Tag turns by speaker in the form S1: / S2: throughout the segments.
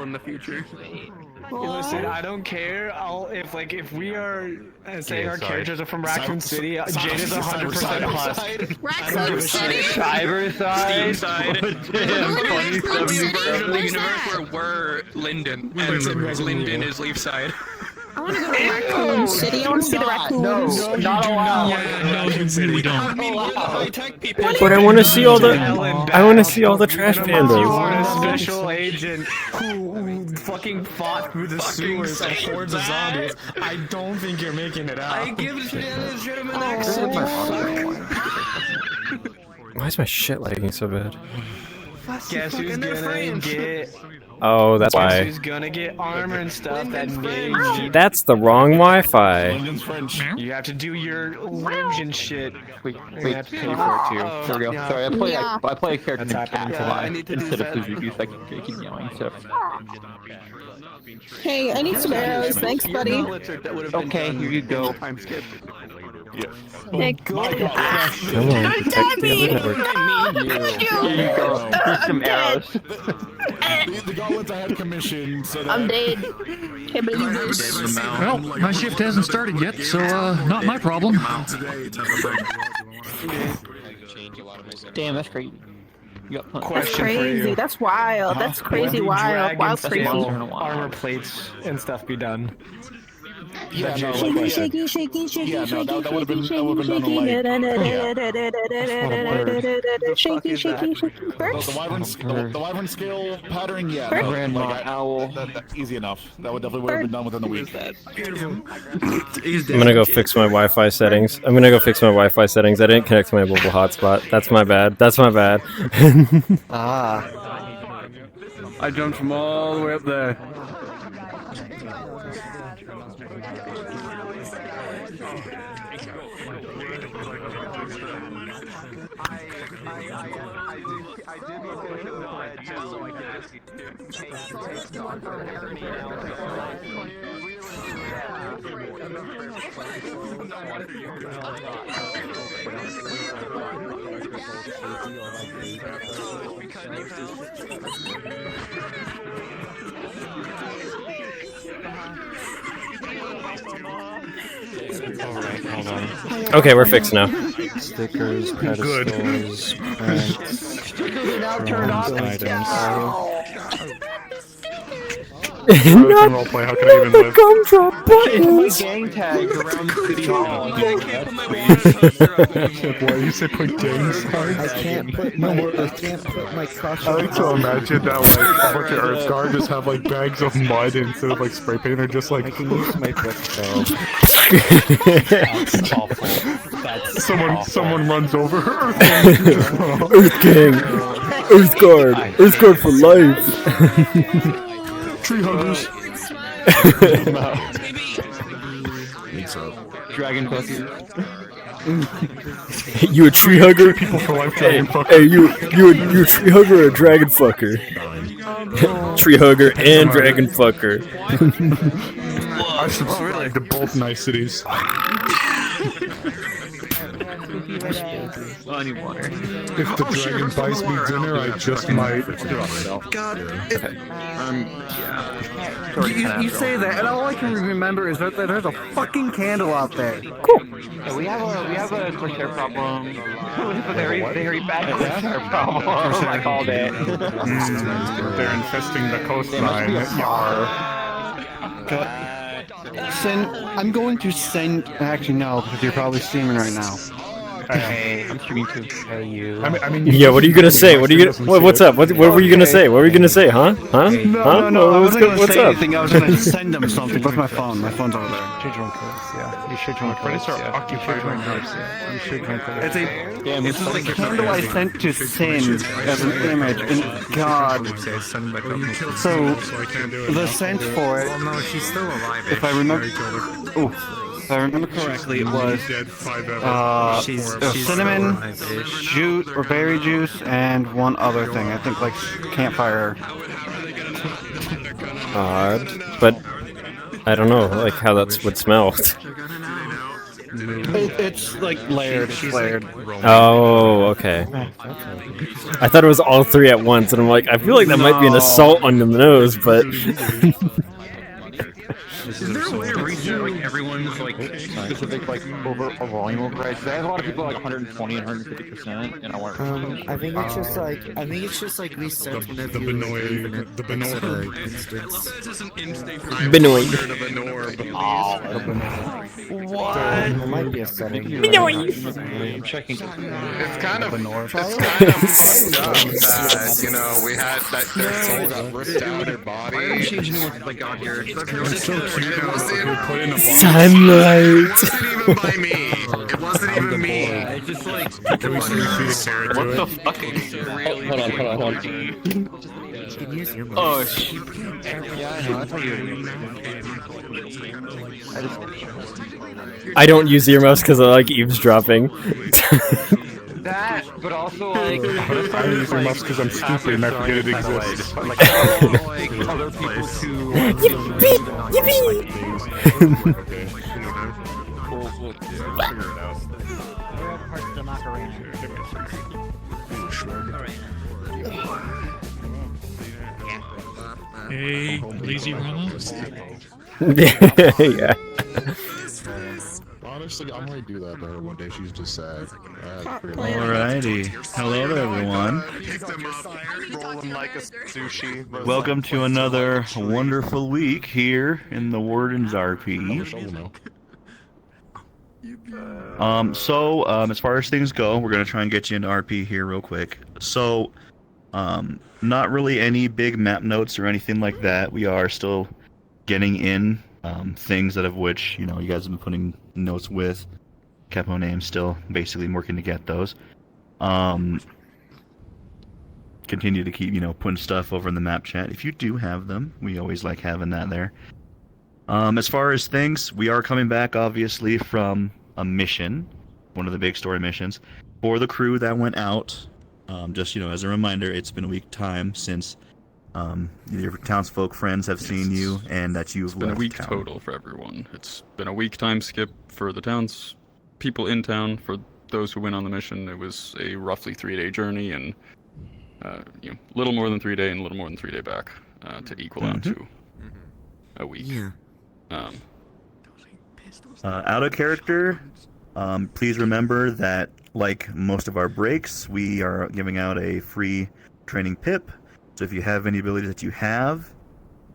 S1: in the future.
S2: Listen, I don't care. If we are saying our characters are from Raccoon City, Jade is 100% hot.
S3: Raccoon City?
S4: Cyberside?
S1: Steamside.
S3: Raccoon
S1: The
S3: City?
S1: version of the
S3: Where's
S1: universe
S3: that?
S1: where we're Linden, and Linden is Leafside.
S3: I want to go to Raccoon City. I want to see the raccoons.
S4: No, not allowed.
S5: Yeah, no, you really don't.
S6: But I want to see all the trash
S2: You
S6: pandas.
S2: are a special agent who fucking fought through the sewers of hordes of zombies. I don't think you're making it out.
S1: I give him an accent.
S6: Why is my shit lagging so bad?
S2: Guess who's gonna get?
S6: Oh, that's
S2: Guess
S6: why.
S2: who's gonna get armor and stuff that needs?
S6: That's the wrong Wi-Fi.
S7: London's French.
S2: You have to do your limbs and shit.
S4: Wait,
S2: You have to pay for it too.
S4: there we go.
S1: Yeah.
S4: Sorry, I play a character
S2: That's
S4: named
S2: happening.
S4: Cat
S1: Yeah, I need to do
S4: instead of
S1: that.
S4: Suzuki, so I can keep yelling stuff.
S3: Hey, I need some arrows. Thanks, buddy.
S4: Okay, here you go.
S1: Time skip.
S3: Hey,
S6: Come on, protect the other network.
S4: Here you go. Here's some arrows.
S7: The gauntlets I had commissioned said
S3: I'm dead. Can't believe this.
S5: Well, my shift hasn't started yet, so not my problem.
S4: Damn, that's crazy. You got
S3: That's
S2: Question for
S3: crazy.
S2: you.
S3: That's wild. That's crazy wild. Wild crazy.
S2: Armor plates and stuff be done.
S7: Yeah, no,
S3: Shaky, shaky, shaky, shaky,
S7: Yeah, no,
S3: shaky,
S7: that would've been-
S3: shaky,
S7: that would've been
S3: shaky,
S7: done
S3: shaky, shaky, shaky. Birds?
S7: the wyvern scale pattern, yeah.
S3: Bird?
S7: No,
S4: Grandma
S7: like,
S4: owl.
S7: that's easy enough. That would definitely have been done within a week.
S6: I'm gonna go fix my Wi-Fi settings. I didn't connect to my mobile hotspot. That's my bad.
S1: I jumped from all the way up there.
S6: Okay, we're fixed now.
S8: Stickers, pedestals, pranks, items.
S6: Not
S8: Roleplay, how can I even live?
S6: gumdrop
S4: My
S6: buttons.
S4: gang tag around City Hall.
S8: Why you say put gang signs?
S9: I can't put my crush
S8: I like to imagine that like a bunch of Earth Guard just have like bags of mud instead of like spray paint. They're just like
S9: I can use my quick spell.
S2: That's awful. That's
S8: someone runs over her.
S6: Earth King, Earth Guard for life.
S8: Tree huggers.
S4: Dragon fucker.
S6: You a tree hugger?
S8: People for life, dragon fucker.
S6: Hey, you a tree hugger or a dragon fucker? Tree hugger and dragon fucker.
S8: I subscribe to both niceties. If the dragon buys me dinner, I just might.
S9: You say that, and all I can remember is that there's a fucking candle out there.
S4: Yeah, we have a Corsair problem. We have a very, very bad Corsair problem. I called it.
S8: They're infesting the coastline.
S9: I'm going to send. Actually, no, because you're probably streaming right now.
S4: I'm streaming too.
S9: Hey, you.
S8: I mean,
S6: Yeah, what are you gonna say? What's up? What were you gonna say? What were you gonna say? Huh?
S9: No, I wasn't going to say
S6: up?
S9: anything. I was going to send them something. Where's my phone? My phone's over there. You should drink this, yeah. You should drink
S8: credits are occupied right now.
S9: You should drink this.
S1: It's a
S4: Damn,
S1: this is like
S9: The candle I sent to Sin as an image, and God. So, the scent for it,
S8: no, she's still alive.
S9: if I remember. If I remember correctly, it was cinnamon, jute or berry juice, and one other thing. I think like campfire.
S6: Odd, but I don't know, like how that would smell.
S9: It's It's like layered.
S6: Oh, okay. I thought it was all three at once, and I'm like, I feel like that might be an assault on the nose, but.
S5: Is there a way to reach like everyone's like
S4: specific like volume override? Because I have a lot of people like 120 and 150%, and I want.
S10: I think it's just like reset whenever you leave an instance.
S6: Benoit.
S10: What? There might be a setting.
S4: I'm checking.
S7: It's kind of fucked up that, you know, we had that their soul got ripped out of their body.
S5: I'm changing once I got here.
S7: It wasn't
S6: Sunlight.
S7: even by me. It wasn't even me.
S5: It's just like
S8: What the
S4: fuck? Hold on. Oh shit. Yeah, I know. I thought you
S6: I don't use earmuffs because I like eavesdropping.
S4: that, but also like
S8: I use earmuffs because I'm stupid and I forget it exists.
S4: like other people to
S5: hey, lazy Ramos.
S6: Yeah.
S7: Honestly, I might do that though. One day she's just sad.
S11: Alrighty. Hello everyone. Welcome to another wonderful week here in the Wardens RP. As far as things go, we're gonna try and get you into RP here real quick. So, not really any big map notes or anything like that. We are still getting in things that of which, you know, you guys have been putting notes with. Capo names still basically working to get those. Continue to keep, you know, putting stuff over in the map chat. If you do have them, we always like having that there. As far as things, we are coming back obviously from a mission, one of the big story missions, for the crew that went out. Just, you know, as a reminder, it's been a week time since your townsfolk friends have seen you and that you've left town.
S1: It's been a week total for everyone. It's been a week time skip for the town's people in town. For those who went on the mission, it was a roughly 3-day journey, and you know, little more than 3 day and a little more than 3 day back to equal out to a week.
S10: Yeah.
S11: Out of character, please remember that, like most of our breaks, we are giving out a free training pip. So if you have any ability that you have,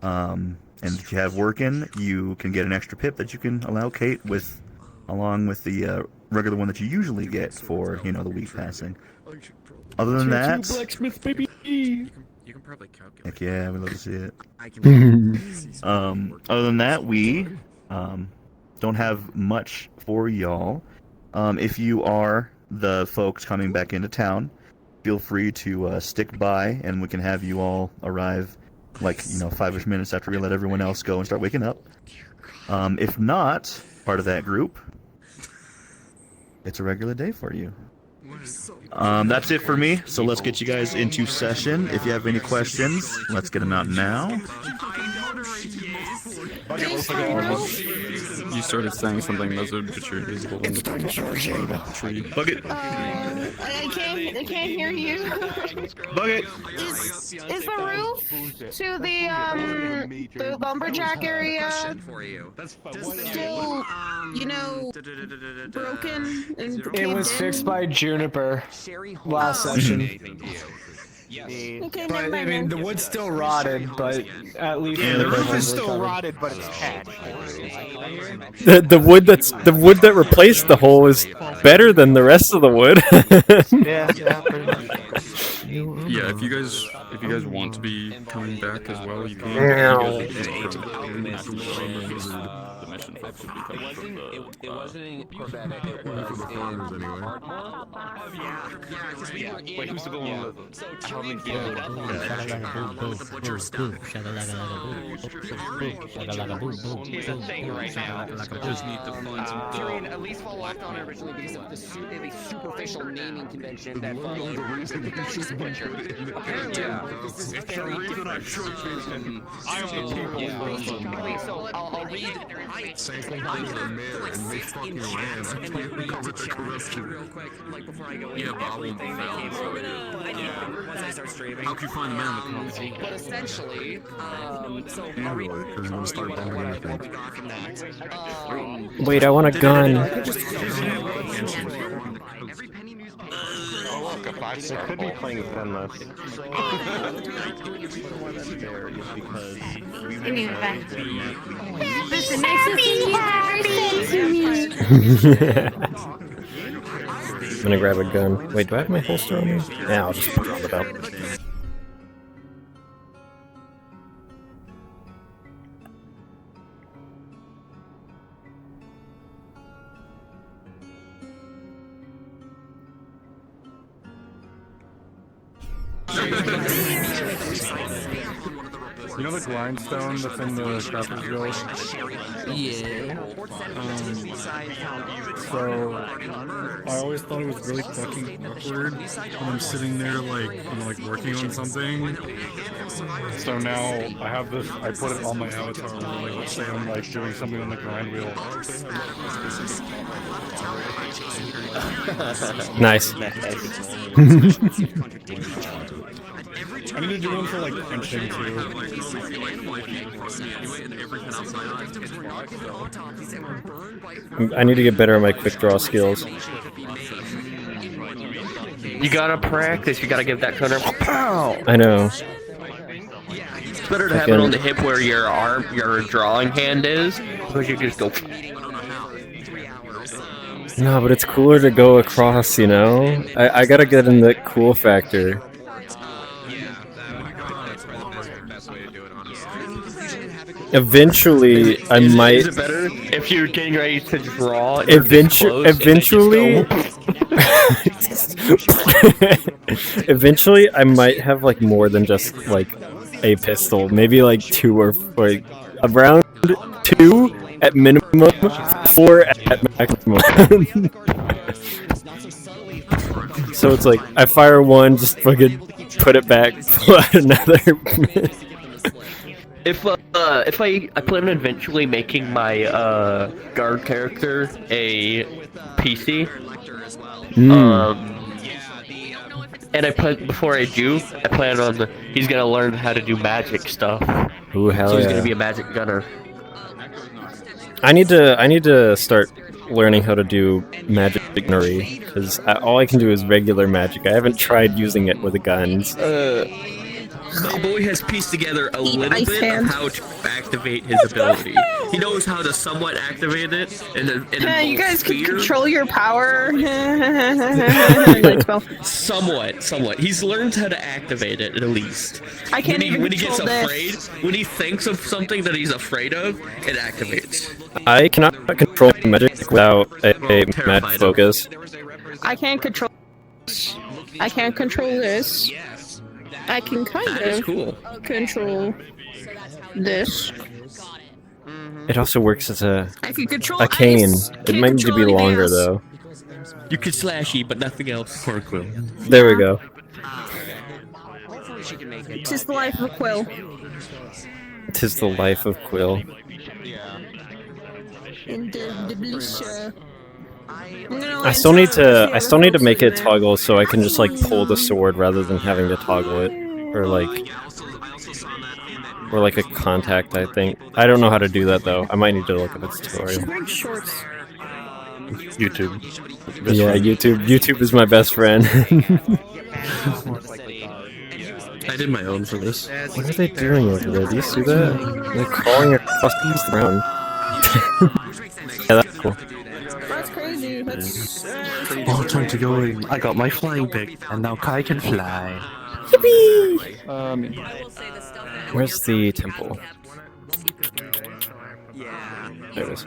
S11: and that you have working, you can get an extra pip that you can allocate with, along with the regular one that you usually get for, you know, the week passing. Other than that,
S2: blacksmith baby.
S10: You can probably calculate.
S11: heck yeah, we'd love to see it.
S10: I can.
S11: Other than that, we don't have much for y'all. If you are the folks coming back into town, feel free to stick by, and we can have you all arrive, like, you know, 5-ish minutes after we let everyone else go and start waking up. If not part of that group, it's a regular day for you. That's it for me, so let's get you guys into session. If you have any questions, let's get them out now.
S1: You started saying something, Muzard, but you're invisible in the tree.
S11: Bucket!
S3: I can't hear you.
S11: Bucket!
S3: Is the roof to the lumberjack area still, you know, broken and
S2: It was fixed by Juniper last session.
S3: Okay,
S2: But I mean, the wood's still rotted, but at least
S11: Yeah,
S2: the
S11: the
S2: roof
S11: roof
S2: is
S11: is
S2: still rotted, but it's patched.
S6: The wood that replaced the hole is better than the rest of the wood.
S4: yeah, pretty much.
S1: Yeah, if you guys want to be coming back as well, you can. You guys will be the mission folks will be coming from the.
S12: It wasn't in Corvette. It was in
S4: Wait, who's the one?
S12: So Joey the butcher's stuff. He's a thing right now. Just need to find some dough. At least fall locked on originally because of the superficial naming convention that followed the butcher. If the reason I should vision, I will. So I'll read.
S7: Same thing happened to the mayor and they fucking ran. I can't recover the corruption.
S12: Real quick, like before I go in.
S7: Yeah, but I won't be found, so yeah.
S12: Once I start streaming.
S7: How can you find the man in the comments?
S12: But essentially, so I'll read
S7: Because I'm gonna start bumming
S12: what
S7: anything.
S12: we got from that.
S6: Wait, I want a gun.
S7: Oh, look, a 5-star.
S9: Could be playing with Gunless.
S3: Listen, nice to see you. Nice to see you.
S6: I'm gonna grab a gun. Wait, do I have my holster on me? Yeah, I'll just put it on the belt.
S8: You know the grindstone that's in the Crafter's Guild?
S12: Yeah.
S8: So, I always thought it was really fucking awkward when I'm sitting there, like working on something. So now I have this, I put it on my avatar where, like, let's say I'm, like, doing something on the grind wheel.
S6: Nice.
S8: I need to do one for, like, printing, too.
S6: I need to get better at my quick draw skills.
S4: You gotta practice. You gotta give that cutter. Pow!
S6: I know.
S4: It's better to have it on the hip where your arm, your drawing hand is, because you just go.
S6: No, but it's cooler to go across, you know? I gotta get in the cool factor. Eventually, I might.
S4: Is it better if you're getting ready to draw?
S6: Eventually, eventually, I might have like more than just like a pistol. Maybe like 2 or like around 2 at minimum, 4 at maximum. So it's like I fire one, just fucking put it back, pull out another.
S4: If I plan on eventually making my guard character a PC, and before I do, I plan on he's gonna learn how to do magic stuff.
S6: Ooh, hell
S4: so he's
S6: yeah.
S4: gonna be a magic gunner.
S6: I need to start learning how to do magic gunnery because all I can do is regular magic. I haven't tried using it with the guns.
S4: The boy has pieced together a little bit of how to activate his ability. He knows how to somewhat activate it, and
S3: You guys can control your power.
S4: somewhat. He's learned how to activate it at least.
S3: I can't even
S4: when he gets
S3: control
S4: afraid,
S3: this.
S4: when he thinks of something that he's afraid of, it activates.
S6: I cannot control magic without a mad focus.
S3: I can't control. I can't control this. I can kind of control this.
S6: It also works as a
S3: cane.
S6: cane. It might need to be longer though.
S4: You could slashy, but nothing else.
S6: There we go.
S3: Tis the life of a quill.
S6: 'Tis the life of Quill. I still need to make it toggle so I can just like pull the sword rather than having to toggle it, or like a contact. I think I don't know how to do that though. I might need to look up a tutorial.
S9: YouTube.
S6: Yeah, YouTube is my best friend.
S4: I did my own for this.
S6: What are they doing over there? Do you see that? They're crawling across the ground. Yeah, that's cool.
S3: That's crazy. That's
S9: Oh, time to go in. I got my flying pick, and now Kai can fly.
S6: Yippee! Where's the temple? There it is.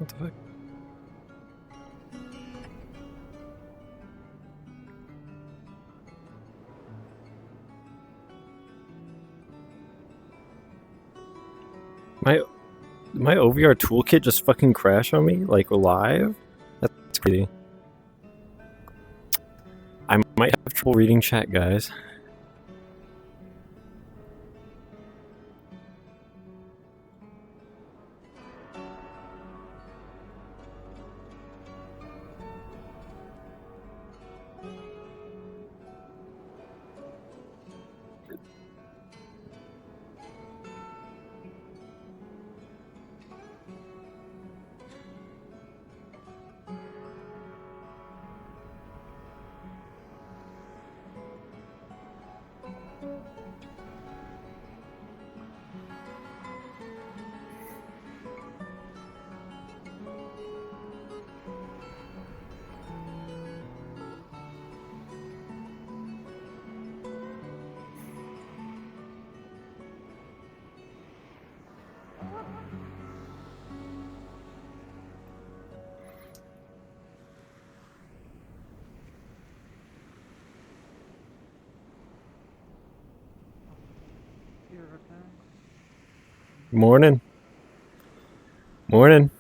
S6: What the fuck? My OVR toolkit just fucking crashed on me, like live? That's crazy. I might have trouble reading chat, guys. Morning. Morning.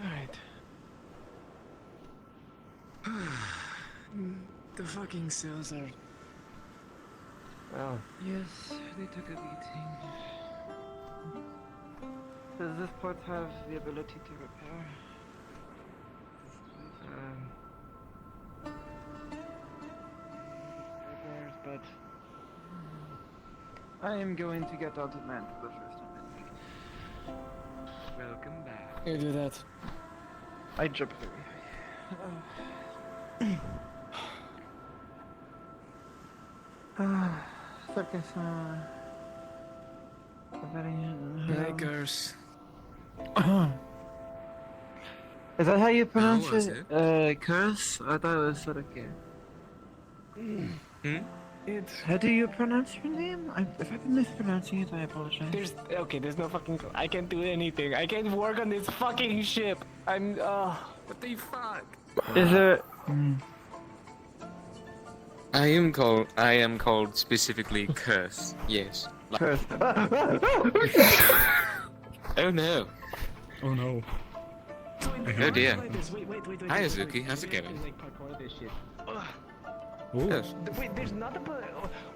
S2: Alright. The fucking cells are... Well,
S9: Yes, they took a beating. Does this part have the ability to repair? Repairs, but I am going to get out of man for the first time in a week. Welcome back.
S2: you do that.
S9: I jump very high. Circus,
S2: Hey, curse.
S9: Is that how you pronounce
S4: was
S9: it? Curse? I thought it was Soraka. How do you pronounce your name? If I've been mispronouncing it, I apologize.
S2: There's no fucking... I can't do anything. I can't work on this fucking ship. I'm, what the fuck?
S9: Is there...
S12: I am called specifically Curse. Yes.
S9: Curse.
S12: Oh no.
S8: Oh no.
S12: Oh dear.
S2: Wait.
S12: Hi Azuki, how's it going? Yes.
S2: Wait, there's not a...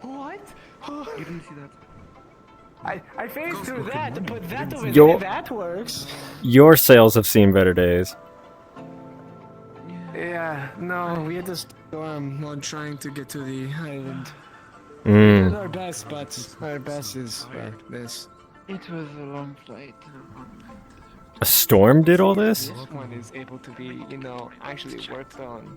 S2: What?
S9: You didn't see that.
S2: I phased through that, but that
S6: Yo-
S2: that works.
S6: Your sales have seen better days.
S2: Yeah, no, we had to storm while trying to get to the island. We
S6: Mm.
S2: did our best, but our best is this.
S9: It was a long flight.
S6: A storm did all this?
S2: This one is able to be, actually worked on.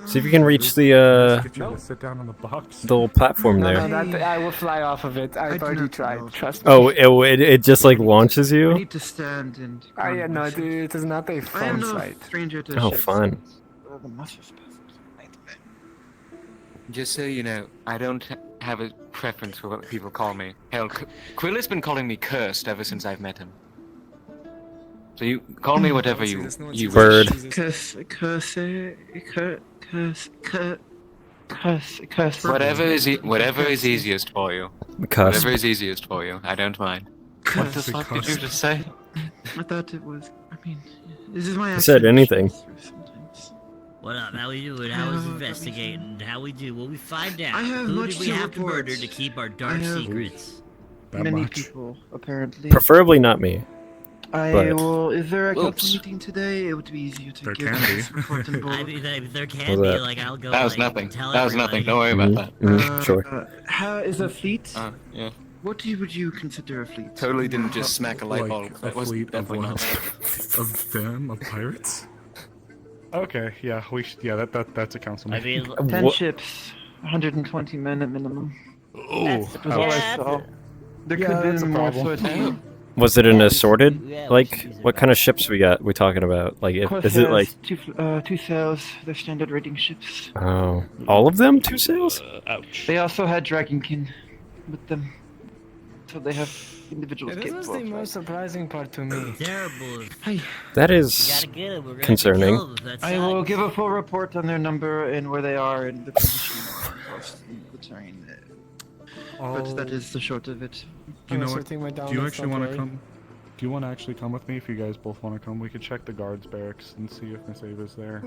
S6: See if you can reach the
S8: Get you to sit down on the box.
S6: the little platform
S2: No,
S6: there.
S2: that I will fly off of it. I've already tried. Trust me.
S6: Oh, it just like launches
S9: I
S6: you?
S9: need to stand and...
S2: Yeah, no, dude, it is not a
S9: I am
S2: fun
S9: no
S2: sight.
S9: stranger to
S6: Oh,
S9: ships.
S6: fun.
S9: The muscle spasms.
S12: Just so you know, I don't have a preference for what people call me. Hell, Quill has been calling me cursed ever since I've met him. So you call me whatever you
S6: Bird.
S12: wish.
S9: Curse.
S12: Whatever is easiest for you.
S6: Cusp.
S12: Whatever is easiest for you. I don't mind. What the fuck did you just say?
S9: I thought it was... this is my
S6: I said
S9: accent.
S6: anything.
S13: What up? How we doing? How was investigating? How we do? What we find out?
S9: I have
S13: Who
S9: much
S13: did we
S9: to
S13: have to
S9: report.
S13: murder to keep our dark
S9: I have-
S13: secrets?
S9: Many people, apparently.
S6: Preferably not me.
S9: I
S6: but-
S9: will... Is there a council
S12: Oops.
S9: meeting today? It would be easier to
S8: There
S9: give
S8: can be.
S9: this report in
S13: I
S9: bold.
S13: mean, if there can
S6: What's
S13: be,
S6: that?
S13: like, I'll go.
S12: That was
S13: like,
S12: nothing.
S13: Tell
S12: That was nothing. Don't worry
S6: Mhm,
S12: about that.
S6: mhm, sure.
S9: How is a fleet?
S12: Yeah.
S9: What would you consider a fleet?
S12: Totally didn't just smack a light
S8: Like
S12: bulb.
S8: a
S12: That was
S8: fleet of
S12: definitely not.
S8: what? Of them? Of pirates? Okay, yeah, we should. Yeah, that's a council
S13: I
S8: meeting.
S13: mean,
S9: 10
S6: What-
S9: ships, 120 men at minimum.
S8: Oh,
S9: That's all I saw. There could have
S8: that's a
S9: been more
S8: problem.
S9: swordsmen.
S6: Was it an assorted? Like, what kind of ships we talking about? Like, is it like?
S9: two sails? They're standard rating ships.
S6: Oh, all of them 2 sails?
S8: Ouch.
S9: They also had Dragonkin with them, so they have individual.
S2: This was the most surprising part to me.
S13: Terrible.
S6: That is concerning.
S9: I will give a full report on their number and where they are and the position across the terrain. But that is the short of it.
S8: You know what? Do you actually want to come? Do you want to actually come with me? If you guys both want to come, we could check the guards' barracks and see if Miss Ava's there.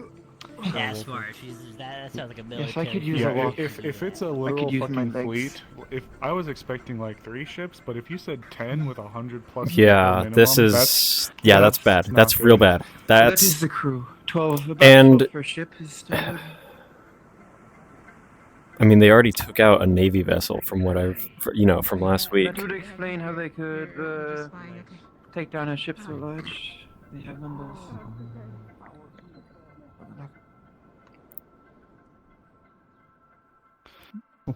S13: Yeah, smart. That sounds like a military.
S9: Yes, I could use a walk.
S8: If it's a literal fucking fleet, if I was expecting like 3 ships, but if you said 10 with 100+
S6: Yeah,
S8: minimum,
S6: this is that's bad. That's
S8: not
S6: real
S8: good.
S6: bad. That's
S9: That is the crew. 12.
S6: And
S9: 12 per ship is standard.
S6: I mean, they already took out a Navy vessel from what from last week.
S9: That would explain how they could take down a ship so large. They have numbers.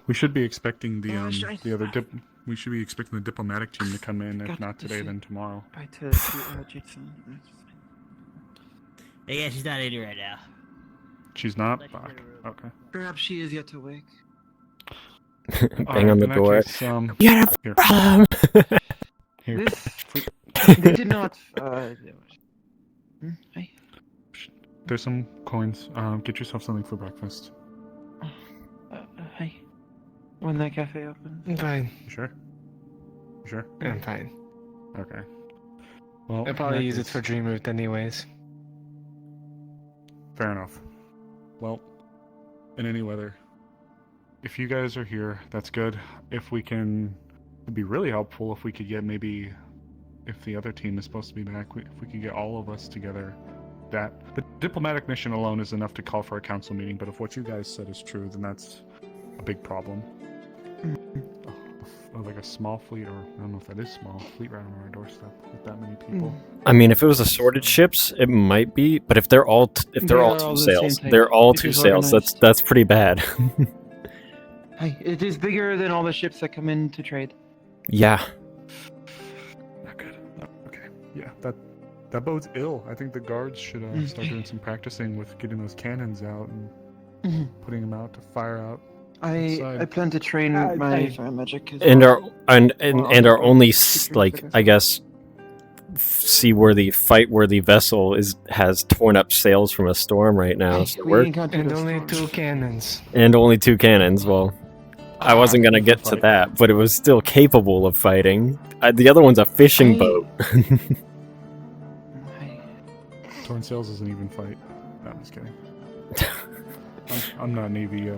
S8: We should be expecting the other we should be expecting the diplomatic team to come in. If not today, then tomorrow.
S9: By to Jason.
S13: Yeah, she's not in here right now.
S8: She's not? Fuck. Okay.
S9: Perhaps she is yet to wake.
S6: Bang on the
S8: in that
S6: door.
S8: case,
S6: We had a
S8: here.
S6: problem.
S8: Here.
S9: They did not. Hey.
S8: There's some coins. Get yourself something for breakfast.
S9: Hey. When that cafe opens.
S2: I'm fine.
S8: You sure? You sure?
S2: I'm fine.
S8: Okay. Well,
S2: I'll probably use it for Dream Root anyways.
S8: Fair enough. Well, in any weather, if you guys are here, that's good. If we can, it'd be really helpful if we could get maybe, if the other team is supposed to be back, if we could get all of us together. That the diplomatic mission alone is enough to call for a council meeting, but if what you guys said is true, then that's a big problem. Like a small fleet, or I don't know if that is small, fleet right on our doorstep with that many people.
S6: I mean, if it was assorted ships, it might be. But if they're all 2 sails, they're all 2 sails. That's pretty bad.
S9: Hey, it is bigger than all the ships that come in to trade.
S6: Yeah.
S8: Not good. Okay. Yeah, that bodes ill. I think the guards should start doing some practicing with getting those cannons out and putting them out to fire out.
S9: I plan to train my fire magic.
S6: And our only I guess seaworthy, fight-worthy vessel has torn up sails from a storm right now. So
S2: And only 2 cannons.
S6: And only 2 cannons. Well, I wasn't gonna get to that, but it was still capable of fighting. The other one's a fishing boat.
S8: Torn sails isn't even fight. No, I'm just kidding. I'm not Navy.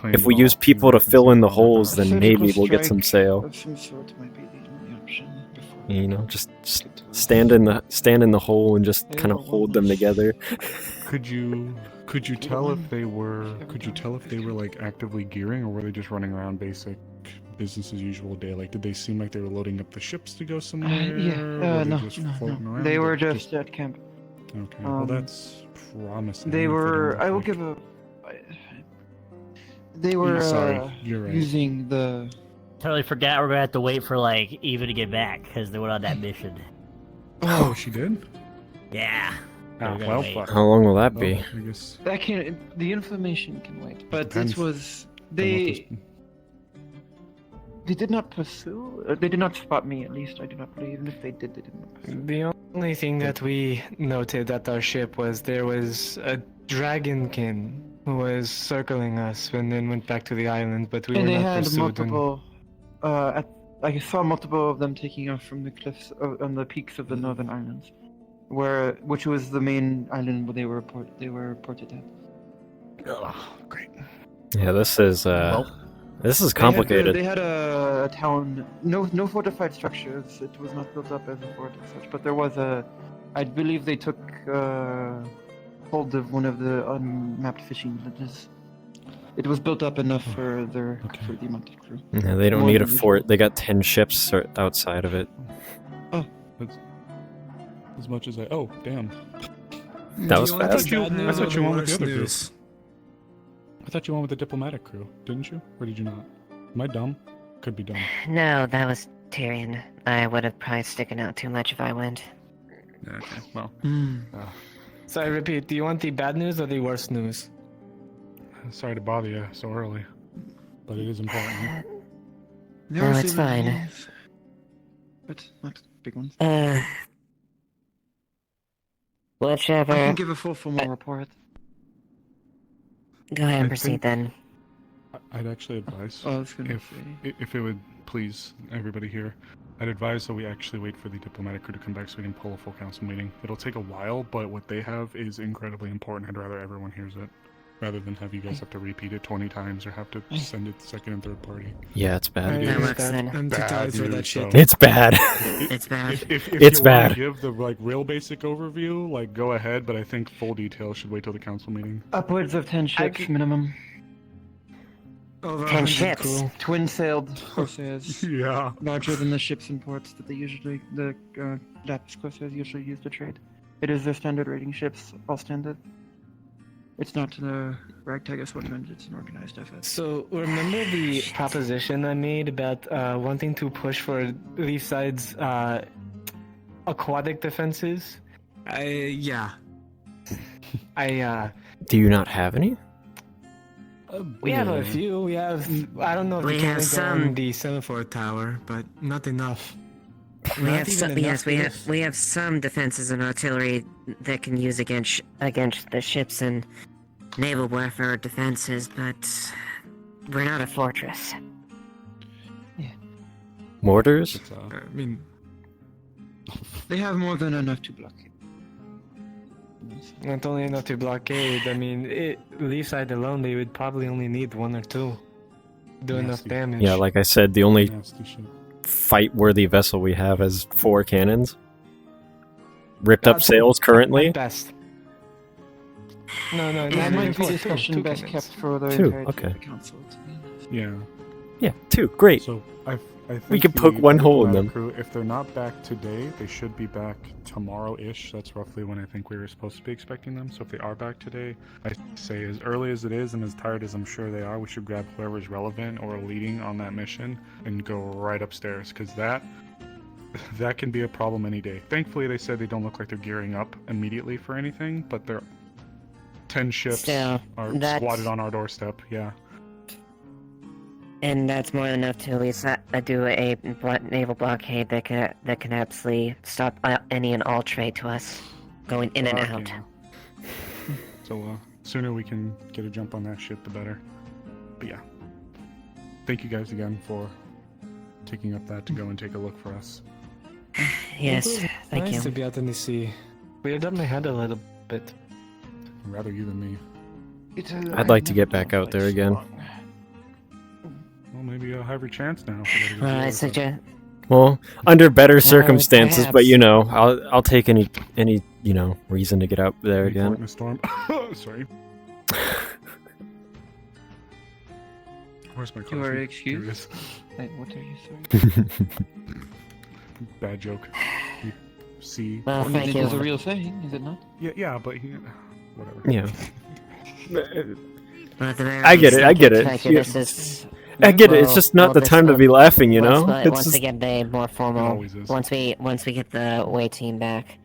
S6: If we use people to fill in the holes, then maybe we'll get some sail.
S9: Of some sort might be the only option before.
S6: You know, just stand in the hole and just kind of hold them together.
S8: Could you tell if they were like actively gearing, or were they just running around basic business as usual day? Like, did they seem like they were loading up the ships to go somewhere?
S9: No. They were just at camp.
S8: Okay, well that's promising.
S9: They were. I will give a. They were
S8: sorry, you're right.
S9: using the.
S13: Totally forgot we're gonna have to wait for like Eva to get back because they went on that mission.
S8: Oh, she did?
S13: Yeah.
S8: Ah, well, fuck.
S6: How long will that be?
S8: I guess.
S9: That can. The information can wait, but
S8: Depends.
S9: it was they. They did not pursue. They did not spot me. At least I do not believe. And if they did, they did not pursue.
S2: The only thing that we noted at our ship was there was a dragonkin who was circling us and then went back to the island, but we
S9: And
S2: were
S9: they
S2: not
S9: had
S2: pursued.
S9: multiple. I saw multiple of them taking off from the cliffs on the peaks of the northern islands, which was the main island where they were reported at.
S8: Oh, great.
S6: Yeah, this is complicated.
S9: They had a town, no fortified structures. It was not built up as a fort as such, but there was I believe they took hold of one of the unmapped fishing villages. It was built up enough for the amount of crew.
S6: Yeah, they don't need a fort. They got 10 ships outside of it.
S8: Oh, that's as much as oh, damn.
S6: That was fast.
S8: I thought you went with the other group. I thought you went with the diplomatic crew, didn't you? Or did you not? Am I dumb? Could be dumb.
S14: No, that was Tyrion. I would have probably sticking out too much if I went.
S1: Okay, well.
S2: So I repeat, do you want the bad news or the worst news?
S8: Sorry to bother you so early, but it is important.
S14: No, it's fine.
S9: But not big ones.
S14: Whichever.
S9: I can give a full formal report.
S14: Go ahead and
S8: I
S14: proceed
S8: think
S14: then.
S8: I'd actually advise,
S9: Oh, I was gonna
S8: if it would please everybody here, I'd advise that we actually wait for the diplomatic crew to come back so we can pull a full council meeting. It'll take a while, but what they have is incredibly important. I'd rather everyone hears it, rather than have you guys have to repeat it 20 times or have to send it to second and third party.
S6: Yeah, it's bad.
S2: That
S14: works then.
S2: I'm too tired for that
S8: news,
S2: shit.
S8: so-
S6: It's bad.
S14: It's bad.
S8: If
S6: It's
S8: you want
S6: bad.
S8: to give the real basic overview, go ahead, but I think full details should wait till the council meeting.
S9: Upwards of 10 ships minimum.
S2: Over
S14: 10
S2: 100
S14: ships.
S2: crew.
S9: Twin-sailed corsairs.
S8: Yeah.
S9: Larger than the ships and ports that the Lapis corsairs usually use to trade. It is their standard rating ships, all standard. It's not the ragtag assortment, it's an organized effort.
S2: So remember the proposition I made about wanting to push for Leefside's aquatic defenses?
S5: Yeah.
S6: Do you not have any?
S2: We have a few. We have. I don't know if
S14: We
S2: we can
S14: have
S2: go
S14: some.
S2: on the semaphore tower, but not enough.
S14: We
S2: Not
S14: have
S2: even
S14: some,
S2: enough
S14: yes,
S2: for this.
S14: we have some defenses and artillery that can use against the ships and naval warfare defenses, but we're not a fortress.
S6: Mortars?
S2: I mean,
S9: They have more than enough to block it.
S2: not only enough to blockade. I mean, Leefside alone, they would probably only need one or two. Do enough damage.
S6: Yeah, like I said, the only
S8: Nasty shit.
S6: fight-worthy vessel we have has 4 cannons. Ripped up
S2: That's
S6: sails currently.
S2: At best. No,
S9: That
S2: not
S9: might
S2: even
S9: be
S2: four,
S9: discussion
S2: two
S9: best
S2: cannons.
S9: kept for the
S6: 2,
S9: entirety
S6: okay.
S9: of the council. To be honest.
S8: Yeah.
S6: Yeah, 2, great.
S8: So I think
S6: We could
S8: the
S6: poke one hole in
S8: diplomatic
S6: them.
S8: Crew, if they're not back today, they should be back tomorrow-ish. That's roughly when I think we were supposed to be expecting them. So if they are back today, I say as early as it is and as tired as I'm sure they are, we should grab whoever's relevant or leading on that mission and go right upstairs, because that can be a problem any day. Thankfully, they said they don't look like they're gearing up immediately for anything, but they're 10 ships
S14: Still,
S8: are
S14: that's-
S8: squatted on our doorstep. Yeah.
S14: And that's more than enough to at least do a naval blockade that can absolutely stop any and all trade to us going in and out.
S8: Okay. So sooner we can get a jump on that shit, the better. But yeah, thank you guys again for taking up that to go and take a look for us.
S14: Yes,
S2: It was
S14: thank
S2: nice
S14: you.
S2: to be out in the sea. Cleared up my head a little bit.
S8: Rather you than me.
S6: I'd like to get back out there again.
S8: Well, maybe you'll have your chance now.
S14: Well, I suggest.
S6: Well, under better circumstances, but
S14: perhaps.
S6: I'll take any reason to get out there
S8: Any port
S6: again.
S8: in a storm. Sorry. Where's my coffee?
S9: You are
S8: Here
S9: excused.
S8: it is.
S9: Wait, what are you sorry?
S8: Bad joke. You see.
S14: Well,
S9: It
S14: thank
S9: is a
S14: you.
S9: real thing, is it not?
S8: Yeah, but whatever.
S6: Yeah.
S14: Well, at the very
S6: I get
S14: least,
S6: it, I get it.
S14: thank you.
S6: Yeah.
S14: This is.
S6: I get it. It's just not the
S14: this
S6: time to
S14: will-
S6: be laughing, you know. It's
S14: Once
S6: just,
S14: we get a more formal,
S8: always is.
S14: once we get the away team back,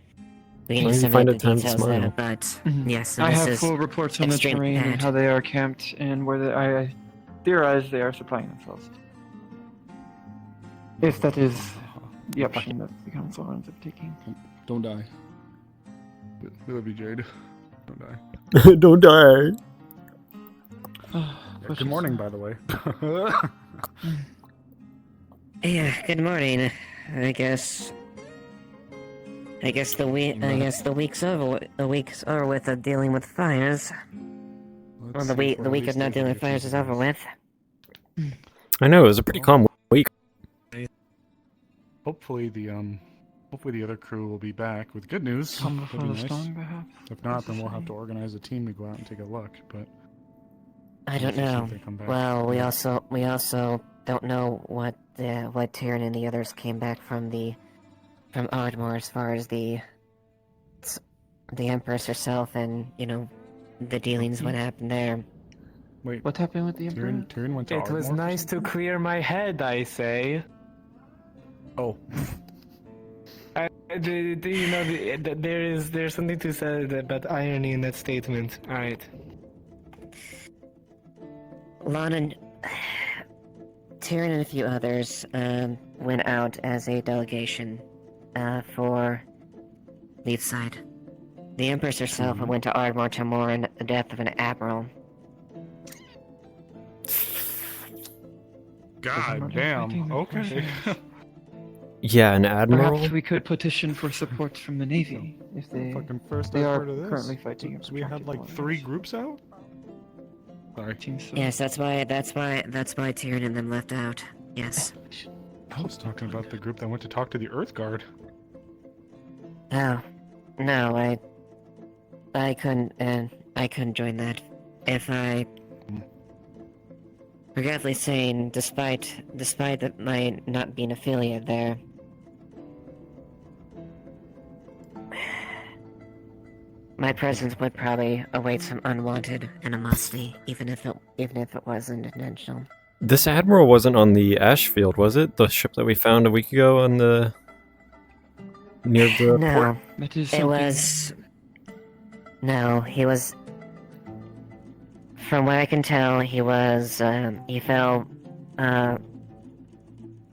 S14: we
S6: Well,
S14: can
S6: you find
S14: submit
S6: a
S14: the
S6: time to
S14: details
S6: smile.
S14: there. But yes, so
S9: I
S14: this
S9: have
S14: is
S9: full reports on the
S14: extremely
S9: terrain and
S14: bad.
S9: how they are camped and where I theorize they are supplying themselves. If that is the option that the council ends up taking.
S8: Don't die. We love you, Jade. Don't die.
S6: don't die.
S8: Good morning, by the way.
S14: Yeah, good morning. I guess the week's over. The week's over with dealing with fires. Well, the week of not dealing with fires is over with.
S6: I know, it was a pretty calm week.
S8: Hopefully the other crew will be back with good news.
S9: Come
S8: That'd
S9: before
S8: be
S9: the
S8: nice.
S9: storm, perhaps?
S8: If not, then we'll have to organize a team to go out and take a look. But
S14: I don't
S8: let's just see
S14: know.
S8: if they come back.
S14: Well, we also don't know what Tyrion and the others came back from Ardmore as far as the Empress herself and the dealings what happened there.
S8: Wait,
S9: what happened with the Emperor?
S8: Tyrion went to
S2: It was
S8: Ardmore for
S2: nice to
S8: something?
S2: clear my head, I say.
S8: Oh.
S2: There's something to say about irony in that statement. All right.
S14: Lon, Tyrion and a few others went out as a delegation for Leefside. The Empress herself went to Ardmore to mourn the death of an admiral.
S8: God damn. Okay.
S6: Yeah, an admiral.
S9: Perhaps we could petition for support from the Navy if they.
S8: Fucking first
S9: they
S8: I've
S9: are
S8: heard of this.
S9: currently fighting.
S8: So we had like 3 groups out. Sorry.
S14: Yes, that's why Tyrion and them left out. Yes.
S8: I was talking about the group that went to talk to the Earth Guard.
S14: Oh, no, I couldn't join that. If I regretfully saying, despite my not being affiliated there, my presence would probably await some unwanted animosity, even if it wasn't intentional.
S6: This admiral wasn't on the Ashfield, was it? The ship that we found a week ago on the near the
S14: No,
S6: port?
S14: it was. No, he was. From what I can tell, he was. He fell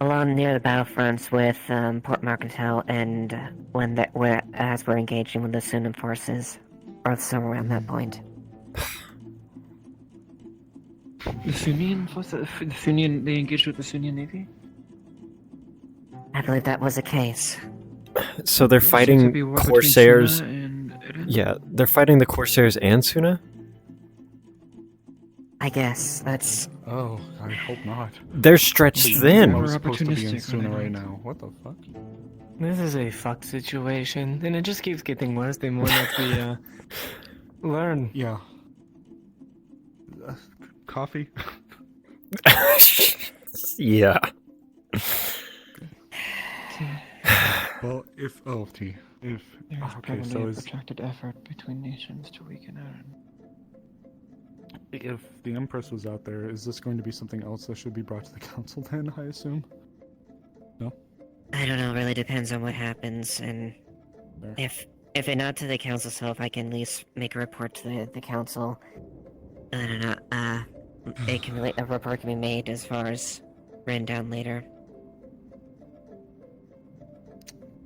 S14: along near the battlefronts with Port Marcantel, and as we're engaging with the Sunan forces, or somewhere around that point.
S9: The Sunian they engaged with the Sunian Navy?
S14: I believe that was the case.
S6: So they're
S9: to be
S6: fighting
S9: war between
S6: Corsairs.
S9: Suna and Eren?
S6: Yeah, they're fighting the Corsairs and Suna?
S14: I guess that's.
S8: Oh, I hope not.
S6: They're stretched thin.
S8: We're supposed to be in Suna right now. What the fuck?
S2: This is a fucked situation, and it just keeps getting worse the more that we learn.
S8: Yeah. Coffee?
S6: Yeah.
S8: Well, if tea. If
S9: There is
S8: okay,
S9: probably
S8: so
S9: a
S8: is
S9: protracted effort between nations to weaken Eren.
S8: if the Empress was out there, is this going to be something else that should be brought to the council then, I assume? No?
S14: I don't know. Really depends on what happens, and
S8: There.
S14: if it not to the council itself, I can at least make a report to the council. I don't know. A report can be made as far as written down later.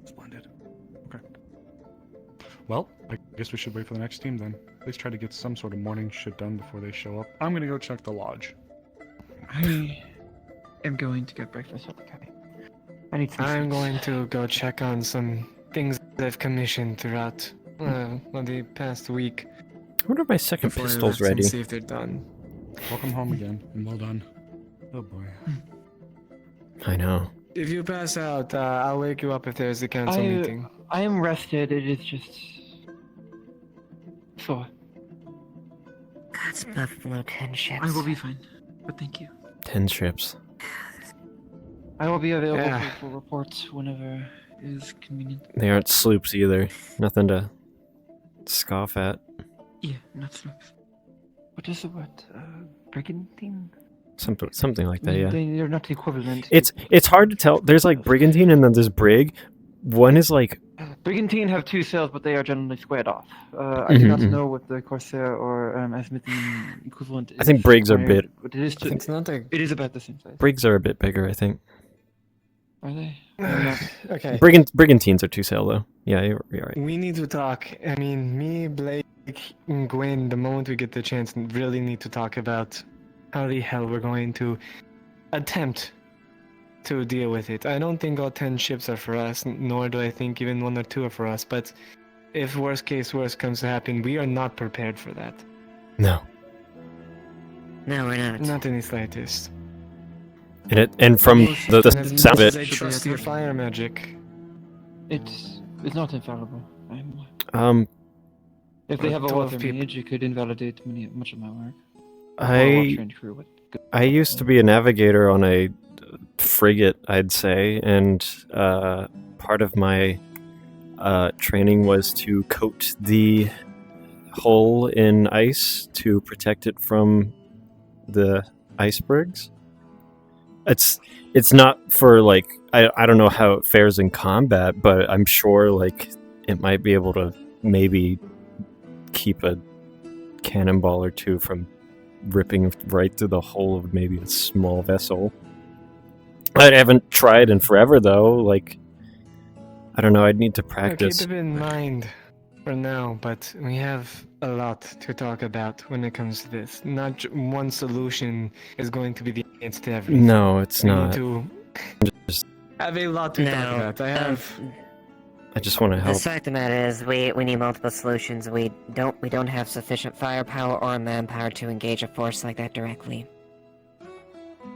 S8: Splendid. Okay. Well, I guess we should wait for the next team then. At least try to get some sort of morning shit done before they show up. I'm gonna go check the lodge.
S9: I am going to get breakfast at the cafe. I need some
S2: I'm
S9: snacks.
S2: going to go check on some things that I've commissioned throughout the past week.
S6: I wonder if my second
S2: Before I
S6: pistol's
S2: left and
S6: ready.
S2: see if they're done.
S8: Welcome home again, and well done. Oh boy.
S6: I know.
S2: If you pass out, I'll wake you up if there's a council meeting.
S9: I am rested. It is just sore.
S14: God's above below 10 ships.
S9: I will be fine. But thank you.
S6: 10 ships.
S9: I will be available
S2: Yeah.
S9: for reports whenever is convenient.
S6: They aren't sloops either. Nothing to scoff at.
S9: Yeah, not slopes. What is the word? Brigantine?
S6: Something like that, yeah.
S9: They're not the equivalent.
S6: It's hard to tell. There's like brigantine and then there's brig. One is like
S9: Brigantine have 2 sails, but they are generally squared off. I do not
S6: Mhm.
S9: know what the Corsair or Azimuthine equivalent is.
S6: I think brigs are
S9: required,
S6: bit.
S9: But it is,
S2: I think it's not a...
S9: it is about the same size.
S6: Brigs are a bit bigger, I think.
S9: Are they? Or not?
S2: Okay.
S6: Brigantines are 2 sail though. Yeah, you're right.
S2: We need to talk. I mean, me, Blake, and Gwen, the moment we get the chance, really need to talk about how the hell we're going to attempt to deal with it. I don't think all 10 ships are for us, nor do I think even 1 or 2 are for us, but if worst comes to happen, we are not prepared for that.
S6: No.
S14: No, we're not.
S2: Not in the slightest.
S6: And from the
S2: And
S6: sound of
S2: as I
S6: it,
S2: trust your fire magic.
S9: It's not infallible. If they have a
S2: 12
S9: water
S2: people.
S9: mage, it could invalidate much of my work.
S6: I used to be a navigator on a frigate, I'd say, and part of my training was to coat the hull in ice to protect it from the icebergs. It's not for like I don't know how it fares in combat, but I'm sure like it might be able to maybe keep a cannonball or two from ripping right through the hull of maybe a small vessel. I haven't tried in forever though. Like, I don't know. I'd need to practice.
S2: Keep it in mind for now, but we have a lot to talk about when it comes to this. Not one solution is going to be the answer to everything.
S6: No, it's
S2: we
S6: not.
S2: Need to have a lot to talk about.
S6: I just want to
S14: The
S6: help.
S14: fact of the matter is, we need multiple solutions. We don't have sufficient firepower or manpower to engage a force like that directly,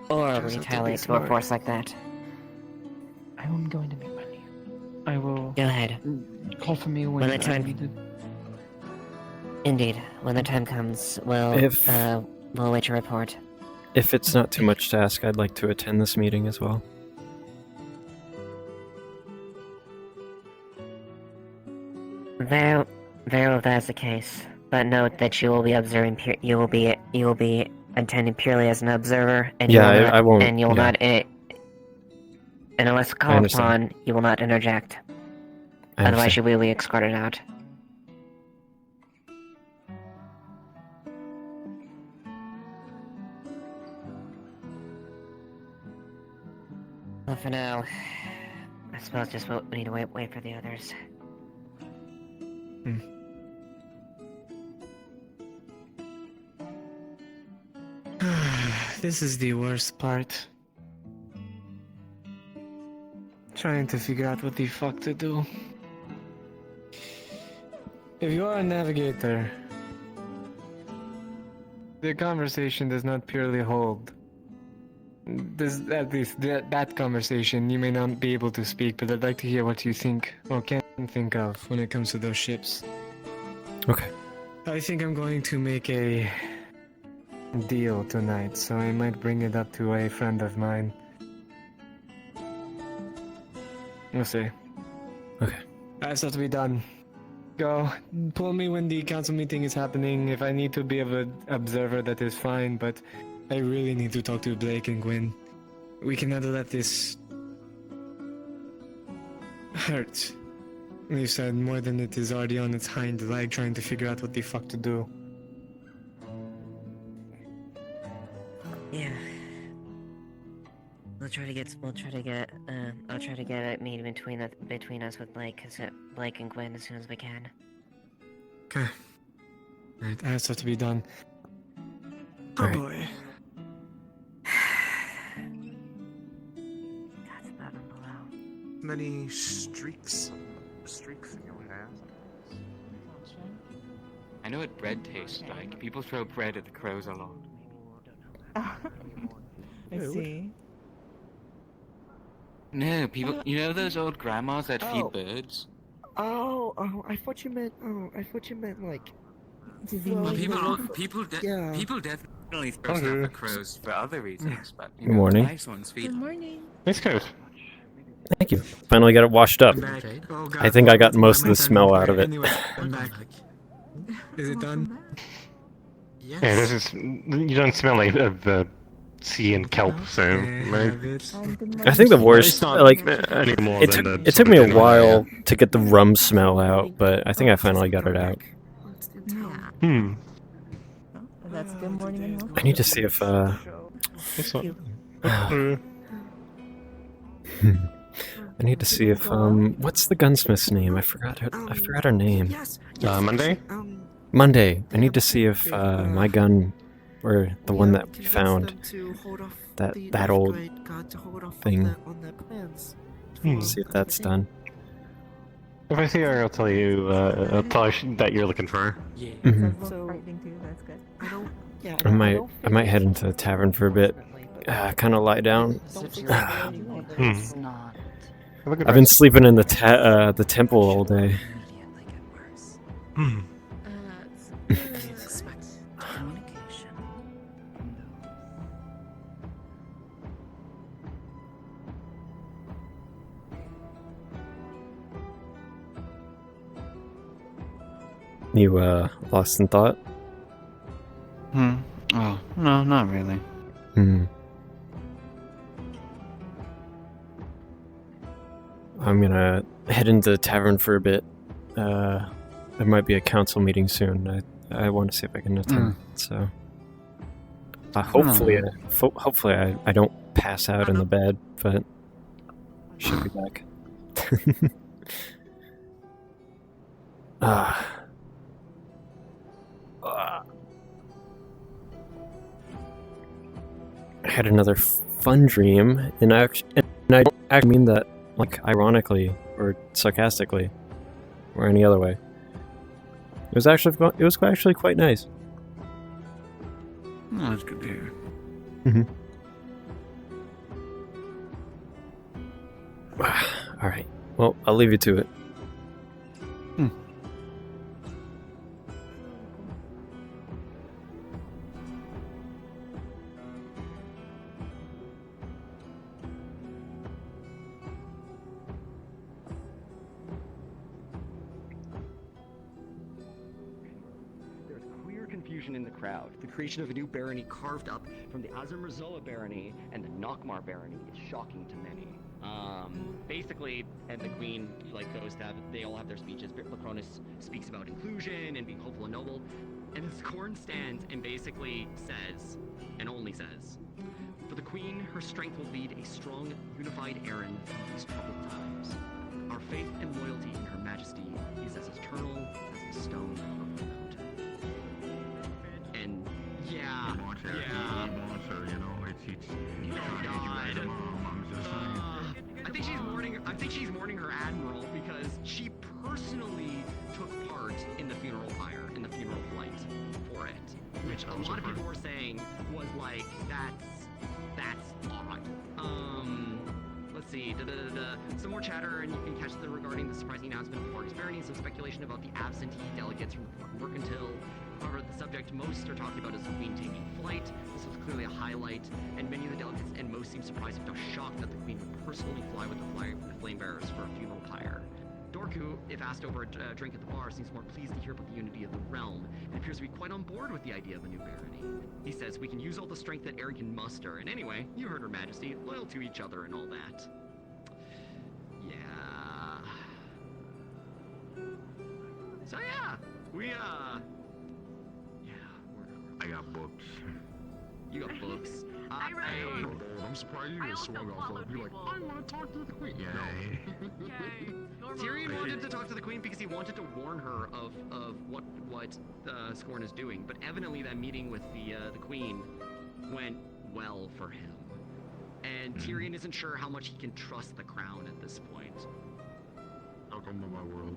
S14: or retaliate to a force like that.
S9: I am going to make money. I will.
S14: Go ahead.
S9: Call for me
S14: When the
S9: I'm
S14: time.
S9: needed.
S14: Indeed, when the time comes, we'll await your report.
S6: If it's not too much to ask, I'd like to attend this meeting as well.
S14: Very well, if that's the case. But note that you will be observing. You will be attending purely as an observer, and
S6: Yeah,
S14: you will not,
S6: I won't.
S14: And you will
S6: yeah.
S14: not. And unless called upon, you will not interject.
S6: I
S14: Otherwise, you
S6: understand.
S14: will be escorted out. Well, for now, I suppose just we need to wait for the others.
S2: This is the worst part. Trying to figure out what the fuck to do. If you are a navigator, the conversation does not purely hold. At least that conversation, you may not be able to speak, but I'd like to hear what you think or can think of when it comes to those ships.
S6: Okay.
S2: I think I'm going to make a deal tonight, so I might bring it up to a friend of mine. We'll see.
S6: Okay.
S2: That's what to be done. Go. Pull me when the council meeting is happening. If I need to be an observer, that is fine, but I really need to talk to Blake and Gwen. We cannot let this hurt. Leefside more than it is already on its hind leg trying to figure out what the fuck to do.
S14: Yeah. I'll try to get a meeting between us with Blake and Gwen as soon as we can.
S2: Okay. Right, that's what to be done. Oh
S6: Right.
S2: boy.
S14: That's above and below.
S7: Many streaks in your hair.
S12: I know what bread tastes like. People throw bread at the crows a lot.
S15: I see.
S12: No, people. You know those old grandmas that feed birds?
S10: Oh, I thought you meant like.
S12: Well,
S10: well,
S12: people definitely throw stuff at crows for other reasons, but you
S6: Good
S12: know,
S6: morning.
S12: the nice ones feed.
S15: Good morning.
S8: It's good.
S6: Thank you. Finally got it washed up.
S2: Oh, God.
S6: I think I got most of the
S2: My turn.
S6: smell out of it.
S2: Anyway, I'm back. Is it done?
S8: Yeah, this is. You don't smell like the sea and kelp, so right?
S6: I think the worst,
S8: It's not
S6: like,
S8: anymore
S6: it
S8: than
S6: took
S8: the
S6: it took me a
S8: summertime.
S6: while to get the rum smell out, but I think I finally got it out.
S8: Hmm.
S15: That's good morning and welcome.
S6: I need to see if
S8: It's not.
S6: I need to see if what's the gunsmith's name? I forgot her name.
S8: Monday?
S6: Monday. I need to see if my gun or the one that we found that old thing. See if that's done.
S8: If I see her, I'll tell you. I'll tell her that you're looking for her.
S12: Yeah.
S6: Mhm.
S15: So frightening too. That's good.
S6: I might head into the tavern for a bit. Kind of lie down. I've been sleeping in the temple all day. You lost in thought?
S16: Oh, no, not really.
S6: I'm gonna head into the tavern for a bit. There might be a council meeting soon. I want to see if I can attend. So hopefully, I don't pass out in the bed, but should be back. I had another fun dream, and I don't actually mean that like ironically or sarcastically or any other way. It was actually quite nice.
S8: Oh, that's good to hear.
S6: All right. Well, I'll leave you to it.
S16: There's clear confusion in the crowd. The creation of a new barony carved up from the Azurmerzoa barony and the Nockmar barony is shocking to many. Basically, and the queen goes to have, they all have their speeches. Lacronis speaks about inclusion and being hopeful and noble, and then Scorn stands and basically says, and only says, for the queen, her strength will lead a strong, unified Erin through these troubled times. Our faith and loyalty in her majesty is as eternal as the stone of the mountain. And yeah. I think she's mourning her admiral because she personally took part in the funeral pyre, in the funeral flight for it, which a lot of people were saying was like that's odd. Let's see. Some more chatter, and you can catch regarding the surprising announcement of Marcus Barony, some speculation about the absentee delegates from the Mercantile. However, the subject most are talking about is the Queen taking flight. This was clearly a highlight, and many of the delegates and most seemed surprised, if not shocked, that the Queen would personally fly with the flame bearers for a funeral pyre. Dorku, if asked over a drink at the bar, seems more pleased to hear about the unity of the realm, and appears to be quite on board with the idea of a new barony. He says, we can use all the strength that Erin can muster, and anyway, you heard Her Majesty, loyal to each other and all that. Yeah. So yeah,
S7: I got books.
S16: You got books.
S7: I'm surprised you just swung off of. You're like, I want to talk to the queen.
S16: Tyrion wanted to talk to the queen because he wanted to warn her of what Scorn is doing, but evidently that meeting with the queen went well for him, and Tyrion isn't sure how much he can trust the crown at this point.
S7: Welcome to my world.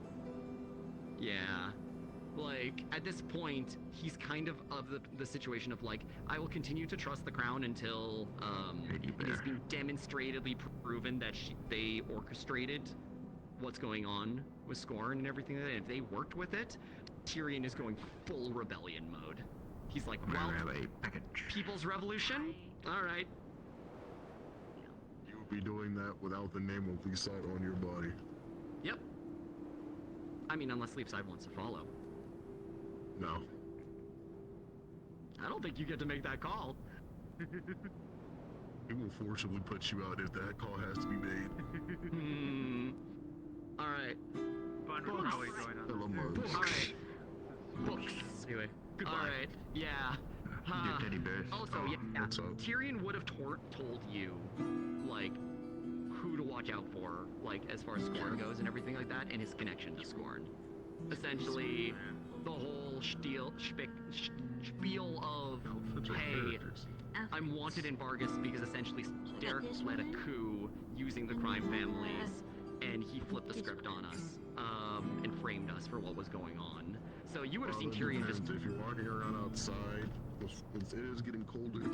S16: Yeah. At this point, he's kind of the situation of I will continue to trust the crown until it has been demonstrably proven that they orchestrated what's going on with Scorn and everything. And if they worked with it, Tyrion is going full rebellion mode. He's like, well, people's revolution? Alright.
S7: You would be doing that without the name of Leefside on your body.
S16: Yep. I mean, unless Leefside wants to follow.
S7: No.
S16: I don't think you get to make that call.
S7: It will forcibly put you out if that call has to be made.
S16: Alright.
S7: Fun will probably join us.
S16: Alright. Books. Anyway. Alright. Yeah.
S7: Your teddy bears.
S16: Also, yeah. Tyrion would have told you, who to watch out for, as far as Scorn goes and everything like that, and his connection to Scorn. Essentially, the whole spiel of, hey, I'm wanted in Vargas because essentially Derek led a coup using the crime families, and he flipped the script on us, and framed us for what was going on. So you would have seen Tyrion just...
S7: If you're walking around outside, it is getting colder.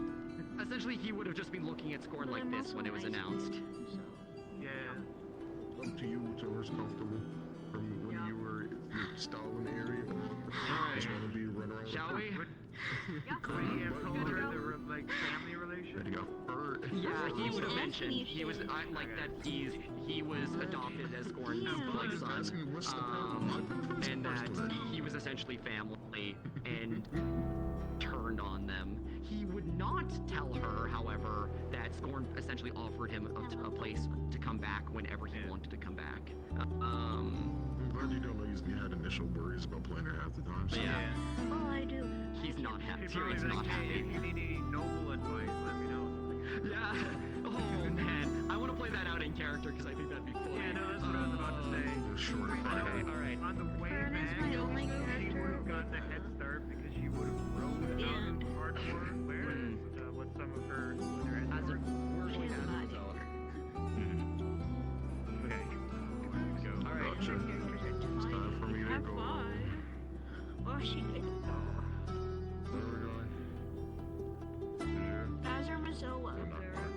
S16: Essentially, he would have just been looking at Scorn like this when it was announced.
S7: Yeah. Up to you, whichever's comfortable. From when you were in your Stalin area.
S16: Alright. Shall we?
S7: Family relation? There you go.
S16: Yeah, he would have mentioned he was he was adopted as Scorn's son, and that he was essentially family and turned on them. He would not tell her, however, that Scorn essentially essentially offered him a place to come back whenever he wanted to come back.
S17: I'm glad you don't usually had initial worries about playing her half the time. So.
S16: Yeah.
S3: Oh, I do.
S16: He's not happy. Tyrion's not happy.
S18: If you need any noble advice, let me know.
S16: Yeah. Oh man, I want to play that out in character because I think that'd be fun.
S18: Yeah, no, that's what I was about to say.
S17: Sure. Friday.
S16: All right.
S18: On the way back, she would have gotten a head start because she would have rode out in hardcore. What's some of her?
S16: As a
S3: She's a body.
S18: Okay. Go.
S16: All right.
S17: Gotcha. It's time for me to
S3: Have
S17: go.
S3: fun. Oh, she did.
S17: Where are we going?
S3: Azure Mazoa.
S17: No, not far.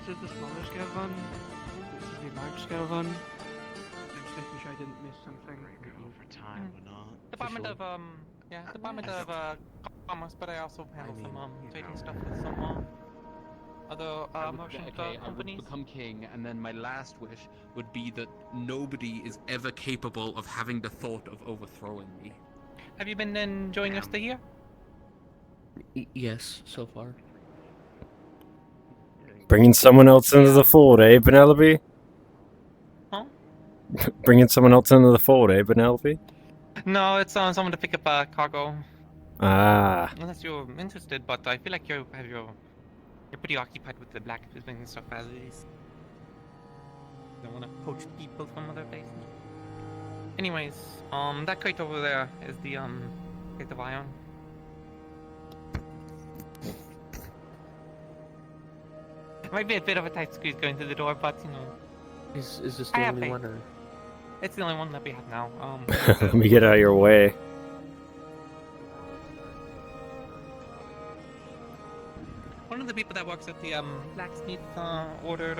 S18: This is the smaller scale one. This is the large scale one. I'm just making sure I didn't miss something.
S19: Over time or not.
S20: Department of Department of Commerce, but I also handle some trading stuff with some other merchant companies.
S16: I would become king, and then my last wish would be that nobody is ever capable of having the thought of overthrowing me.
S20: Have you been enjoying your stay here?
S4: Yes, so far.
S6: Bringing someone else into the fold, eh, Penelope?
S20: Huh?
S6: Bringing someone else into the fold, eh, Penelope?
S20: No, it's someone to pick up cargo.
S6: Ah.
S20: Unless you're interested, but I feel like you're pretty occupied with the blacksmithing and stuff as it is. Don't want to poach people from other places. Anyways, that crate over there is the crate of iron. It might be a bit of a tight squeeze going through the door, but you know.
S4: Is this the only one? Or...
S20: It's the only one that we have now.
S6: Let me get out of your way.
S20: One of the people that works at the blacksmith ordered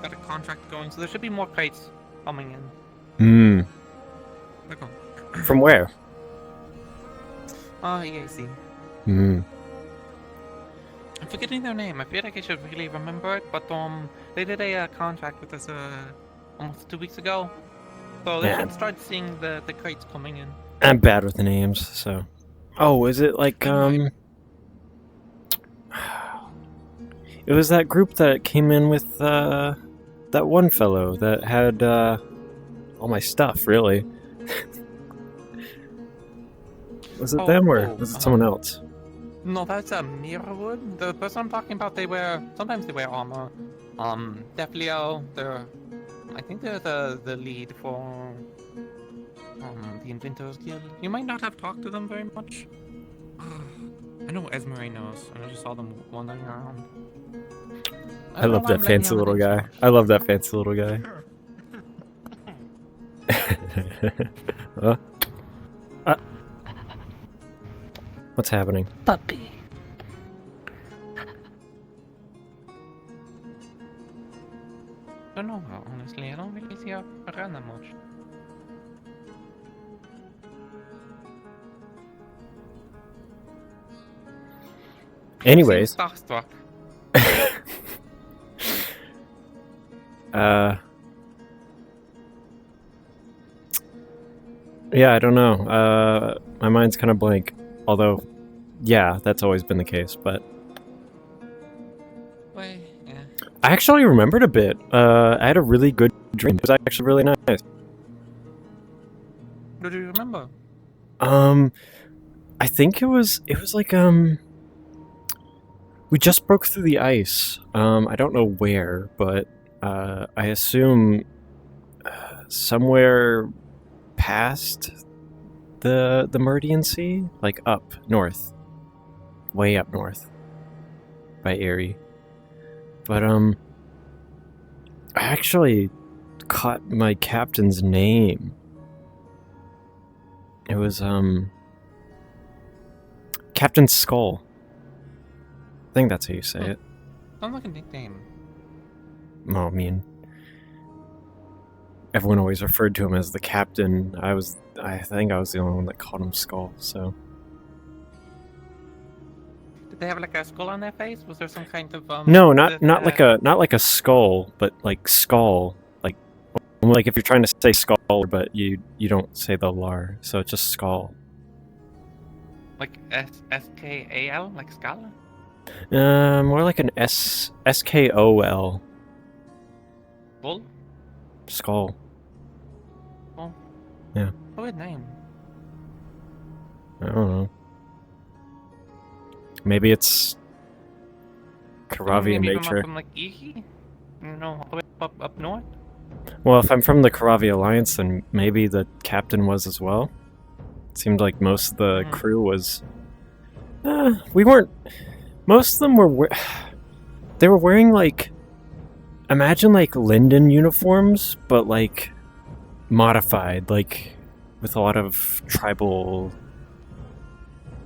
S20: got a contract going, so there should be more crates coming in.
S6: Hmm. From where?
S20: EAC.
S6: Hmm.
S20: I'm forgetting their name. I feel like I should really remember it, but they did a contract with us almost 2 weeks ago, so they should start seeing the crates coming in.
S6: I'm bad with the names, so. Oh, is it like It was that group that came in with that one fellow that had all my stuff, really. Was it them or was it someone else?
S20: No, that's a Mirrorwood. The person I'm talking about, sometimes they wear armor. Defleo, I think they're the lead for the Inventors Guild. You might not have talked to them very much. I know Esmeralda knows, and I just saw them wandering around.
S6: I love that fancy little guy. I love that fancy little guy. What's happening?
S3: Puppy.
S20: I don't know, honestly. I don't really see her around that much.
S6: Anyways.
S20: Starstruck.
S6: Yeah, I don't know. My mind's kind of blank. Although, yeah, that's always been the case, but...
S20: Well, yeah.
S6: I actually remembered a bit. I had a really good dream. It was actually really nice.
S20: What do you remember?
S6: I think it was like, we just broke through the ice. I don't know where, but, I assume, somewhere past the Meridian Sea? Like up north. Way up north. By Erie. But, I actually caught my captain's name. It was, Captain Skull. I think that's how you say it.
S20: Sounds like a nickname.
S6: Well, I mean, everyone always referred to him as the captain. I think I was the only one that called him Skull, so.
S20: Did they have like a skull on their face? Was there some kind of
S6: No, not like a skull, but like skull. Like if you're trying to say skull, but you don't say the lar, so it's just skull.
S20: Like S-K-A-L? Like Scala?
S6: More like an S-K-O-L.
S20: Bull?
S6: Skull.
S20: Oh.
S6: Yeah.
S20: Weird name.
S6: I don't know. Maybe it's Karavian
S20: Maybe
S6: nature.
S20: from like Iki? You know, all the way up north?
S6: Well, if I'm from the Karavi Alliance, then maybe the captain was as well. It seemed like most of the crew was... we weren't... Most of them were... They were wearing, like... Imagine, like, Linden uniforms, but, like, modified, like, with a lot of tribal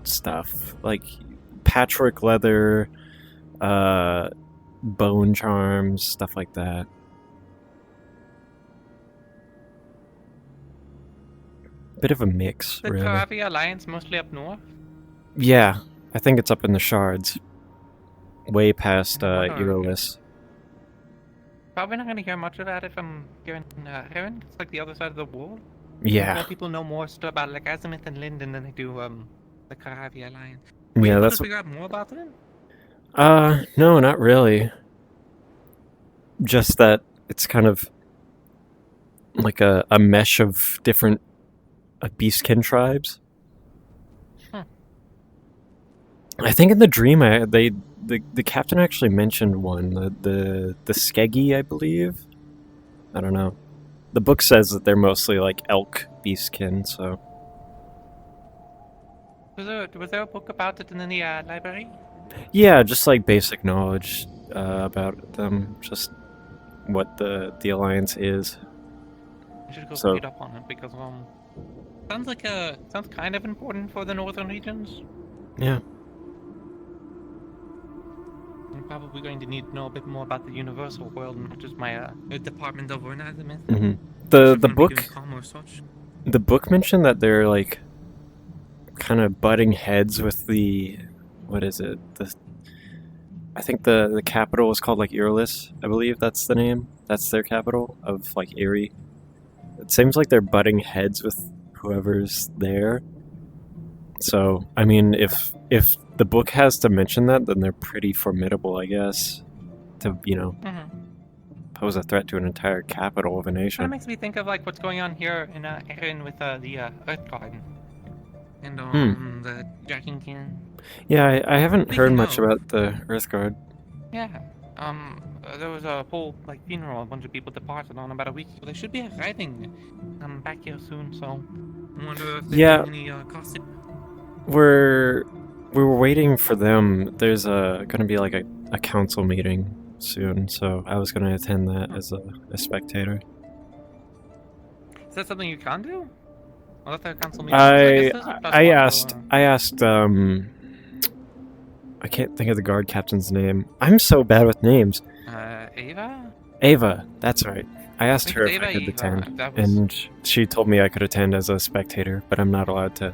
S6: stuff. Like, patchwork leather, bone charms, stuff like that. Bit of a mix,
S20: The
S6: really.
S20: Karavi Alliance mostly up north?
S6: Yeah, I think it's up in the Shards. Way past, Earless.
S20: Probably not going to hear much about it from here in Heron. It's like the other side of the wall.
S6: Yeah.
S20: More people know more stuff about like Azimuth and Linden than they do the Karavi Alliance.
S6: Yeah,
S20: Were you able
S6: that's
S20: to figure out more about it?
S6: No, not really. Just that it's kind of like a mesh of different beastkin tribes. I think in the dream, the captain actually mentioned one, the Skeggy, I believe. I don't know. The book says that they're mostly like elk beastkin, so.
S20: Was there a book about it in the library?
S6: Yeah, just like basic knowledge about them, just what the Alliance is.
S20: I should go read up on it because sounds kind of important for the northern regions.
S6: Yeah.
S20: I'm probably going to need to know a bit more about the universal world, not just my department over in Azimuth.
S6: Mm-hmm. The book mentioned that they're like kind of butting heads with the what is it? I think the capital is called like Earless. I believe that's the name. That's their capital of like Erie. It seems like they're butting heads with whoever's there. So I mean, if the book has to mention that, then they're pretty formidable, I guess. To pose a threat to an entire capital of a
S20: Kind of
S6: nation.
S20: makes me think of like what's going on here in Erin with the Earth Garden and the Dragon King.
S6: Yeah, I haven't heard
S20: Speaking
S6: much
S20: of-
S6: about the Earthguard.
S20: Yeah. There was a whole like funeral. A bunch of people departed on about a week ago. They should be arriving back here soon. So I wonder if they're
S6: Yeah.
S20: doing any gossip.
S6: We were waiting for them. There's gonna be like a council meeting soon, so I was gonna attend that as a spectator.
S20: Is that something you can do? Well, that's a council meeting. So I guess there's a plus one,
S6: I asked I can't think of the guard captain's name. I'm so bad with names.
S20: Ava?
S6: Ava, that's right. I asked
S20: think
S6: her
S20: it's
S6: if I
S20: Ava,
S6: could attend,
S20: that was-
S6: and she told me I could attend as a spectator, but I'm not allowed to,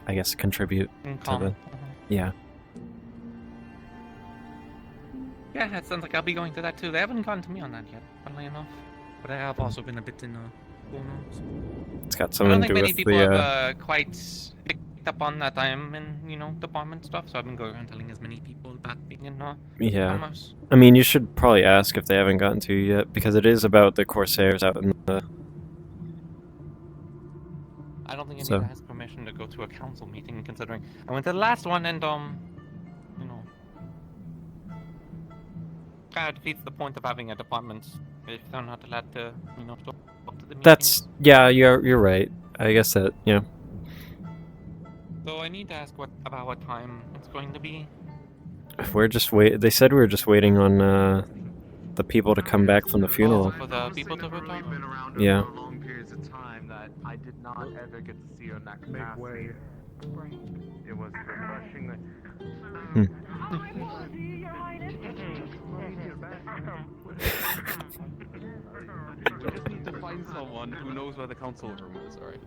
S6: I guess, contribute to the...
S20: comment.
S6: Yeah.
S20: Yeah, that sounds like I'll be going to that too. They haven't gotten to me on that yet, funnily enough. But I have also been a bit in Bonos.
S6: It's got
S20: I
S6: something
S20: don't
S6: to
S20: think
S6: do
S20: many
S6: with
S20: people
S6: the...
S20: have quite picked up on that I'm in, department stuff, so I've been going around telling as many people about being in
S6: Yeah.
S20: commerce.
S6: I mean, you should probably ask if they haven't gotten to you yet, because it is about the Corsairs out in the...
S20: I don't think I need
S6: So-
S20: to ask permission to go to a council meeting, considering I went to the last one and, kind of defeats the point of having a department if they're not allowed to, show up to the meetings.
S6: That's... Yeah, you're right. I guess that, yeah.
S20: So I need to ask about what time it's going to be.
S6: We're just They said we were just waiting on the people to come back from the funeral.
S20: For the people to return.
S6: Yeah.
S7: Long periods of time that I did not ever get to see her in that capacity. It was refreshing.
S1: We just need to find someone who knows where the council room is, alright?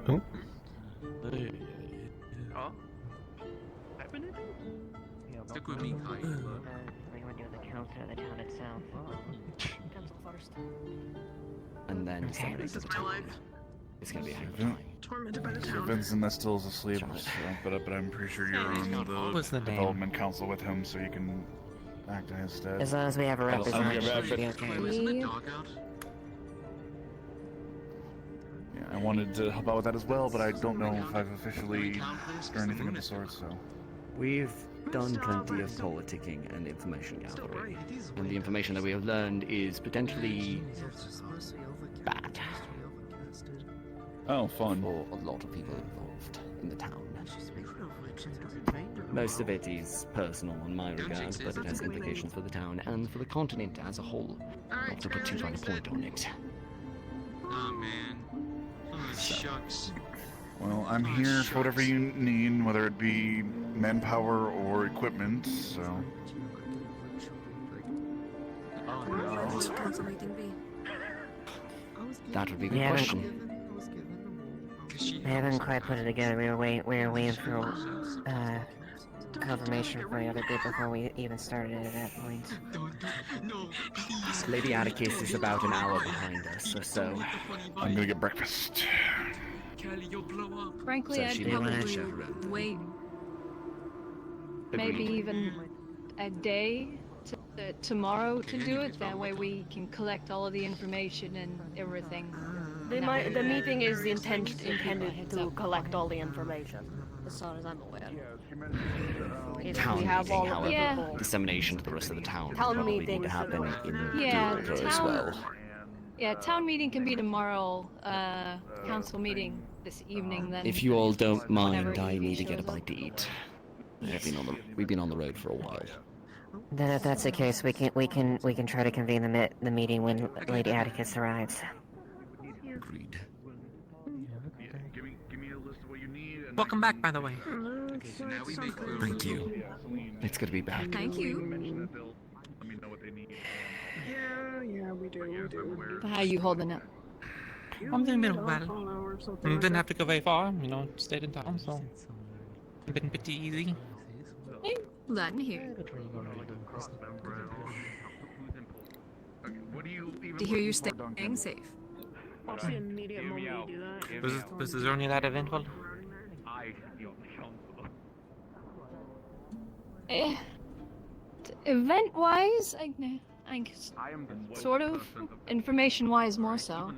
S6: Oh.
S1: Huh?
S14: Stick with me, Kai. We're going to do the council of the town itself. Council first.
S21: And then disseminate to the town. It's gonna be a heck of a time.
S17: Tormented by the town. Vincent that still is asleep, but I'm pretty sure you're on
S20: What was the
S17: the
S20: name?
S17: development council with him, so you can act in his stead.
S14: As long as we have a representative, it should be okay.
S17: Yeah, I wanted to help out with that as well, but I don't know if I've officially done anything of the sort, so.
S21: We've done plenty of politicking and information gathering, and the information that we have learned is potentially bad.
S17: Oh, fun.
S21: For a lot of people involved in the town. Most of it is personal in my regard, but it has implications for the town and for the continent as a whole. Not to put too fine a point on it.
S12: Oh man. Oh shucks.
S17: Well, I'm here for whatever you need, whether it be manpower or equipment, so.
S21: That would be a
S14: We
S21: good
S14: haven't-
S21: question.
S14: We haven't quite put it together. We were waiting for confirmation from the other group before we even started at that point.
S21: Lady Atticus is about an hour behind us, so
S17: I'm gonna get breakfast.
S3: Frankly,
S21: So
S3: I'd
S21: she didn't wanna
S3: probably
S21: chaperone.
S3: wait maybe even a day to tomorrow to do it. That way we can collect all of the information and everything.
S22: The meeting is intended to collect all the information, as far as I'm aware. If
S21: town
S22: we have
S21: meeting,
S22: all of
S21: however,
S22: the
S3: Yeah.
S22: people.
S21: dissemination to the rest of the town
S22: Town
S21: probably need
S22: meetings
S21: to happen in
S3: Yeah,
S21: the order as
S3: town-
S21: well.
S3: Yeah, town meeting can be tomorrow. Council meeting this evening. Then.
S21: If you all don't
S3: whenever
S21: mind, I
S3: Evie
S21: need to get a
S3: shows up.
S21: bite to eat. We've been on the road for a while.
S14: Then, if that's the case, we can try to convene the meeting when Lady Atticus arrives.
S21: Agreed.
S20: Welcome back, by the way.
S21: Thank you. It's good to be back.
S3: Thank you.
S22: Yeah, we do.
S3: How you holding up?
S20: I'm doing a bit well. Didn't have to go very far, stayed in town, so it's been pretty easy.
S3: Glad to hear. To hear you're staying safe.
S22: What's the immediate moment we do that?
S20: Was there only that eventful?
S3: Event-wise, I think sort of information-wise more so.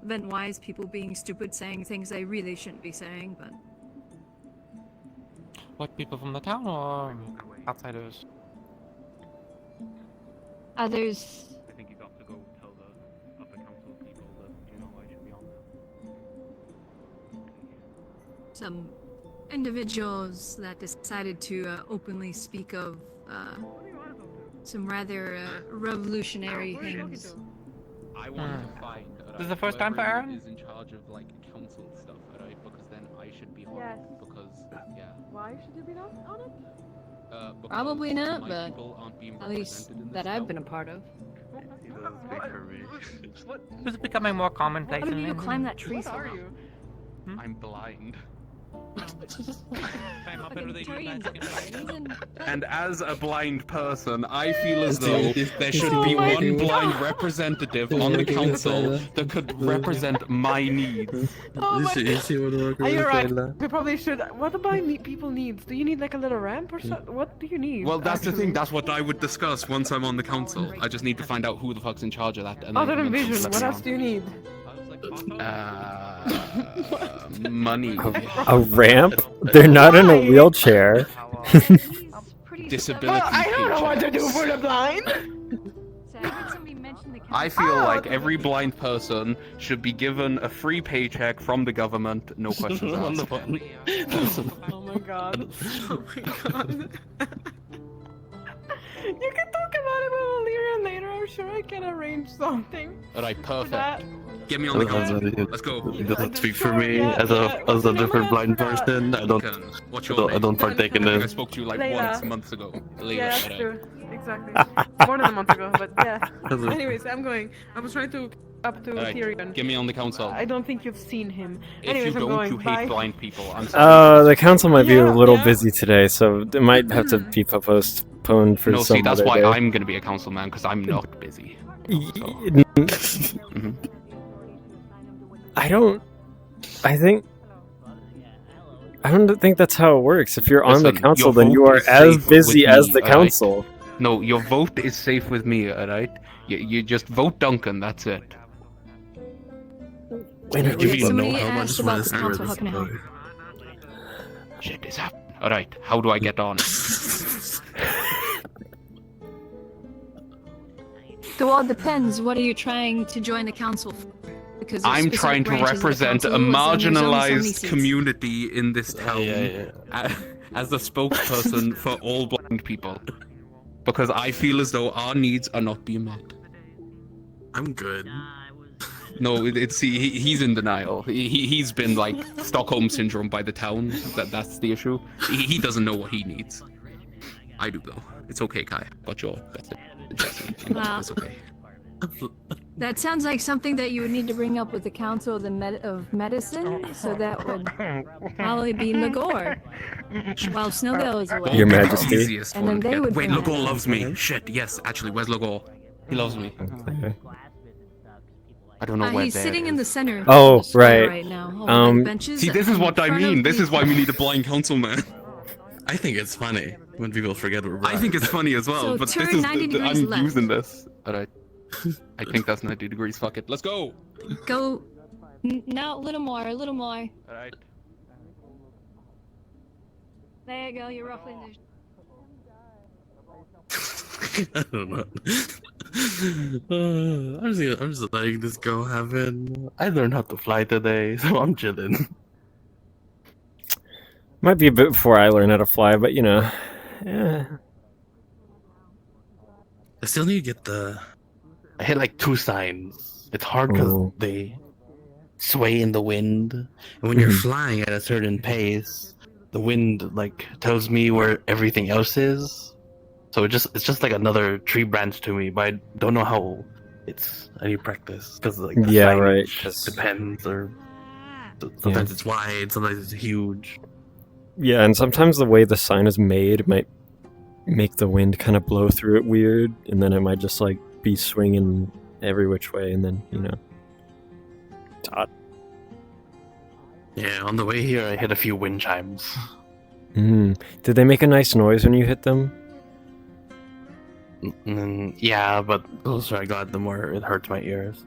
S3: Than wise people being stupid, saying things they really shouldn't be saying, but...
S20: What, people from the town or outsiders?
S3: Others...
S16: I think you got to go tell the upper council people that, you know, I should be on there.
S3: some individuals that decided to openly speak of some rather revolutionary things.
S1: I want to find.
S20: This is the first time for Aaron?
S1: Is in charge of like council stuff, right? Because then I should be on
S22: Yes.
S1: it. Because yeah.
S22: Why should you be on it?
S1: Because
S3: Probably not,
S1: my
S3: but
S1: people aren't being
S3: at least
S1: represented in
S3: that
S1: this
S3: I've
S1: town.
S3: been a part of.
S20: This is becoming more commonplace.
S3: How did
S20: in
S3: you
S20: England.
S3: climb that tree
S22: What
S3: so
S22: are
S3: well?
S22: you?
S1: I'm blind.
S3: And
S1: as a blind person, I feel as though there should
S22: Oh
S1: be
S22: my
S1: one
S22: God.
S1: blind representative on the council that could represent my needs.
S22: Oh my
S1: Are
S22: You're right. We probably should. What do people need? Do you need like a little ramp or something? What do you need?
S1: Well, that's the
S22: actually?
S1: thing. That's what I would discuss once I'm on the council. I just need to find out who the fuck's in charge of that. And
S22: Other
S1: then
S22: than
S1: let
S22: vision,
S1: me
S22: what else
S1: on.
S22: do you need?
S1: Money.
S6: A ramp? They're not in a wheelchair.
S1: Disability.
S22: Well, I don't know what to do for the blind.
S1: I feel like every blind person should be given a free paycheck from the government, no questions asked.
S22: Oh my god. Oh my god. You can talk about it with Leverian later. I'm sure I can arrange something.
S1: Alright,
S22: for that.
S1: perfect. Get me on the council. Let's go.
S11: It doesn't speak for me as a different blind person. I don't partake in
S1: I
S11: this.
S1: spoke to you like
S22: Layla.
S1: once months ago. Layla,
S22: Yeah, that's
S1: alright.
S22: true. Exactly. More than a month ago, but yeah. Anyways, I'm going. I was trying to up to
S1: Alright,
S22: Tyrion.
S1: get me on the council.
S22: I don't think you've seen him.
S1: If
S22: Anyways,
S1: you
S22: I'm
S1: don't,
S22: going.
S1: you hate
S22: Bye.
S1: blind people. I'm sorry.
S6: The council might be a little busy today, so it might have to be postponed for
S1: No,
S6: some
S1: see, that's
S6: other
S1: why
S6: day.
S1: I'm gonna be a councilman, because I'm not busy.
S6: I don't think that's how it works. If you're on the
S1: Listen,
S6: council,
S1: your
S6: then you
S1: vote
S6: are
S1: is
S6: as
S1: safe
S6: busy
S1: with
S6: as
S1: me,
S6: the
S1: alright?
S6: council.
S1: No, your vote is safe with me, alright? You just vote Duncan, that's it.
S11: When I give you
S3: Somebody
S11: know how much
S3: asked about
S11: less
S3: the council, how can I help?
S1: Shit is happening. Alright, how do I get on?
S3: It all depends. What are you trying to join the council for? Because there's
S1: I'm
S3: specific
S1: trying to
S3: branches of the
S1: represent a
S3: council, and there's only so many
S1: marginalized
S3: seats.
S1: community in this town as the spokesperson for all blind people. Because I feel as though our needs are not being met.
S11: I'm good.
S1: No, he's in denial. He's been like Stockholm syndrome by the town. That's the issue. He doesn't know what he needs. I do though. It's okay, Kai. But your best suggestion.
S3: Wow.
S1: It's okay.
S3: That sounds like something that you would need to bring up with the Council of Medicine, so that would probably be Lagor, while Snow goes away.
S6: Your Majesty.
S1: Easiest
S3: And
S1: one
S3: then
S1: to
S3: they
S1: get.
S3: would
S1: Wait,
S3: bring
S1: Lagor
S3: that up.
S1: loves me. Shit, yes, actually, where's Lagor? He loves me. I don't know where
S3: He's
S1: Bear
S3: sitting
S1: is.
S3: in the center.
S6: Oh,
S3: of the square
S6: right.
S3: now, holding the benches
S1: See, this is what I
S3: in front
S1: mean.
S3: of
S1: This
S3: the-
S1: is why we need a blind councilman.
S11: I think it's funny when people forget we're blind.
S1: I think it's funny as well,
S3: So
S1: but
S3: turn
S1: this is
S3: 90 degrees
S1: I'm
S3: left.
S1: using this. Alright. I think that's 90 degrees. Fuck it. Let's go.
S3: Go. No, a little more, a little more.
S1: Alright.
S3: There you go. You're roughly there.
S11: I don't know. I'm just letting this go happen. I learned how to fly today, so I'm chilling.
S6: Might be a bit before I learn how to fly, but you know. Yeah.
S11: I still need to get the. I hit like 2 signs. It's hard because
S6: Oh.
S11: they sway in the wind, and when you're
S6: Mhm.
S11: flying at a certain pace, the wind like tells me where everything else is. So it's just like another tree branch to me, but I don't know how. I need practice because like the
S6: Yeah,
S11: sign
S6: right,
S11: just depends, or sometimes it's wide, sometimes it's huge.
S6: Yeah, and sometimes the way the sign is made might make the wind kind of blow through it weird, and then it might just like be swinging every which way, and then it's odd.
S11: Yeah, on the way here, I hit a few wind chimes.
S6: Did they make a nice noise when you hit them?
S11: Yeah, but the closer I got, the more it hurts my ears.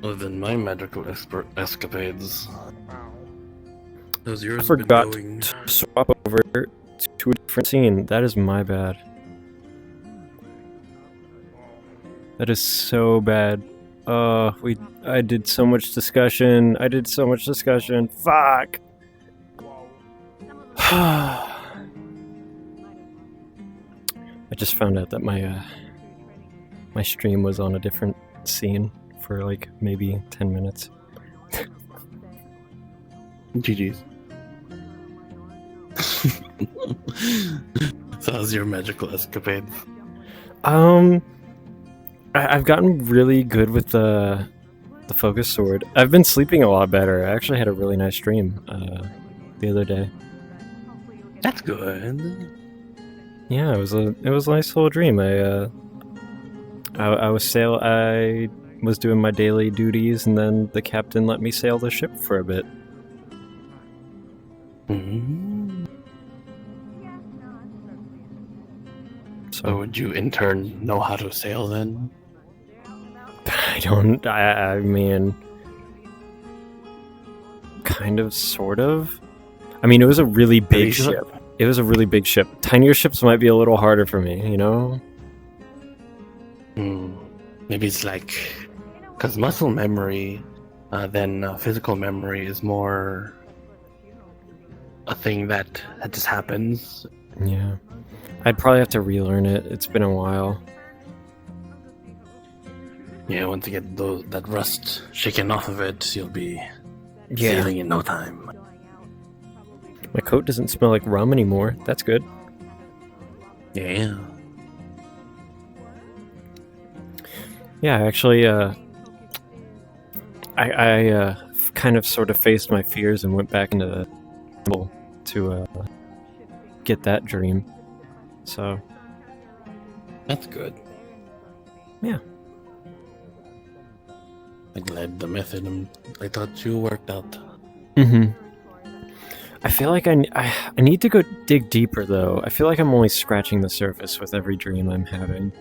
S11: Other than my magical escapades, how's
S6: I
S11: yours been
S6: forgot
S11: going?
S6: to swap over to a different scene. That is my bad. That is so bad. I did so much discussion. Fuck. I just found out that my stream was on a different scene for like maybe 10 minutes.
S11: GG's. So how's your magical escapades?
S6: I've gotten really good with the focus sword. I've been sleeping a lot better. I actually had a really nice dream the other day.
S11: That's good.
S6: Yeah, it was a nice little dream. I was doing my daily duties, and then the captain let me sail the ship for a bit.
S11: So would you in turn know how to sail then?
S6: I mean, kind of, sort of. I mean, it was a really big ship. It was a really big ship. Tinier ships might be a little harder for me, you know?
S11: Maybe it's like, because muscle memory than physical memory is more a thing that just happens.
S6: Yeah. I'd probably have to relearn it. It's been a while.
S11: Yeah, once you get that rust shaken off of it, you'll be sailing in no time.
S6: My coat doesn't smell like rum anymore. That's good.
S11: Yeah.
S6: Yeah, actually, I kind of sort of faced my fears and went back into the temple to get that dream. So
S11: that's good.
S6: Yeah.
S11: I'm glad the method I thought you worked out.
S6: I feel like I need to go dig deeper, though. I feel like I'm only scratching the surface with every dream I'm having.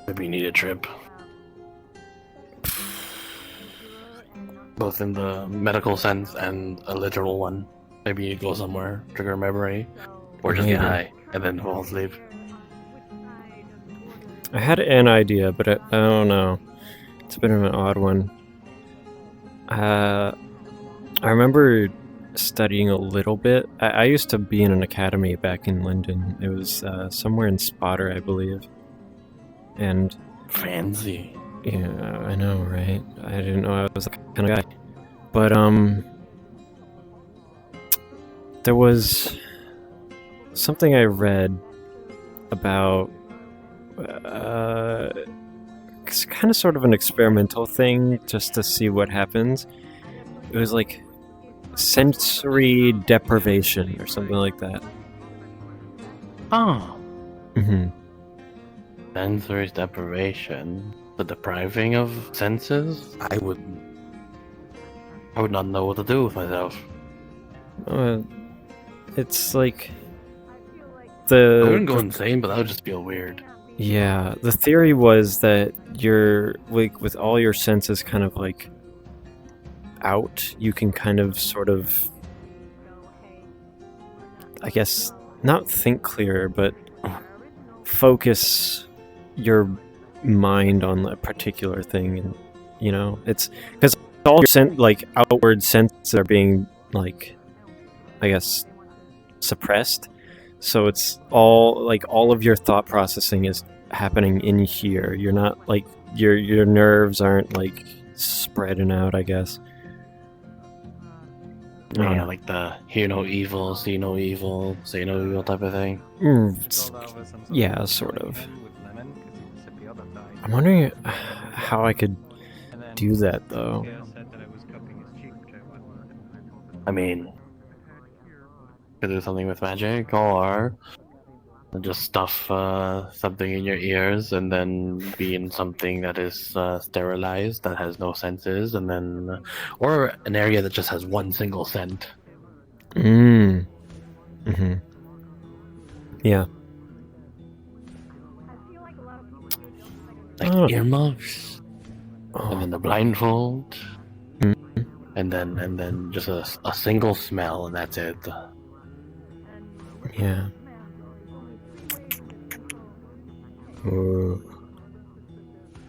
S11: Maybe you need a trip. Both in the medical sense and a literal one. Maybe you go somewhere, trigger a memory, or just get high and then fall asleep.
S6: I had an idea, but I don't know. It's been an odd one. I remember studying a little bit. I used to be in an academy back in London. It was somewhere in Spotter, I believe. And
S11: fancy.
S6: Yeah, I know, right? I didn't know I was that kind of guy. But there was something I read about it's kind of sort of an experimental thing just to see what happens. It was like sensory deprivation or something like that.
S11: Oh.
S6: Mm-hmm.
S11: Sensory deprivation. The depriving of senses? I would not know what to do with myself.
S6: It's like
S11: I wouldn't go insane, but that would just feel weird.
S6: Yeah, the theory was that you're like with all your senses kind of like out, you can kind of sort of, I guess, not think clearer, but focus your mind on a particular thing, and you know, it's because all your outward senses are being like, I guess, suppressed. So it's all of your thought processing is happening in here. You're not like your nerves aren't like spreading out, I guess.
S11: Yeah, like the hear no evil, see no evil, say no evil type of thing.
S6: Yeah, sort of. I'm wondering how I could do that though.
S11: I mean, could do something with magic, or just stuff something in your ears and then be in something that is sterilized that has no senses, and then or an area that just has one single scent.
S6: Mm. Yeah.
S11: Like earmuffs, and then the blindfold, and then just a single smell, and that's it.
S6: Yeah.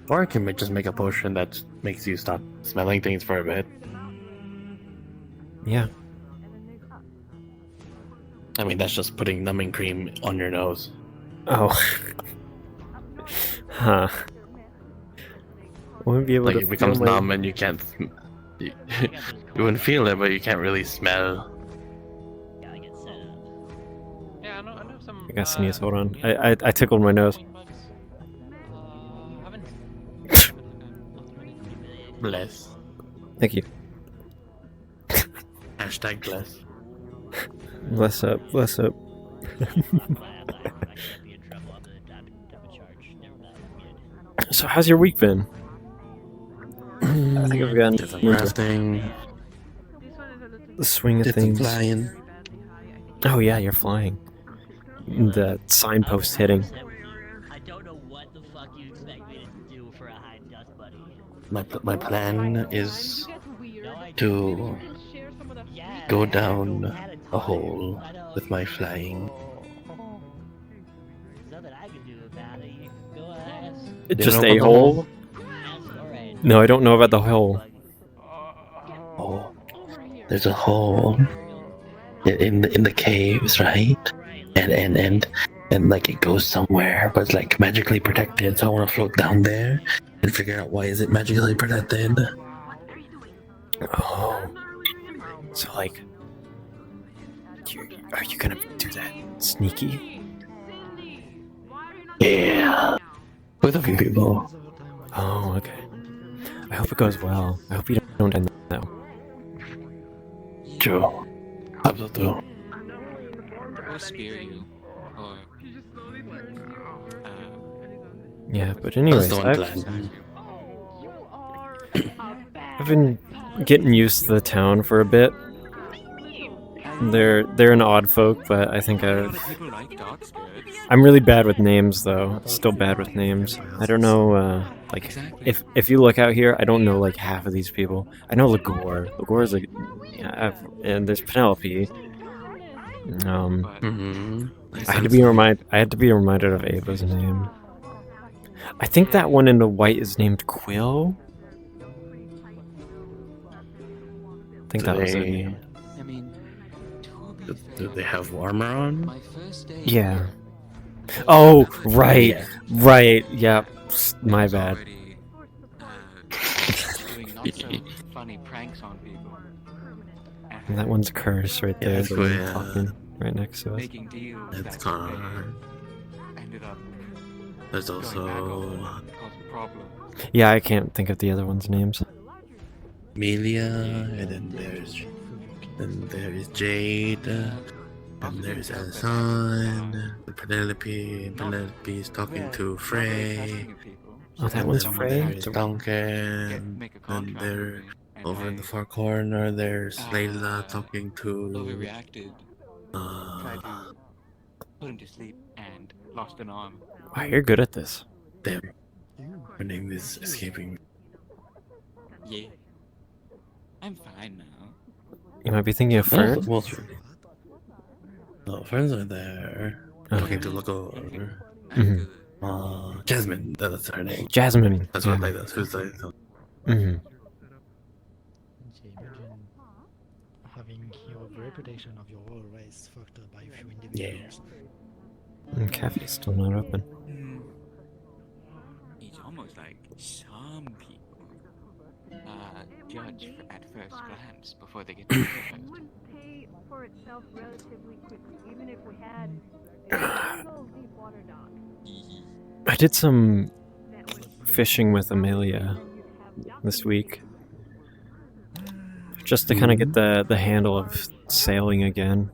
S11: Or it can just make a potion that makes you stop smelling things for a bit.
S6: Yeah.
S11: I mean, that's just putting numbing cream on your nose.
S6: Oh. Huh. Won't be able
S11: Like
S6: to
S11: it becomes
S6: feel my-
S11: numb and you can't. You, you wouldn't feel it, but you can't really smell.
S20: Yeah, I know some.
S6: I gotta sneeze. Hold on. I tickled my nose.
S11: Bless.
S6: Thank you.
S11: Hashtag bless.
S6: Bless up. Bless up. So how's your week been? I think I've gotten
S11: Did some crafting.
S6: the swing of
S11: Did some
S6: things.
S11: flying.
S6: Oh yeah, you're flying. The signpost hitting.
S11: My plan is to go down a hole with my flying.
S6: Just a hole? No, I don't know about the hole.
S11: Oh, there's a hole in the caves, right? And like it goes somewhere, but it's like magically protected. So I want to float down there and figure out why is it magically protected.
S6: Oh, so like, are you gonna do that sneaky?
S11: Yeah, with a few people.
S6: Oh, okay. I hope it goes well. I hope you don't end that.
S11: True. Hope so too.
S12: Or spear you. Or.
S6: Yeah, but anyways,
S11: That's the one plan.
S6: I've been getting used to the town for a bit. They're an odd folk, but I think I'm really bad with names though. Still bad with names. I don't know. Like if you look out here, I don't know like half of these people. I know Legore. Legore's like, yeah, and there's Penelope. I had to be reminded of Ava's name. I think that one in the white is named Quill. I think that was it.
S11: Do they have armor on?
S6: Yeah. Oh, right, right. Yeah, my bad.
S12: Funny pranks on people.
S6: And that one's a curse right there.
S11: that's
S6: the
S11: cool,
S6: one
S11: yeah.
S6: talking right next to us.
S12: Making deals.
S11: That's
S12: that
S11: Connor.
S12: ended up
S11: There's also
S12: causing problems.
S6: Yeah, I can't think of the other one's names.
S11: Amelia, and then there's Jade, and there's Alison, Penelope. Penelope's talking to Frey.
S6: Oh, that one's Frey?
S11: There's Duncan, and they're over in the far corner. There's Layla talking to.
S12: Overreacted. Tried to put him to sleep and lost an arm.
S6: Wow, you're good at this.
S11: Damn, her name is escaping me.
S12: Yeah. I'm fine now.
S6: You might be thinking of Fern.
S11: No, Ferns are there.
S6: Okay.
S11: Talking to Legore.
S6: Mhm.
S11: Jasmine, that's her name.
S6: Jasmine.
S11: That's what Layla's. Who's Layla?
S6: Mm-hmm.
S5: Having your reputation of your whole race fucked up by a few individuals.
S6: And cafe's still not open.
S12: It's almost like some people judge at first glance before they get to the
S22: Pay for itself relatively quickly, even if we had a single deep water dock.
S6: I did some fishing with Amelia this week. Just to kind of get the handle of sailing again.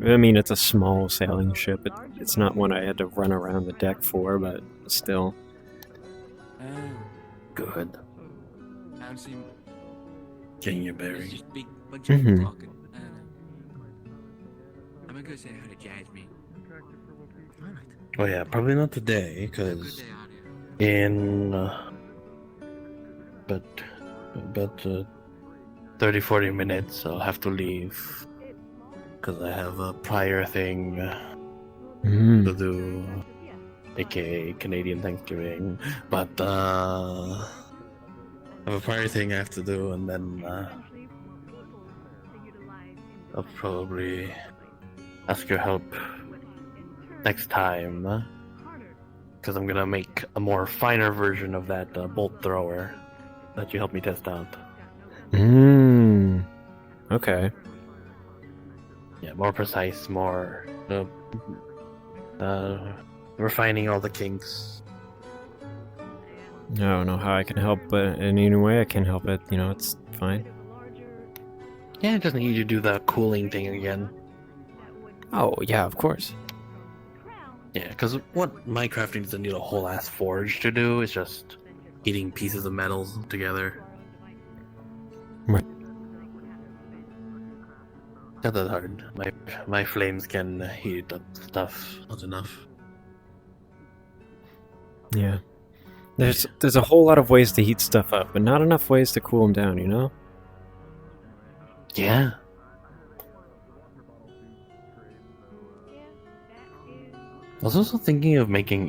S6: I mean, it's a small sailing ship. It's not one I had to run around the deck for, but still.
S11: Good. Getting your bearings.
S6: Mhm.
S9: I'm gonna go say hi to Jasmine.
S11: Oh yeah, probably not today, because in but 30-40 minutes I'll have to leave because I have a prior thing to do, aka Canadian Thanksgiving. But I have a prior thing I have to do, and then I'll probably ask your help next time, because I'm gonna make a more finer version of that bolt thrower that you helped me test out.
S6: Okay.
S11: Yeah, more precise, more refining all the kinks.
S6: I don't know how I can help, but in any way I can help it. You know, it's fine.
S11: Yeah, it doesn't need you to do the cooling thing again.
S6: Oh, yeah, of course.
S11: Yeah, because what Minecrafting doesn't need a whole ass forge to do is just heating pieces of metals together.
S6: Right.
S11: Not that hard. My flames can heat up stuff. Not enough.
S6: Yeah. There's a whole lot of ways to heat stuff up, but not enough ways to cool them down, you know?
S11: Yeah. I was also thinking of making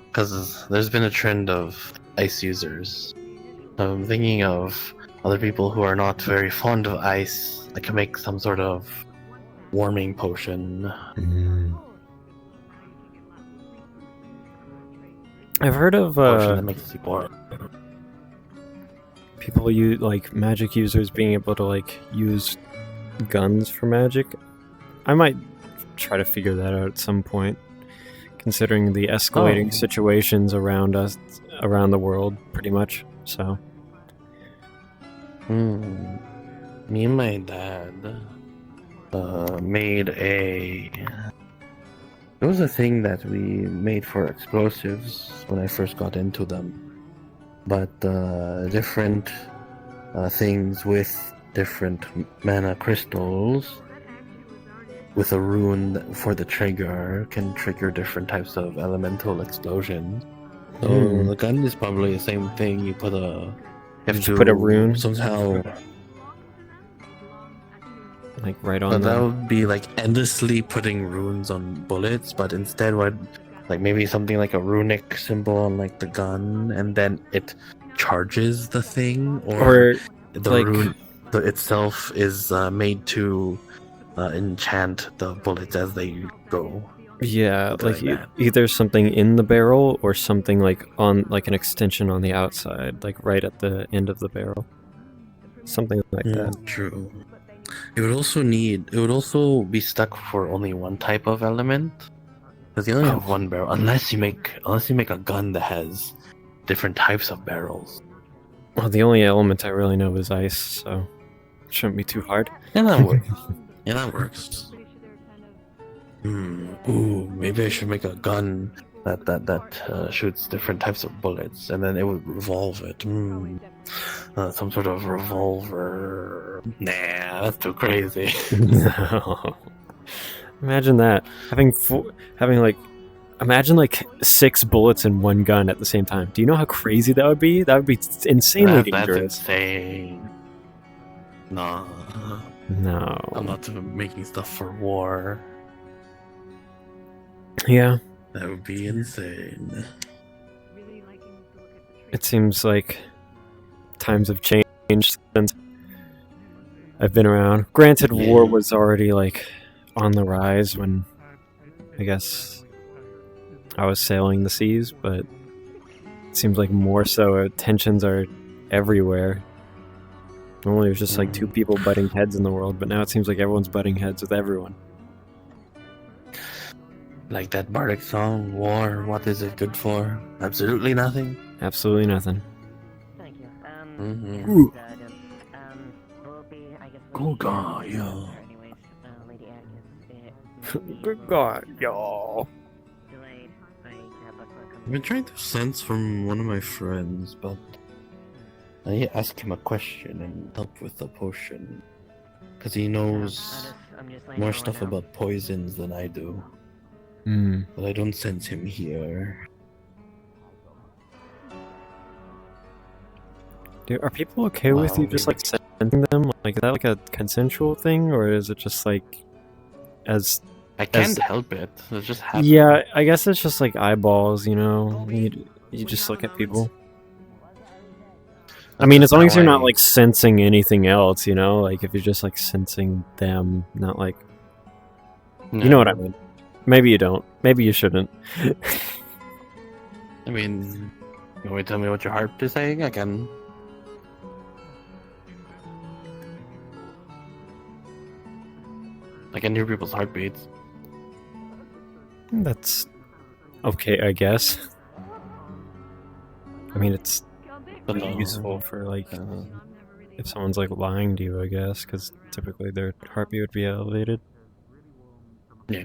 S11: because there's been a trend of ice users. I'm thinking of other people who are not very fond of ice. I can make some sort of warming potion.
S6: I've heard of
S11: Potion that makes you warm.
S6: people magic users being able to use guns for magic. I might try to figure that out at some point, considering the escalating situations around the world, pretty much. So.
S11: Me and my dad made It was a thing that we made for explosives when I first got into them, but different things with different mana crystals with a rune for the trigger can trigger different types of elemental explosions. So the gun is probably the same thing. You put a
S6: put a rune
S11: somehow.
S6: Right on.
S11: But that would be endlessly putting runes on bullets, but instead maybe something like a runic symbol on the gun, and then it charges the thing, or the rune itself is made to enchant the bullets as they go.
S6: Yeah, either something in the barrel or something on an extension on the outside, right at the end of the barrel. Something like that.
S11: True. It would also be stuck for only one type of element, because you only have one barrel. Unless you make a gun that has different types of barrels.
S6: Well, the only element I really know is ice, so it shouldn't be too hard.
S11: Yeah, that works. Yeah, that works. Ooh, maybe I should make a gun that shoots different types of bullets, and then it would revolve it. Some sort of revolver. Nah, that's too crazy.
S6: No. Imagine that. Imagine 6 bullets in one gun at the same time. Do you know how crazy that would be? That would be insanely dangerous.
S11: That's insane. No. I'm not making stuff for war.
S6: Yeah.
S11: That would be insane.
S6: It seems like times have changed since I've been around. Granted, war was already on the rise when I guess I was sailing the seas, but it seems like more so tensions are everywhere. Normally it was just 2 people butting heads in the world, but now it seems like everyone's butting heads with everyone.
S11: Like that bardic song, War, what is it good for? Absolutely nothing.
S6: Absolutely nothing.
S14: Thank you.
S11: Ooh. Cool guy, yeah.
S6: Good God, y'all.
S11: I've been trying to sense from one of my friends, but I asked him a question and help with the potion. Because he knows more stuff about poisons than I do.
S6: Hmm.
S11: But I don't sense him here.
S6: Dude, are people okay with you just like sending them? Like, is that like a consensual thing, or is it just like as?
S11: I can't help it. It just happens.
S6: Yeah, I guess it's just like eyeballs, you know. You just look at people. I mean, as long as you're not like sensing anything else, you know, like if you're just like sensing them, not like, you know what I mean. Maybe you don't. Maybe you shouldn't.
S11: I mean, you want me to tell me what your heart is saying? I can. I can hear people's heartbeats.
S6: That's okay, I guess. I mean, it's useful for like if someone's like lying to you, I guess, because typically their heartbeat would be elevated.
S11: Yeah.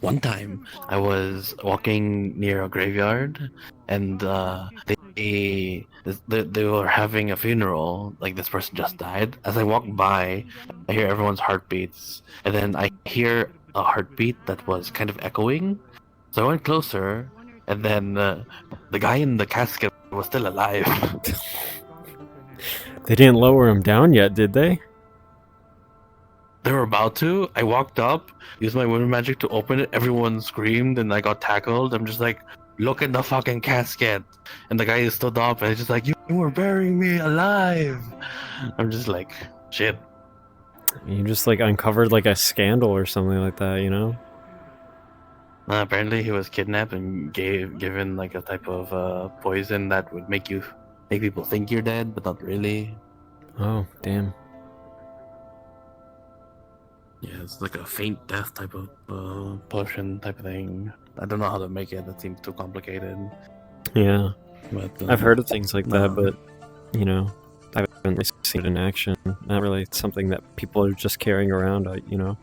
S11: One time, I was walking near a graveyard, and they were having a funeral. Like this person just died. As I walk by, I hear everyone's heartbeats, and then I hear a heartbeat that was kind of echoing. So I went closer, and then the guy in the casket was still alive.
S6: They didn't lower him down yet, did they?
S11: They were about to. I walked up, used my wound magic to open it. Everyone screamed, and I got tackled. I'm just like, look at the fucking casket. And the guy stood up, and he's just like, you were burying me alive. I'm just like, shit.
S6: You just like uncovered like a scandal or something like that, you know?
S11: Apparently, he was kidnapped and given like a type of poison that would make people think you're dead, but not really.
S6: Oh, damn.
S11: Yeah, it's like a faint death type of potion type of thing. I don't know how to make it. That seems too complicated.
S6: Yeah.
S11: But,
S6: I've heard of things like that, but, you know, I haven't really seen it in action. Not really something that people are just carrying around, you know?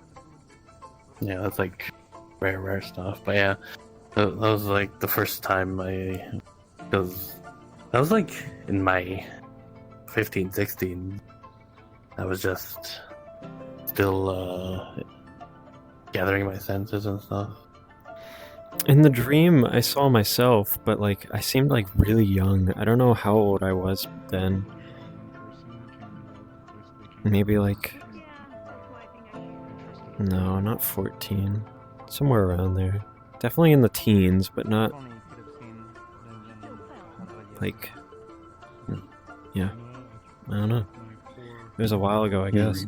S11: Yeah, that's like rare stuff. But yeah, that was like the first time because I was like in my 15, 16. I was just still gathering my senses and stuff.
S6: In the dream, I saw myself, but like I seemed like really young. I don't know how old I was then. Maybe like no, not 14. Somewhere around there. Definitely in the teens, but not like yeah. I don't know. It was a while ago, I guess.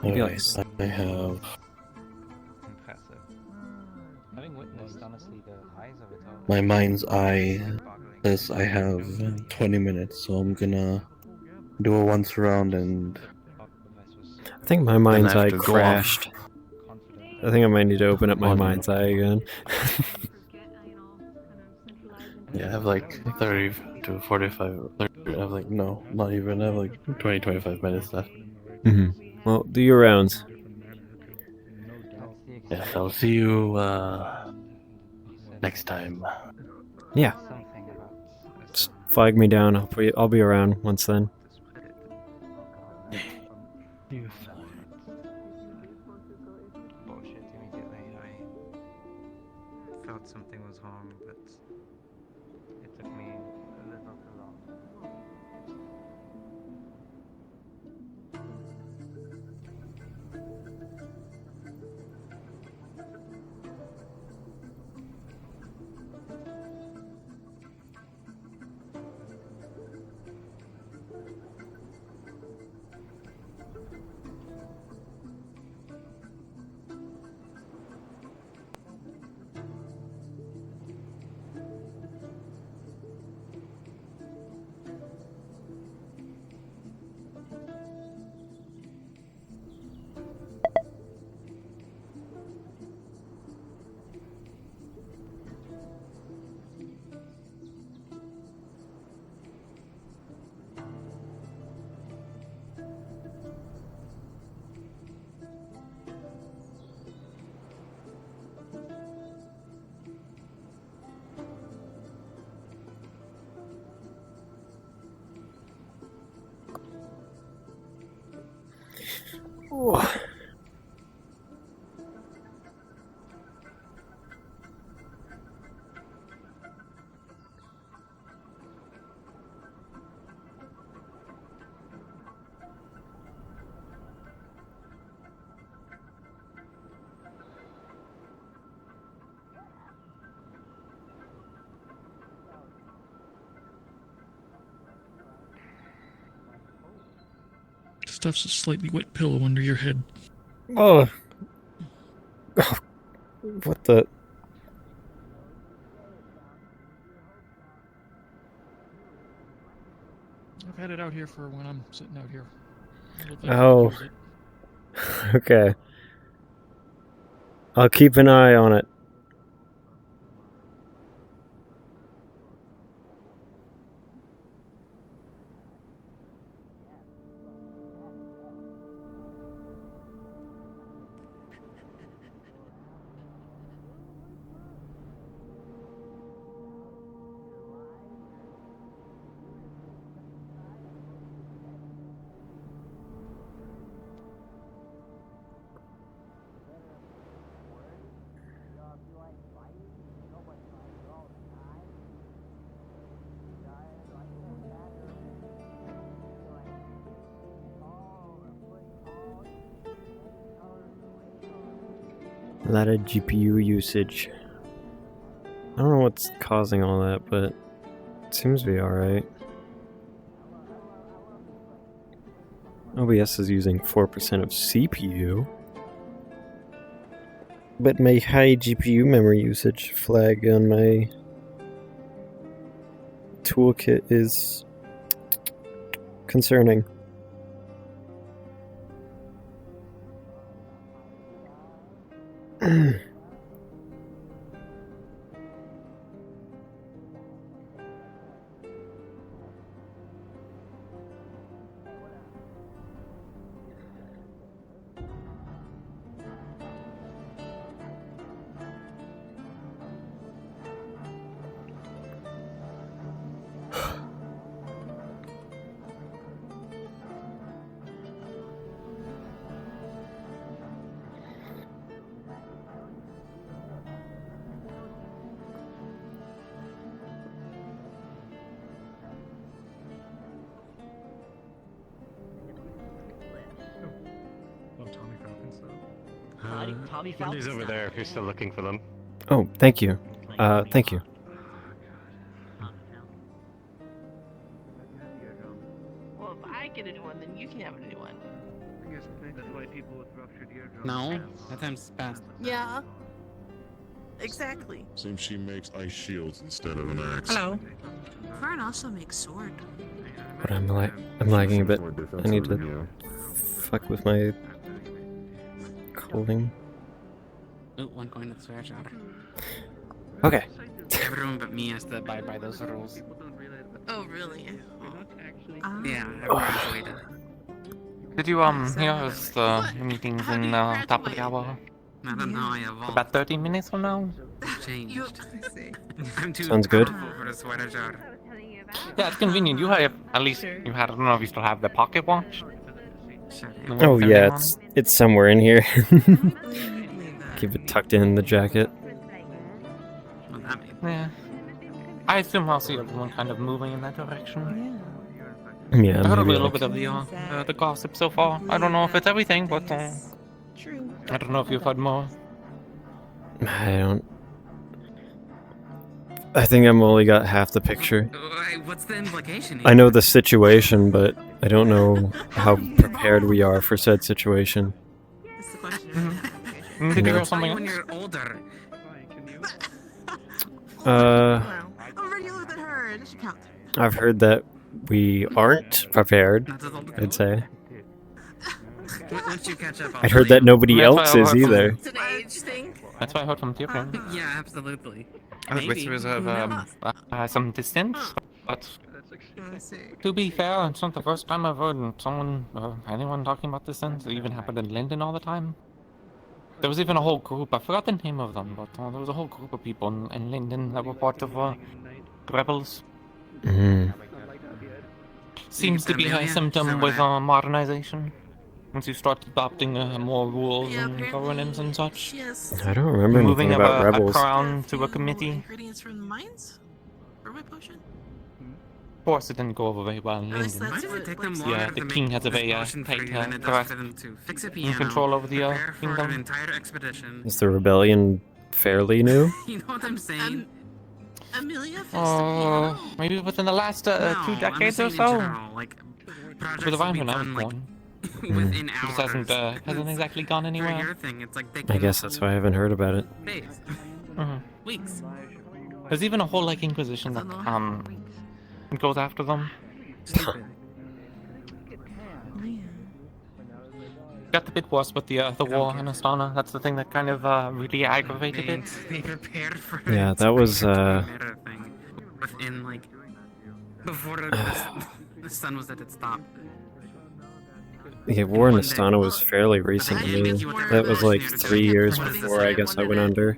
S11: Anyways, I have.
S20: Impressive. Having witnessed, honestly, the highs of it all.
S11: My mind's eye says I have 20 minutes, so I'm gonna do a once around and.
S6: I think my mind's eye crashed. I think I might need to open up my mind's eye again.
S11: Yeah, I have like 30 to 45. 30, I have like, no, not even. I have like 20, 25 minutes left.
S6: Well, do your rounds.
S11: Yes, I'll see you next time.
S6: Yeah. Just flag me down. I'll be around once then.
S20: Bullshit immediately. I felt something was wrong, but it took me a little too long.
S10: Stuffs a slightly wet pillow under your head.
S6: Oh. What the?
S10: I've had it out here for when I'm sitting out here.
S6: Oh. Okay. I'll keep an eye on it. A lot of GPU usage. I don't know what's causing all that, but it seems to be alright. OBS is using 4% of CPU. But my high GPU memory usage flag on my toolkit is concerning.
S13: He's over there if you're still looking for them.
S6: Oh, thank you. Thank you.
S22: Well, if I get a new one, then you can have a new one.
S18: That's why people with ruptured eardrums.
S23: No, that time's passed.
S22: Yeah. Exactly.
S24: Seems she makes ice shields instead of an axe.
S23: Hello.
S25: Fern also makes sword.
S6: But I'm lagging a bit. I need to fuck with my clothing.
S23: Oh, one coin at Swear Jar.
S6: Okay.
S23: Everyone but me has to abide by those rules.
S25: Oh, really?
S23: Yeah, everyone's waited.
S20: Did you hear the meetings in top of the hour?
S23: I don't know, I evolved.
S20: About 30 minutes from now?
S23: Changed. I'm too
S6: Sounds good.
S23: powerful for the Sweater Jar.
S20: Yeah, it's convenient. You have, at least, you had, I don't know if you still have the pocket watch.
S6: Oh yeah, it's somewhere in here. Keep it tucked in the jacket.
S20: Yeah. I assume I'll see everyone kind of moving in that direction.
S6: Yeah,
S20: I heard a
S6: maybe
S20: little
S6: like-
S20: bit of the gossip so far. I don't know if it's everything, but
S22: True.
S20: I don't know if you've heard more.
S6: I don't. I think I'm only got half the picture.
S23: What's the implication here?
S6: I know the situation, but I don't know how prepared we are for said situation.
S23: That's the question.
S20: Did you
S6: know.
S20: hear something
S23: When
S20: else?
S23: you're older.
S25: I'm regular than her. It should count.
S6: I've heard that we aren't prepared, I'd say.
S23: Once you catch up,
S6: I'd heard that nobody
S20: That's why
S6: else
S20: I
S6: is
S20: heard from-
S6: either.
S25: It's an age thing.
S20: That's what I heard from Tyrion.
S23: Yeah, absolutely.
S20: I heard whispers of some distance, but to be fair, it's not the first time I've heard someone, anyone talking about distance. It even happened in Linden all the time. There was even a whole group, I forgot the name of them, but there was a whole group of people in Linden that were part of rebels.
S6: Mm.
S20: Seems to be a symptom with modernization. Once you start adopting more rules and governance and such.
S6: I don't remember anything
S20: Moving
S6: about
S20: a
S6: rebels.
S20: crown to a committee.
S25: Ingredients from the mines for my potion.
S20: Of course, it didn't go over very well in
S25: At least
S20: Linden.
S25: that's what
S23: Take them
S25: Blake
S23: longer
S20: Yeah,
S23: to
S20: the
S23: make
S20: king has a
S23: this
S20: very
S23: potion for
S20: tight
S23: you than it does
S20: grasp
S23: for them to fix a
S20: and
S23: piano,
S20: control over the
S23: prepare for an
S20: kingdom.
S23: entire expedition.
S6: Is the rebellion fairly new?
S23: You know what I'm saying?
S25: Amelia fixed
S20: Oh, maybe within the last 2 decades or so.
S23: Like,
S20: With
S23: projects
S20: the
S23: will be
S20: when I was
S23: done, like,
S20: born.
S23: within
S20: It
S23: hours.
S20: just hasn't exactly gone
S23: For
S20: anywhere.
S23: your thing, it's like
S6: I guess that's why I haven't heard about it.
S23: days,
S20: Mhm.
S23: weeks.
S20: There's even a whole like Inquisition that goes after them. Got the bit worse with the war in Astana. That's the thing that kind of really aggravated it.
S23: They prepared for
S6: Yeah,
S23: it.
S6: that was
S23: Mirror thing within like before the sun was at its top.
S6: Yeah, War in Astana was fairly recent to me. That was like 3 years before I guess I went under.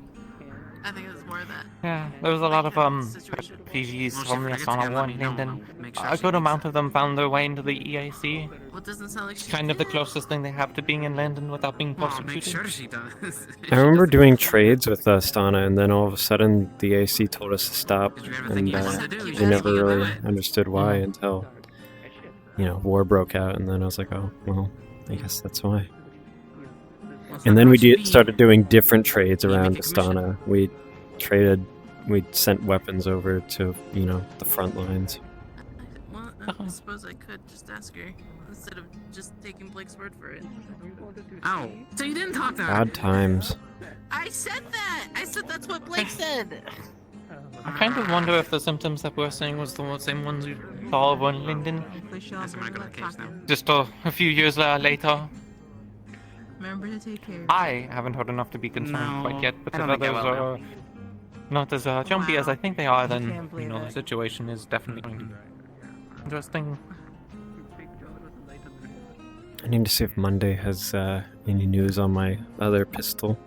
S25: I think it was more of that.
S20: Yeah, there was a lot of refugees from the Astana war in Linden. A good amount of them found their way into the EAC.
S25: Well, it doesn't sound like
S20: It's kind of the closest thing they have to being in Linden without being
S23: Well, make
S20: persecuted.
S23: sure she does.
S6: I remember doing trades with Astana, and then all of a sudden the AC told us to stop, and we never really understood why until, war broke out, and then I was like, oh, well, I guess that's why. And then we started doing different trades around Astana. We sent weapons over to, the front lines.
S25: Well, I suppose I could just ask her instead of just taking Blake's word for it.
S23: Oh, so you didn't talk to her?
S6: Odd times.
S25: I said that! I said that's what Blake said!
S20: I kind of wonder if the symptoms that we're seeing was the same ones we saw over in Linden.
S23: That's my good case now.
S20: Just a few years later.
S25: Remember to take care.
S20: I haven't heard enough to be concerned quite yet, but
S23: I
S20: if
S23: don't think I
S20: others
S23: will
S20: are not as jumpy as I think they are, then the situation is definitely going to be interesting.
S6: I need to see if Monday has any news on my other pistol.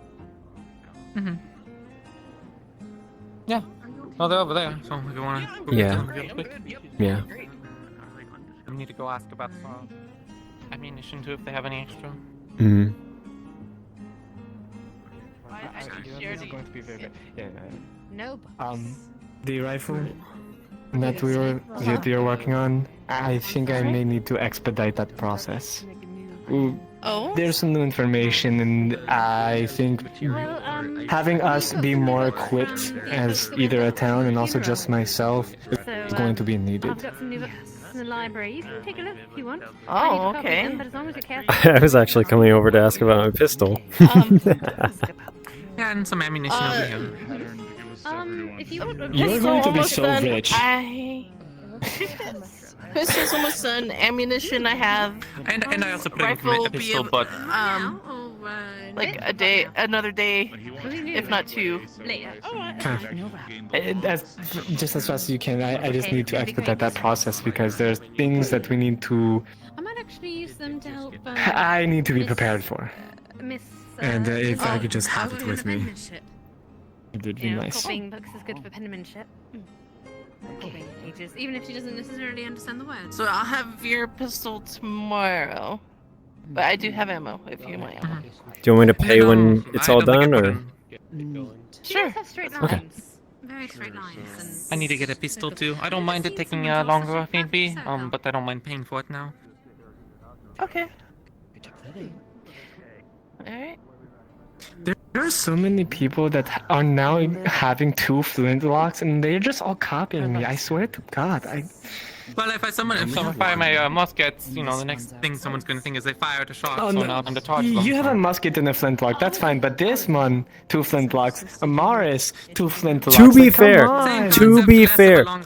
S20: Mm-hmm. Yeah. Oh, they're over there, so if you want to
S6: Yeah.
S20: them real quick.
S6: Yeah.
S20: We need to go ask about ammunition too, if they have any extra.
S6: Mm.
S2: This is going to be very bad. Yeah.
S22: No.
S2: The rifle that we are working on, I think I may need to expedite that process.
S22: Oh?
S2: There's some new information, and I think having us be more equipped as either a town and also just myself is going to be needed.
S22: I've got some new books in the library. You can take a look if you want. Oh, I need a copy of okay. them, but as long as you're careful.
S6: I was actually coming over to ask about my pistol.
S20: Yeah, and some ammunition over here.
S22: If you want
S2: You're going to be so rich.
S25: Pistol's almost done. Ammunition I have.
S20: And I also put
S25: Rifle
S20: in a
S25: will be
S20: pistol,
S25: able-
S20: but
S25: like another day, if not 2.
S2: Just as fast as you can. I just need to expedite that process because there's things that we need to.
S22: I might actually use them to help.
S2: I need to be prepared for.
S22: Miss.
S2: And if I could just have it with me, it would be
S22: You know,
S2: nice.
S22: copying books is good for penmanship. Copying pages, even if she doesn't necessarily understand the words.
S25: So I'll have your pistol tomorrow. But I do have ammo if you want ammo.
S6: Do you want me to pay when it's all done, or?
S22: She does have straight lines.
S6: Okay.
S22: Very straight lines.
S20: I need to get a pistol too. I don't mind it taking longer if need be, but I don't mind paying for it now.
S25: Okay. Alright.
S2: There are so many people that are now having 2 flintlocks, and they're just all copying me. I swear to God,
S20: Well, if someone fire my muskets, the next thing someone's gonna think is they fired a shot,
S2: Oh,
S20: so
S2: no.
S20: now I'm to charge them.
S2: You have a musket and a flintlock, that's fine. But this one, 2 flintlocks. Amaris, 2 flintlocks.
S6: To be
S2: Like, come
S6: fair,
S2: on.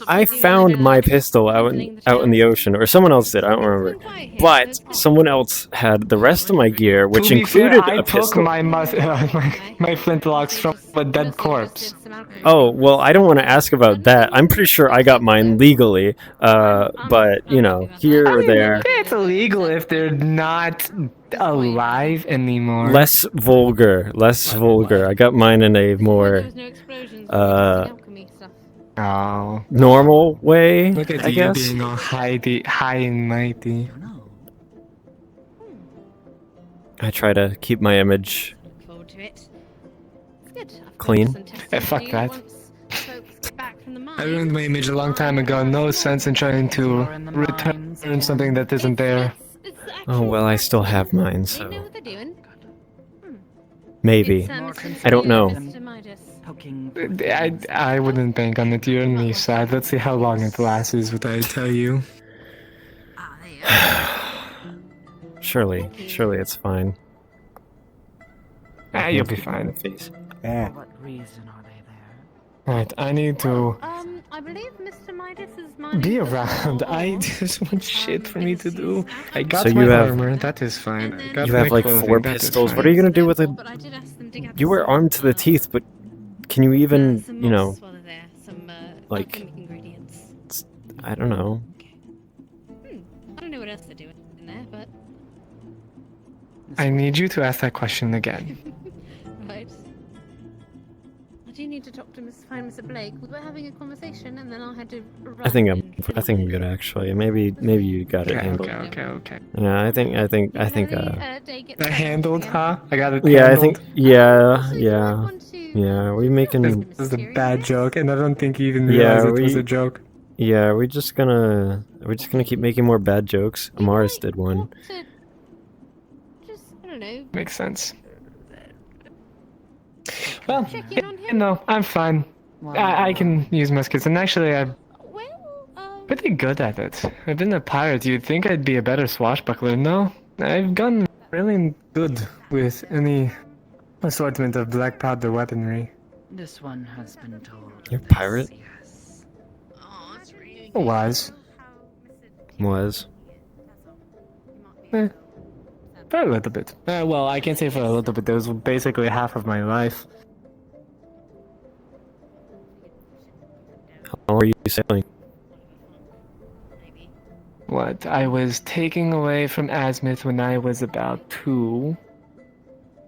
S6: I found my pistol out in the ocean, or someone else did. I don't remember. But someone else had the rest of my gear, which
S2: To be fair,
S6: included
S2: I
S6: a
S2: took
S6: pistol.
S2: my flintlocks from a dead corpse.
S6: Oh well, I don't want to ask about that. I'm pretty sure I got mine legally. But here or there.
S2: It's illegal if they're not alive anymore.
S6: Less vulgar. I got mine in a more normal way,
S2: Look at
S6: I
S2: you
S6: guess.
S2: being all high and mighty.
S6: I try to keep my image
S4: Look forward to it. It's good. I've got
S6: clean.
S4: some testing
S2: Hey,
S4: to
S2: fuck
S4: do
S2: that.
S4: once folks get back from the
S2: I
S4: mine.
S2: ruined my image a long time ago. No sense in trying to return something that isn't there.
S6: Oh well, I still have mine,
S4: They
S6: so
S4: know what they're doing.
S6: maybe.
S4: It's, Mr.
S6: I don't know.
S4: Mr. Midas.
S2: I wouldn't bank on it. You're on the side. Let's see how long it lasts, is what I tell you.
S6: Surely it's fine.
S2: You'll be fine.
S6: Face.
S21: What reason are they there?
S2: Right, I need to
S4: I believe Mr. Midas is
S2: be around. I just want shit for me to do. I got
S6: So
S2: my
S6: you have-
S2: armor. That is fine. I got
S6: You
S2: my
S6: have like
S2: clothing,
S6: 4
S2: that is
S6: pistols. What
S2: fine.
S6: are you gonna do with a? You were armed to the teeth, but can you even, you know, like, I don't know.
S4: I don't know what else they're doing in there, but
S2: I need you to ask that question again.
S4: right. I do need to talk to find Mr. Blake. We were having a conversation, and then I had to run.
S6: I think I'm good actually. Maybe you got it handled.
S2: Okay.
S6: Yeah, I think
S2: That handled, huh? I got it.
S6: Yeah, I
S2: handled.
S6: think yeah. We making
S2: This is a bad joke, and I don't think you even realized it was a joke.
S6: Yeah, we're just gonna keep making more bad jokes. Amaris did one.
S4: I don't know.
S2: Makes sense. Well, no, I'm fine. I can use muskets, and actually, I'm pretty good at it. I've been a pirate. You'd think I'd be a better swashbuckler. No, I've gotten really good with any assortment of black powder weaponry.
S21: This one has been told.
S6: You're a pirate?
S2: Was. For a little bit. Well, I can't say for a little bit. It was basically half of my life.
S6: How long were you sailing?
S2: What? I was taken away from Azimuth when I was about 2.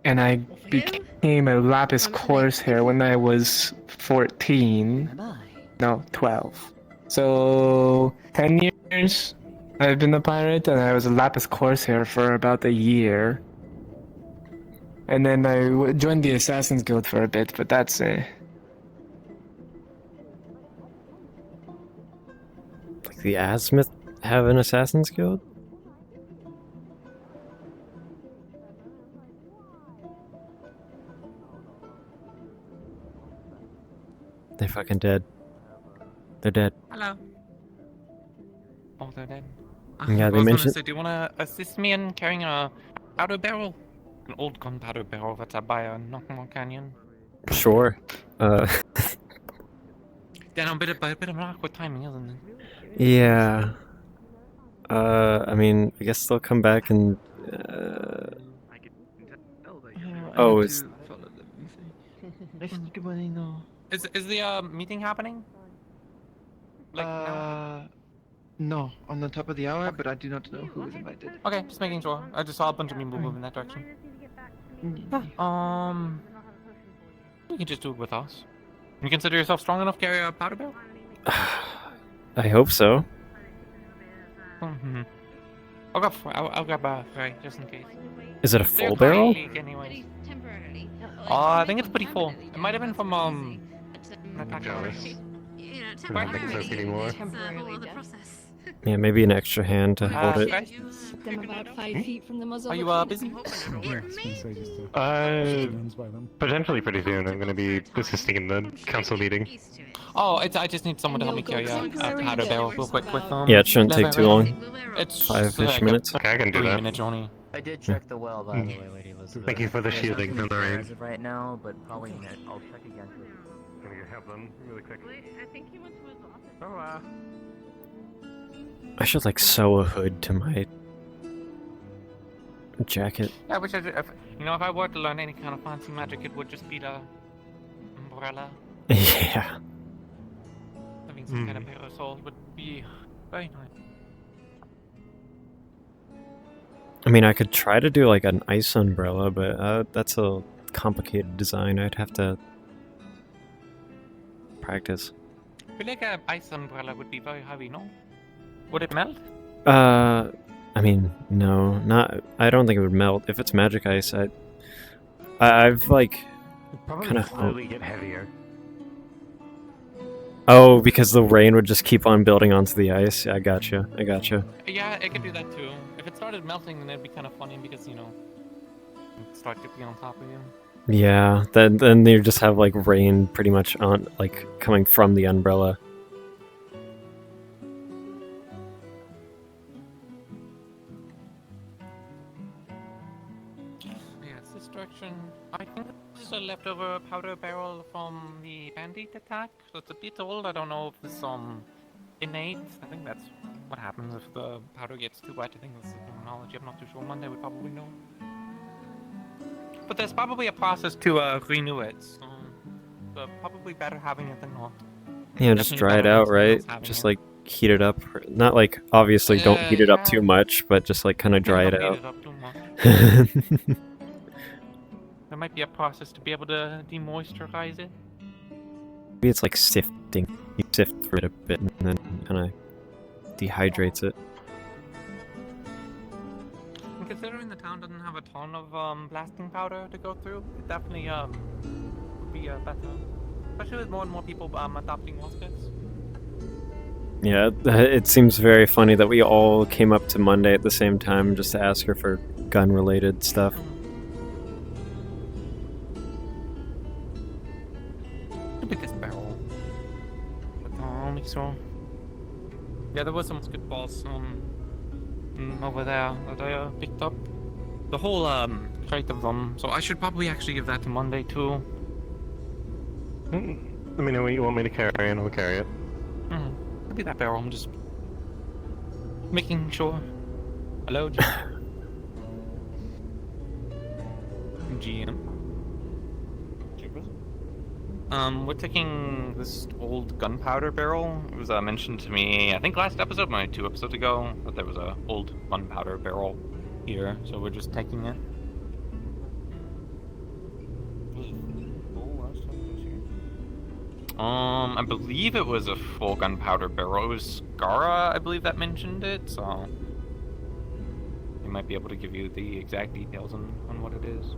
S2: And I became a Lapis Corsair when I was 14. No, 12. So, 10 years I've been a pirate, and I was a Lapis Corsair for about a year. And then I joined the Assassin's Guild for a bit, but that's
S6: Like the Azimuth have an Assassin's Guild? They're fucking dead. They're dead.
S20: Hello. Oh, they're dead.
S6: Yeah, they
S20: I was
S6: mentioned.
S20: gonna say, do you wanna assist me in carrying a powder barrel? An old gunpowder barrel that's up by a Knockmore Canyon.
S6: Sure.
S20: Then a bit of awkward timing, isn't it?
S6: Yeah. I mean, I guess they'll come back and. Oh, it's.
S20: Is the meeting happening? Like
S7: No, on the top of the hour, but I do not know who is invited.
S20: Okay, just making sure. I just saw a bunch of people move in that direction. You can just do it with us. You consider yourself strong enough to carry a powder barrel?
S6: I hope so.
S20: Mm-hmm. I'll grab a Frey just in case.
S6: Is it a full barrel?
S20: Anyways. I think it's pretty full. It might have been from
S13: I'm jealous. I don't think so anymore.
S6: Yeah, maybe an extra hand to hold it.
S3: Them about 5 feet from the muzzle.
S20: Are you busy?
S13: Potentially pretty soon. I'm going to be assisting in the council meeting.
S20: Oh, I just need someone to help me carry a powder barrel real quick with
S6: Yeah, it shouldn't take too long.
S20: It's
S6: 5-ish
S20: like
S6: minutes.
S13: Okay, I can do
S20: 3
S13: that.
S20: minutes only.
S21: I did check the well, by the way, Lady Elizabeth.
S13: Thank you for the shielding,
S21: There's nothing
S13: Leverian.
S21: as of right now, but probably I'll check again.
S13: Can we help them really quick?
S22: I think he went to his office.
S13: Oh,
S6: I should like sew a hood to my jacket.
S20: Yeah, which if I were to learn any kind of fancy magic, it would just be the umbrella.
S6: Yeah.
S20: Having some kind of parasol would be very nice.
S6: I mean, I could try to do like an ice umbrella, but that's a complicated design. I'd have to practice.
S20: I feel like an ice umbrella would be very heavy, no? Would it melt?
S6: I I mean, no, not. I don't think it would melt. If it's magic ice, I've like kind of.
S13: slowly get heavier.
S6: Oh, because the rain would just keep on building onto the ice. I gotcha.
S20: Yeah, it could do that too. If it started melting, then it'd be kind of funny because, you know, it'd start to be on top of you.
S6: Yeah, then you just have like rain pretty much on like coming from the umbrella.
S20: Yeah, it's destruction. I think this is a leftover powder barrel from the bandit attack. So it's a bit old. I don't know if it's innate. I think that's what happens if the powder gets too wet. I think that's the terminology. I'm not too sure. Monday would probably know. But there's probably a process to renew it. So probably better having it than not.
S6: Yeah, just dry it out, right? Just like heat it up. Not like obviously don't heat it up too much, but just like kind of dry it out.
S20: There might be a process to be able to demoisturize it.
S6: Maybe it's like sifting. You sift through it a bit and then kind of dehydrates it.
S20: And considering the town doesn't have a ton of blasting powder to go through, it definitely would be better. Especially with more and more people adopting Waspits.
S6: Yeah, it seems very funny that we all came up to Monday at the same time just to ask her for gun-related stuff.
S20: The biggest barrel. But so yeah, there was some spitballs over there that I picked up. The whole crate of them. So I should probably actually give that to Monday too.
S13: Let me know what you want me to carry and I'll carry it.
S20: Could be that barrel. I'm just making sure. Hello, GM. We're taking this old gunpowder barrel. It was mentioned to me, I think last episode, maybe 2 episodes ago, that there was a old gunpowder barrel here, so we're just taking it. I believe it was a full gunpowder barrel. It was Skara, I believe, that mentioned it, so he might be able to give you the exact details on what it is.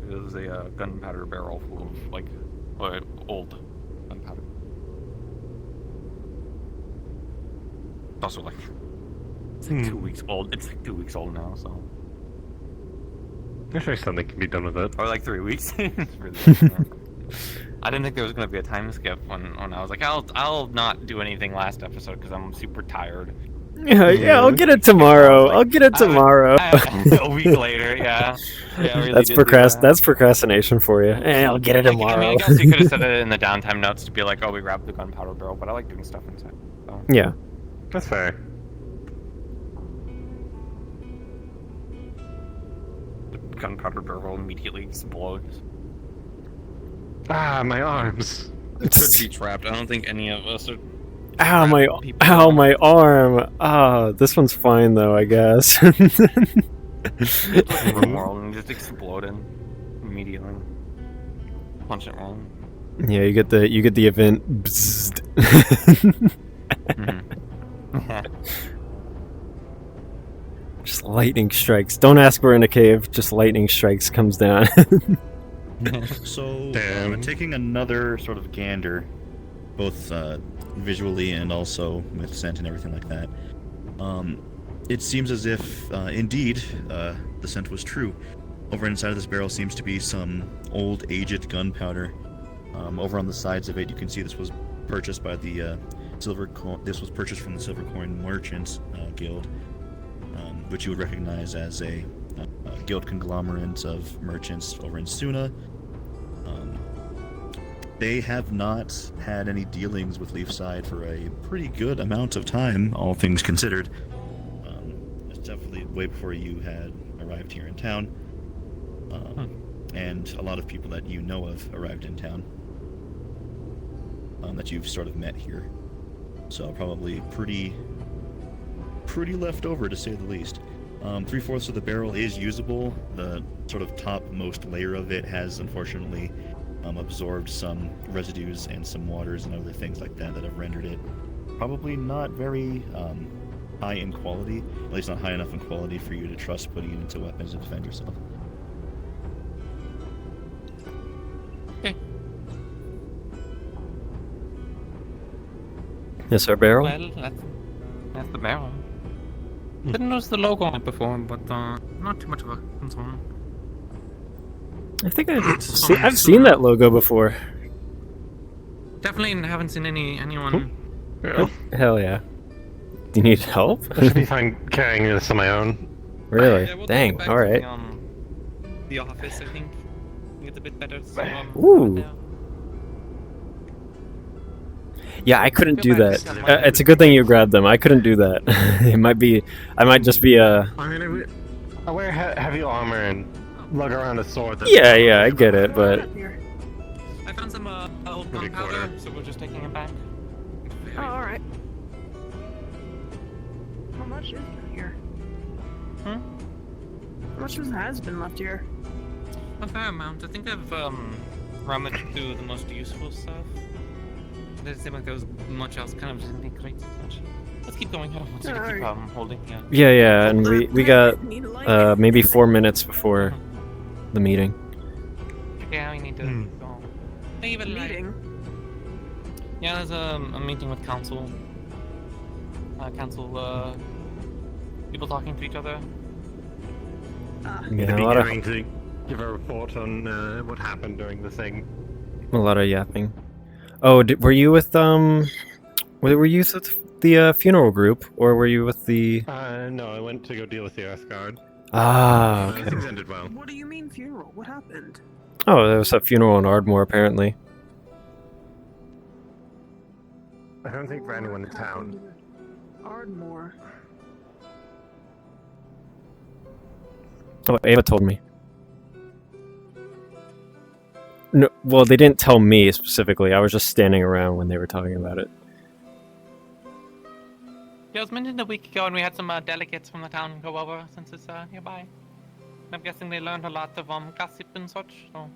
S20: It was a gunpowder barrel full of, like, old gunpowder. It's also, like, it's like 2 weeks old. It's like 2 weeks old now, so.
S13: I'm sure something can be done with it.
S20: Or like 3 weeks. It's really I didn't think there was gonna be a time skip when I was like, I'll not do anything last episode because I'm super tired.
S6: Yeah, I'll get it tomorrow. I'll get it tomorrow.
S20: A week later, yeah. Really
S6: That's procrastination for you. I'll get it tomorrow.
S20: I mean, I guess you could have said it in the downtime notes to be like, oh, we grabbed the gunpowder barrel, but I like doing stuff inside. So.
S6: Yeah.
S13: That's fair.
S20: The gunpowder barrel immediately explodes.
S13: Ah, my arms.
S1: It could be trapped. I don't think any of us are.
S6: Ow, my arm. Ah, this one's fine though, I guess.
S20: World and just exploding immediately. Punch it wrong.
S6: Yeah, you get the event. Just lightning strikes. Don't ask we're in a cave. Just lightning strikes comes down.
S8: So, taking another sort of gander, both visually and also with scent and everything like that, it seems as if, indeed, the scent was true. Over inside of this barrel seems to be some old, aged gunpowder. Over on the sides of it, you can see this was purchased by the This was purchased from the Silver Coin Merchants Guild, which you would recognize as a guild conglomerate of merchants over in Suna. They have not had any dealings with Leefside for a pretty good amount of time, all things considered. It's definitely way before you had arrived here in town. And a lot of people that you know of arrived in town, that you've sort of met here. So probably pretty left over, to say the least. 3/4 of the barrel is usable. The sort of topmost layer of it has, unfortunately, absorbed some residues and some waters and other things like that that have rendered it probably not very high in quality, at least not high enough in quality for you to trust putting it into weapons to defend yourself.
S6: Yes, our barrel?
S20: Well, that's the barrel. Didn't notice the logo on it before, but not too much of a concern.
S6: I think I've seen that logo before.
S20: Definitely haven't seen anyone.
S6: Oh, hell yeah. Do you need help?
S13: I should be fine carrying this on my own.
S6: Really?
S20: Yeah, we'll
S6: Dang,
S20: take it back
S6: alright.
S20: to the office, I think. I think it's a bit better. So,
S6: Ooh. Yeah, I couldn't do that. It's a good thing you grabbed them. I couldn't do that. I might just be a...
S13: I mean, I wear heavy armor and lug around a sword.
S6: Yeah, I get it, but...
S20: I found some old gunpowder, so we're just taking it back.
S22: Oh, alright. How much is here?
S20: Hmm?
S22: How much has been left here?
S20: A fair amount. I think I've rummaged through the most useful stuff. Doesn't seem like there was much else kind of just in the crates as much. Let's keep going. I don't want you to keep holding.
S6: Yeah, and we got maybe 4 minutes before the meeting.
S20: Yeah, we need to go. Leave it meeting. Yeah, there's a meeting with council. People talking to each other.
S6: Yeah, a lot of...
S13: to give a report on what happened during the thing.
S6: A lot of yapping. Oh, were you with were you with the funeral group, or were you with the?
S13: No, I went to go deal with the Earth Guard.
S6: Ah, okay.
S13: Things ended well.
S22: What do you mean funeral? What happened?
S6: Oh, there was a funeral in Ardmore, apparently.
S13: I don't think for anyone in town.
S22: Ardmore.
S6: Oh, Ava told me. No, well, they didn't tell me specifically. I was just standing around when they were talking about it.
S20: Yeah, it was mentioned a week ago, and we had some delegates from the town go over since it's nearby. I'm guessing they learned a lot of gossip and such. So.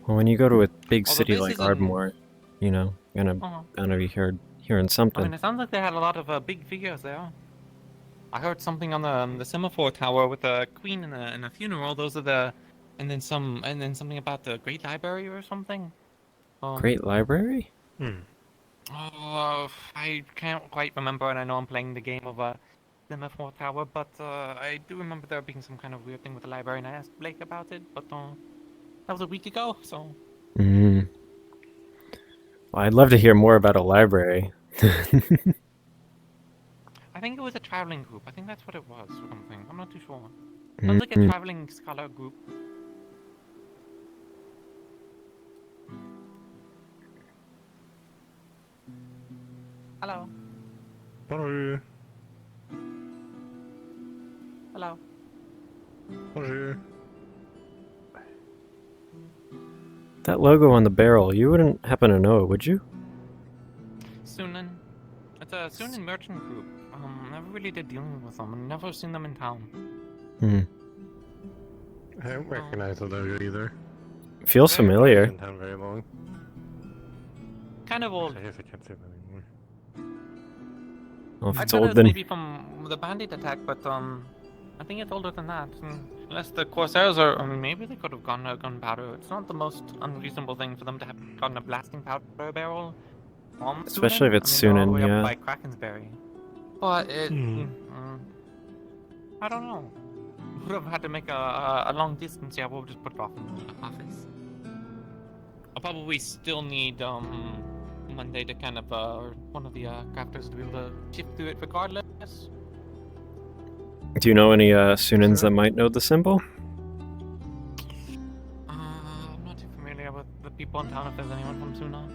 S6: Well, when you go to a big
S20: Although
S6: city
S20: this
S6: like
S20: isn't-
S6: Ardmore, you know, gonna be hearing something.
S20: I mean, it sounds like they had a lot of big figures there. I heard something on the semaphore tower with the queen in a funeral. Those are the, and then something about the Great Library or something.
S6: Great Library?
S20: I can't quite remember, and I know I'm playing the game of semaphore tower, but I do remember there being some kind of weird thing with the library, and I asked Blake about it, but that was a week ago, so.
S6: Well, I'd love to hear more about a library.
S20: I think it was a traveling group. I think that's what it was, or something. I'm not too sure. Sounds like a traveling scholar group. Hello.
S13: Bonjour.
S20: Hello.
S13: Bonjour.
S6: That logo on the barrel, you wouldn't happen to know it, would you?
S20: Sunan. It's a Sunan merchant group. Never really did dealing with them, and never seen them in town.
S13: I don't recognize the logo either.
S6: Feels familiar.
S13: Been in town very long.
S20: Kind of old.
S13: I guess I can't say that anymore.
S6: Well, if
S20: I
S6: it's
S20: thought it
S6: old,
S20: was
S6: then
S20: maybe from the bandit attack, but I think it's older than that. Unless the Corsairs are, maybe they could have gotten a gunpowder. It's not the most unreasonable thing for them to have gotten a blasting powder barrel.
S6: Especially if it's
S20: they're all the
S6: Sunan,
S20: way up
S6: yeah.
S20: by Krakensberry. But it, I don't know. Would have had to make a long distance. Yeah, we'll just put it off in the office. I'll probably still need Monday to kind of or one of the crafters to be able to shift through it regardless.
S6: do you know any Sunans that might know the symbol?
S20: I'm not too familiar with the people in town. If there's anyone from Suna.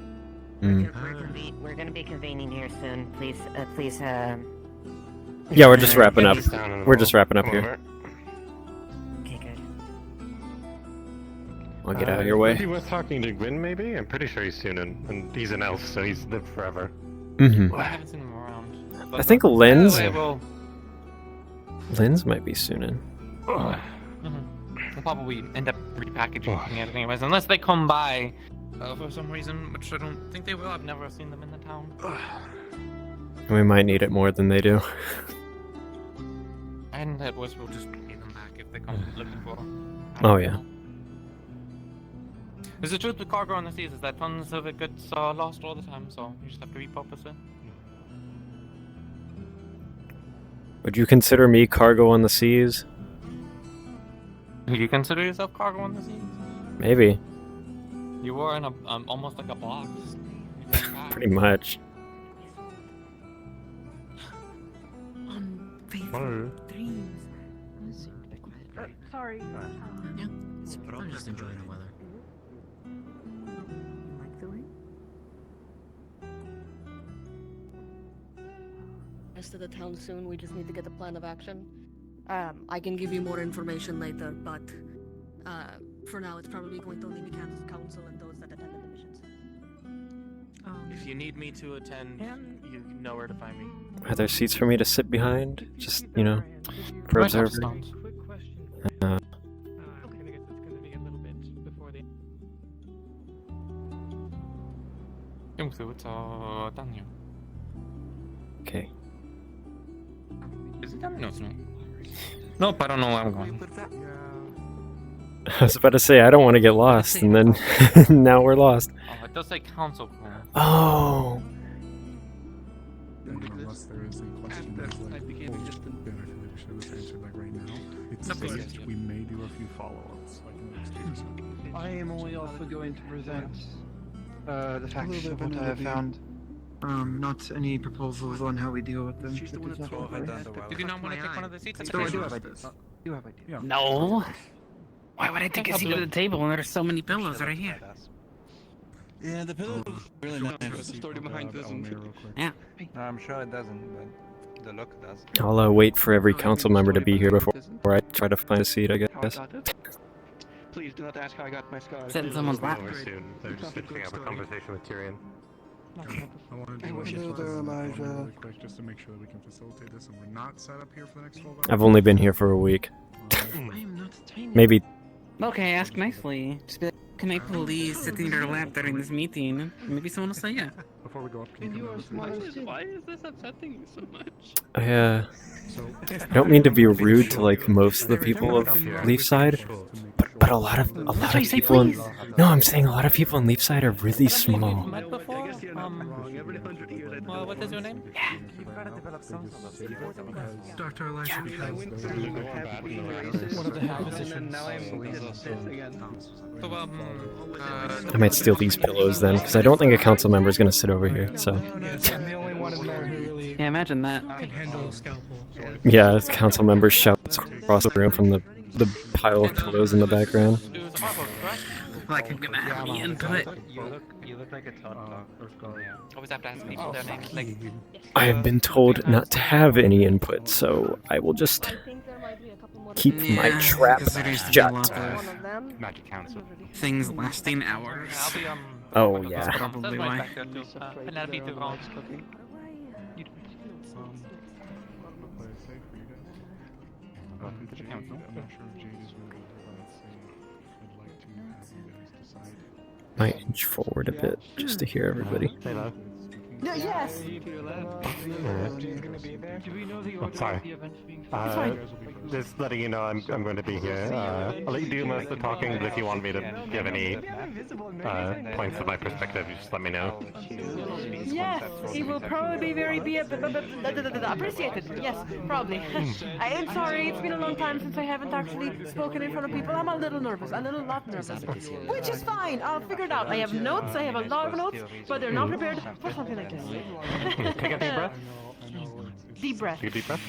S14: We're gonna be convening here soon. Please,
S6: Yeah, we're just wrapping up. We're just wrapping up here.
S14: Okay, good.
S6: I'll get out of your way.
S13: Maybe worth talking to Gwyn, maybe? I'm pretty sure he's Sunan, and he's an elf, so he's lived forever.
S20: I haven't seen him around.
S6: I think Linz.
S20: Anyway,
S6: Linz might be Sunan.
S20: probably end up repackaging it anyways, unless they come by for some reason, which I don't think they will. I've never seen them in the town.
S6: We might need it more than they do.
S20: And that was we'll just pay them back if they come looking for them.
S6: Oh yeah.
S20: There's the truth with cargo on the seas is that tons of it gets lost all the time, so you just have to repurpose it.
S6: Would you consider me cargo on the seas?
S20: Do you consider yourself cargo on the seas?
S6: Maybe.
S20: You were in a almost like a box.
S6: Pretty much.
S22: Sorry.
S23: Yeah, I'm just enjoying the weather.
S22: Rest of the town soon. We just need to get the plan of action. I can give you more information later, but for now, it's probably going to only be council and those that attended the missions.
S5: If you need me to attend, you know where to find me.
S6: Are there seats for me to sit behind? Just, you know, for observer?
S18: Quick question.
S6: Uh,
S18: Okay, I guess it's going to be a little bit before the.
S6: Okay.
S20: Is it done? No, it's not. Nope, I don't know where I'm going.
S6: I was about to say, I don't want to get lost, and then now we're lost.
S20: Oh, it does say council call.
S6: Oh!
S15: Unless there is a question that's like, we should have answered like right now. It's just, we may do a few follow-ups like in the next 2 or so.
S7: I am only also going to present the facts of what I have found. Not any proposals on how we deal with them.
S20: Did you not want to take one of the seats?
S7: I do have ideas.
S23: No. Why would I take a seat at the table when there's so many pillows right here?
S5: Yeah, the pillow is really nice. What's the story behind this?
S23: Yeah.
S5: No, I'm sure it doesn't, but the look does.
S6: I'll wait for every council member to be here before I try to find a seat, I guess.
S7: Please do not ask how I got my scars.
S23: Sit in someone's lap.
S13: They're just finishing up a conversation with Tyrion.
S15: I want to do really quick just to make sure that we can facilitate this and we're not set up here for the next 12 hours.
S6: I've only been here for a week. Maybe.
S23: Okay, ask nicely. Just be like, can I please sit in your lap during this meeting? Maybe someone will say yeah.
S15: Before we go up, can you
S1: Why is this upsetting you so much?
S6: I don't mean to be rude to like most of the people of Leefside, but a lot of people in, no, I'm saying a lot of people in Leefside are really small.
S20: What is your name?
S18: Dr. Elisha.
S6: I might steal these pillows then, because I don't think a council member is going to sit over here, so.
S23: Yeah, imagine that.
S6: Yeah, the council member shouts across the room from the pile of pillows in the background.
S23: Like I'm gonna have any input.
S5: You look like a toddler.
S20: Always have to ask people their names. Like,
S6: I have been told not to have any input, so I will just keep my trap shut.
S23: Magic Council. Things lasting hours.
S6: Oh yeah.
S23: That's probably why.
S20: Welcome to the council.
S15: I'm not sure if Jade is really there, but I'd like to have you guys decide.
S6: Might inch forward a bit just to hear everybody.
S13: Hello.
S22: Yes.
S13: Sorry. Just letting you know I'm going to be here. I'll let you do most of the talking, but if you want me to give any points of my perspective, you just let me know.
S22: Yes, it will probably be very appreciated. Yes, probably. I am sorry, it's been a long time since I haven't actually spoken in front of people. I'm a little nervous, a lot nervous. Which is fine, I'll figure it out. I have notes, I have a lot of notes, but they're not prepared for something like this.
S13: Take a deep breath.
S22: Deep breath.
S13: Take a deep breath.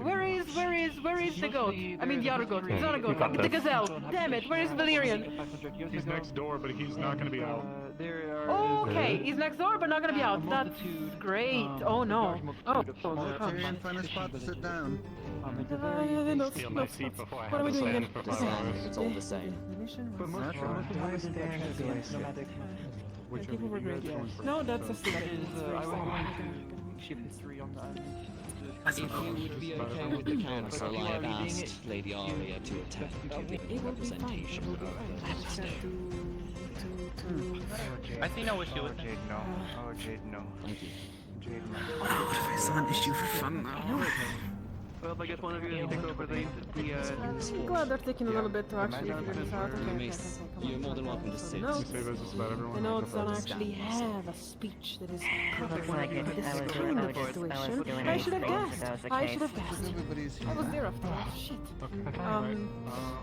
S22: Where is the goat? I mean the other goat. It's not a goat. The gazelle. Damn it, where is Leverian?
S15: He's next door, but he's not going to be out.
S22: Okay, he's next door, but not gonna be out. That's great. Oh no. Oh.
S5: Find a spot to sit down.
S13: Steal my seat before I
S22: What are we
S13: have to
S22: doing
S13: stand
S22: here?
S13: for 4 hours.
S22: It's all the same. No, that's a secret.
S18: Ship history on the island.
S21: If you would be okay with the council, I have asked Lady Aria to attend, giving representation of the stone.
S20: I see no issue with
S18: Jade, no. Oh, Jade, no.
S21: Thank you.
S18: Jade, no.
S23: What if I saw an issue for fun now?
S7: Well, I guess one of you can take over the
S22: I'm glad they're taking a little bit to actually figure this out.
S21: You're more than welcome to sit.
S22: The notes don't actually have a speech that is perfect
S14: like
S22: for
S14: it.
S22: describing the situation. I should have guessed. I should have guessed. I was there after all. Shit.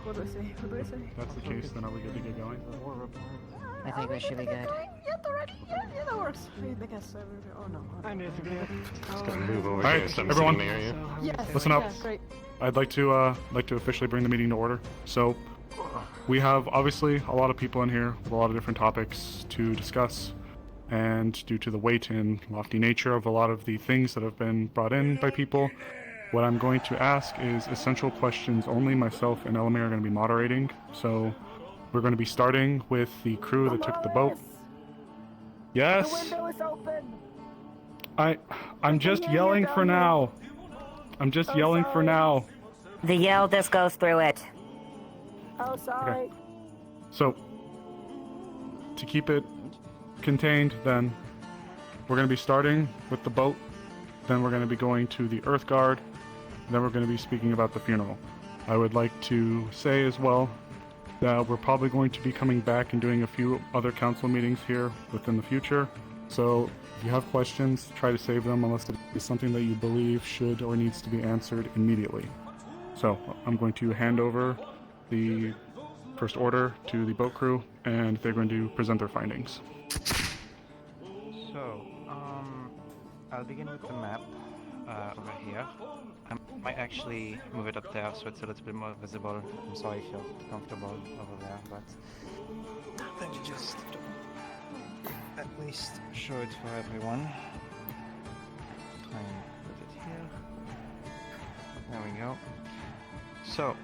S22: What do I say? What do I say?
S15: That's the case, then are we good to get going?
S14: I think we should be good.
S22: Yeah, that works. I guess. Oh no.
S13: I'm basically move over
S15: Alright,
S13: to some
S15: everyone.
S13: sitting area.
S22: Yes.
S15: Listen up.
S22: Yeah, great.
S15: I'd like to officially bring the meeting to order. So, we have obviously a lot of people in here with a lot of different topics to discuss, and due to the weight and lofty nature of a lot of the things that have been brought in by people, what I'm going to ask is essential questions only. Myself and Elamir are going to be moderating. So, we're going to be starting with the crew that took the boat. Yes.
S22: The window is open.
S15: I'm just yelling for now. I'm just yelling for now.
S14: The yell just goes through it.
S22: Oh, sorry.
S15: Okay. So, to keep it contained, then, we're going to be starting with the boat, then we're going to be going to the Earth Guard, then we're going to be speaking about the funeral. I would like to say as well that we're probably going to be coming back and doing a few other council meetings here within the future. So, if you have questions, try to save them unless it is something that you believe should or needs to be answered immediately. So, I'm going to hand over the first order to the boat crew, and they're going to present their findings.
S18: So, I'll begin with the map over here. I might actually move it up there so it's a little bit more visible. I'm sorry if you're comfortable over there, but let me just at least show it for everyone. Try and put it here. There we go. So,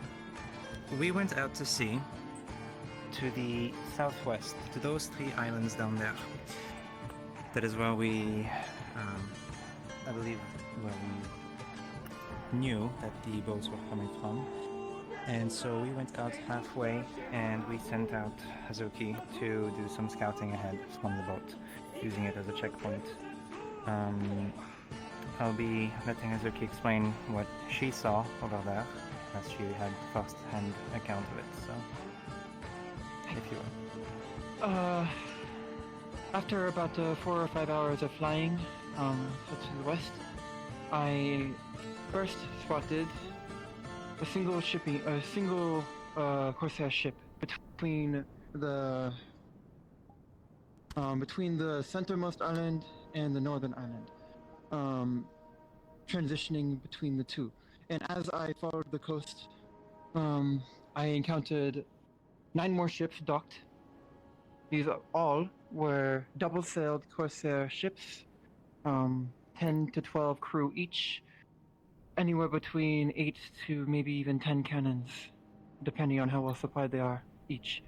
S18: we went out to sea to the southwest, to those 3 islands down there. That is where we, I believe, where we knew that the boats were coming from. And so we went out halfway and we sent out Hazuki to do some scouting ahead from the boat, using it as a checkpoint. I'll be letting Hazuki explain what she saw over there, as she had first-hand account of it, so if you will.
S7: After about 4 or 5 hours of flying to the west, I first spotted a single Corsair ship between the centermost island and the northern island, transitioning between the two. And as I followed the coast, I encountered 9 more ships docked. These all were double-sailed Corsair ships, 10 to 12 crew each, anywhere between 8 to maybe even 10 cannons, depending on how well supplied they are each.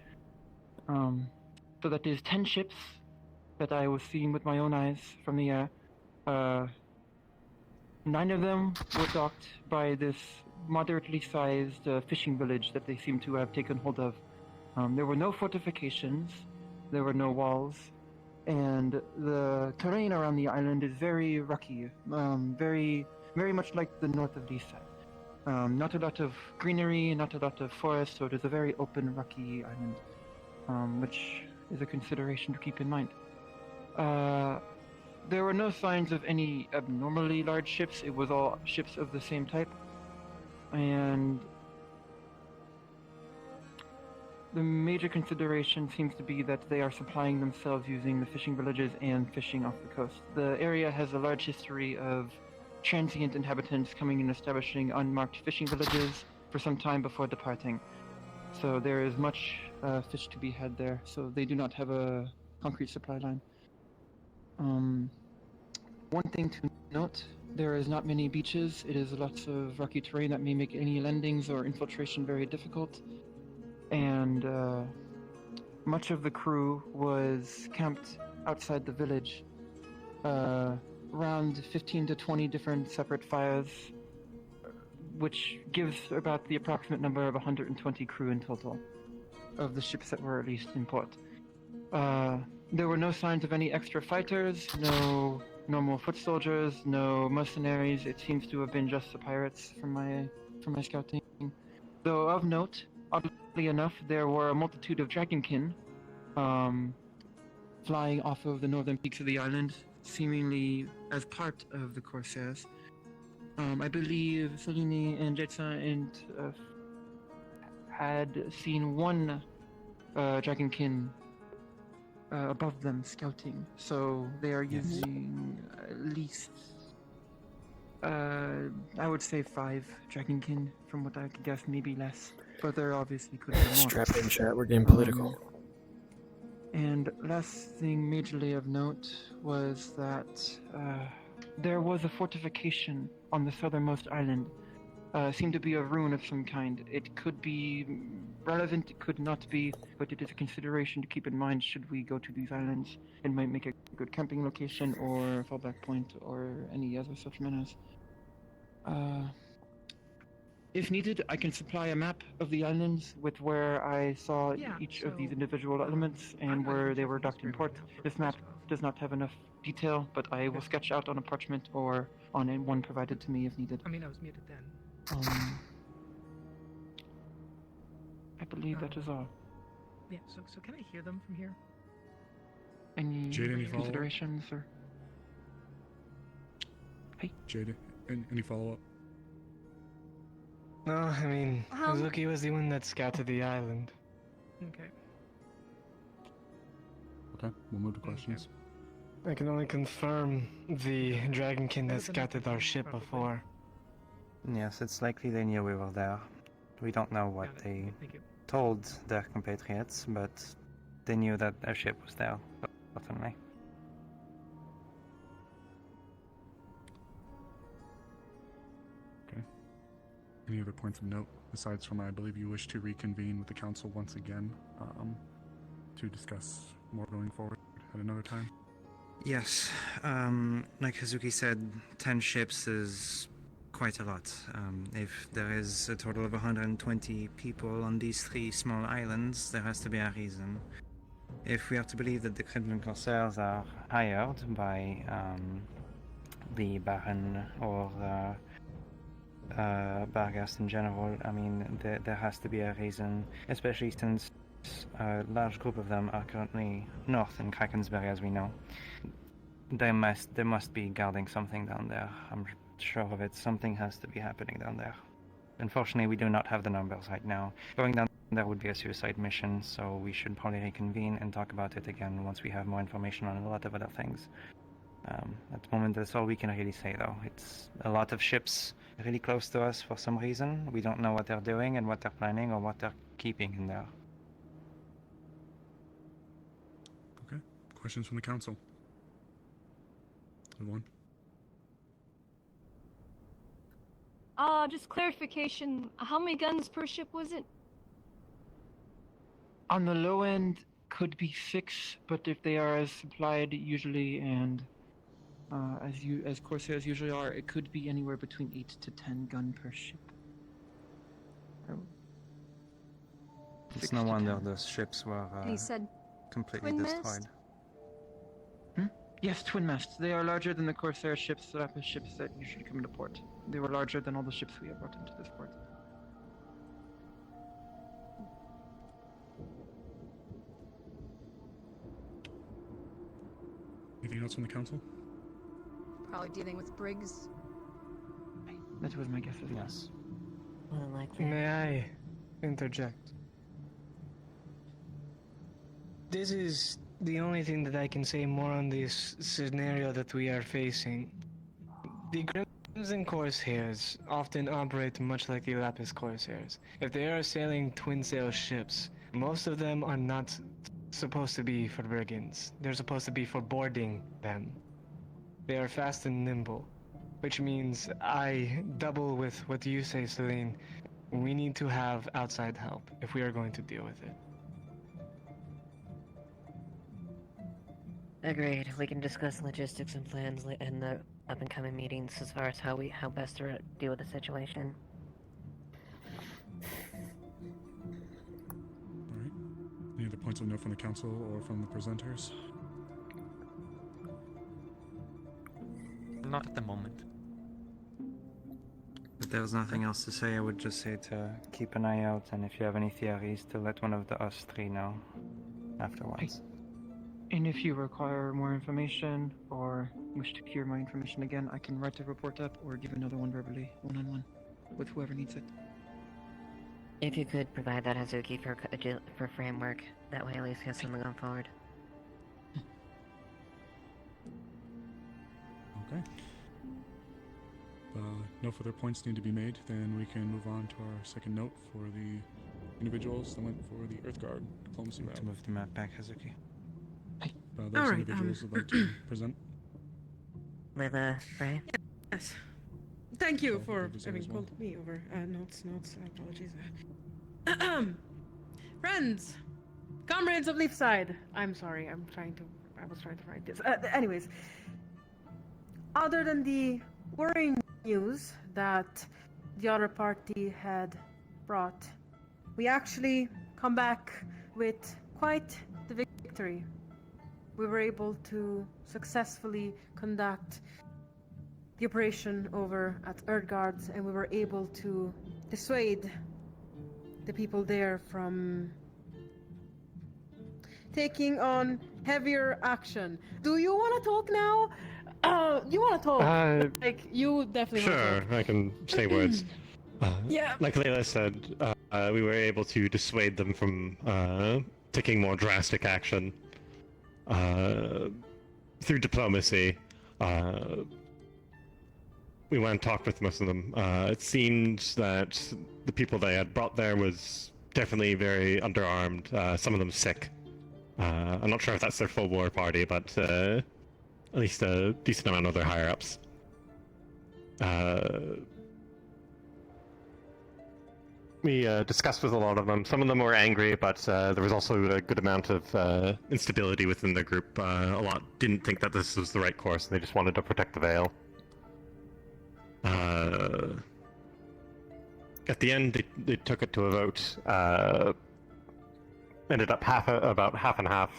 S7: So that is 10 ships that I was seeing with my own eyes from the air. 9 of them were docked by this moderately sized fishing village that they seem to have taken hold of. There were no fortifications, there were no walls, and the terrain around the island is very rocky, very much like the north of Leefside. Not a lot of greenery, not a lot of forest, so it is a very open, rocky island, which is a consideration to keep in mind. There were no signs of any abnormally large ships. It was all ships of the same type. And the major consideration seems to be that they are supplying themselves using the fishing villages and fishing off the coast. The area has a large history of transient inhabitants coming and establishing unmarked fishing villages for some time before departing. So there is much fish to be had there, so they do not have a concrete supply line. One thing to note, there is not many beaches. It is lots of rocky terrain that may make any landings or infiltration very difficult. And much of the crew was camped outside the village, around 15 to 20 different separate fires, which gives about the approximate number of 120 crew in total of the ships that were released in port. There were no signs of any extra fighters, no normal foot soldiers, no mercenaries. It seems to have been just the pirates from my scouting. Though of note, oddly enough, there were a multitude of dragonkin flying off of the northern peaks of the island, seemingly as part of the Corsairs. I believe Salini and Jetsa and had seen one dragonkin above them scouting, so they are using at least, I would say 5 dragonkin, from what I could guess, maybe less, but there obviously could be more.
S6: Strap in, chat. We're getting political.
S7: And last thing majorly of note was that there was a fortification on the southernmost island. Seemed to be a ruin of some kind. It could be relevant, it could not be, but it is a consideration to keep in mind should we go to these islands. It might make a good camping location or fallback point or any other such menace. If needed, I can supply a map of the islands with where I saw each of these individual elements and where they were docked in port. This map does not have enough detail, but I will sketch out on a parchment or on one provided to me if needed.
S2: I mean, I was muted then.
S7: I believe that is all.
S2: Yeah, so can I hear them from here?
S7: Any
S15: Jade, any follow-up?
S7: considerations or? Hey.
S15: Jade, any follow-up?
S2: No, I mean, Hazuki was the one that scouted the island. Okay.
S15: Okay, we'll move to questions.
S2: I can only confirm the dragonkin that scouted our ship before.
S18: Yes, it's likely they knew we were there. We don't know what they told their compatriots, but they knew that our ship was there, certainly.
S15: Okay. Any other points of note, aside from I believe you wish to reconvene with the council once again to discuss more going forward at another time?
S18: Yes, like Hazuki said, 10 ships is quite a lot. If there is a total of 120 people on these 3 small islands, there has to be a reason. If we are to believe that the Crimson Corsairs are hired by the Baron or Barghast in general, I mean, there has to be a reason, especially since a large group of them are currently north in Krakensberg, as we know. They must be guarding something down there. I'm sure of it. Something has to be happening down there. Unfortunately, we do not have the numbers right now. Going down there would be a suicide mission, so we should probably reconvene and talk about it again once we have more information on a lot of other things. At the moment, that's all we can really say, though. It's a lot of ships really close to us for some reason. We don't know what they're doing and what they're planning or what they're keeping in there.
S15: Okay. Questions from the council? Everyone?
S3: Just clarification. How many guns per ship was it?
S7: On the low end, could be 6, but if they are as supplied usually and as Corsairs usually are, it could be anywhere between 8 to 10 gun per ship.
S18: It's no wonder those ships were
S3: He said
S18: completely
S3: twin
S18: destroyed.
S3: mast?
S7: Yes, twin masts. They are larger than the Corsair ships, the Lapis ships that usually come into port. They were larger than all the ships we have brought into this port.
S15: Anything else from the council?
S3: Probably dealing with brigs.
S7: That was my guess as well.
S18: Yes.
S2: May I interject? This is the only thing that I can say more on this scenario that we are facing. The Crimson Corsairs often operate much like the Lapis Corsairs. If they are sailing twin-sail ships, most of them are not supposed to be for brigands. They're supposed to be for boarding them. They are fast and nimble, which means I double with what you say, Celine. We need to have outside help if we are going to deal with it.
S14: Agreed. We can discuss logistics and plans in the up-and-coming meetings as far as how best to deal with the situation.
S15: Alright. Any other points of note from the council or from the presenters?
S20: Not at the moment.
S18: If there was nothing else to say, I would just say to keep an eye out, and if you have any theories, to let one of us three know afterwards.
S7: And if you require more information or wish to hear my information again, I can write the report up or give another one verbally, one-on-one, with whoever needs it.
S14: If you could provide that, Hazuki, for framework, that way at least has something going forward.
S15: Okay. No further points need to be made, then we can move on to our second note for the individuals that went for the Earthguard diplomacy route.
S18: To move the map back, Hazuki.
S15: Those individuals would like to present.
S14: Frey?
S22: Yes. Thank you for having called me over. Notes, apologies. Friends! Comrades of Leefside! I'm sorry, I was trying to write this. Anyways. Other than the worrying news that the other party had brought, we actually come back with quite the victory. We were able to successfully conduct the operation over at Earthguard, and we were able to dissuade the people there from taking on heavier action. Do you want to talk now? You want to talk? Like, you definitely want to
S13: Sure,
S22: talk.
S13: I can say words.
S22: Yeah.
S13: Like Layla said, we were able to dissuade them from taking more drastic action through diplomacy. We went and talked with most of them. It seemed that the people they had brought there was definitely very underarmed, some of them sick. I'm not sure if that's their full war party, but at least a decent amount of their higher-ups. We discussed with a lot of them. Some of them were angry, but there was also a good amount of instability within the group. A lot didn't think that this was the right course, and they just wanted to protect the Vale. At the end, they took it to a vote. Ended up about half and half.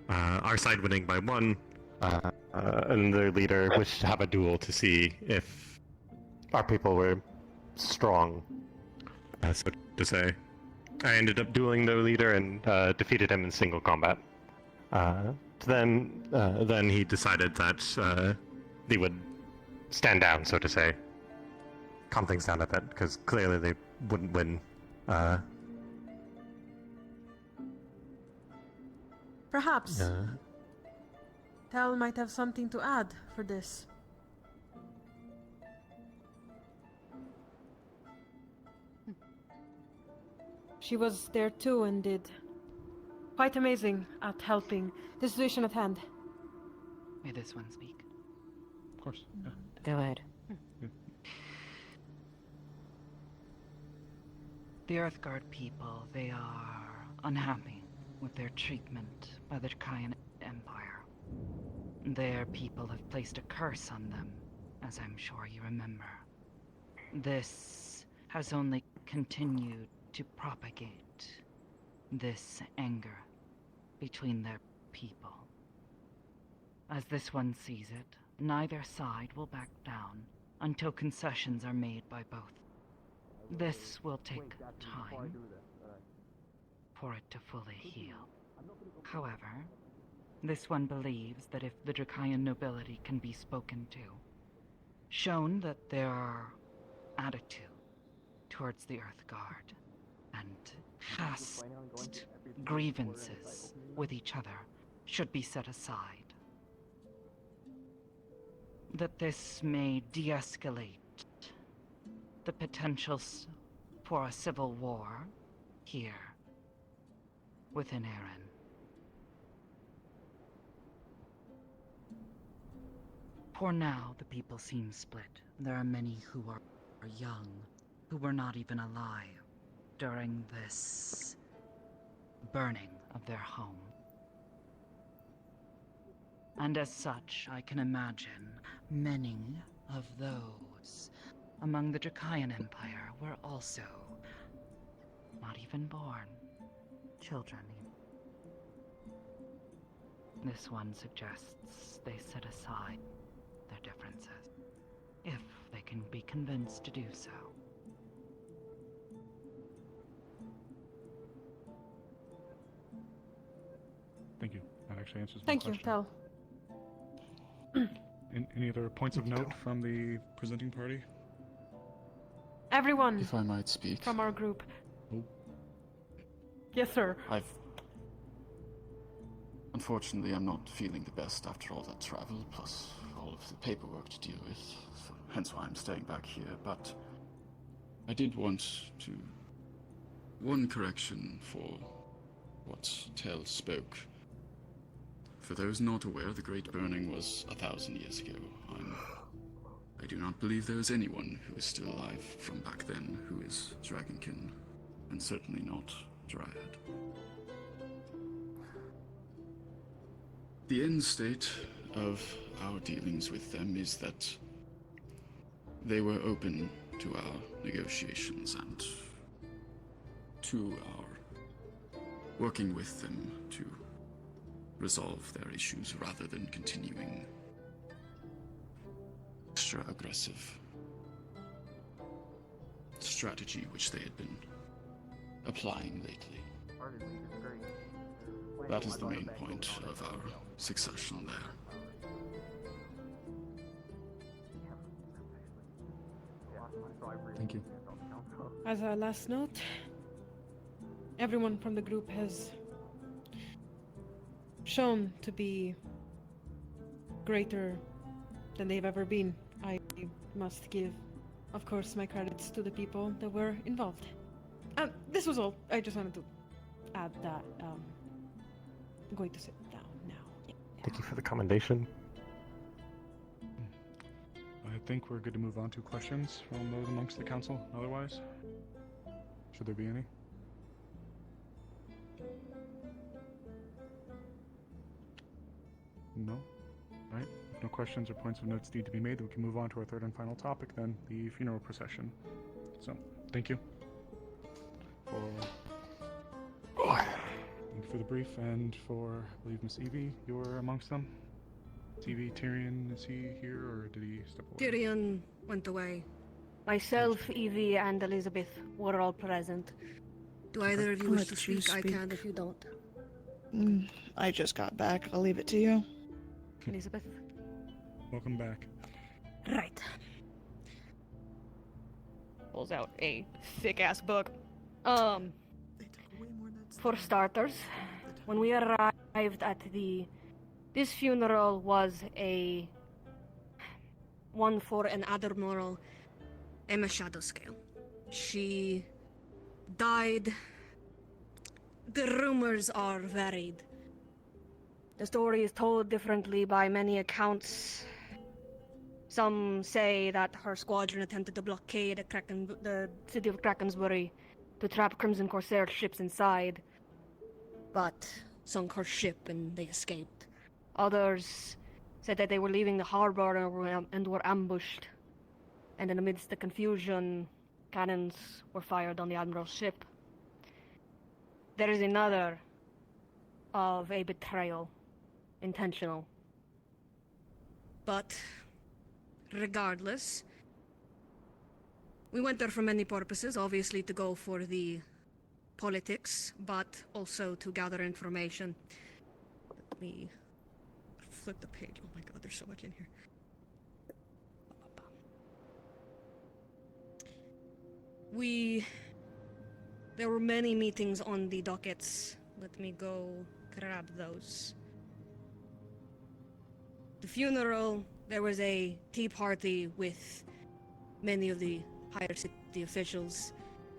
S13: Our side winning by 1, and their leader wished to have a duel to see if our people were strong, so to say. I ended up dueling their leader and defeated him in single combat. Then he decided that they would stand down, so to say. Calm things down a bit, because clearly they wouldn't win.
S22: Perhaps. Tal might have something to add for this. She was there too and did quite amazing at helping the situation at hand.
S9: May this one speak?
S15: Of course. Yeah.
S14: Go ahead.
S9: The Earthguard people, they are unhappy with their treatment by the Draconian Empire. Their people have placed a curse on them, as I'm sure you remember. This has only continued to propagate this anger between their people. As this one sees it, neither side will back down until concessions are made by both. This will take time for it to fully heal. However, this one believes that if the Draconian nobility can be spoken to, shown that their attitude towards the Earthguard and past grievances with each other should be set aside, that this may de-escalate the potentials for a civil war here within Erin. For now, the people seem split. There are many who are young, who were not even alive during this burning of their home. And as such, I can imagine many of those among the Dracayan Empire were also not even born children. This one suggests they set aside their differences, if they can be convinced to do so.
S15: Thank you. That actually answers my
S22: Thank you,
S15: question.
S22: Tal.
S15: Any other points of note from the presenting party?
S22: Everyone
S1: If I might speak.
S22: from our group.
S15: Oh.
S22: Yes, sir.
S1: Unfortunately, I'm not feeling the best after all that travel, plus all of the paperwork to deal with, so hence why I'm staying back here, but I did want to... one correction for what Tell spoke. For those not aware, the Great Burning was 1,000 years ago. I do not believe there is anyone who is still alive from back then who is Dragonkin, and certainly not Dryad. The end state of our dealings with them is that they were open to our negotiations and to our working with them to resolve their issues rather than continuing extra aggressive strategy which they had been applying lately. That is the main point of our succession there.
S15: Thank you.
S22: As a last note, everyone from the group has shown to be greater than they've ever been. I must give, of course, my credits to the people that were involved. This was all. I just wanted to add that. I'm going to sit down now.
S13: Thank you for the commendation.
S15: I think we're good to move on to questions from those amongst the council. Otherwise, should there be any? No? Right? If no questions or points of notes need to be made, then we can move on to our third and final topic then, the funeral procession. So, thank you. Thank you for the brief, and for, I believe, Miss Evie, you were amongst them? TV, Tyrion, is he here, or did he step away?
S11: Tyrion went away. Myself, Evie, and Elizabeth were all present. Do either of you wish to speak? I can if you don't.
S12: I just got back. I'll leave it to you.
S11: Elizabeth?
S15: Welcome back.
S11: Right. Pulls out a thick-ass book. For starters, when we arrived at this funeral was one for an Admiral Emma Shadowscale. She died. The rumors are varied. The story is told differently by many accounts. Some say that her squadron attempted to blockade the city of Krakensbury to trap Crimson Corsair ships inside, but sunk her ship and they escaped. Others said that they were leaving the harbor and were ambushed, and in the midst of the confusion, cannons were fired on the Admiral's ship. There is another of a betrayal, intentional. But regardless, we went there for many purposes, obviously to go for the politics, but also to gather information. Let me flip the page. Oh my god, there's so much in here. There were many meetings on the dockets. Let me go grab those. The funeral, there was a tea party with many of the higher city officials,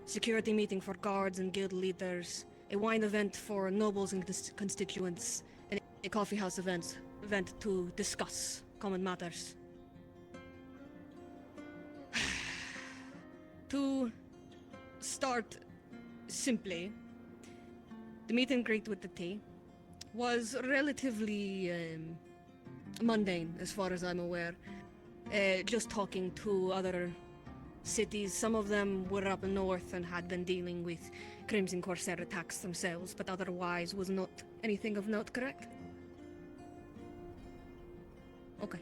S11: security meeting for guards and guild leaders, a wine event for nobles and constituents, and a coffeehouse event to discuss common matters. To start simply, the meet and greet with the tea was relatively mundane, as far as I'm aware. Just talking to other cities. Some of them were up north and had been dealing with Crimson Corsair attacks themselves, but otherwise was not anything of note, correct? Okay.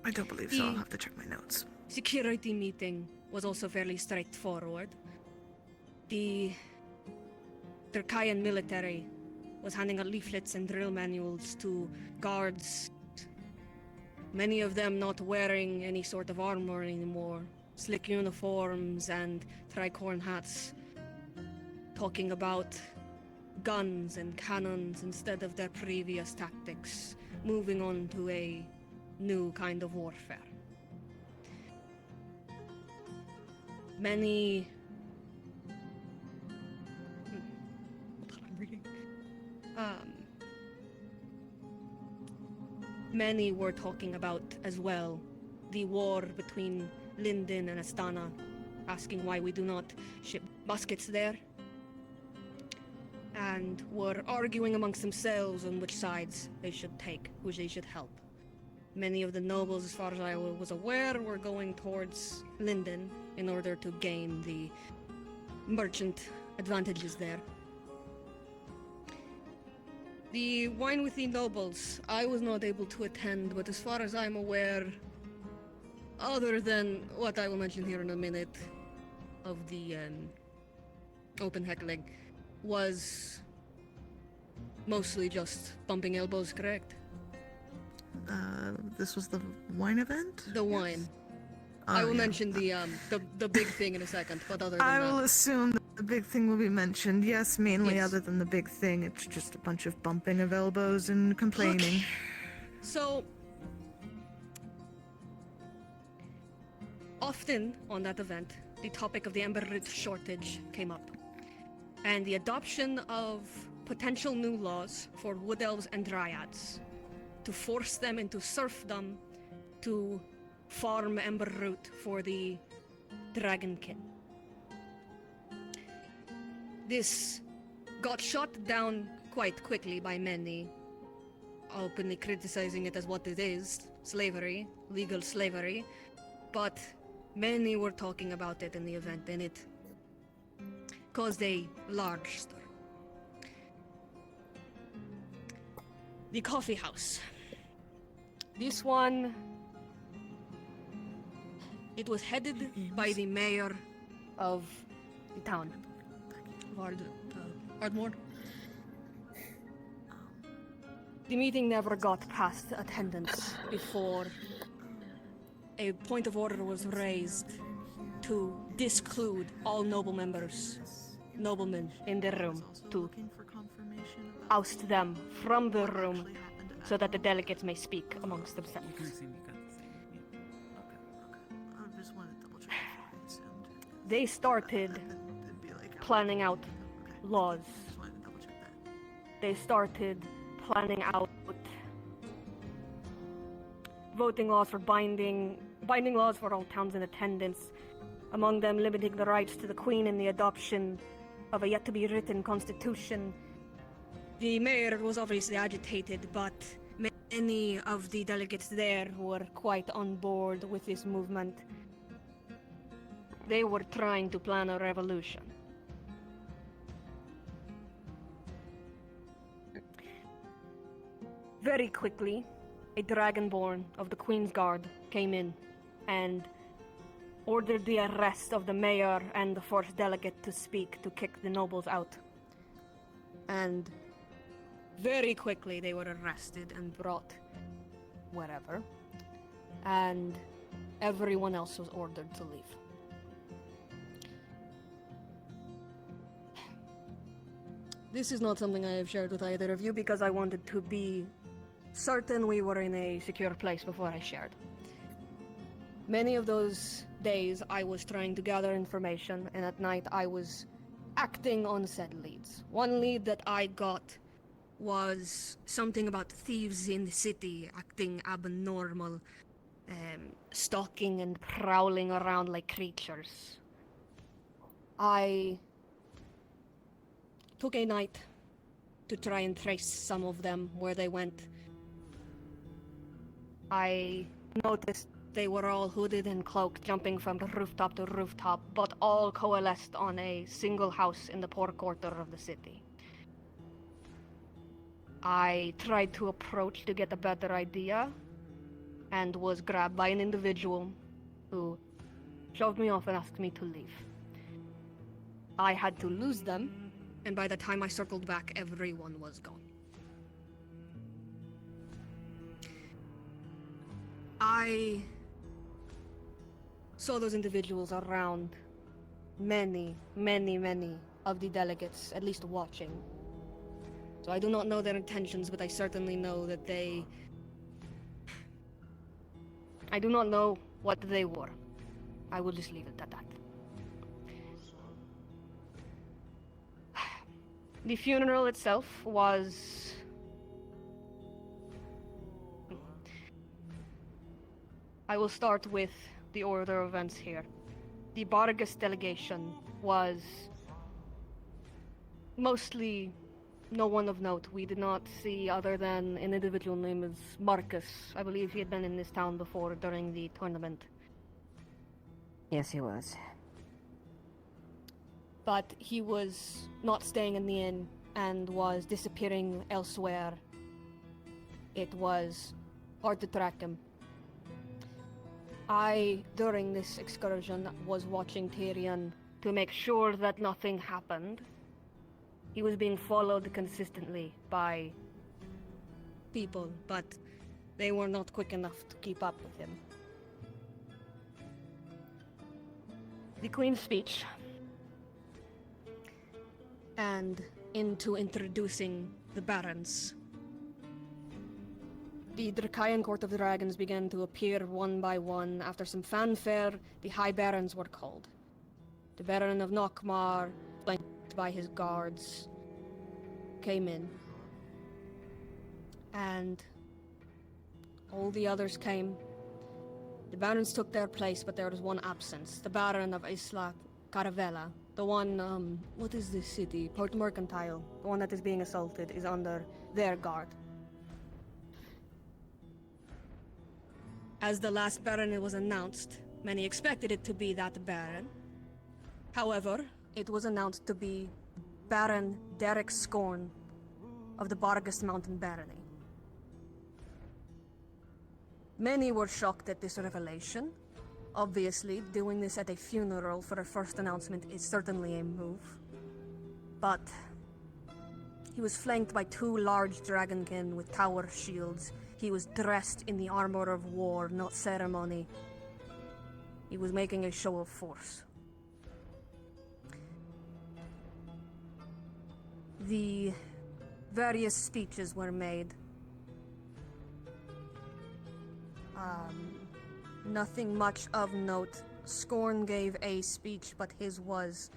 S12: I don't believe so. I'll have to check my notes.
S11: Security meeting was also fairly straightforward. The Turkayan military was handing out leaflets and drill manuals to guards, many of them not wearing any sort of armor anymore, slick uniforms and tricorn hats, talking about guns and cannons instead of their previous tactics, moving on to a new kind of warfare. Many... Hold on, I'm reading. Many were talking about, as well, the war between Linden and Astana, asking why we do not ship muskets there, and were arguing amongst themselves on which sides they should take, which they should help. Many of the nobles, as far as I was aware, were going towards Linden in order to gain the merchant advantages there. The wine with the nobles, I was not able to attend, but as far as I'm aware, other than what I will mention here in a minute of the open heckling, was mostly just bumping elbows, correct?
S12: This was the wine event?
S11: The wine. I will mention the big thing in a second, but other than
S12: I
S11: that...
S12: will assume that the big thing will be mentioned. Yes, mainly
S11: Yes.
S12: other than the big thing, it's just a bunch of bumping of elbows and complaining.
S11: So, often on that event, the topic of the Ember Root shortage came up, and the adoption of potential new laws for Wood Elves and Dryads to force them into serfdom to farm Ember Root for the Dragonkin. This got shot down quite quickly by many, openly criticizing it as what it is, slavery, legal slavery, but many were talking about it in the event, and it caused a large stir. The coffee house. This one, it was headed by the mayor of the town, Ardmore. The meeting never got past attendance before a point of order was raised to disclude all noblemen in the room, to oust them from the room so that the delegates may speak amongst themselves. They started planning out laws. They started planning out voting laws for binding laws for all towns in attendance, among them limiting the rights to the Queen and the adoption of a yet-to-be-written constitution. The mayor was obviously agitated, but many of the delegates there were quite on board with this movement. They were trying to plan a revolution. Very quickly, a dragonborn of the Queen's Guard came in and ordered the arrest of the mayor and the first delegate to speak to kick the nobles out. And very quickly they were arrested and brought wherever, and everyone else was ordered to leave. This is not something I have shared with either of you because I wanted to be certain we were in a secure place before I shared. Many of those days I was trying to gather information, and at night I was acting on said leads. One lead that I got was something about thieves in the city acting abnormal, stalking and prowling around like creatures. I took a night to try and trace some of them, where they went. I noticed they were all hooded and cloaked, jumping from the rooftop to rooftop, but all coalesced on a single house in the poor quarter of the city. I tried to approach to get a better idea, and was grabbed by an individual who shoved me off and asked me to leave. I had to lose them, and by the time I circled back, everyone was gone. I saw those individuals around many of the delegates, at least watching. So I do not know their intentions, but I certainly know that I do not know what they were. I will just leave it at that. The funeral itself was... I will start with the order of events here. The Bargus delegation was mostly no one of note. We did not see other than an individual named as Marcus. I believe he had been in this town before during the tournament.
S14: Yes, he was.
S11: But he was not staying in the inn and was disappearing elsewhere. It was hard to track him. I, during this excursion, was watching Tyrion to make sure that nothing happened. He was being followed consistently by people, but they were not quick enough to keep up with him. The Queen's speech, and into introducing the Barons. The Dracaean Court of Dragons began to appear one by one. After some fanfare, the High Barons were called. The Baron of Nockmar, flanked by his guards, came in. And all the others came. The Barons took their place, but there was one absence. The Baron of Isla Caravella. The one, what is this city? Port Mercantile. The one that is being assaulted is under their guard. As the last Baron was announced, many expected it to be that Baron. However, it was announced to be Baron Derek Scorn of the Bargus Mountain Barony. Many were shocked at this revelation. Obviously, doing this at a funeral for a first announcement is certainly a move. But he was flanked by two large dragonkin with tower shields. He was dressed in the armor of war, not ceremony. He was making a show of force. The various speeches were made. Nothing much of note. Scorn gave a speech, but his was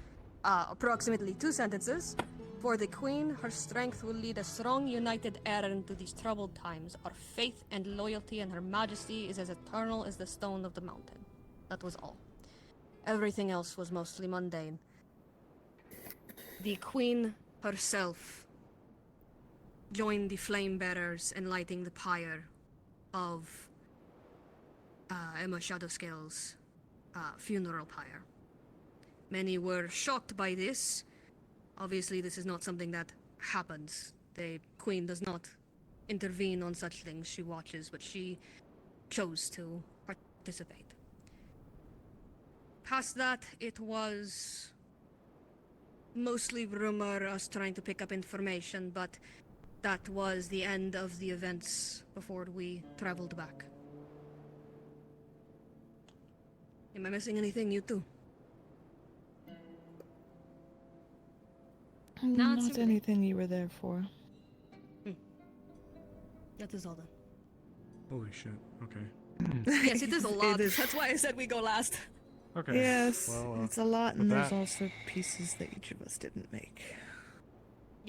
S11: approximately 2 sentences. For the Queen, her strength will lead a strong, united errand to these troubled times. Our faith and loyalty in Her Majesty is as eternal as the stone of the mountain. That was all. Everything else was mostly mundane. The Queen herself joined the flame bearers in lighting the pyre of Emma Shadowscale's funeral pyre. Many were shocked by this. Obviously, this is not something that happens. The Queen does not intervene on such things. She watches, but she chose to participate. Past that, it was mostly rumor, us trying to pick up information, but that was the end of the events before we traveled back. Am I missing anything, you two?
S12: Not anything you were there for.
S11: That is all then.
S15: Holy shit. Okay.
S11: Yes, it is a lot.
S12: It is.
S11: That's why I said we go last.
S15: Okay.
S12: Yes,
S15: Well,
S12: it's a lot,
S15: with
S12: and there's
S15: that-
S12: also pieces that each of us didn't make.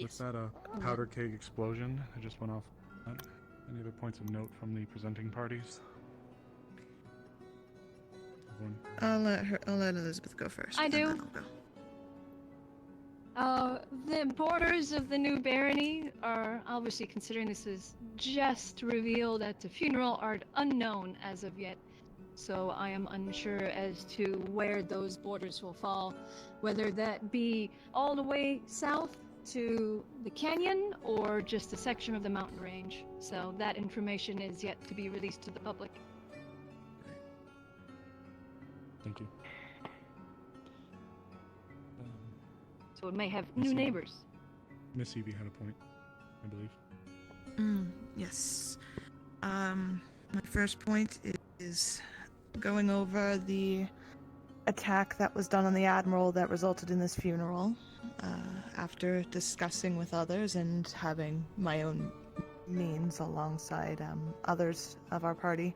S15: Was that a powder keg explosion? I just went off that. Any other points of note from the presenting parties? Everyone?
S12: I'll let Elizabeth go first.
S3: I
S12: and then
S3: do.
S12: I'll go.
S3: The borders of the new barony are obviously, considering this is just revealed at the funeral, are unknown as of yet. So I am unsure as to where those borders will fall, whether that be all the way south to the canyon or just a section of the mountain range. So that information is yet to be released to the public.
S15: Thank you.
S3: So it may have new neighbors.
S15: Miss Evie had a point, I believe.
S12: Yes. My first point is going over the attack that was done on the Admiral that resulted in this funeral. After discussing with others and having my own means alongside others of our party,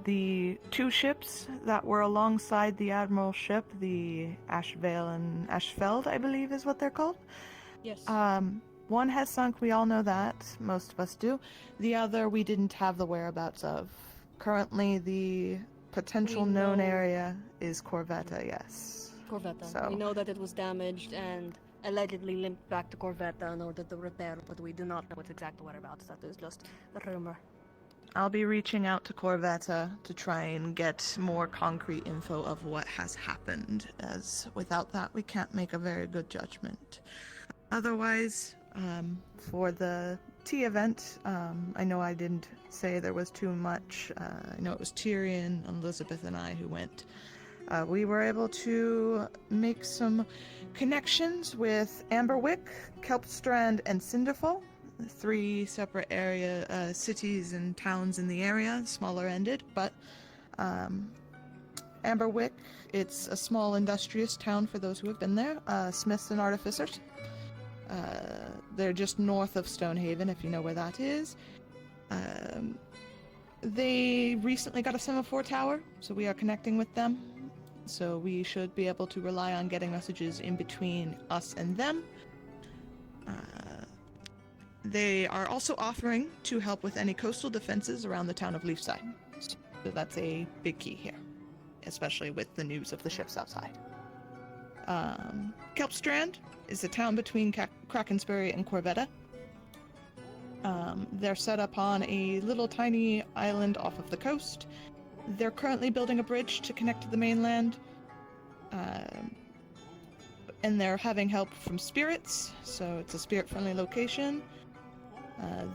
S12: the two ships that were alongside the Admiral's ship, the Ashvale and Ashfeld, I believe is what they're called.
S11: Yes.
S12: One has sunk, we all know that, most of us do. The other we didn't have the whereabouts of. Currently, the potential known area is Corvetta, yes.
S11: Corvetta.
S12: So.
S11: We know that it was damaged and allegedly limped back to Corvetta in order to repair, but we do not know its exact whereabouts. That is just a rumor.
S12: I'll be reaching out to Corvetta to try and get more concrete info of what has happened, as without that we can't make a very good judgment. Otherwise, for the tea event, I know I didn't say there was too much. I know it was Tyrion, Elizabeth, and I who went. We were able to make some connections with Amberwick, Kelpstrand, and Cinderfall. 3 separate cities and towns in the area, smaller ended, but Amberwick, it's a small industrious town for those who have been there, smiths and artificers. They're just north of Stonehaven, if you know where that is. They recently got a semaphore tower, so we are connecting with them. So we should be able to rely on getting messages in between us and them. They are also offering to help with any coastal defenses around the town of Leefside. So that's a big key here, especially with the news of the ships outside. Kelpstrand is a town between Krakensbury and Corvetta. They're set up on a little tiny island off of the coast. They're currently building a bridge to connect to the mainland. And they're having help from spirits, so it's a spirit-friendly location.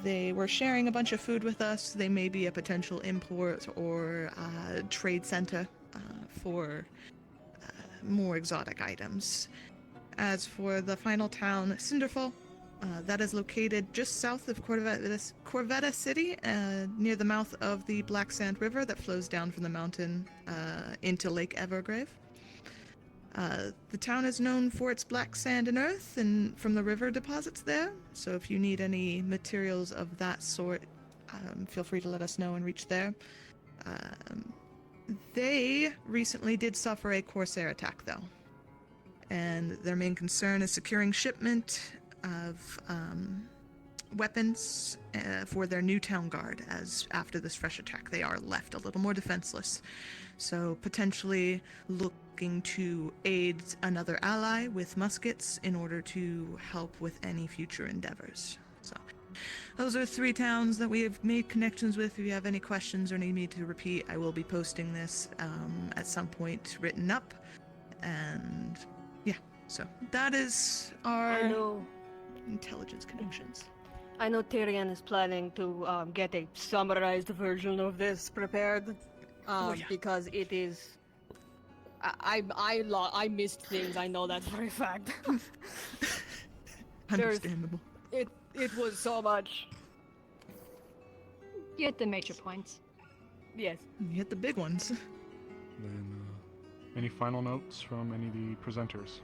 S12: They were sharing a bunch of food with us. They may be a potential import or trade center for more exotic items. As for the final town, Cinderfall, that is located just south of Corvetta City, near the mouth of the Black Sand River that flows down from the mountain into Lake Evergrave. The town is known for its black sand and earth and from the river deposits there, so if you need any materials of that sort, feel free to let us know and reach there. They recently did suffer a Corsair attack, though, and their main concern is securing shipment of weapons for their new town guard, as after this fresh attack they are left a little more defenseless. So potentially looking to aid another ally with muskets in order to help with any future endeavors. So those are 3 towns that we have made connections with. If you have any questions or need me to repeat, I will be posting this at some point written up. And yeah, so that is our intelligence connections.
S11: I know Tyrion is planning to get a summarized version of this prepared, because it is. I missed things. I know that for a fact.
S12: Understandable.
S11: It was so much.
S3: You hit the major points.
S11: Yes.
S12: You hit the big ones.
S15: Then, any final notes from any of the presenters?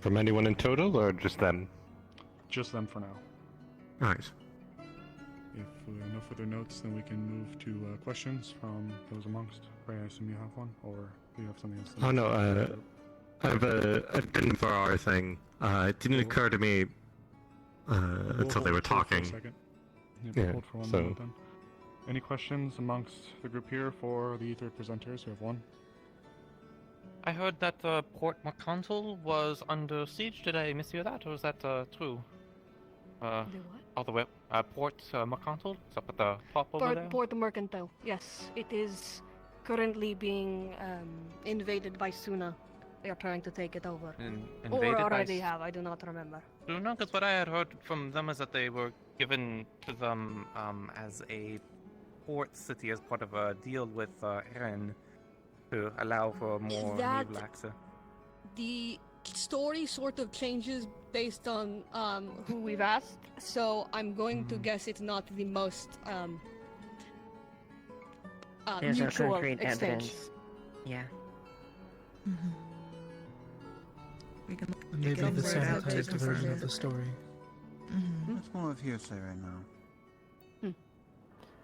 S13: From anyone in total, or just them?
S15: Just them for now.
S13: Nice.
S15: If no further notes, then we can move to questions from those amongst. Ray, I assume you have one, or do you have something else?
S13: Oh no, I have a addendum for our thing. It didn't occur to me until they were talking.
S15: Yeah, hold for one moment then. Any questions amongst the group here for the 3 presenters? We have one.
S20: I heard that Port McContle was under siege. Did I mishear that, or is that true?
S11: The what?
S20: All the way Port McContle? It's up at the top over there?
S11: Port Mercantile. Yes, it is currently being invaded by Suna. They are trying to take it over.
S20: Invaded
S11: Or already
S20: by
S11: have, I do not remember.
S20: No, because what I had heard from them is that they were given to them as a port city as part of a deal with Eren to allow for more
S11: That-
S20: naval access.
S11: The story sort of changes based on who we've asked, so I'm going to guess it's not the most
S14: There's no
S11: mutual
S14: concrete
S11: exchange.
S14: evidence. Yeah.
S12: We can
S2: Maybe
S12: get
S2: the
S12: some word out to
S2: sanitized version
S12: confirm
S2: of the story.
S10: It's more of hearsay right now.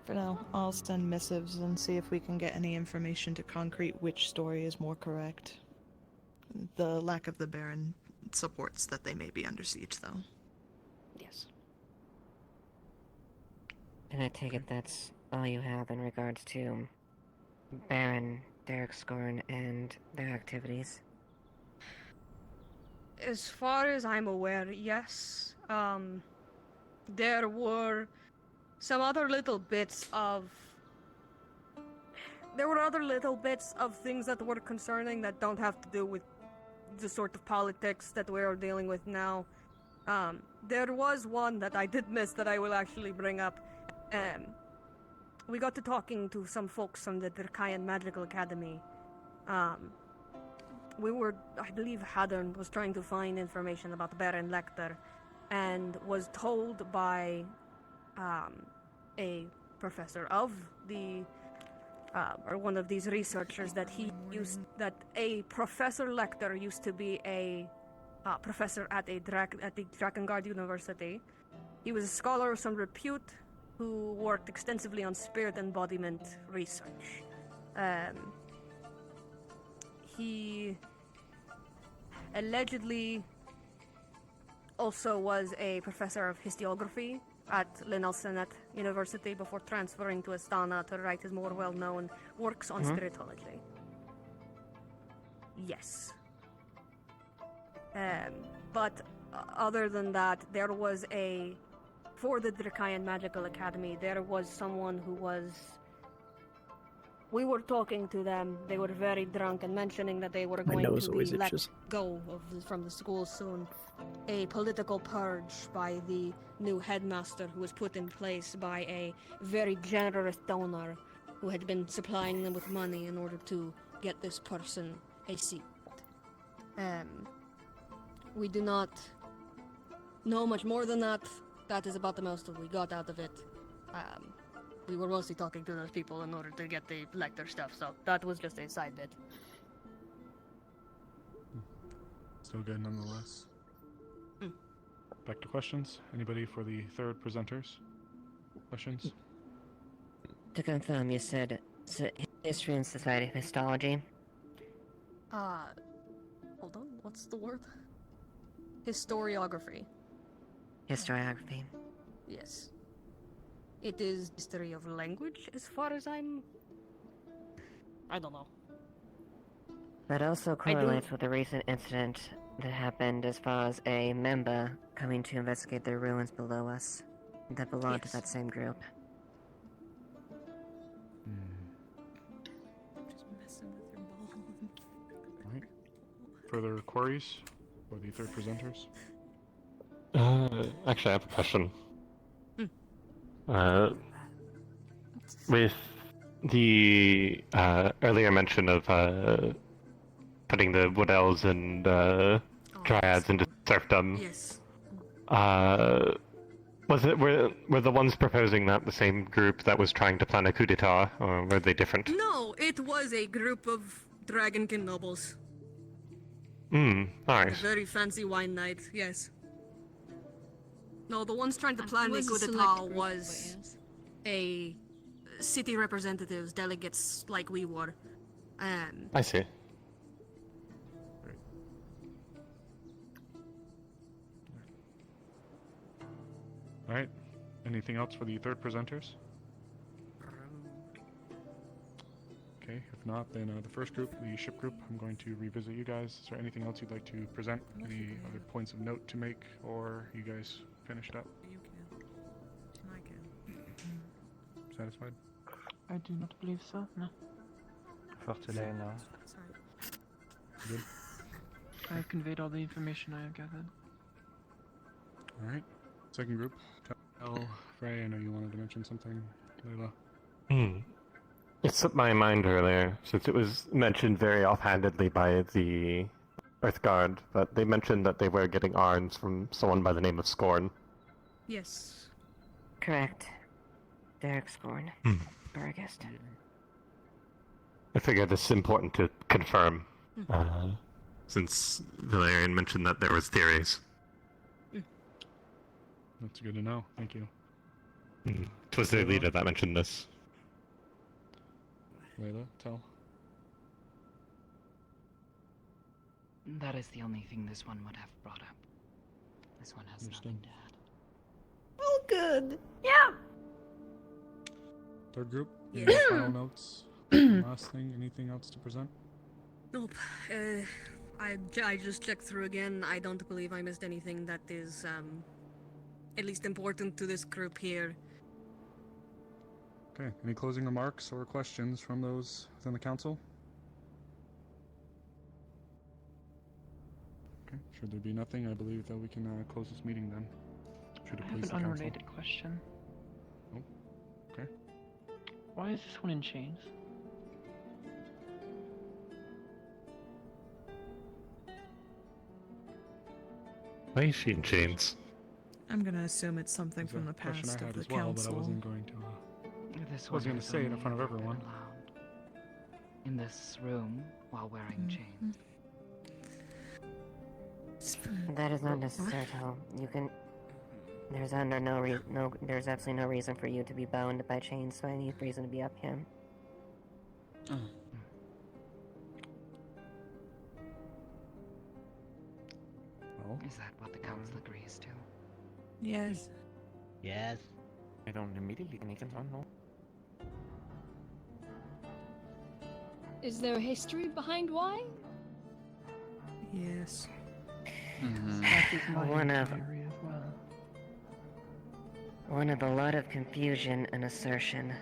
S12: For now, I'll send missives and see if we can get any information to concrete which story is more correct. The lack of the Baron supports that they may be under siege, though.
S11: Yes.
S14: And I take it that's all you have in regards to Baron, Derek Scorn, and their activities?
S11: As far as I'm aware, yes. There were some other little bits of... There were other little bits of things that were concerning that don't have to do with the sort of politics that we are dealing with now. There was one that I did miss that I will actually bring up. We got to talking to some folks from the Dirkayan Magical Academy. I believe Hadern was trying to find information about Baron Lecter and was told by a professor of the or one of these researchers that a Professor Lecter used to be a professor at the Drakengard University. He was a scholar of some repute who worked extensively on spirit embodiment research. He allegedly also was a professor of historiography at Linnell Senate University before transferring to Astana to write his more well-known works on spiritology. Yes. But other than that, there was for the Dirkayan Magical Academy, there was someone who was... We were talking to them, they were very drunk and mentioning that they were going to be let go from the school soon. A political purge by the new headmaster who was put in place by a very generous donor who had been supplying them with money in order to get this person a seat. We do not know much more than that. That is about the most that we got out of it. We were mostly talking to those people in order to get the Lecter stuff, so that was just a side bit.
S15: Still good nonetheless. Back to questions. Anybody for the third presenters? Questions?
S14: To confirm, you said History and Society of Histology?
S11: Hold on, what's the word? Historiography.
S14: Historiography.
S11: Yes. It is history of language, as far as I don't know.
S14: That also correlates with a recent incident that happened as far as a member coming to investigate the ruins below us that belonged to that same group.
S11: Just messing with your balls.
S15: Alright. Further queries for the third presenters?
S13: Actually, I have a question. With the earlier mention of putting the Wood Elves and Dryads into serfdom,
S11: yes.
S13: Were the ones proposing that the same group that was trying to plan a coup d'état, or were they different?
S11: No, it was a group of Dragonkin nobles.
S13: Nice.
S11: A very fancy wine night, yes. No, the ones trying to plan the
S3: was a
S11: coup
S3: select
S11: d'état
S3: group,
S11: was
S3: but yes.
S11: a city representatives, delegates like we were.
S13: I see.
S15: Alright. Anything else for the third presenters? Okay, if not, then the first group, the ship group, I'm going to revisit you guys. Is there anything else you'd like to present? Any other points of note to make, or you guys finished up? Satisfied?
S22: I do not believe so, no.
S18: For today, no.
S15: Good.
S22: I've conveyed all the information I have gathered.
S15: Alright. Second group. Tell Frey, I know you wanted to mention something. Layla.
S13: It slipped my mind earlier, since it was mentioned very offhandedly by the Earth Guard, but they mentioned that they were getting arms from someone by the name of Scorn.
S11: Yes.
S14: Correct. Derek Scorn. Burgest.
S13: I figured this is important to confirm, since Valerian mentioned that there was theories.
S15: That's good to know. Thank you.
S13: It was their leader that mentioned this.
S15: Layla, tell.
S9: That is the only thing this one would have brought up. This one has nothing to add.
S12: Oh, good.
S22: Yeah.
S15: Third group.
S11: Yeah.
S15: Any final notes? Last thing. Anything else to present?
S11: Nope. I just checked through again. I don't believe I missed anything that is, at least important to this group here.
S15: Okay. Any closing remarks or questions from those within the council? Okay. Should there be nothing, I believe that we can close this meeting then. Should it
S22: I have
S15: please
S22: an
S15: the council?
S22: unrelated question.
S15: Oh. Okay.
S22: Why is this one in chains?
S13: Why is she in chains?
S12: I'm gonna assume it's something from the
S15: Question
S12: past
S15: I
S12: of
S15: had
S12: the
S15: as well, but I
S12: council.
S15: wasn't going to.
S9: This
S15: I was
S9: one
S15: going to
S9: has
S15: say it in
S9: only
S15: front of
S9: ever been
S15: everyone.
S9: allowed in this room while wearing chains.
S14: That is not necessary. You can. There's there's absolutely no reason for you to be bound by chains, so any reason to be up here.
S15: Well,
S9: Is that what the council agrees to?
S12: Yes.
S18: Yes. I don't immediately make it on, no.
S3: Is there a history behind why?
S12: Yes.
S22: That is my
S14: One of
S22: theory as well.
S14: one of a lot of confusion and assertion.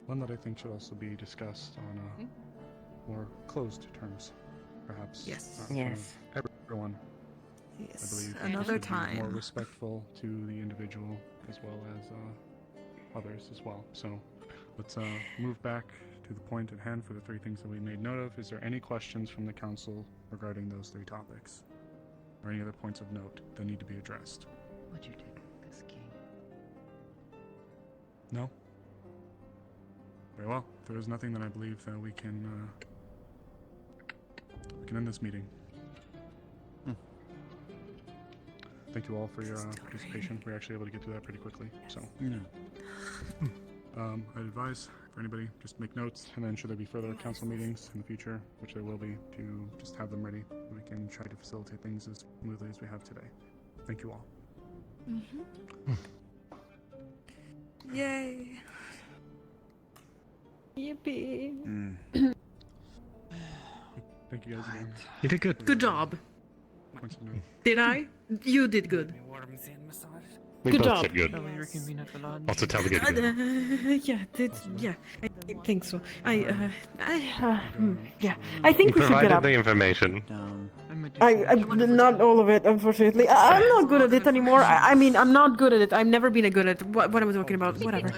S15: one that I think should also be discussed on more closed terms, perhaps.
S12: Yes.
S15: Not in front
S14: Yes.
S15: of everyone.
S12: Yes.
S15: I believe
S12: Another
S15: should be more
S12: time.
S15: respectful to the individual as well as others as well. So let's move back to the point at hand for the three things that we made note of. Is there any questions from the council regarding those three topics, or any other points of note that need to be addressed?
S9: What'd you do with this key?
S15: No. Very well. If there is nothing, then I believe that we can end this meeting. Thank you all for your participation. We were actually able to get through that pretty quickly. So, I'd advise for anybody just make notes, and then should there be further council meetings in the future, which there will be, to just have them ready. We can try to facilitate things as smoothly as we have today. Thank you all.
S12: Yay. Yippee.
S15: Thank you guys again.
S13: You did good.
S12: Good job.
S15: Points of note.
S12: Did I? You did good.
S13: We
S12: Good
S13: both
S12: job.
S13: did good.
S22: Shall we reconvene at the lodge?
S13: Also tell the good.
S12: Yeah, I think so. Yeah. I think we should get
S13: provided
S12: up.
S13: the information.
S12: I not all of it, unfortunately. I'm not good at it anymore. I mean, I'm not good at it. I've never been good at what am I talking about? Whatever.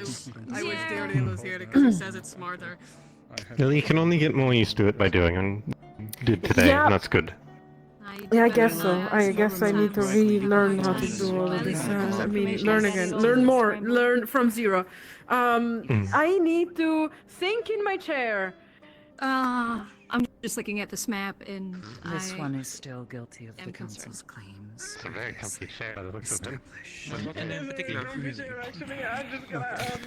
S11: I wish Daredevil was here because he says it's smarter.
S13: Well, you can only get more used to it by doing, and did today,
S12: Yeah.
S13: and that's good.
S12: Yeah, I guess so. I guess I need to relearn how to do all of this. I mean, learn again. Learn more. Learn from zero. I need to sink in my chair.
S3: I'm just looking at this map and
S9: This
S3: I
S9: one is still guilty of
S3: am
S9: the
S3: concerned.
S9: council's claims.
S13: It's a very comfy chair by the looks of it.
S20: And in particular,
S12: Actually, I'm just gonna.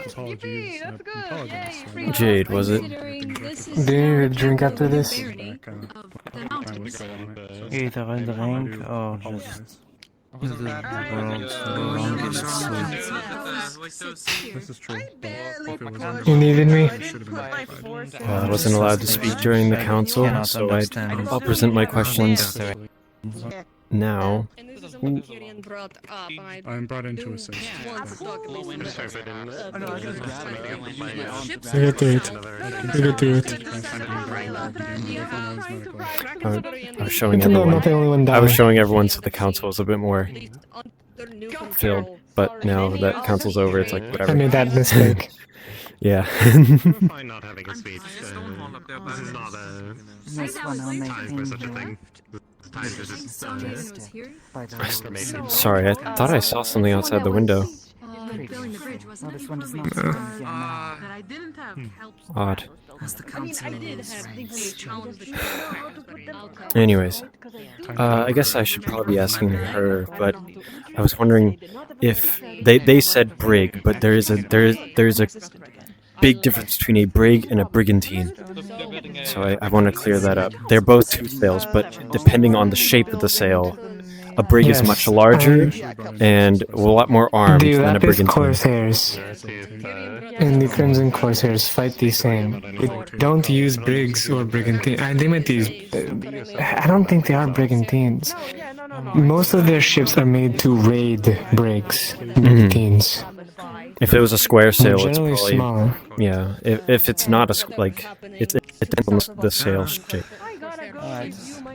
S15: Apologies.
S3: That's good.
S15: apologies.
S3: Yay,
S15: I'm
S3: free
S15: not
S6: Jade, was it?
S3: considering this is
S2: Do you
S3: now
S2: need a drink
S3: capital
S2: after
S3: of the
S2: this?
S3: barony of the mountains.
S15: Back,
S16: Either a drink or
S15: I
S16: just
S15: apologize. This is true.
S2: You needed me?
S6: I wasn't allowed to speak during the council, so I'll present my questions now.
S15: I'm brought in to assist.
S2: I get to it. I get to it.
S6: I was showing
S2: Good to know I'm
S6: everyone.
S2: not the only one
S6: I was
S2: dying.
S6: showing everyone so the council was a bit more filled. But now that council's over, it's like whatever.
S2: I made that mistake.
S6: Yeah.
S13: Fine not having a speech. This is not a time for such a thing. Time to just information.
S6: Sorry, I thought I saw something outside the window. Odd. Anyways, I guess I should probably be asking her, but I was wondering if they said brig, but there's a big difference between a brig and a brigantine. So I want to clear that up. They're both tooth sails, but depending on the shape of the sail, a brig is much larger and a lot more armed
S2: The
S6: than a
S2: Lapis
S6: brigantine.
S2: Corsairs and the Crimson Corsairs fight the same. They don't use brigs or brigantines. They might use. I don't think they are brigantines. Most of their ships are made to raid brigs, brigantines.
S6: If it was a square sail,
S2: They're
S6: it's
S2: generally
S6: probably
S2: smaller.
S6: yeah. If it's not it depends on the sail shape.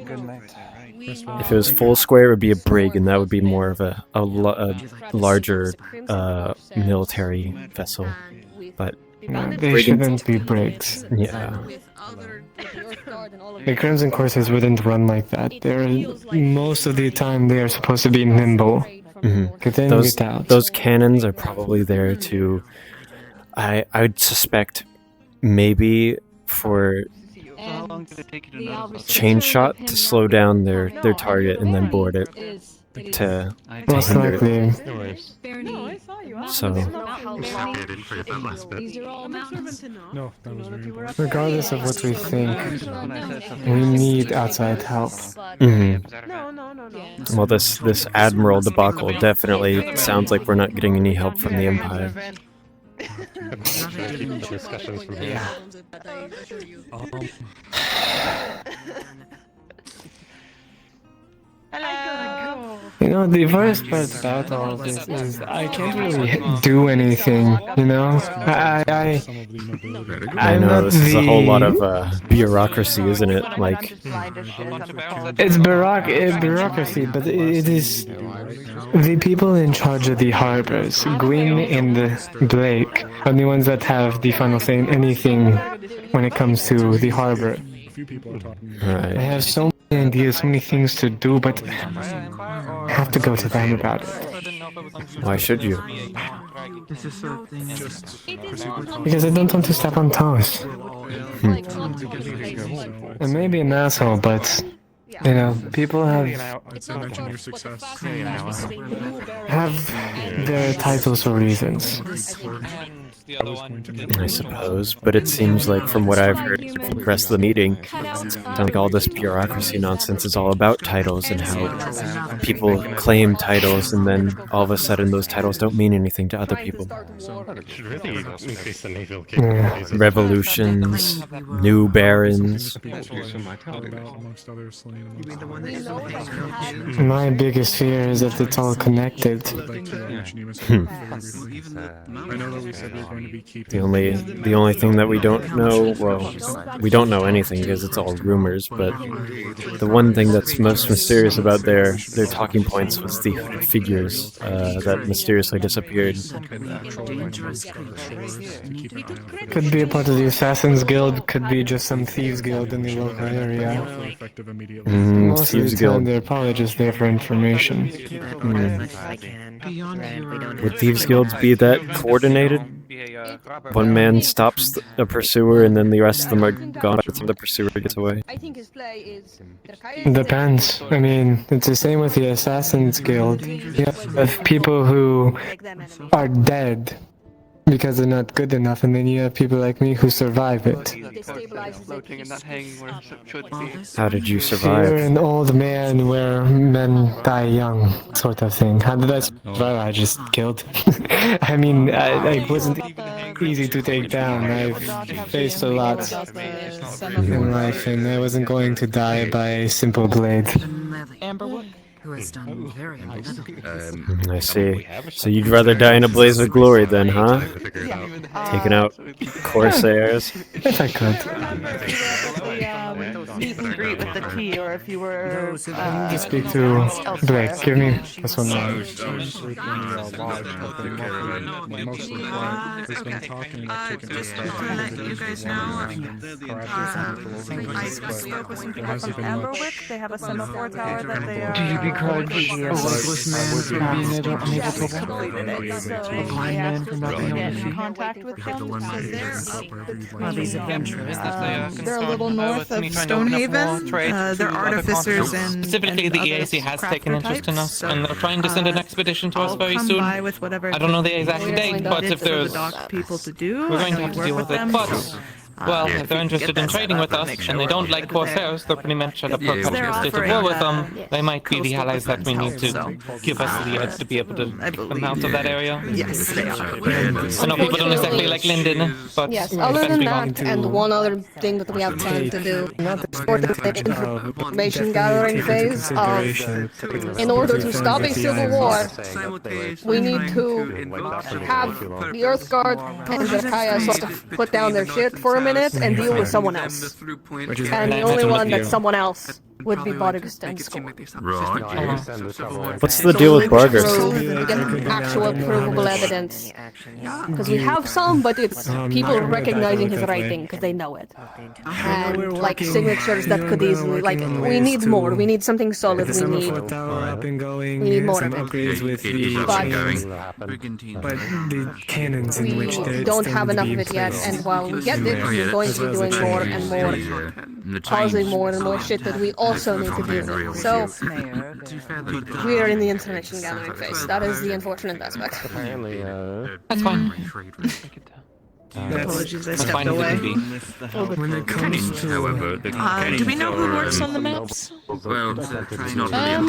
S18: Good night.
S6: If it was full square, it would be a brig, and that would be more of a larger military vessel. But
S2: They shouldn't be brigs.
S6: Yeah.
S2: The Crimson Corsairs wouldn't run like that. Most of the time they are supposed to be nimble. Get in,
S6: Those
S2: get out.
S6: those cannons are probably there to. I'd suspect maybe for chain shot to slow down their target and then board it to
S2: Most
S6: hinder it.
S2: likely.
S6: So
S15: No, that was very important.
S2: Regardless of what we think, we need outside help.
S6: Well, this admiral debacle definitely sounds like we're not getting any help from the Empire.
S13: Discussions from here.
S2: You know, the worst part about all of this is I can't really do anything, you know?
S6: I
S2: I'm
S6: know
S2: not
S6: this is a whole lot of
S2: the-
S6: bureaucracy, isn't it? Like,
S2: It's bureaucracy, but it is the people in charge of the harbors, Gwyn and Blake, are the ones that have the final say in anything when it comes to the harbor.
S6: right.
S2: I have so many ideas, so many things to do, but I have to go to them about it.
S6: Why should you?
S2: Because I don't want to step on toes. I may be an asshole, but you know, people have their titles for reasons.
S6: I suppose, but it seems like from what I've heard from the rest of the meeting, it sounds like all this bureaucracy nonsense is all about titles and how people claim titles and then all of a sudden those titles don't mean anything to other people.
S13: Should really increase the naval capabilities.
S6: Revolutions, new barons.
S15: Amongst others slain
S2: My biggest fear is that it's all connected.
S15: I know that we said we were going to be keeping
S6: The only thing that we don't know, well, we don't know anything because it's all rumors, but the one thing that's most mysterious about their talking points was the figures that mysteriously disappeared.
S2: Could be a part of the Assassin's Guild, could be just some Thieves Guild in the local area. Most of
S6: Thieves
S2: the time,
S6: Guild.
S2: they're probably just there for information.
S6: Would Thieves Guilds be that coordinated? One man stops a pursuer and then the rest of them are gone by the time the pursuer gets away.
S2: Depends. I mean, it's the same with the Assassin's Guild. You have people who are dead because they're not good enough, and then you have people like me who survive it.
S16: Floating and not hanging where it should be.
S6: How did you
S2: You're
S6: survive?
S2: an old man where men die young, sort of thing. How did I survive? I just killed. I mean, I wasn't easy to take down. I've faced a lot in life, and I wasn't going to die by a simple blade.
S12: Amberwood?
S9: Who has done very little.
S6: I see. So you'd rather die in a blaze of glory then, huh? Taking out corsairs?
S2: If I could.
S22: Meet and greet with the tea, or if you were
S2: Just speak to Blake. Give me this one now.
S12: You guys know, I spoke with some people from Amberwick. They have a semaphore tower that they are.
S2: Do you begrudge a worthless man for being unable to
S22: A
S2: blind man for not being able to see?
S22: Contact with them.
S9: These adventurers
S12: They're a little north of Stonehaven. They're artificers and
S20: specifically the EAC has taken interest in us, and they're trying to send an expedition to us very soon. I don't know the exact date, but if there's
S12: people to do,
S20: we're going to have to deal with it. But well, if they're interested in trading with us and they don't like corsairs, they're pretty much at a perpetual state of war with them. They might be the allies that we need to give us the edge to be able to come out of that area.
S12: Yes, they are.
S20: I know people don't exactly like Linden, but
S17: yes, other than that, and one other thing that we have planned to do, for the information gathering phase, in order to stop a civil war, we need to have the Earth Guard and the Kaya sort of put down their shit for a minute and deal with someone else. And the only one that someone else would be Bargus and Skull.
S6: What's the deal with Bargus?
S17: Get actual provable evidence. Because we have some, but it's people recognizing his writing because they know it. And like signatures that could easily, like, we need more. We need something solid. We need more of it.
S2: Upgrades with but the cannons in which
S17: we don't have enough of it yet, and while we get it, we're going to be doing more and more, causing more and more shit that we also need to deal with. So, we are in the information gathering phase. That is the unfortunate aspect.
S20: That's fine.
S12: Apologies, I stepped away.
S2: When it comes to,
S12: do we know who works on the maps?
S19: Well, it's not really a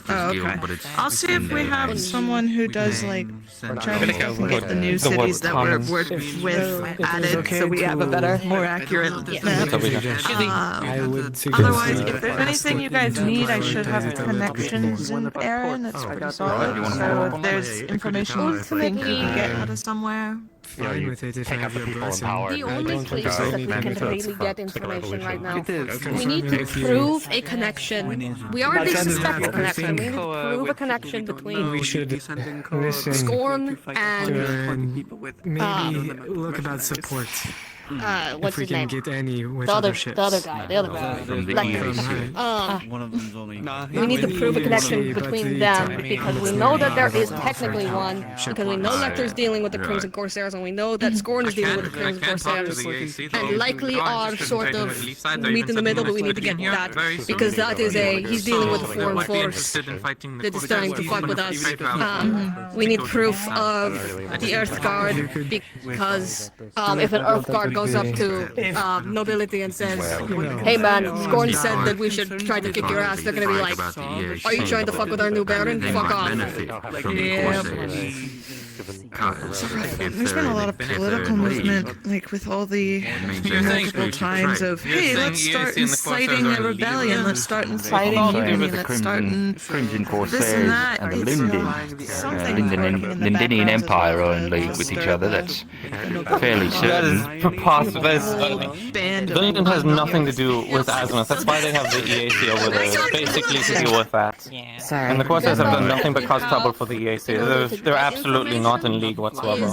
S12: Oh, okay. I'll see if we have someone who does like trying to get the new cities that we're working with added, so we have a better, more accurate map. Otherwise, if there's anything you guys need, I should have connections in Aaron. That's pretty solid. So if there's information you think you can get out of somewhere.
S2: Fine with it if I have your blessing.
S17: The only place that we can really get information right now, we need to prove a connection. We already suspect a connection. We need to prove a connection between Scorn and
S2: maybe look about support.
S17: What's
S2: if we
S17: his
S2: can
S17: name?
S2: get any with
S17: The other
S2: ships.
S17: guy.
S2: From the
S10: One of them's only.
S17: We need to prove a connection between them because we know that there is technically one, because we know Lecter's dealing with the Crimson Corsairs, and we know that Scorn is dealing with the Crimson Corsairs, and likely are sort of meet in the middle, but we need to get that because that is he's dealing with a foreign force that is trying to fuck with us. We need proof of the Earth Guard because if an Earth Guard goes up to nobility and says, "Hey man, Scorn said that we should try to kick your ass," they're gonna be like, "Are you trying to fuck with our new Baron? Fuck off."
S12: There's been a lot of political movement, like with all the multiple times of, hey, let's start inciting a rebellion, let's start inciting mutiny, let's start this and that.
S24: Lindenian Empire are in league with each other, that's fairly certain.
S20: That is preposterous. Linden has nothing to do with Azimuth. That's why they have the EAC over there, basically to deal with that. And the Corsairs have done nothing but cause trouble for the EAC. They're absolutely not in league whatsoever.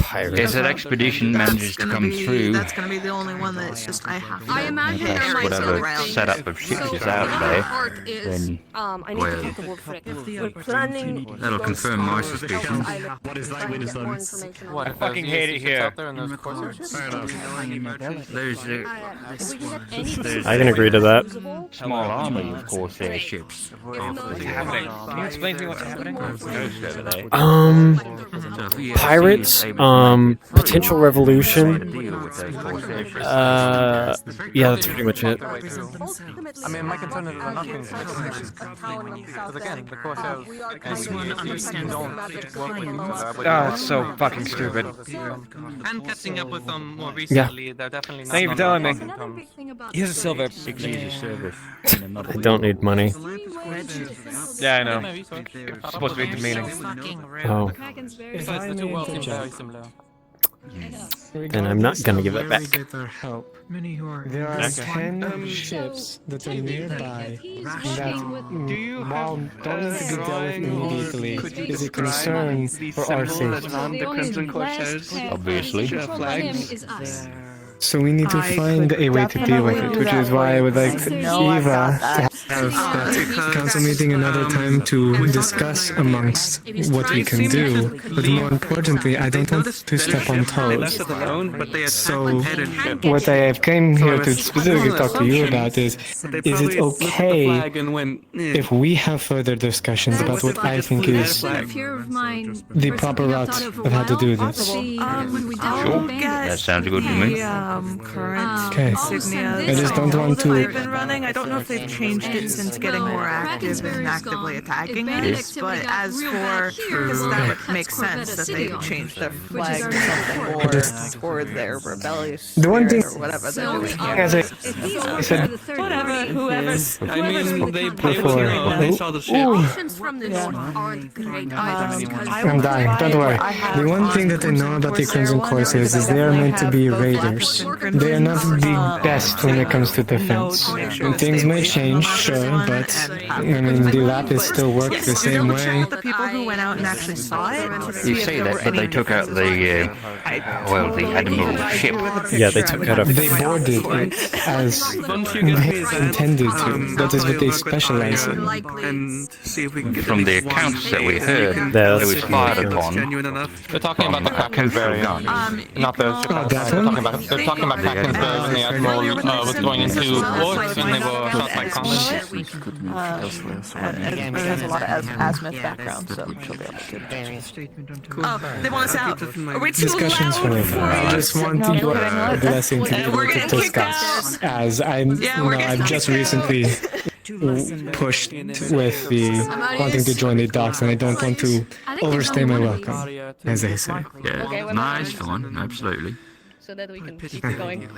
S24: If that expedition manages to come through,
S12: That's gonna be the only one that's just I have to.
S17: I imagine there might be
S24: whatever setup of ships is out there, then
S17: I need to take the word for it. We're planning.
S24: that'll confirm my suspicions.
S20: What,
S24: I fucking hate it here.
S6: I can agree to that.
S24: Small army of Corsair ships.
S20: Can you explain to me what's happening?
S24: used over there?
S6: Pirates, potential revolution. Yeah, that's pretty much it.
S18: I mean, my concern is that nothing's because again, the Corsairs don't work with each other.
S16: Ah, it's so fucking stupid.
S20: And catching up with them more recently, they're definitely not.
S16: Thank you for telling me.
S20: Here's a silver.
S6: I don't need money.
S16: Yeah, I know. It's supposed to be demeaning.
S6: Oh.
S18: Besides, the two worlds seem very similar.
S6: Then I'm not gonna give it back.
S2: There are 10 ships that are nearby that, while don't need to be dealt with immediately, is a concern for our safety.
S24: Obviously.
S2: So we need to find a way to deal with it, which is why I would like Eva to have that council meeting another time to discuss amongst what we can do. But more importantly, I don't want to step on toes. So what I have came here to specifically talk to you about is it okay if we have further discussions about what I think is the proper route of how to do this?
S24: Sure, that sounds good to me.
S12: Current
S2: Okay.
S12: insignias.
S2: I just don't want to-
S12: I've been running. I don't know if they've changed it since getting more active and actively attacking it. But as for, because that would make sense that they changed their flag to something more for their rebellious
S2: The one thing,
S12: spirit or whatever they're doing
S2: as I said
S12: whatever, whoever.
S16: I mean, they
S2: before,
S16: were, they saw the ship.
S11: Options from the north aren't great either because
S2: I'm dying, don't worry. The one thing that I know about the Crimson Corsairs is they are meant to be raiders. They are not the best when it comes to defense. And things may change, sure, but I mean, the Lapis still work the same way.
S12: The people who went out and actually saw it. To see
S24: You
S12: if
S24: say
S12: there
S24: that,
S12: were
S24: but they
S12: any
S24: took out the, the Admiral's ship.
S6: Yeah, they took out a...
S2: They boarded it as they intended to. That is what they specialize in.
S24: From the accounts that we heard, it was fired upon.
S18: They're talking about the Kraken's variant, not the ship. They're talking about Kraken's variant when the Admiral was going into ports when they were shot by comets.
S12: And it has a lot of azimuth background, so she'll be able to. Oh, they want us out. Are we too
S2: Discussions
S12: loud
S2: forever.
S12: for
S2: I just want your blessing to be able to discuss, as I've just recently pushed with the wanting to join the docks, and I don't want to overstay my welcome, as they say.
S24: Yeah, no, it's fine, absolutely.
S17: So that we can keep it going.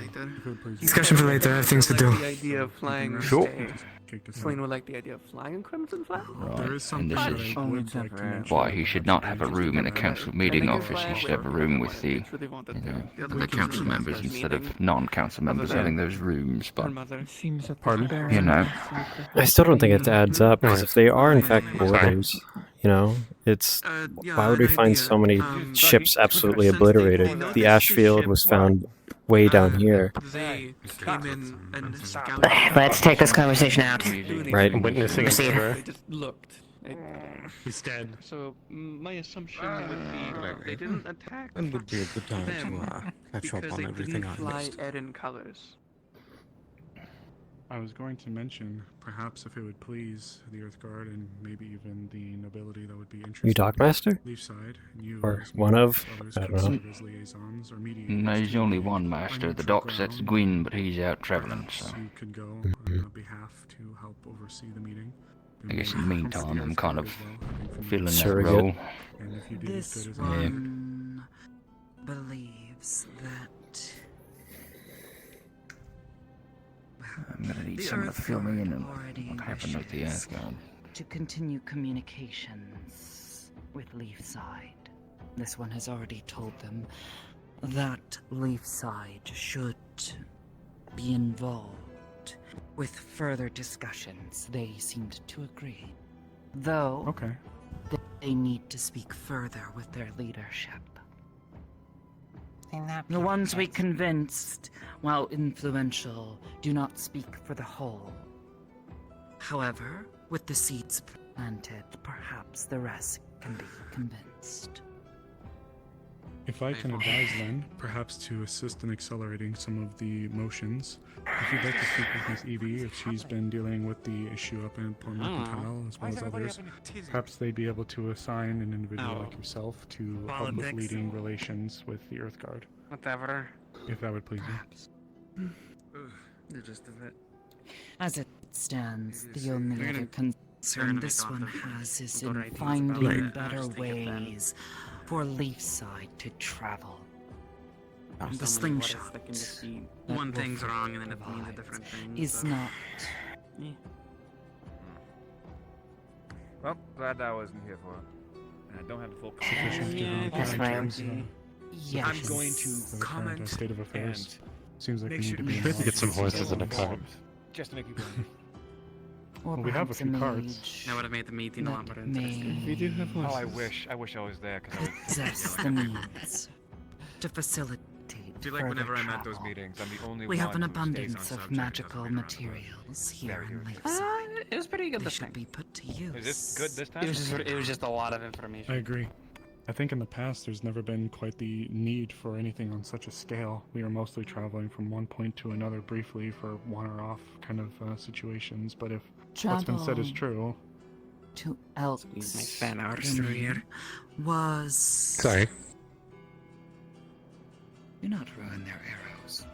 S2: Discussion for later. I have things to do.
S16: The idea of flying.
S24: Sure.
S16: Swain would like the idea of flying a crimson flag.
S24: Right, and this is why he should not have a room in a council meeting office. He should have a room with the, the council members instead of non-council members having those rooms. But you know,
S6: I still don't think it adds up, because if they are in fact Wardens, you know, it's... Why would we find so many ships absolutely obliterated? The Ashfield was found way down here.
S14: Let's take this conversation out.
S6: Right.
S13: I'm witnessing
S14: Proceed.
S13: it.
S16: They just looked.
S13: He's dead.
S16: So my assumption would be they didn't attack
S10: And would be a good time to catch up
S16: because
S10: on
S16: they
S10: everything
S16: didn't
S10: I
S16: fly
S10: missed.
S16: Eden colors.
S15: I was going to mention, perhaps if it would please the Earth Guard and maybe even the nobility that would be interested.
S6: You Dockmaster?
S15: Leafside, and you
S6: Or
S15: as
S6: one
S15: well
S6: of?
S15: as others
S6: I
S15: could
S6: don't know.
S15: serve as liaisons or mediators.
S24: no, there's only one master of the docks. That's Gwyn, but he's out travelling. So
S15: You could go on behalf to help oversee the meeting.
S24: I guess in the meantime, I'm kind of filling that
S6: Surrogate.
S24: role.
S15: And if you did
S9: This
S15: as good as
S9: one believes that
S24: I'm gonna need
S9: the
S24: someone to
S9: Earth
S24: fill me in
S9: Guard
S24: on
S9: already
S24: what happened with the
S9: wishes
S24: Asgard.
S9: to continue communications with Leafside. This one has already told them that Leafside should be involved with further discussions. They seemed to agree. Though,
S15: Okay.
S9: they need to speak further with their leadership. The ones we convinced, while influential, do not speak for the whole. However, with the seeds planted, perhaps the rest can be convinced.
S15: If I can advise then, perhaps to assist in accelerating some of the motions, if you'd like to speak with Miss Evie, if she's been dealing with the issue up in Port Mercantile as well as others, perhaps they'd be able to assign an individual like yourself to help with leading relations with the Earth Guard.
S4: Whatever.
S15: If that would please you.
S4: The gist of it.
S9: As it stands, the only
S4: You're
S9: other
S4: gonna
S9: concern
S4: make
S9: this
S4: off
S9: one
S4: the
S9: has is
S4: good
S9: in
S4: ideas
S9: finding
S4: about it.
S9: better
S4: Just think of that.
S9: ways for Leefside to travel.
S4: The
S9: The
S4: slingshot.
S9: slingshot.
S4: One thing's wrong and then it means a different thing.
S9: Is
S4: so.
S9: not.
S5: Well, glad I wasn't here for it. And I don't have the full
S2: That's fine.
S9: Yes.
S5: I'm going to
S15: For the current
S5: comment
S15: state of affairs, seems like we
S5: make
S15: need
S5: sure
S15: to
S5: to
S15: be
S5: be
S15: involved
S13: get some
S15: in
S13: horses in a cart.
S15: forums.
S5: just to make people.
S9: Or
S15: Well, we have a
S9: perhaps
S15: few
S9: mage
S15: cards.
S4: That would have made the meeting a lot more
S9: that
S4: interesting.
S9: may
S5: Oh, I wish I was there because I would.
S9: possess the means to facilitate.
S5: I feel like
S9: further
S5: whenever I'm at those
S9: travel.
S5: meetings, I'm the only
S9: We
S5: one
S9: have an
S5: who stays
S9: abundance
S5: on
S9: of
S5: subject,
S9: magical
S5: doesn't
S9: materials here in
S4: Uh,
S9: Leefside.
S22: It was pretty good
S9: They
S22: this
S9: should
S22: time.
S9: be put to use.
S5: Is this good this time?
S22: It was just a lot of information.
S15: I agree. I think in the past there's never been quite the need for anything on such a scale. We were mostly traveling from one point to another briefly for one-off kind of situations, but if what's been said is true...
S9: To Elks.
S4: My fan art through here.
S9: Was.
S13: Sorry.
S9: Do not ruin their arrows.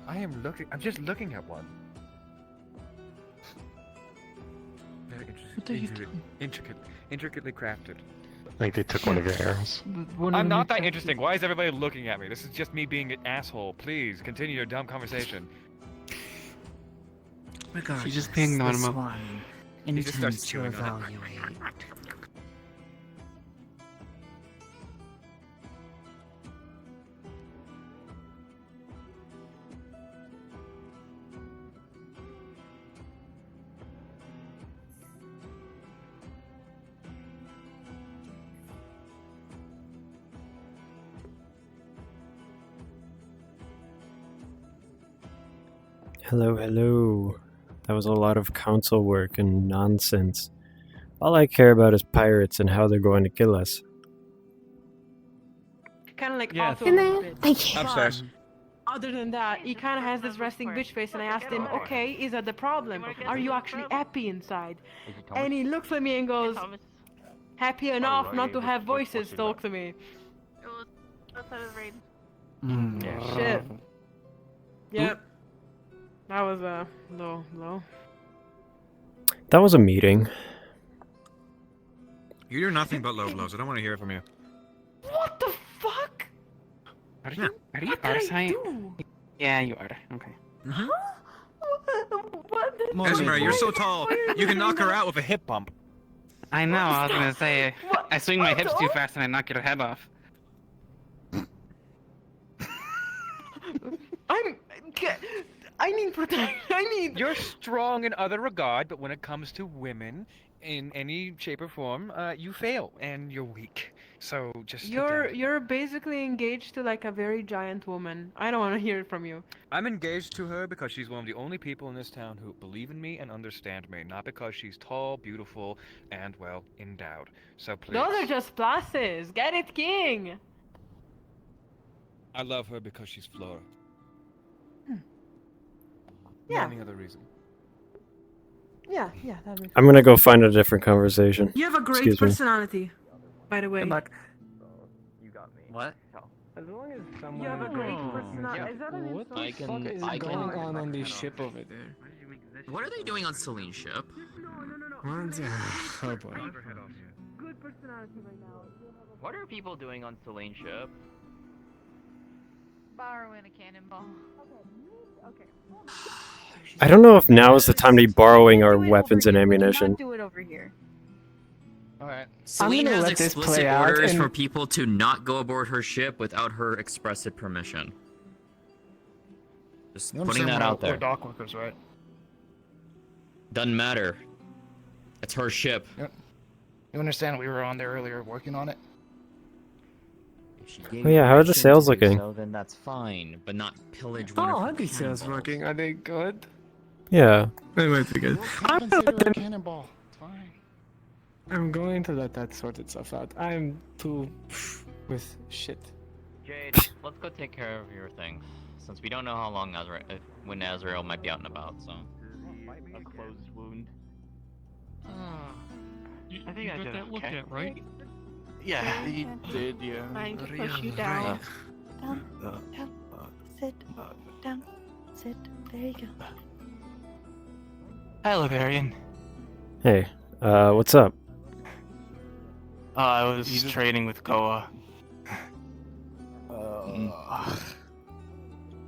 S5: I am looking. I'm just looking at one. Very
S22: What are you
S5: intricately crafted.
S13: I think they took one of your arrows.
S5: I'm not that interesting. Why is everybody looking at me? This is just me being an asshole. Please continue your dumb conversation.
S22: She's just being
S9: This
S22: normal.
S9: one
S5: He just starts
S9: intends to
S5: chewing on it.
S9: evaluate.
S6: Hello, hello. That was a lot of council work and nonsense. All I care about is pirates and how they're going to kill us.
S22: Kind of like
S15: Yes.
S22: Otto.
S15: Can
S22: a
S15: I-
S22: little bit.
S5: Upstairs.
S22: Other than that, he kind of has this resting bitch face, and I asked him, okay, is that the problem? Are you actually happy inside? And he looks at me and goes, happy enough not to have voices talk to me. Shit. Yep. That was low.
S6: That was a meeting.
S5: You do nothing but low blows. I don't want to hear it from you.
S22: What the fuck?
S4: Are you
S22: What did I
S4: Arsine?
S22: do?
S4: Yeah, you are. Okay.
S22: What did
S5: Esmer, you're so tall. You can knock her out with a hip bump.
S4: I know, I was gonna say, I swing my hips too fast and I knock your head off.
S22: I need protection. I need.
S5: You're strong in other regard, but when it comes to women, in any shape or form, you fail and you're weak. So just.
S22: You're basically engaged to like a very giant woman. I don't want to hear it from you.
S5: I'm engaged to her because she's one of the only people in this town who believe in me and understand me, not because she's tall, beautiful, and well endowed. So please.
S22: Those are just pluses. Get it, King.
S5: I love her because she's Flora.
S22: Yeah.
S5: Not any other reason.
S22: Yeah, that makes
S6: I'm gonna go find a different conversation.
S22: You have a great
S6: Excuse me.
S22: personality, by the way.
S5: You
S18: got me.
S5: What?
S15: As long as
S22: You
S15: someone...
S22: have a great personality. Is that an
S2: What
S22: insult?
S2: the fuck is going on this ship over there?
S8: What are they doing on Celine's ship?
S2: Oh boy.
S22: Good personality right now.
S8: What are people doing on Celine's ship?
S3: Borrowing a cannonball.
S22: Okay.
S6: I don't know if now is the time to be borrowing our weapons and ammunition.
S3: Do it over here.
S8: Alright.
S2: I'm
S8: Celine
S2: gonna
S8: has
S2: let this
S8: explicit
S2: play out
S8: orders
S2: and-
S8: for people to not go aboard her ship without her express permission. Just putting that out there.
S5: We're dock workers, right?
S8: Doesn't matter. It's her ship.
S23: You understand we were on there earlier working on it?
S6: Oh yeah, how are the sales looking?
S8: So then that's fine, but not pillage one
S2: Oh,
S8: of
S2: are
S8: her
S2: these sales
S8: cannonballs.
S2: working? Are they good?
S6: Yeah.
S2: They might be good.
S23: Consider a cannonball. It's fine.
S2: I'm going to let that sort itself out. I'm too with shit.
S8: Jade, let's go take care of your things, since we don't know how long when Azrael might be out and about. So.
S18: A closed wound.
S1: I think I got that looked at, right?
S18: Yeah, you did. Yeah.
S1: Trying to push you down. Down. Sit. Down. Sit. There you go.
S18: Hi, Leverian.
S6: Hey, what's up?
S18: I was trading with Koa.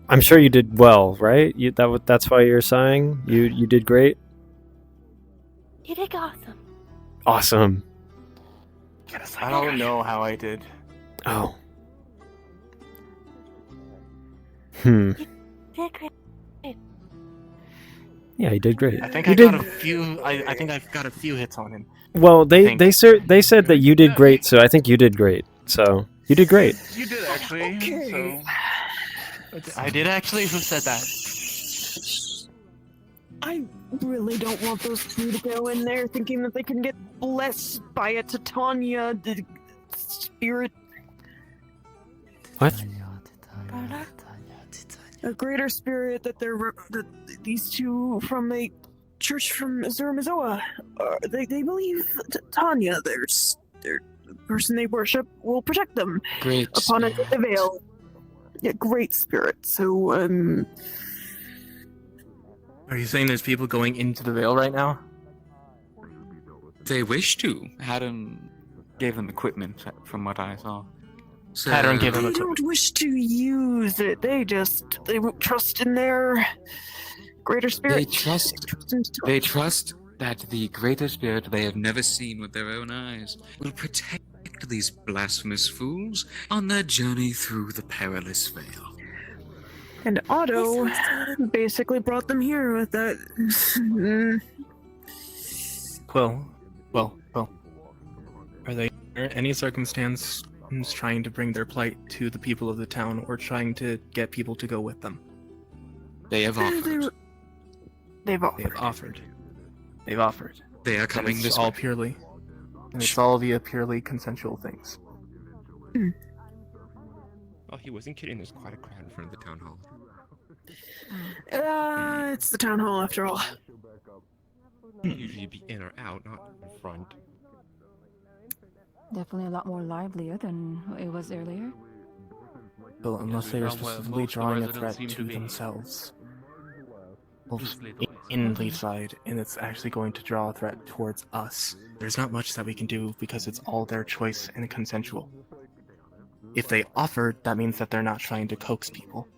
S6: I'm sure you did well, right? That's why you're sighing? You did great?
S1: You did awesome.
S6: Awesome.
S18: I don't know how I did.
S6: Oh. Hmm.
S1: Did great.
S6: Yeah, he did great.
S18: I think
S6: You
S18: I
S6: did...
S18: got a few. I think I've got a few hits on him.
S6: Well, they said that you did great, so I think you did great. So you did great.
S18: You did actually.
S1: Okay.
S18: So I did actually. Who said that?
S22: I really don't want those two to go in there thinking that they can get blessed by a Titania, the spirit.
S6: What?
S22: A greater spirit that these two from a church from Zermazoa, they believe Tanya, their person they worship, will protect them
S24: Great
S22: upon a the veil. Yeah, great spirit. So,
S7: Are you saying there's people going into the veil right now?
S24: They wish to. Adam gave them equipment, from what I saw. So,
S22: they don't wish to use it. They won't trust in their greater spirit.
S24: They trust that the greater spirit they have never seen with their own eyes will protect these blasphemous fools on their journey through the perilous veil.
S22: And Otto basically brought them here with that.
S7: Well. Are they under any circumstance trying to bring their plight to the people of the town or trying to get people to go with them?
S24: They have offered.
S22: They've offered.
S7: They've offered.
S24: They are coming this
S7: all
S24: way.
S7: purely. And it's all via purely consensual things.
S24: Well, he wasn't kidding. There's quite a crowd in front of the town hall.
S22: It's the town hall after all.
S24: Usually be in or out, not in front.
S19: Definitely a lot more livelier than it was earlier.
S7: Well, unless they are specifically drawing a threat to themselves. In Leefside, and it's actually going to draw a threat towards us. There's not much that we can do because it's all their choice and consensual. If they offered, that means that they're not trying to coax people.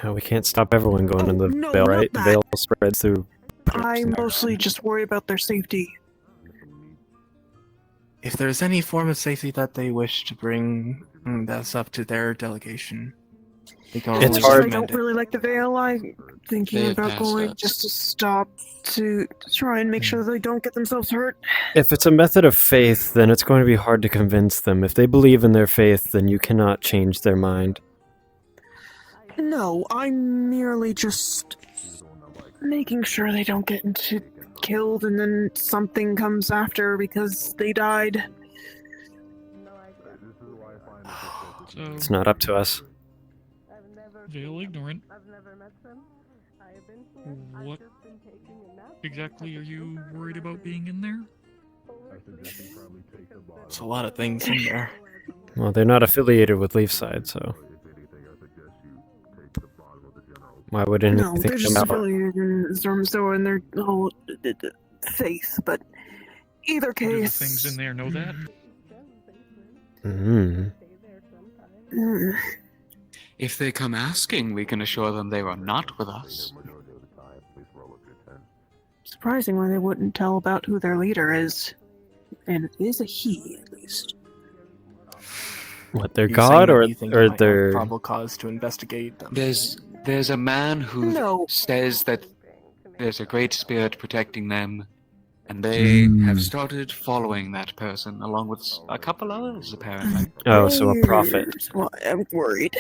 S6: We can't stop everyone going in the veil, right? The veil spreads through.
S22: I mostly just worry about their safety.
S7: If there's any form of safety that they wish to bring, that's up to their delegation.
S6: It's hard.
S22: I don't really like the veil. I'm thinking about going just to stop to try and make sure they don't get themselves hurt.
S6: If it's a method of faith, then it's going to be hard to convince them. If they believe in their faith, then you cannot change their mind.
S22: No, I'm merely just making sure they don't get killed and then something comes after because they died.
S1: So,
S6: It's not up to us.
S1: Veil ignorant. What exactly are you worried about being in there?
S7: There's a lot of things in there.
S6: Well, they're not affiliated with Leefside, so why would anything
S22: No, they're just
S6: come out?
S22: affiliated in Zormzo and their whole faith, but either
S1: Do the
S22: case...
S1: things in there know that?
S24: If they come asking, we can assure them they are not with us.
S22: Surprising why they wouldn't tell about who their leader is. And it is a he, at least.
S6: What, their
S7: You're
S6: god
S7: saying
S6: or
S7: that you think you might have
S6: their...
S7: probable cause to investigate them.
S24: There's a man who says that there's a great spirit protecting them, and they have started following that person along with a couple others, apparently.
S6: Oh, so a prophet.
S22: Well, I'm worried.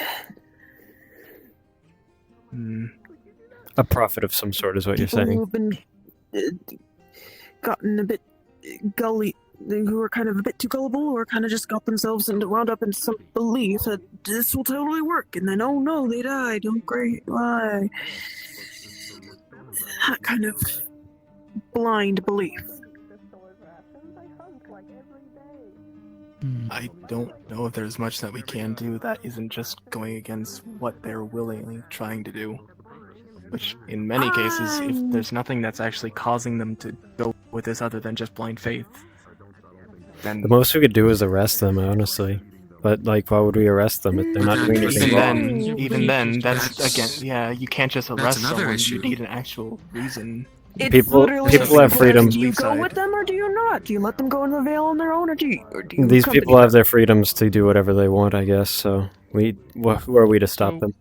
S6: A prophet of some sort is what you're
S22: People
S6: saying.
S22: who've been gotten a bit
S11: who are kind of a bit too gullible, or kind of just got themselves wound up in some belief that this will totally work, and then oh no, they died. Oh great, why? That kind of blind belief.
S7: I don't know if there's much that we can do that isn't just going against what they're willingly trying to do. Which, in many cases, if there's nothing that's actually causing them to go with this other than just blind faith, then
S6: The most we could do is arrest them, honestly. But like, why would we arrest them if they're not doing anything wrong?
S7: even then, that's again, yeah, you can't just arrest
S12: another
S7: someone.
S12: issue.
S7: You need an actual reason.
S11: It's
S6: People-
S11: literally
S6: people have freedom.
S11: Do you go with them or do you not? Do you let them go in the Vale on their own, or do you
S6: These
S11: accompany
S6: people have
S11: them?
S6: their freedoms to do whatever they want, I guess. So who are we to stop them?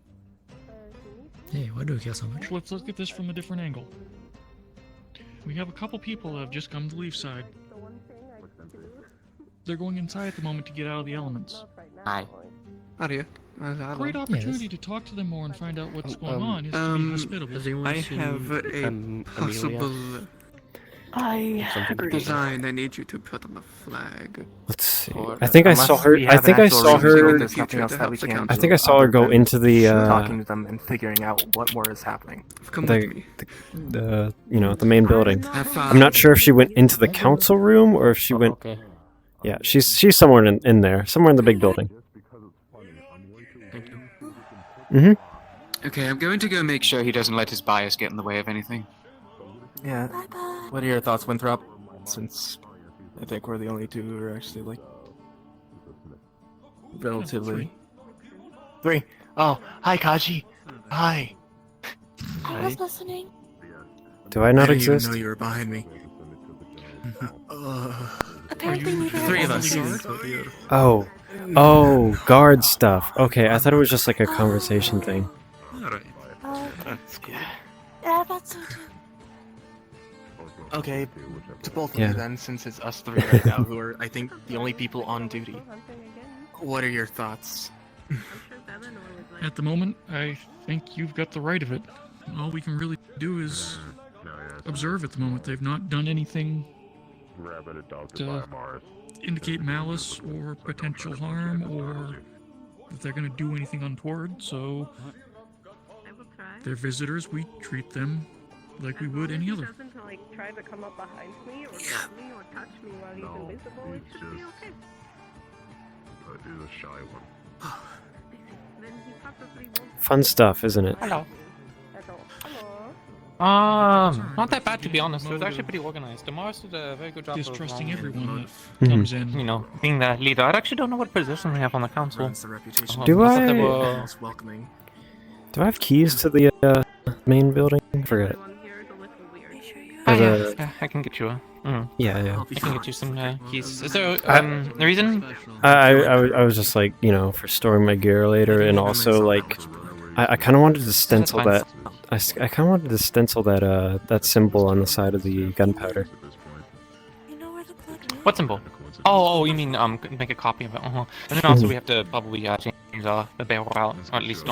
S12: Hey, why do you care so much?
S20: Let's look at this from a different angle. We have a couple people that have just come to Leefside. They're going inside at the moment to get out of the elements.
S12: Hi. How do you?
S20: Great opportunity to talk to them more and find out what's going on. Is to be hospitable.
S12: I have a possible
S11: I agree.
S12: design I need you to put on the flag.
S6: Let's see. I think I saw her. I think I saw her.
S7: There's nothing else that we can
S6: I
S7: do
S6: think I saw her
S7: other
S6: go
S7: than
S6: into the.
S7: talking to them and figuring out what more is happening.
S6: The the main building. I'm not sure if she went into the council room or if she went.
S12: Okay.
S6: Yeah, she's somewhere in there, somewhere in the big building.
S12: Okay, I'm going to go make sure he doesn't let his bias get in the way of anything.
S7: Yeah. What are your thoughts, Winthrop? Since I think we're the only two who are actually like relatively. Three. Oh, hi, Kaji. Hi.
S1: I was listening.
S6: Do I not
S12: I didn't even
S6: exist?
S12: know you were behind me.
S1: Apparently neither
S12: Three of
S1: of
S12: us.
S6: Oh, guard stuff. Okay, I thought it was just like a conversation thing.
S12: That's cool.
S1: Yeah, that's so too.
S7: Okay, to both of
S6: Yeah.
S7: you then, since it's us three right now who are, I think, the only people on duty. What are your thoughts?
S20: At the moment, I think you've got the right of it. All we can really do is observe at the moment. They've not done anything to indicate malice or potential harm or that they're going to do anything untoward, so they're visitors. We treat them like we would any other.
S22: doesn't like try to come up behind me or touch me or touch me while he's invisible, it should be okay.
S13: He's a shy one.
S22: Then he probably won't.
S6: Fun stuff, isn't it?
S18: Hello. Not that bad to be honest. It was actually pretty organized. Damaris did a very good job
S20: Distrusting
S18: of,
S20: everyone that comes in.
S18: you know, being the leader. I actually don't know what position we have on the council.
S6: Do
S18: I thought
S6: I-
S18: they were-
S7: welcoming.
S6: Do I have keys to the main building? I forget.
S18: Oh,
S6: Or
S18: yeah,
S6: the-
S18: yeah, I can get you a.
S6: Yeah.
S18: I can get you some keys. Is there a reason?
S6: I was just like, for storing my gear later, and also like, I kind of wanted to stencil
S18: fine.
S6: that. I kind of wanted to stencil that symbol on the side of the gunpowder.
S18: What symbol? Oh, you mean make a copy of it? And then also we have to probably change the barrel out, or at least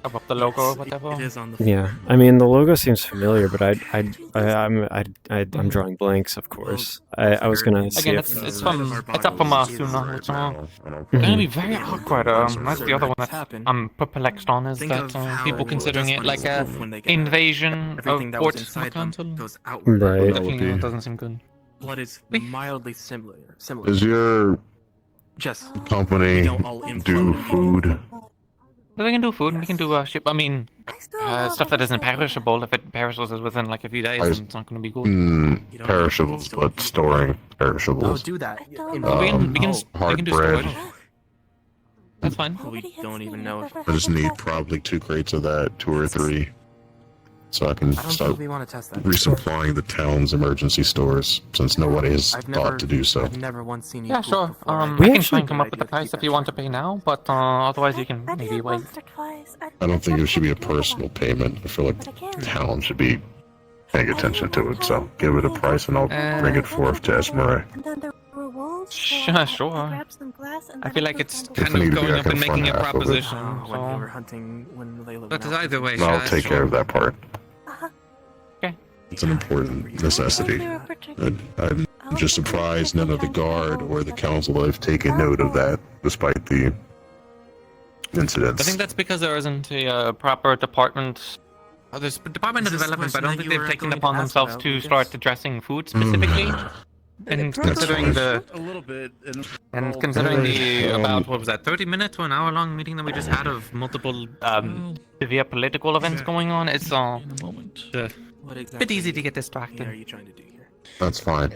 S18: above the logo or whatever.
S7: It is on the.
S6: Yeah, I mean the logo seems familiar, but I'm drawing blanks, of course. I was gonna see
S18: Again,
S6: if
S18: it's up from us, you know. It's gonna be very awkward. That's the other one that I'm perplexed on is that people considering it like a invasion of Fort Macanton.
S6: Right.
S18: Definitely doesn't seem good.
S7: Blood is mildly similar.
S13: Does your
S7: Just
S13: company
S7: don't all
S13: do food?
S18: But we can do food, we can do ship. I mean, stuff that isn't perishable. If it perishes within like a few days, then it's not going to be good.
S13: Perishables, but storing perishables.
S7: do that.
S18: We can
S13: Hard
S18: do
S13: bread.
S18: storage. That's fine.
S7: We don't even know if.
S13: I just need probably 2 crates of that, 2 or 3, so I can
S7: I don't
S13: start
S7: think we want to test that.
S13: resupplying the town's emergency stores, since nobody has
S7: I've never-
S13: thought to do so.
S7: I've never once seen you.
S18: Yeah,
S7: poop
S18: sure.
S7: before.
S18: I can try and come up with the price if you want to pay now, but otherwise you can maybe wait.
S13: I don't think it should be a personal payment. I feel like the town should be paying attention to it, so give it a price and I'll bring it forth to Esmeralda.
S1: And then there were wolves.
S18: Sure.
S1: Grab some glass and
S18: I
S1: then
S18: feel
S1: it
S18: like
S1: goes
S18: it's
S1: down
S13: If
S18: kind
S13: I need
S18: of
S13: to be,
S18: going
S13: I
S18: up
S13: can
S18: and making a
S13: fund half of it.
S18: proposition.
S7: When we were
S18: So.
S7: hunting, when Layla
S18: But
S7: went out.
S18: either way,
S13: I'll take care of that part.
S18: Okay.
S13: It's an important necessity.
S1: I'll
S10: just
S1: take
S10: surprised
S1: it
S10: none of the
S1: if I
S10: guard
S1: can
S10: or the council have taken note of that, despite the incidents.
S4: I think that's because there isn't a proper department. There's a Department of Development, but I don't think they've taken upon themselves to start addressing food specifically. And considering the
S14: a little bit,
S4: and considering the about what was that 30-minute to an hour-long meeting that we just had of multiple severe political events going on, it's a bit easy to get distracted.
S10: That's fine.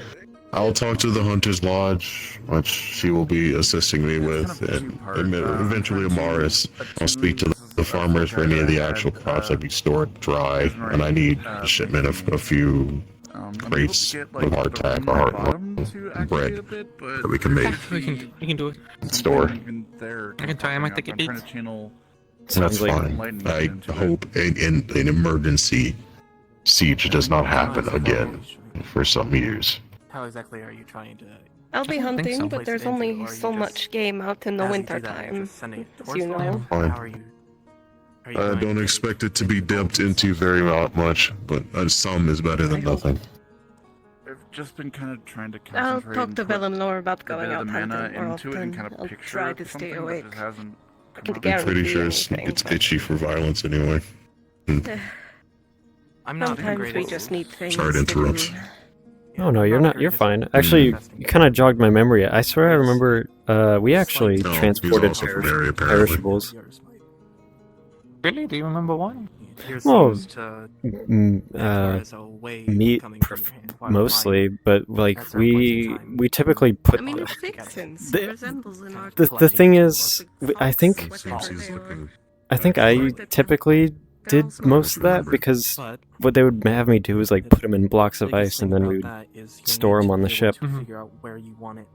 S10: I'll talk to the Hunter's Lodge, which she will be assisting me with, and eventually Amaris. I'll speak to the farmers for any of the actual crops that be stored dry, and I need a shipment of a few crates of hardtack or hard bread that we can make.
S4: We can do it.
S10: Store.
S4: I can try. I might take it beats.
S10: That's fine. I hope an emergency siege does not happen again for some years.
S7: How exactly are you trying to?
S17: I'll be hunting, but there's only so much game out in the winter time, as you know.
S10: Fine. I don't expect it to be dipped into very much, but some is better than nothing.
S14: I've just been kind of trying to
S17: I'll
S14: concentrate
S17: talk to
S14: and put
S17: Valinor about
S14: a
S17: going
S14: bit of
S17: out
S14: the mana
S17: hunting more
S14: into it and
S17: often.
S14: kind of
S17: I'll
S14: picture
S17: try to stay
S14: something that
S17: awake.
S14: just hasn't
S17: I can
S10: I'm pretty
S17: guarantee
S10: sure
S17: anything,
S10: it's
S17: but
S10: itchy for violence anyway.
S7: I'm not
S17: sometimes we just need things
S10: Sorry to interrupt.
S17: do.
S6: Oh no, you're not. You're fine. Actually, you kind of jogged my memory. I swear I remember we actually
S10: No, he's
S6: transported
S10: also from area, apparently.
S6: perishables.
S4: Really? Do you remember one?
S6: Well,
S7: way
S6: meat mostly, but like we typically put.
S17: I mean, it makes sense.
S6: The-
S17: It resembles an art.
S6: The thing is, I think I typically did most of that because what they would have me do is like put them in blocks of ice and then we would store them on the ship.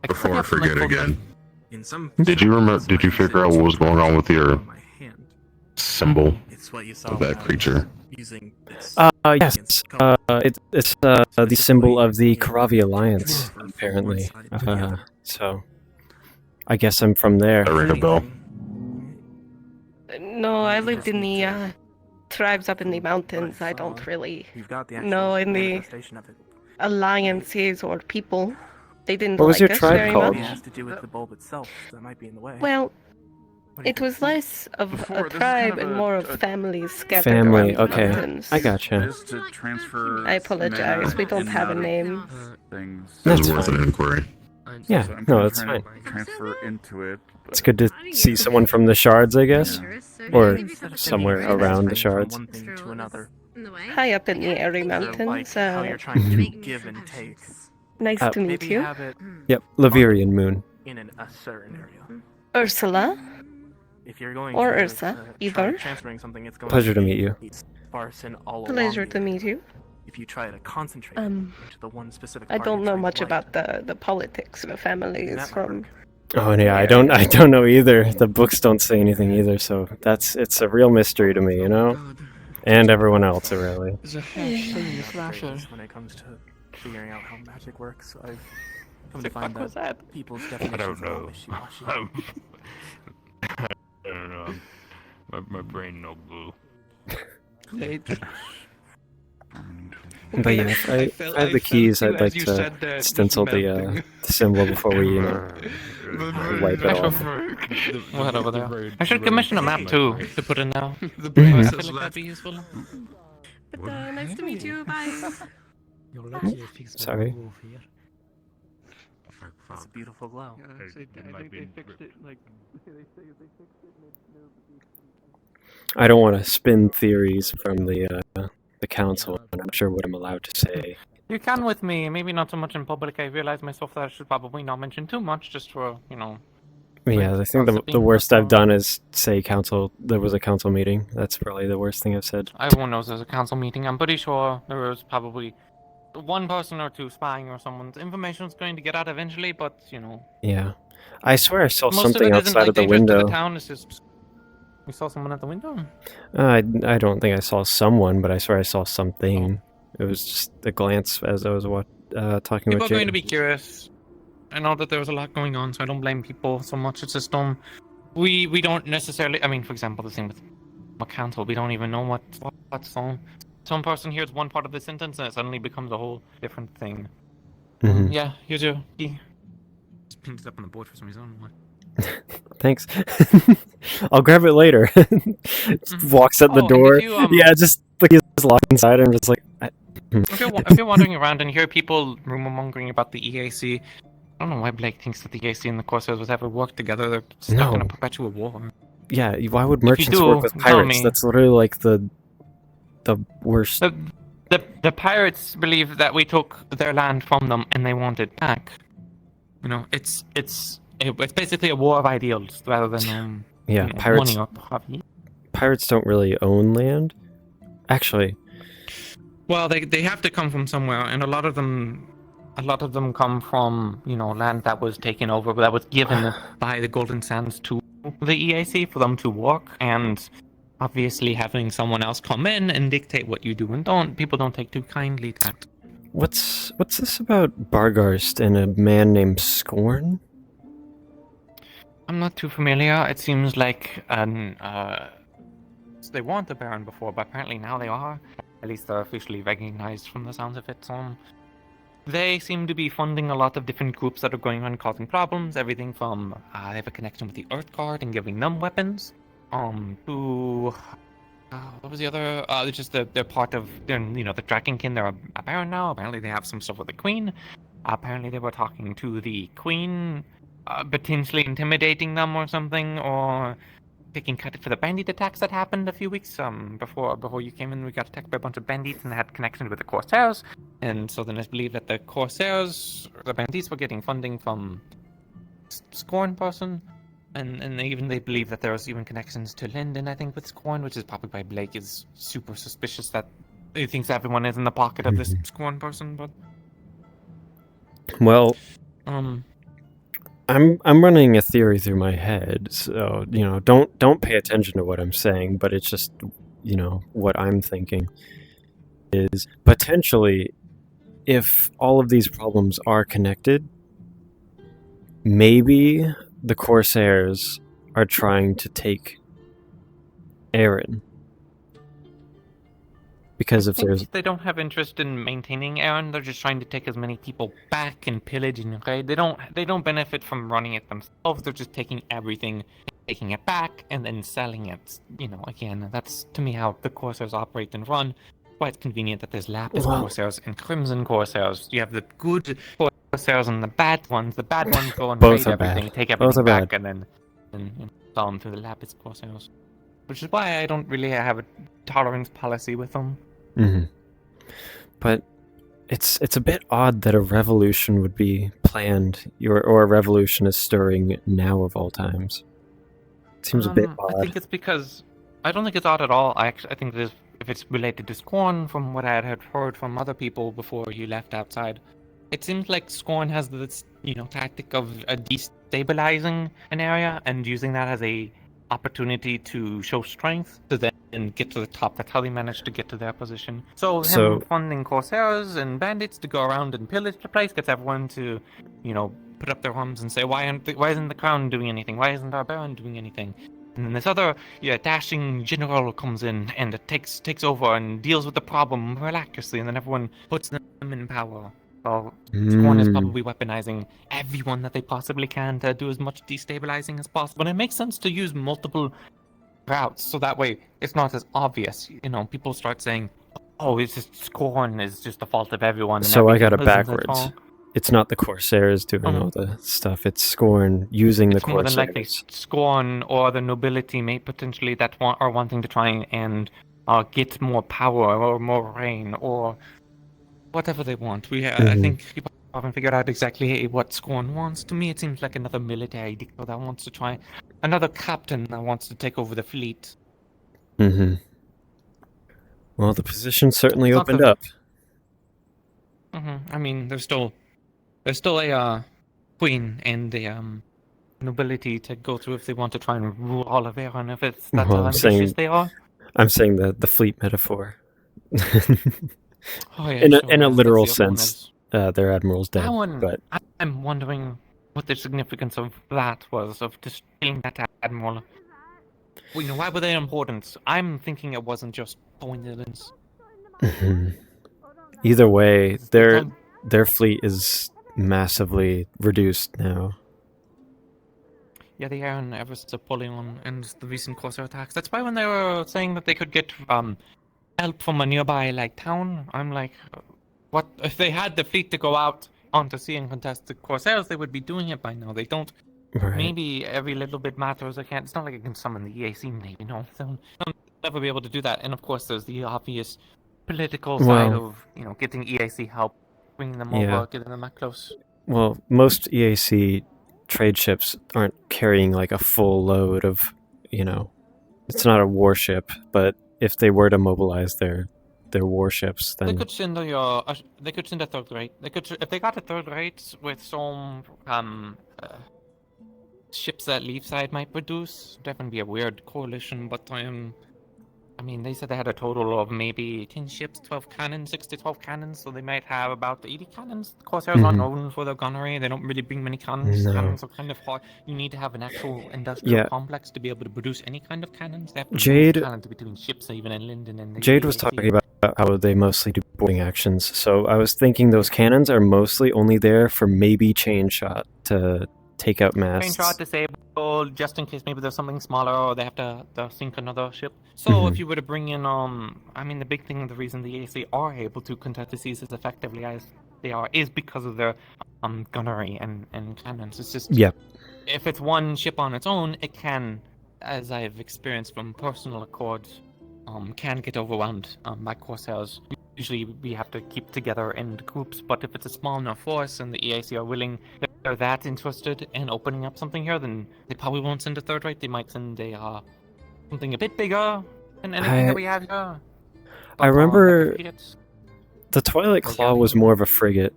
S10: Before I forget again, did you remember? Did you figure out what was going on with your symbol of that creature?
S6: Yes. It's the symbol of the Karavi Alliance, apparently. So I guess I'm from there.
S10: I ring a bell.
S17: No, I lived in the tribes up in the mountains. I don't really know any alliances or people. They didn't
S6: What was
S17: like
S6: your
S17: us
S6: tribe
S17: very
S6: called?
S17: much.
S7: It has to do with the bulb itself. That might be in the way.
S17: Well, it was less of a tribe and more of families scattered
S6: Family,
S17: around the
S6: okay.
S17: mountains.
S6: I gotcha.
S14: Is to transfer
S17: I apologize. We don't
S14: in
S17: have a
S14: and out of
S17: name.
S14: Things.
S6: That's
S10: It's worth
S6: fine.
S10: an inquiry.
S6: Yeah,
S14: So I'm
S6: no,
S14: kinda
S6: that's
S14: trying
S6: fine.
S14: to transfer into it.
S6: It's good to see someone from the shards, I guess, or somewhere around the shards.
S7: One thing to another.
S17: High up in the Airy Mountains.
S7: How you're trying to give and take.
S17: Nice to meet
S7: Maybe
S17: you.
S7: have it
S6: Yep, Leverian Moon.
S7: in a certain area.
S17: Ursula.
S7: If you're going
S17: Or
S7: to,
S17: Ursa,
S7: try
S17: either.
S7: transferring something, it's going
S6: Pleasure to meet you.
S7: be sparse and all
S17: Pleasure
S7: along
S17: to
S7: the
S17: meet you.
S7: If you try to concentrate
S17: Um,
S7: into the one specific
S17: I
S7: part
S17: don't
S7: you're
S17: know
S7: trying
S17: much
S7: to light.
S17: about the politics of the families from.
S6: Oh yeah, I don't know either. The books don't say anything either, so it's a real mystery to me, you know, and everyone else, really.
S4: There's a hash thing in the flasher.
S7: When it comes to figuring out how magic works, I've come
S4: The
S7: to find
S4: fuck was
S7: that
S4: that?
S7: people's
S12: I
S7: definitions
S12: don't
S7: are all
S12: know.
S7: wishy-washy.
S12: I don't know. My brain no blue.
S6: But yeah, if I have the keys, I'd like to stencil the symbol before we wipe it off.
S4: Whatever there. I should commission a map too to put in now. I feel like that'd be useful.
S17: But nice to meet you. Bye.
S6: Sorry.
S7: It's a beautiful glow.
S4: I think they fixed it like
S6: I don't want to spin theories from the council. I'm not sure what I'm allowed to say.
S4: You can with me, maybe not so much in public. I realize myself that I should probably not mention too much, just for, you know.
S6: Yeah, I think the worst I've done is say there was a council meeting. That's probably the worst thing I've said.
S4: Everyone knows there's a council meeting. I'm pretty sure there was probably one person or two spying or someone's information is going to get out eventually, but, you know.
S6: Yeah. I swear I saw
S4: Most
S6: something
S4: of it isn't
S6: outside
S4: like
S6: of the
S4: dangerous to
S6: window.
S4: the town, it's just... We saw someone at the window?
S6: I don't think I saw someone, but I swear I saw something. It was just a glance as I was talking
S4: People
S6: with
S4: are
S6: Jay.
S4: going to be curious. I know that there was a lot going on, so I don't blame people so much. It's just, we don't necessarily... I mean, for example, the thing with council, we don't even know what's on. Some person hears one part of the sentence and it suddenly becomes a whole different thing.
S6: Mhm.
S4: Yeah, here's your key. Just pinned it up on the board for some reason.
S6: Thanks. I'll grab it later. Just walks at the
S4: Oh, and
S6: door.
S4: if you
S6: Yeah, just like he's locked inside. I'm just like.
S4: if you're wandering around and hear people rumor mongering about the EAC, I don't know why Blake thinks that the EAC and the Corsairs would ever work together. They're stuck in a
S6: No.
S4: perpetual war.
S6: Yeah, why would
S4: If you
S6: merchants
S4: do,
S6: work with
S4: tell
S6: pirates?
S4: me.
S6: That's literally like the worst.
S4: The pirates believe that we took their land from them and they want it back. You know, it's basically a war of ideals rather than
S6: Yeah,
S4: you know,
S6: pirates.
S4: money or poverty.
S6: Pirates don't really own land. Actually,
S4: Well, they have to come from somewhere, and a lot of them come from land that was taken over, that was given by the Golden Sands to the EAC for them to work, and obviously having someone else come in and dictate what you do and don't, people don't take too kindly to that.
S6: what's this about Bargarst and a man named Scorn?
S4: I'm not too familiar. It seems like they weren't a Baron before, but apparently now they are. At least they're officially recognized from the sounds of it. They seem to be funding a lot of different groups that are going around causing problems. Everything from they have a connection with the Earth Guard and giving them weapons, to what was the other? They're part of the Dragonkin. They're a Baron now. Apparently they have some stuff with the Queen. Apparently they were talking to the Queen, potentially intimidating them or something, or taking credit for the bandit attacks that happened a few weeks before you came in. We got attacked by a bunch of bandits and they had connections with the Corsairs, and so then it's believed that the Corsairs, the bandits, were getting funding from Scorn person, and they believe that there was even connections to Linden, I think, with Scorn, which is probably why Blake is super suspicious that he thinks everyone is in the pocket of this Scorn person. But
S6: Well, I'm running a theory through my head, so don't pay attention to what I'm saying, but it's just what I'm thinking is potentially if all of these problems are connected, maybe the Corsairs are trying to take Aaron. Because if there's
S4: they don't have interest in maintaining Aaron, they're just trying to take as many people back and pillage and raid. They don't benefit from running it themselves. They're just taking everything, taking it back, and then selling it. Again, that's to me how the Corsairs operate and run. Why it's convenient that there's Lapis Corsairs and Crimson Corsairs. You have the good Corsairs and the bad ones. The bad ones go and
S6: Both
S4: raid
S6: are bad.
S4: everything, take
S6: Both
S4: everything
S6: are
S4: back,
S6: bad.
S4: and then sell them to the Lapis Corsairs. Which is why I don't really have a tolerance policy with them.
S6: Mm-hmm. But it's a bit odd that a revolution would be planned, or a revolution is stirring now of all times. It seems a bit odd.
S4: I think it's because I don't think it's odd at all. I think that if it's related to Scorn, from what I had heard from other people before you left outside, it seems like Scorn has this tactic of destabilizing an area and using that as a opportunity to show strength to then get to the top. That's how they managed to get to their position. So him funding Corsairs and bandits to go around and pillage the place gets everyone to, put up their arms and say, why isn't the crown doing anything? Why isn't our baron doing anything? And then this other dashing general comes in and it takes over and deals with the problem miraculously, and then everyone puts them in power. Well, Scorn is probably weaponizing everyone that they possibly can to do as much destabilizing as possible. And it makes sense to use multiple routes, so that way it's not as obvious. People start saying, oh, it's just Scorn is just the fault of everyone. And
S6: So I got it
S4: isn't at
S6: backwards.
S4: all.
S6: It's not the Corsairs doing all the stuff. It's Scorn using the
S4: It's more than likely
S6: Corsairs.
S4: Scorn or the nobility may potentially that are wanting to try and get more power or more reign or whatever they want. I think people haven't figured out exactly what Scorn wants. To me, it seems like another military dictator that wants to try, another captain that wants to take over the fleet.
S6: Mm-hmm. Well, the position certainly
S4: It's not
S6: opened
S4: the-
S6: up.
S4: I mean, there's still a queen and a nobility to go through if they want to try and rule all of Erin. If that's how
S6: Well,
S4: ambitious they are.
S6: I'm saying the fleet metaphor.
S4: Oh, yeah,
S6: in a
S4: sure,
S6: in a
S4: that's
S6: literal
S4: the other one
S6: sense, their admiral's dead.
S4: That one,
S6: But
S4: I'm wondering what the significance of that was, of just killing that admiral. Why were they important? I'm thinking it wasn't just coincidence.
S6: either way, their fleet is massively reduced now.
S4: Yeah, they are, and ever since Apollyon and the recent Corsair attacks. That's why when they were saying that they could get help from a nearby like town, I'm like, what if they had the fleet to go out onto sea and contest the Corsairs? They would be doing it by now. They don't.
S6: Right.
S4: Maybe every little bit matters. I can't. It's not like I can summon the EAC navy. No, they'll never be able to do that. And of course, there's the obvious political side
S6: Well,
S4: of getting EAC help, bringing them
S6: yeah.
S4: over, getting them that close.
S6: Well, most EAC trade ships aren't carrying like a full load of, it's not a warship, but if they were to mobilize their warships,
S4: They
S6: then
S4: could send they could send a third rate. They could if they got a third rate with some ships that Leefside might produce. Definitely be a weird coalition, but I mean, they said they had a total of maybe 10 ships, 12 cannons, 6 to 12 cannons, so they might have about 80 cannons. Corsairs are known for their gunnery. They don't really bring many cannons.
S6: No.
S4: Cannons are kind of hard. You need to have an actual industrial
S6: Yeah.
S4: complex to be able to produce any kind of cannons. They have to
S6: Jade-
S4: move cannons between ships, even in Linden and the
S6: Jade was
S4: EAC.
S6: talking about how they mostly do boarding actions. So I was thinking those cannons are mostly only there for maybe chain shot to take out
S4: Train
S6: masts.
S4: shot disabled, just in case maybe there's something smaller or they have to sink another ship. So if you were to bring in, I mean, the big thing, the reason the AC are able to contest the seas as effectively as they are is because of their gunnery and cannons. It's just,
S6: Yep.
S4: if it's one ship on its own, it can, as I've experienced from personal accord, can get overwhelmed by Corsairs. Usually we have to keep together in groups, but if it's a small enough force and the EAC are willing, if they're that interested in opening up something here, then they probably won't send a third rate. They might send a something a bit bigger than anything that we have here.
S6: I remember
S4: frigates.
S6: the Twilight Claw was more of a frigate.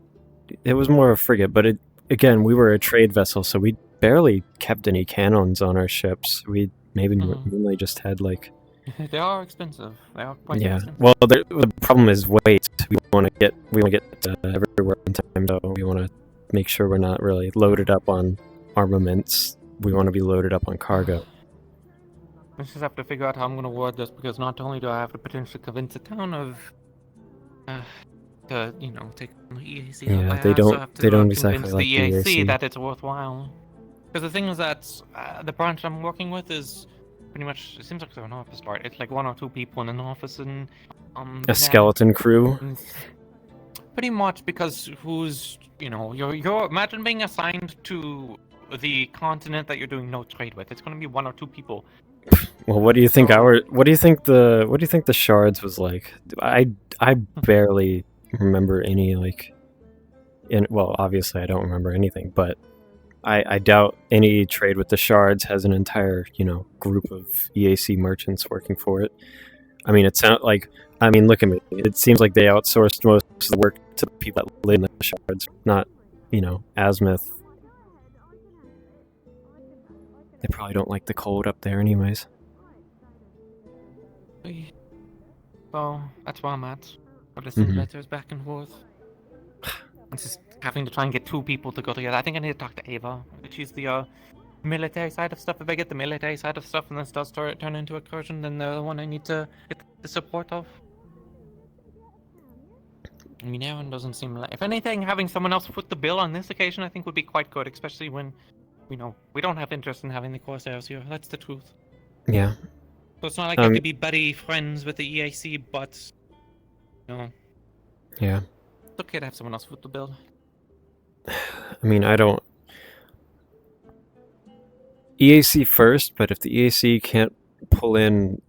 S6: It was more of a frigate, but we were a trade vessel, so we barely kept any cannons on our ships. We maybe normally just had like.
S4: They are expensive. They are quite
S6: Yeah.
S4: expensive.
S6: Well, the problem is weight. We want to get everywhere on time, so we want to make sure we're not really loaded up on armaments. We want to be loaded up on cargo.
S4: I just have to figure out how I'm going to word this, because not only do I have to potentially convince the town of to take the EAC,
S6: Yeah,
S4: I
S6: they
S4: also
S6: don't-
S4: have to
S6: they don't
S4: convince
S6: exactly
S4: the
S6: like the
S4: EAC
S6: EAC.
S4: that it's worthwhile. Because the thing is that the branch I'm working with is pretty much, it seems like they're an office start. It's like 1 or 2 people in an office and
S6: A skeleton crew.
S4: Pretty much, because who's you're imagine being assigned to the continent that you're doing no trade with. It's going to be 1 or 2 people.
S6: Well, what do you think the shards was like? I barely remember any well, obviously I don't remember anything, but I doubt any trade with the shards has an entire, group of EAC merchants working for it. I mean, look at me. It seems like they outsourced most of the work to the people that live in the shards, not, Azimuth. They probably don't like the cold up there anyways.
S4: So that's where I'm at. I'll just send
S6: Mhm.
S4: letters back and forth. I'm just having to try and get 2 people to go together. I think I need to talk to Ava. She's the military side of stuff. If I get the military side of stuff and this does turn into a incursion, then they're the one I need to get the support of. I mean, Aaron doesn't seem like... If anything, having someone else foot the bill on this occasion I think would be quite good, especially when, we don't have interest in having the Corsairs here. That's the truth.
S6: Yeah.
S4: So it's not like I have to be buddy friends with the EAC, but...
S6: Yeah.
S4: It's okay to have someone else foot the bill.
S6: I mean, I don't... EAC first, but if the EAC can't pull in...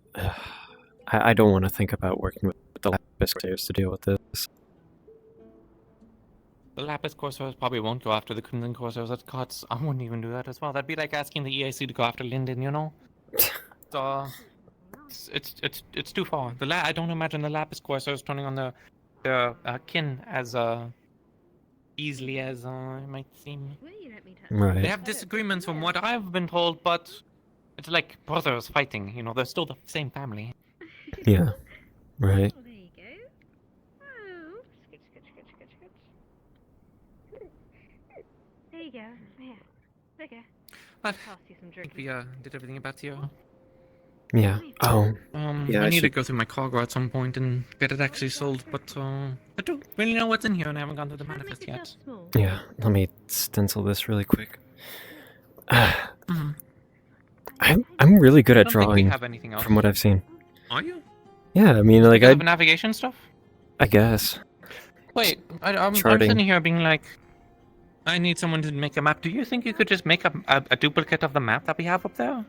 S6: I don't want to think about working with the Lapis Corsairs to deal with this.
S4: The Lapis Corsairs probably won't go after the Crimson Corsairs. That's cuts. I wouldn't even do that as well. That'd be like asking the EAC to go after Linden, So... It's too far. I don't imagine the Lapis Corsairs turning on their kin as easily as it might seem.
S6: Right.
S4: They have disagreements from what I've been told, but it's like brothers fighting. They're still the same family.
S6: Yeah. Right.
S9: There you go. Yeah. Okay.
S4: But
S9: Pass you some
S4: I think
S9: jerky.
S4: we did everything about you.
S6: Yeah. Oh. Yeah.
S4: I
S6: I
S4: need to
S6: should...
S4: go through my cargo at some point and get it actually sold, but I don't really know what's in here, and I haven't gone to the manifest yet.
S6: Yeah. Let me stencil this really quick. I'm really good
S4: I
S6: at
S4: don't think we
S6: drawing,
S4: have anything else.
S6: from what I've seen.
S4: Are you?
S6: Yeah. I mean, like
S4: Because of navigation stuff?
S6: I guess.
S4: Wait, I'm
S6: Charting.
S4: sitting here being like, I need someone to make a map. Do you think you could just make a duplicate of the map that we have up there?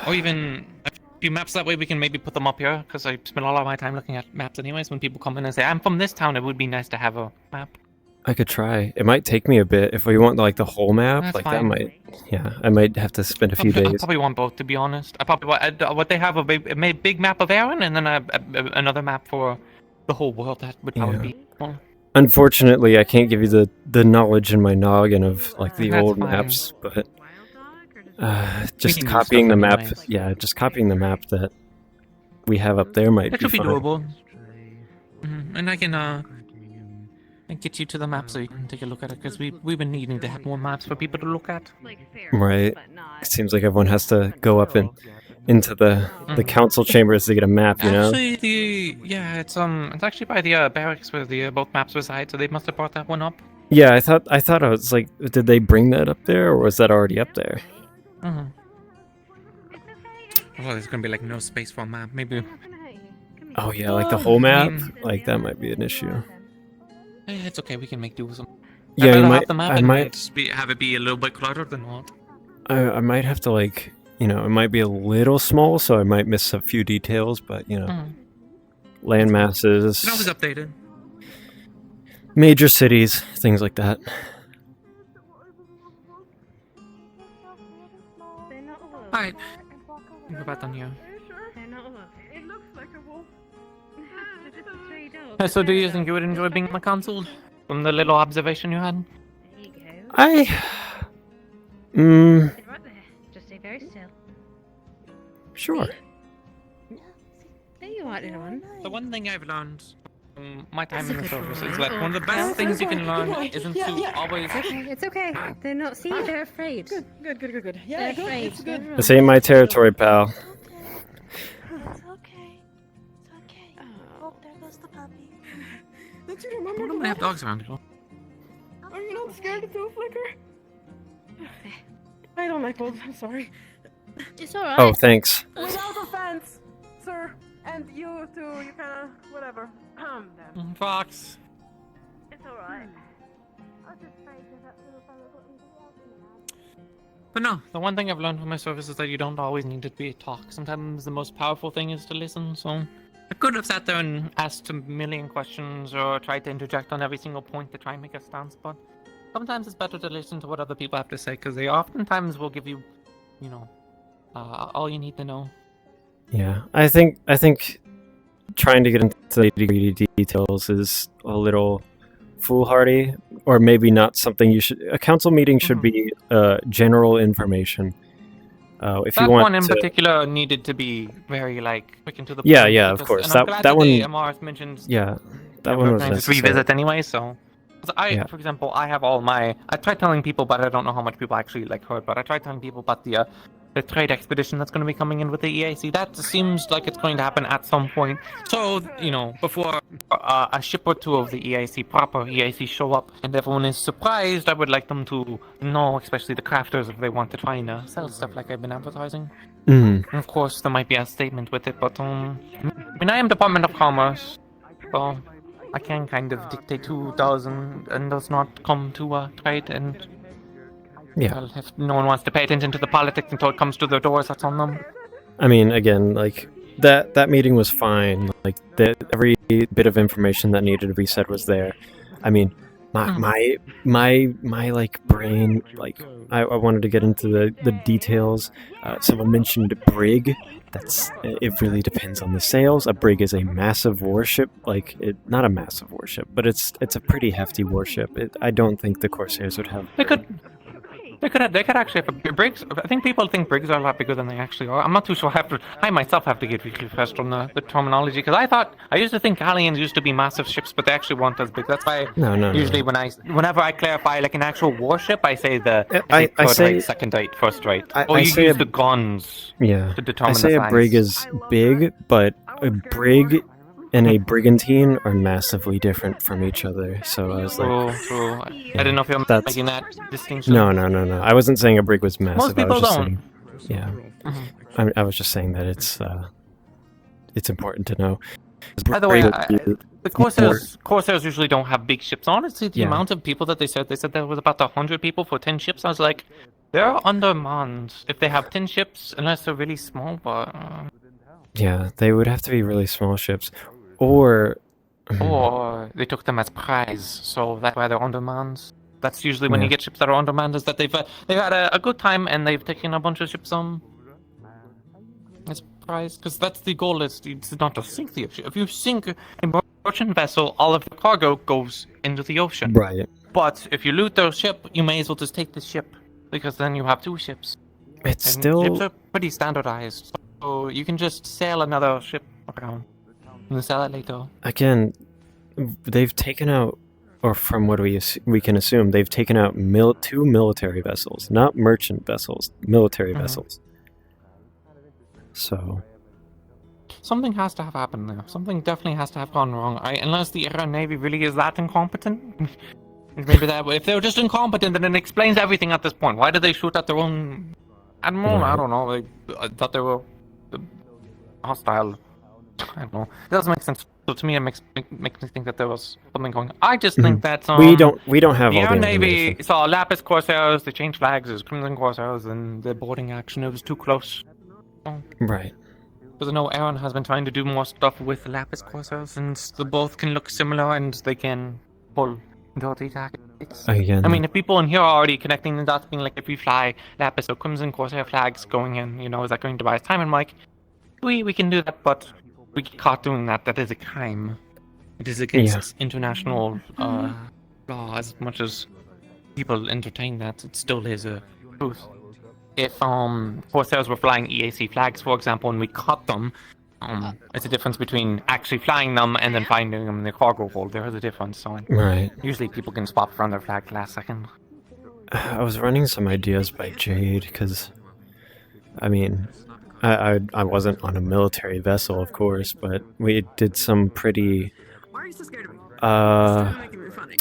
S4: Or even a few maps, that way we can maybe put them up here, because I spend a lot of my time looking at maps anyways. When people come in and say, I'm from this town, it would be nice to have a map.
S6: I could try. It might take me a bit if we want like the whole map.
S4: That's
S6: like
S4: fine.
S6: that might. Yeah, I might have to spend a few
S4: I
S6: days.
S4: probably want both, to be honest. I probably want what they have, a big map of Erin, and then another map for the whole world. That would probably be cool.
S6: Unfortunately, I can't give you the knowledge in my noggin of like the
S4: That's
S6: old
S4: fine.
S6: maps, but
S4: can
S6: just
S4: do
S6: copying
S4: stuff
S6: the map.
S4: anyways.
S6: Yeah, just copying the map that we have up there might
S4: That
S6: be
S4: should be
S6: fine.
S4: doable. And I can get you to the map so you can take a look at it, because we've been needing to have more maps for people to look at.
S6: Right. It seems like everyone has to go up into the council chambers to get a map. You know.
S4: Actually, it's actually by the barracks where the both maps reside, so they must have brought that one up.
S6: Yeah, I thought I was like, did they bring that up there, or was that already up there?
S4: Well, there's gonna be like no space for a map. Maybe.
S6: Oh yeah, like the whole map.
S4: I mean,
S6: Like that might be an issue.
S4: it's okay. We can make do with them.
S6: Yeah,
S4: I'd
S6: you
S4: rather
S6: might.
S4: have the map
S6: I
S4: and
S6: might.
S4: have it be a little bit cluttered than not.
S6: I might have to like, it might be a little small, so I might miss a few details, but land masses,
S4: You can always update it.
S6: major cities, things like that.
S4: Alright. We're about done here. So do you think you would enjoy being on the council? From the little observation you had?
S9: Just stay very still.
S6: Sure.
S9: There you are, little one.
S4: The one thing I've learned from my time
S9: That's
S4: in
S9: a
S4: the
S9: good
S4: service
S9: boy.
S4: is that one of the best things you can learn isn't to always...
S9: It's okay. They're not. See, they're afraid. Good. Yeah, they're afraid.
S22: It's good.
S6: This ain't my territory, pal.
S1: It's okay. It's okay. Oh, there goes the puppy.
S22: Don't you
S4: I
S22: remember
S4: don't
S22: the
S4: have dogs around here.
S22: Are you not scared of the flicker? I don't like wolves. I'm sorry.
S9: It's alright.
S6: Oh, thanks.
S22: Without offense, sir, and you too. You kind of whatever.
S4: Fox.
S22: It's alright.
S4: But no, the one thing I've learned from my service is that you don't always need it to be a talk. Sometimes the most powerful thing is to listen, so... I could have sat there and asked a million questions or tried to interject on every single point to try and make a stance, but sometimes it's better to listen to what other people have to say, because they oftentimes will give you, all you need to know.
S6: Yeah, I think trying to get into the nitty-gritty details is a little foolhardy, or maybe not something you should. A council meeting should be general information. If
S4: That
S6: you want
S4: one in
S6: to,
S4: particular needed to be very quick and to the
S6: Yeah,
S4: point.
S6: yeah, of
S4: because-
S6: course.
S4: And I'm glad
S6: That one-
S4: the MRS mentioned.
S6: yeah, that
S4: we're
S6: one was
S4: going to just
S6: necessary.
S4: revisit anyway. So,
S6: Yeah.
S4: for example, I have all my. I tried telling people, but I don't know how much people actually heard. But I tried telling people about the trade expedition that's going to be coming in with the EAC. That seems like it's going to happen at some point. So, before a ship or two of the proper EAC show up, and everyone is surprised, I would like them to know, especially the crafters, if they want to try and sell stuff like I've been advertising.
S6: Mhm.
S4: And of course, there might be a statement with it, but I am Department of Commerce, so I can kind of dictate who does and does not come to trade, and
S6: Yeah.
S4: well, if no one wants to pay attention to the politics until it comes to their doors, that's on them.
S6: I mean, again, like that meeting was fine. Like every bit of information that needed to be said was there. I mean, my like brain, like I wanted to get into the details. Someone mentioned brig. It really depends on the sales. A brig is a massive warship, not a massive warship, but it's a pretty hefty warship. I don't think the Corsairs would have.
S4: They could. They could actually have brigs. I think people think brigs are a lot bigger than they actually are. I'm not too sure. I myself have to get refreshed on the terminology because I used to think galleons used to be massive ships, but they actually weren't as big. That's why usually whenever I clarify like an actual warship, I say third rate, second rate, first rate, or you use the guns.
S6: Yeah.
S4: To determine
S6: I say
S4: the
S6: a brig
S4: size.
S6: is big, but a brig and a brigantine are massively different from each other. So I was like,
S4: True. I didn't know if you're making that distinction.
S6: No. I wasn't saying a brig was massive.
S4: Most people
S6: I was just
S4: don't.
S6: saying, yeah. I was just saying that it's important to know.
S4: By the way, the Corsairs usually don't have big ships. Honestly, the amount of people that they said there was about 100 people for 10 ships. I was like, they're undermanned if they have 10 ships, unless they're really small. But
S6: yeah, they would have to be really small ships, or
S4: they took them as prize, so that's why they're undermanned. That's usually when you get ships that are undermanned, is that they've had a good time and they've taken a bunch of ships as prize, because that's the goal. It's not to sink the ocean. If you sink a merchant vessel, all of the cargo goes into the ocean.
S6: Right.
S4: But if you loot their ship, you may as well just take the ship, because then you have 2 ships.
S6: It's
S4: and
S6: still
S4: ships are pretty standardized, so you can just sail another ship around and sell it later.
S6: again, they've taken out, or from what we can assume, they've taken out 2 military vessels, not merchant vessels, military vessels. So
S4: Something has to have happened there. Something definitely has to have gone wrong. Unless the Air Navy really is that incompetent. Maybe that if they were just incompetent, then it explains everything at this point. Why did they shoot at their own admiral? I don't know. I thought they were hostile. I don't know. It doesn't make sense. So to me, it makes me think that there was something going on. I just think that
S6: we don't have
S4: the
S6: all
S4: Air
S6: the
S4: Navy
S6: information.
S4: saw Lapis Corsairs, they changed flags as Crimson Corsairs, and the boarding action, it was too close.
S6: Right.
S4: Because I know Aaron has been trying to do more stuff with Lapis Corsairs, and the both can look similar, and they can pull dirty tactics.
S6: Again.
S4: I mean, if people in here are already connecting the dots, being like, if we fly Lapis or Crimson Corsair flags going in, is that going to buy us time? I'm like, we can do that, but we get caught doing that. That is a crime. It is against international law. As much as people entertain that, it still is a truth. If Corsairs were flying EAC flags, for example, and we caught them, it's a difference between actually flying them and then finding them in the cargo hold. There is a difference. So
S6: Right.
S4: usually people can spot from their flag last second.
S6: I was running some ideas by Jade because, I mean, I wasn't on a military vessel, of course, but we did some pretty.
S11: Why are you so scared of me? Making me funny.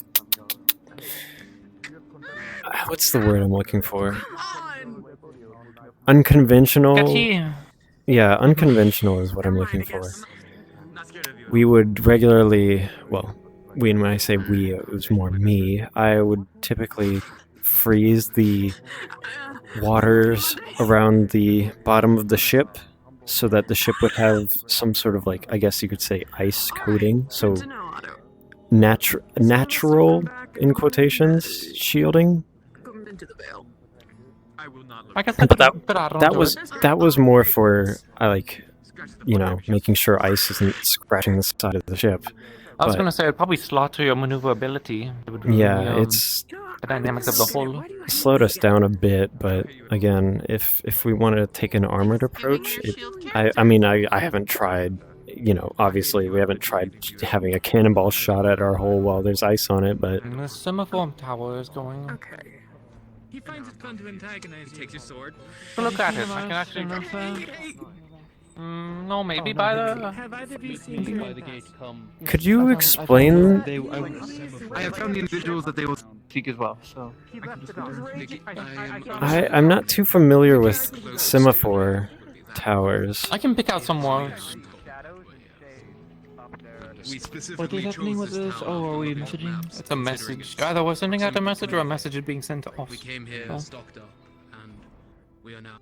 S6: What's the word I'm looking for? Unconventional. Yeah, unconventional is what I'm looking for. We would regularly, well, when I say we, it was more me. I would typically freeze the waters around the bottom of the ship so that the ship would have some sort of, like, I guess you could say, ice coating. So natural, in quotations, shielding.
S4: I guess
S6: But that was more for making sure ice isn't scratching the side of the ship.
S4: I was gonna say it'd probably slaughter your maneuverability. It would really,
S6: it's
S4: the dynamics of the whole.
S6: slowed us down a bit, but again, if we want to take an armored approach, I haven't tried. Obviously we haven't tried having a cannonball shot at our hull while there's ice on it, but
S4: And the semaphore tower is going.
S11: Okay.
S23: He finds it fun to antagonize. He takes your sword.
S4: Look at it. I can actually. No, maybe by the.
S23: Have either of you seen by the gate come?
S6: could you explain?
S18: I have found the individuals that they will seek as well. So
S6: I'm not too familiar with semaphore towers.
S4: I can pick out some words.
S23: What is happening with this? Oh, are we messaging?
S4: It's a message. Either we're sending out a message or a message is being sent off.
S23: We came here as Doctor, and we are now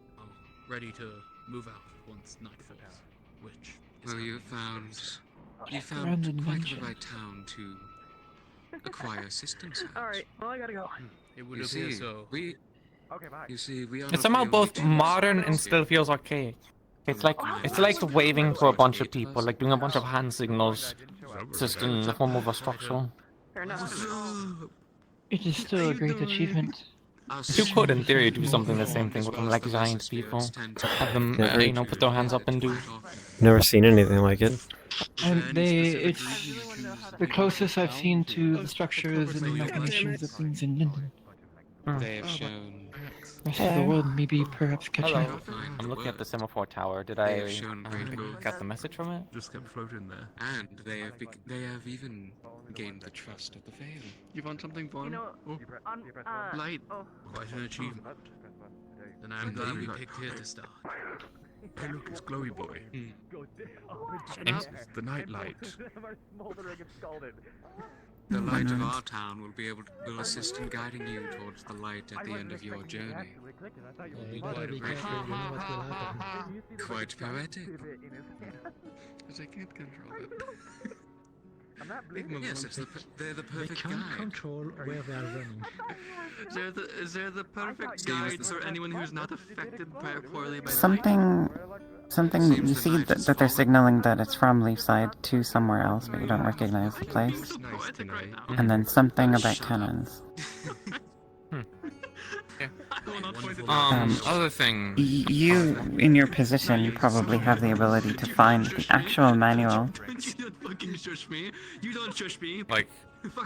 S23: ready to move out once night falls. Which is
S3: you found quite the right town to acquire assistance.
S11: Alright, well, I gotta go.
S23: It would appear so.
S3: We are
S4: It's somehow both modern and still feels archaic. It's like waving to a bunch of people, like doing a bunch of hand signals, just in the form of a structure.
S11: Fair enough.
S23: It is still a great achievement.
S4: You could, in theory, do something the same thing with them, like giant people. Have them,
S6: Never-
S4: put their hands up and do.
S6: Never seen anything like it.
S20: And it's the closest I've seen to the structures and machinations of things in London.
S3: They have shown.
S20: Rest of the world maybe perhaps catching
S4: Hello.
S20: up.
S4: I'm looking at the semaphore tower. Did
S3: They
S4: I
S3: have shown great growth.
S4: got the message from it?
S12: Just kept floating there.
S3: And they have even gained the trust of the Vale. You want something, Vaughn? Light. Quite an achievement. Then I'm glad we picked here to start.
S12: Hey, look, it's Glowy Boy.
S3: Shut up.
S12: It's the night light.
S3: The light of our town will assist in guiding you towards the light at the end of your journey. Will be quite a great quite poetic. Because I can't control it. Yes, they're the perfect guide.
S5: Control where they are running.
S3: Is there the perfect guide for anyone who's not affected poorly by
S15: Something you see that they're signaling that it's from Leefside to somewhere else, but you don't recognize the place. And then something about cannons.
S4: Other thing.
S15: You, in your position, probably have the ability to find the actual manual.
S3: You don't fucking shush me. You don't shush me.
S4: Like,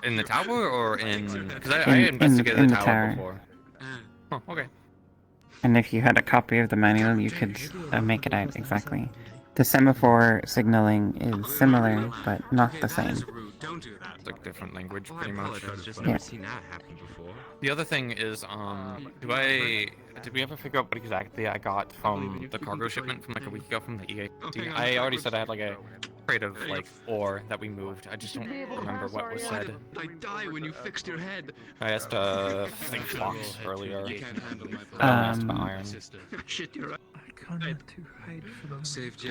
S4: in the tower or in? Because I investigated
S15: in
S4: the
S15: the
S4: tower
S15: tower.
S4: before. Oh, okay.
S15: And if you had a copy of the manual, you could make it out exactly. The semaphore signaling is similar, but not the same.
S4: It's like different language, pretty much.
S15: Yeah.
S4: The other thing is, did we ever figure out what exactly I got from the cargo shipment from like a week ago from the EAC? I already said I had like a crate of like ore that we moved. I just don't remember what was said.
S3: I die when you fixed your head.
S4: I asked Think Fox earlier. Iron.
S3: Shit, you're right.
S5: I can't to hide from them.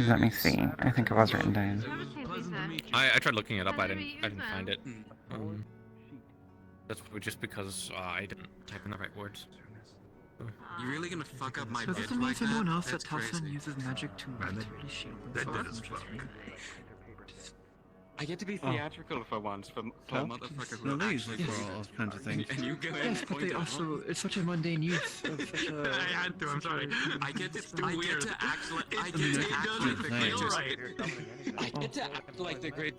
S15: Let me see. I think it was written down.
S4: I tried looking it up. I didn't find it. That's just because I didn't type in the right words.
S3: You really gonna fuck up my
S5: So
S3: bit
S5: does that mean
S3: like
S5: anyone
S3: that?
S5: else that
S3: That's
S5: Tufson
S3: crazy.
S5: uses magic to really shield
S12: That
S5: themselves
S12: does
S5: from just
S12: fuck.
S3: I get to be theatrical for once for a motherfucker who
S5: No,
S3: actually
S5: yes.
S3: for all kinds of things. And you go
S5: Yes, but they also, it's such a mundane use of such a...
S3: I had to, I'm sorry. I get to act like I get to act like the great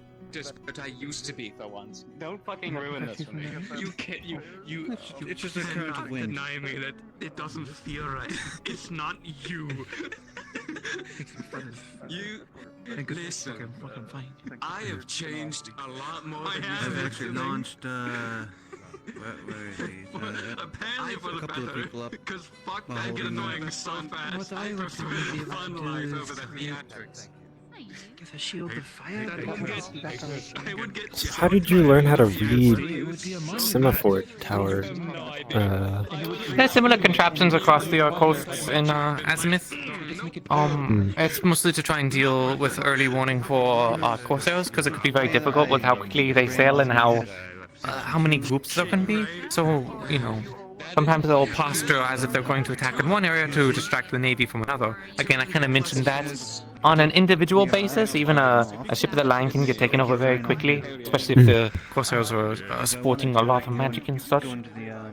S3: but I used to be for once. Don't fucking ruin this for me. You can't you
S12: It's just a current of wind.
S3: deny me that it doesn't feel right. It's not you. You listen.
S5: I'm fine.
S3: I have changed a lot more than you
S12: I've actually
S3: think.
S12: launched, where is he?
S3: Apparently for the
S12: couple of
S3: better,
S12: people up
S3: because fuck
S12: while
S3: that get
S12: holding
S3: annoying
S12: them.
S3: so fast.
S5: What
S3: I
S5: I would
S3: prefer
S5: really
S3: the
S5: be able
S3: fun
S5: to
S3: life
S5: do
S3: over
S5: is
S3: the theatrics.
S5: Give a shield of fire.
S3: I would get
S6: How did you learn how to read semaphore tower?
S4: There's similar contraptions across the coasts in Azimuth. It's mostly to try and deal with early warning for corsairs, because it could be very difficult with how quickly they sail and how many groups there can be. So, you know, sometimes they'll posture as if they're going to attack in one area to distract the navy from another. Again, I kind of mentioned that on an individual basis, even a ship of the line can get taken over very quickly, especially if the corsairs are sporting a lot of magic and such.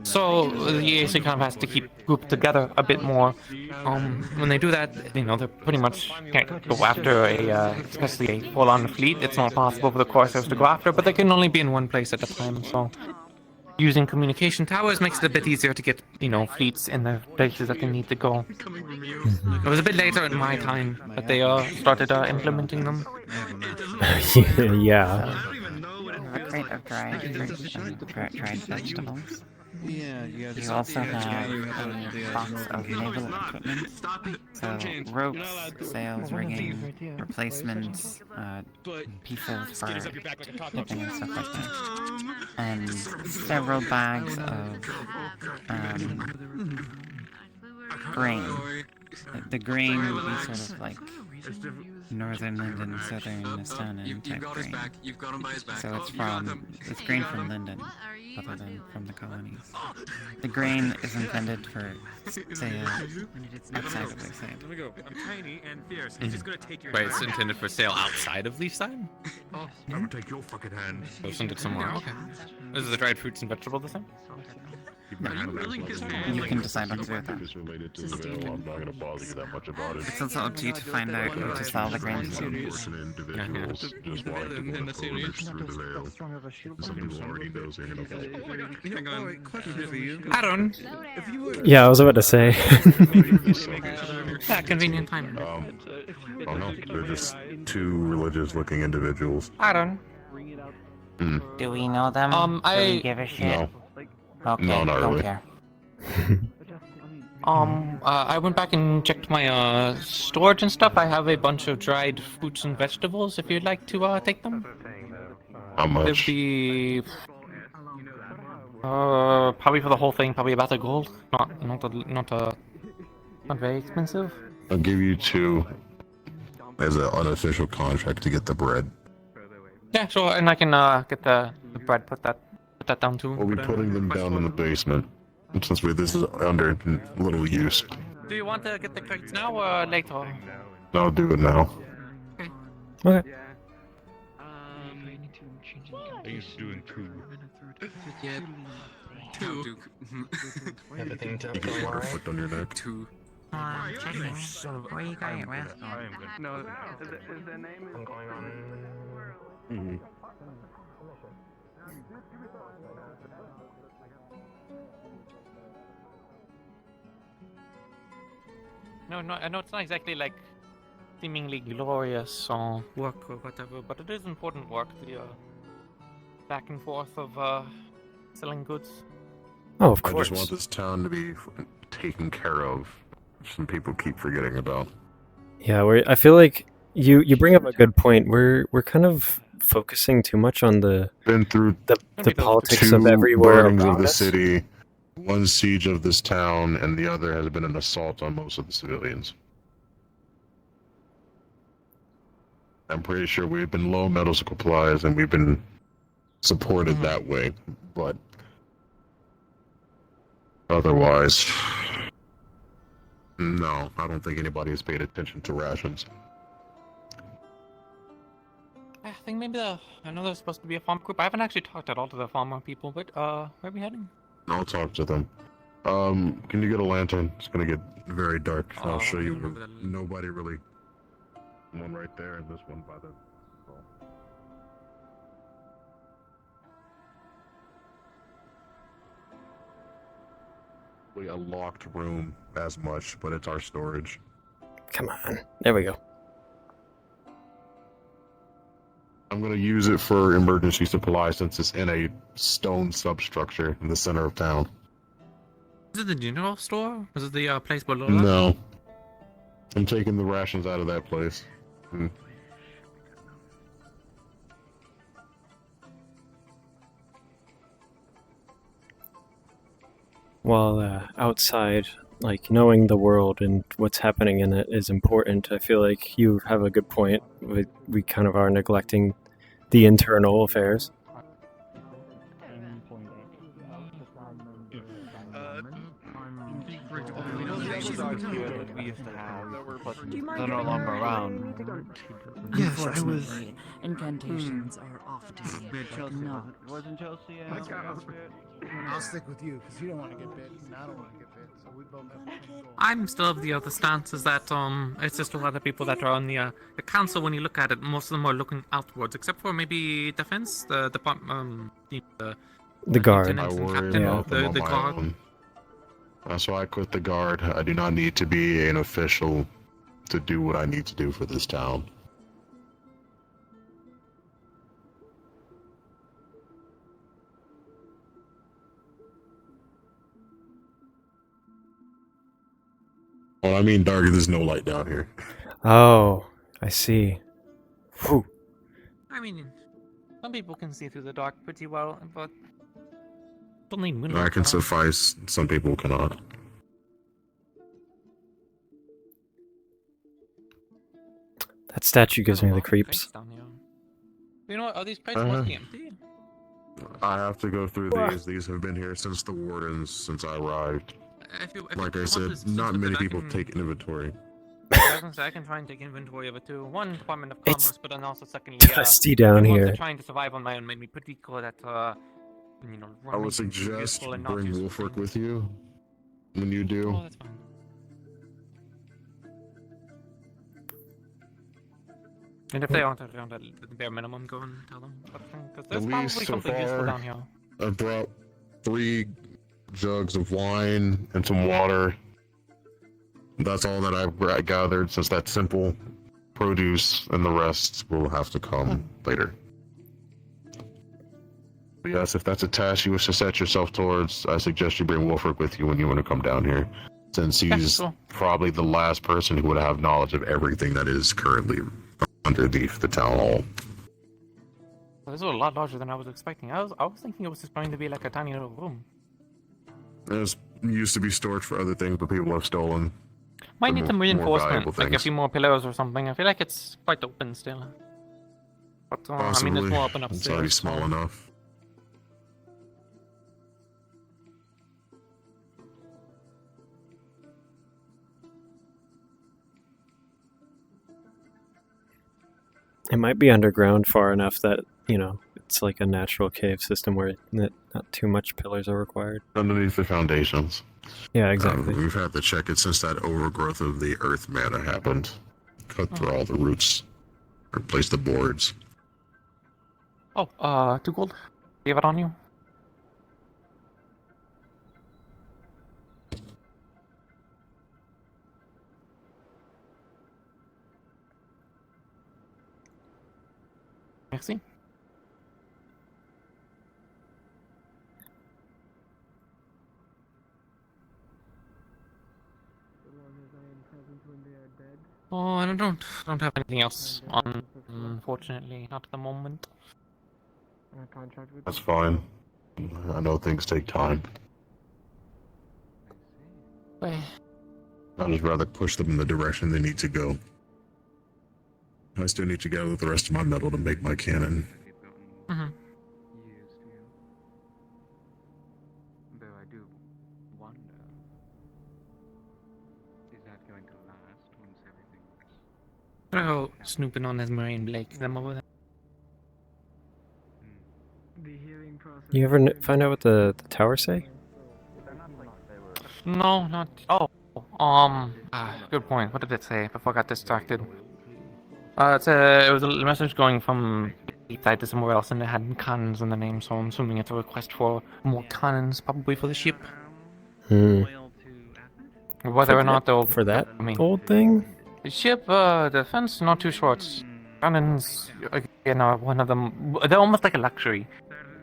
S4: So the EAC kind of has to keep grouped together a bit more. When they do that, you know, they pretty much can't go after especially a full-on fleet. It's not possible for the corsairs to go after, but they can only be in one place at a time. So using communication towers makes it a bit easier to get, you know, fleets in the places that they need to go. It was a bit later in my time that they started implementing them.
S6: Yeah.
S15: A crate of dried fruit and dried vegetables.
S5: Yeah,
S15: You also have a box of naval equipment, so ropes, sails, rigging, replacements, pieces for shipping and stuff like that, and several bags of grain. The grain would be sort of like northern London, southern Estonia type grain. So it's grain from London, other than from the colonies. The grain is intended for sale outside of Leefside.
S3: I'm tiny and fierce. I'm just gonna take your
S4: Wait, it's intended for sale outside of Leefside?
S12: I will take your fucking hand.
S4: So send it somewhere. Okay. Is the dried fruits and vegetables the same?
S15: You can decide what to do with that.
S10: It's related to the veil. I'm not going to bother you that much about it.
S15: It's also up to you to find out who to sell the grain to.
S10: Unfortunate individuals just wanting to go through the veil. Some people already knows they're going to
S4: Aaron.
S6: Yeah, I was about to say.
S4: Convenient time.
S10: Oh no, they're just two religious-looking individuals.
S4: Aaron.
S15: Do we know them? Do we give a shit?
S10: No.
S15: Okay,
S10: No, not
S15: don't
S10: really.
S15: care.
S4: I went back and checked my storage and stuff. I have a bunch of dried fruits and vegetables. If you'd like to take them.
S10: How much?
S4: It'd be probably for the whole thing, probably about a gold. Not very expensive.
S10: I'll give you 2 as an unofficial contract to get the bread.
S4: Yeah, sure, and I can get the bread. Put that down too.
S10: We'll be putting them down in the basement since this is under little use.
S4: Do you want to get the crates now or later?
S10: I'll do it now.
S6: Okay.
S12: He's doing 2.
S3: Yeah. 2.
S10: Everything you can put a foot on your neck.
S3: 2.
S15: Checking. Where you going? Where?
S12: No, is the name? I'm going on.
S4: No, I know it's not exactly like seemingly glorious or work or whatever, but it is important work. The back and forth of selling goods.
S6: Oh, of
S10: I
S6: course.
S10: just want this town to be taken care of. Some people keep forgetting about.
S6: Yeah, I feel like you bring up a good point. We're kind of focusing too much on the politics of
S10: 2
S6: everywhere
S10: burnings
S6: around
S10: of the
S6: us.
S10: city, 1 siege of this town, and the other has been an assault on most of the civilians. I'm pretty sure we've been low medical supplies and we've been supported that way, but otherwise, no, I don't think anybody has paid attention to rations.
S4: I think maybe I know there's supposed to be a farm group. I haven't actually talked at all to the farmer people, but where are we heading?
S10: I'll talk to them. Can you get a lantern? It's gonna get very dark. I'll show you where nobody really. One right there, and this one by the. A locked room as much, but it's our storage.
S6: Come on. There we go.
S10: I'm gonna use it for emergency supply since it's in a stone substructure in the center of town.
S4: Is it the general store? Is it the place below?
S10: No. I'm taking the rations out of that place.
S6: While outside, like knowing the world and what's happening in it is important. I feel like you have a good point. We kind of are neglecting the internal affairs.
S5: We used to have, but they're no longer around.
S11: Yes, I was.
S19: Incantations are often not.
S5: Wasn't Chelsea?
S2: I'll stick with you because you don't want to get bit, and I don't want to get bit. So we both have the same goal.
S4: I'm still of the other stance is that it's just a lot of people that are on the council. When you look at it, most of them are looking outwards, except for maybe defense, the department,
S6: The guard.
S4: lieutenants and captain, the guard.
S10: That's why I quit the guard. I do not need to be an official to do what I need to do for this town. Well, I mean dark, there's no light down here.
S6: Oh, I see. Whew.
S4: I mean, some people can see through the dark pretty well, but only moonlight.
S10: That can suffice, some people cannot.
S6: That statue gives me the creeps.
S4: You know what? Are these places mostly empty?
S10: I have to go through these. These have been here since the Wardens, since I arrived. Like I said, not many people take inventory.
S4: I was gonna say, I can try and take inventory of it too. One, Department of Commerce, but then also secondly,
S6: dusty down
S4: I'm
S6: here.
S4: also trying to survive on my own made me pretty good at you know,
S10: I
S4: running
S10: would
S4: things is
S10: suggest
S4: useful and not
S10: bring
S4: useful
S10: Wolfric
S4: things.
S10: with you when you do.
S4: Oh, that's fine. And if they aren't around at the bare minimum, go and tell them. Because there's
S10: At
S4: probably
S10: least so
S4: something useful
S10: far,
S4: down here.
S10: I brought 3 jugs of wine and some water. That's all that I've gathered, since that's simple produce, and the rest will have to come later. But yes, if that's a task you wish to set yourself towards, I suggest you bring Wolfric with you when you want to come down here, since he's probably the last person who would have knowledge of everything that is currently underneath the town hall.
S4: This is a lot larger than I was expecting. I was thinking it was just going to be like a tiny little room.
S10: It used to be storage for other things, but people have stolen.
S4: Might need some reinforcement, like a
S10: things.
S4: few more pillars or something. I feel like it's quite open still. But I mean, there's more up and upstairs.
S10: It's already small enough.
S6: It might be underground far enough that, you know, it's like a natural cave system where not too much pillars are required.
S10: Underneath the foundations.
S6: Yeah, exactly.
S10: We've had to check it since that overgrowth of the earth matter happened. Cut through all the roots. Replace the boards.
S4: Oh, 2 gold. Do you have it on you? Merci. Oh, I don't have anything else on, unfortunately, not at the moment.
S10: That's fine. I know things take time.
S4: Wait.
S10: I'd just rather push them in the direction they need to go. I still need to gather the rest of my metal to make my cannon.
S4: Mm-hmm.
S18: Though I do wonder, is that going to last once everything's...
S4: I'll go snooping on Esmeralda and Blake, them over there.
S6: You ever find out what the tower say?
S4: No, not... Oh, good point. What did it say before I got distracted? It was a message going from Leefside to somewhere else, and it had cannons in the name, so I'm assuming it's a request for more cannons, probably for the ship. Whether or not they'll...
S6: For that
S4: old
S6: thing?
S4: The ship, defense, not too short. Cannons, again, are one of them... They're almost like a luxury.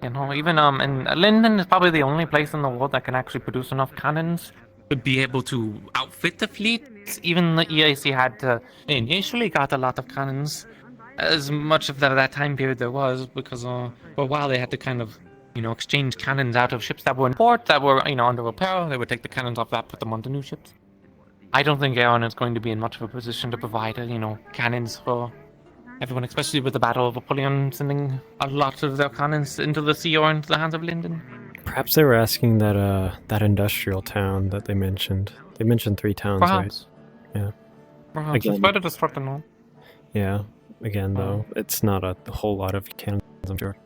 S4: You know, even, and Linden is probably the only place in the world that can actually produce enough cannons to be able to outfit the fleet. Even the EAC had to initially got a lot of cannons, as much of that time period there was, because for a while they had to kind of, you know, exchange cannons out of ships that were in port, that were, you know, under repair. They would take the cannons off that, put them onto new ships. I don't think Aaron is going to be in much of a position to provide, you know, cannons for everyone, especially with the Battle of Apollyon sending a lot of their cannons into the sea or into the hands of Linden.
S6: Perhaps they were asking that industrial town that they mentioned. They mentioned 3 towns,
S4: Perhaps.
S6: right? Yeah.
S4: Perhaps. It's better to start than all.
S6: Yeah. Again, though, it's not a whole lot of cannons, I'm sure.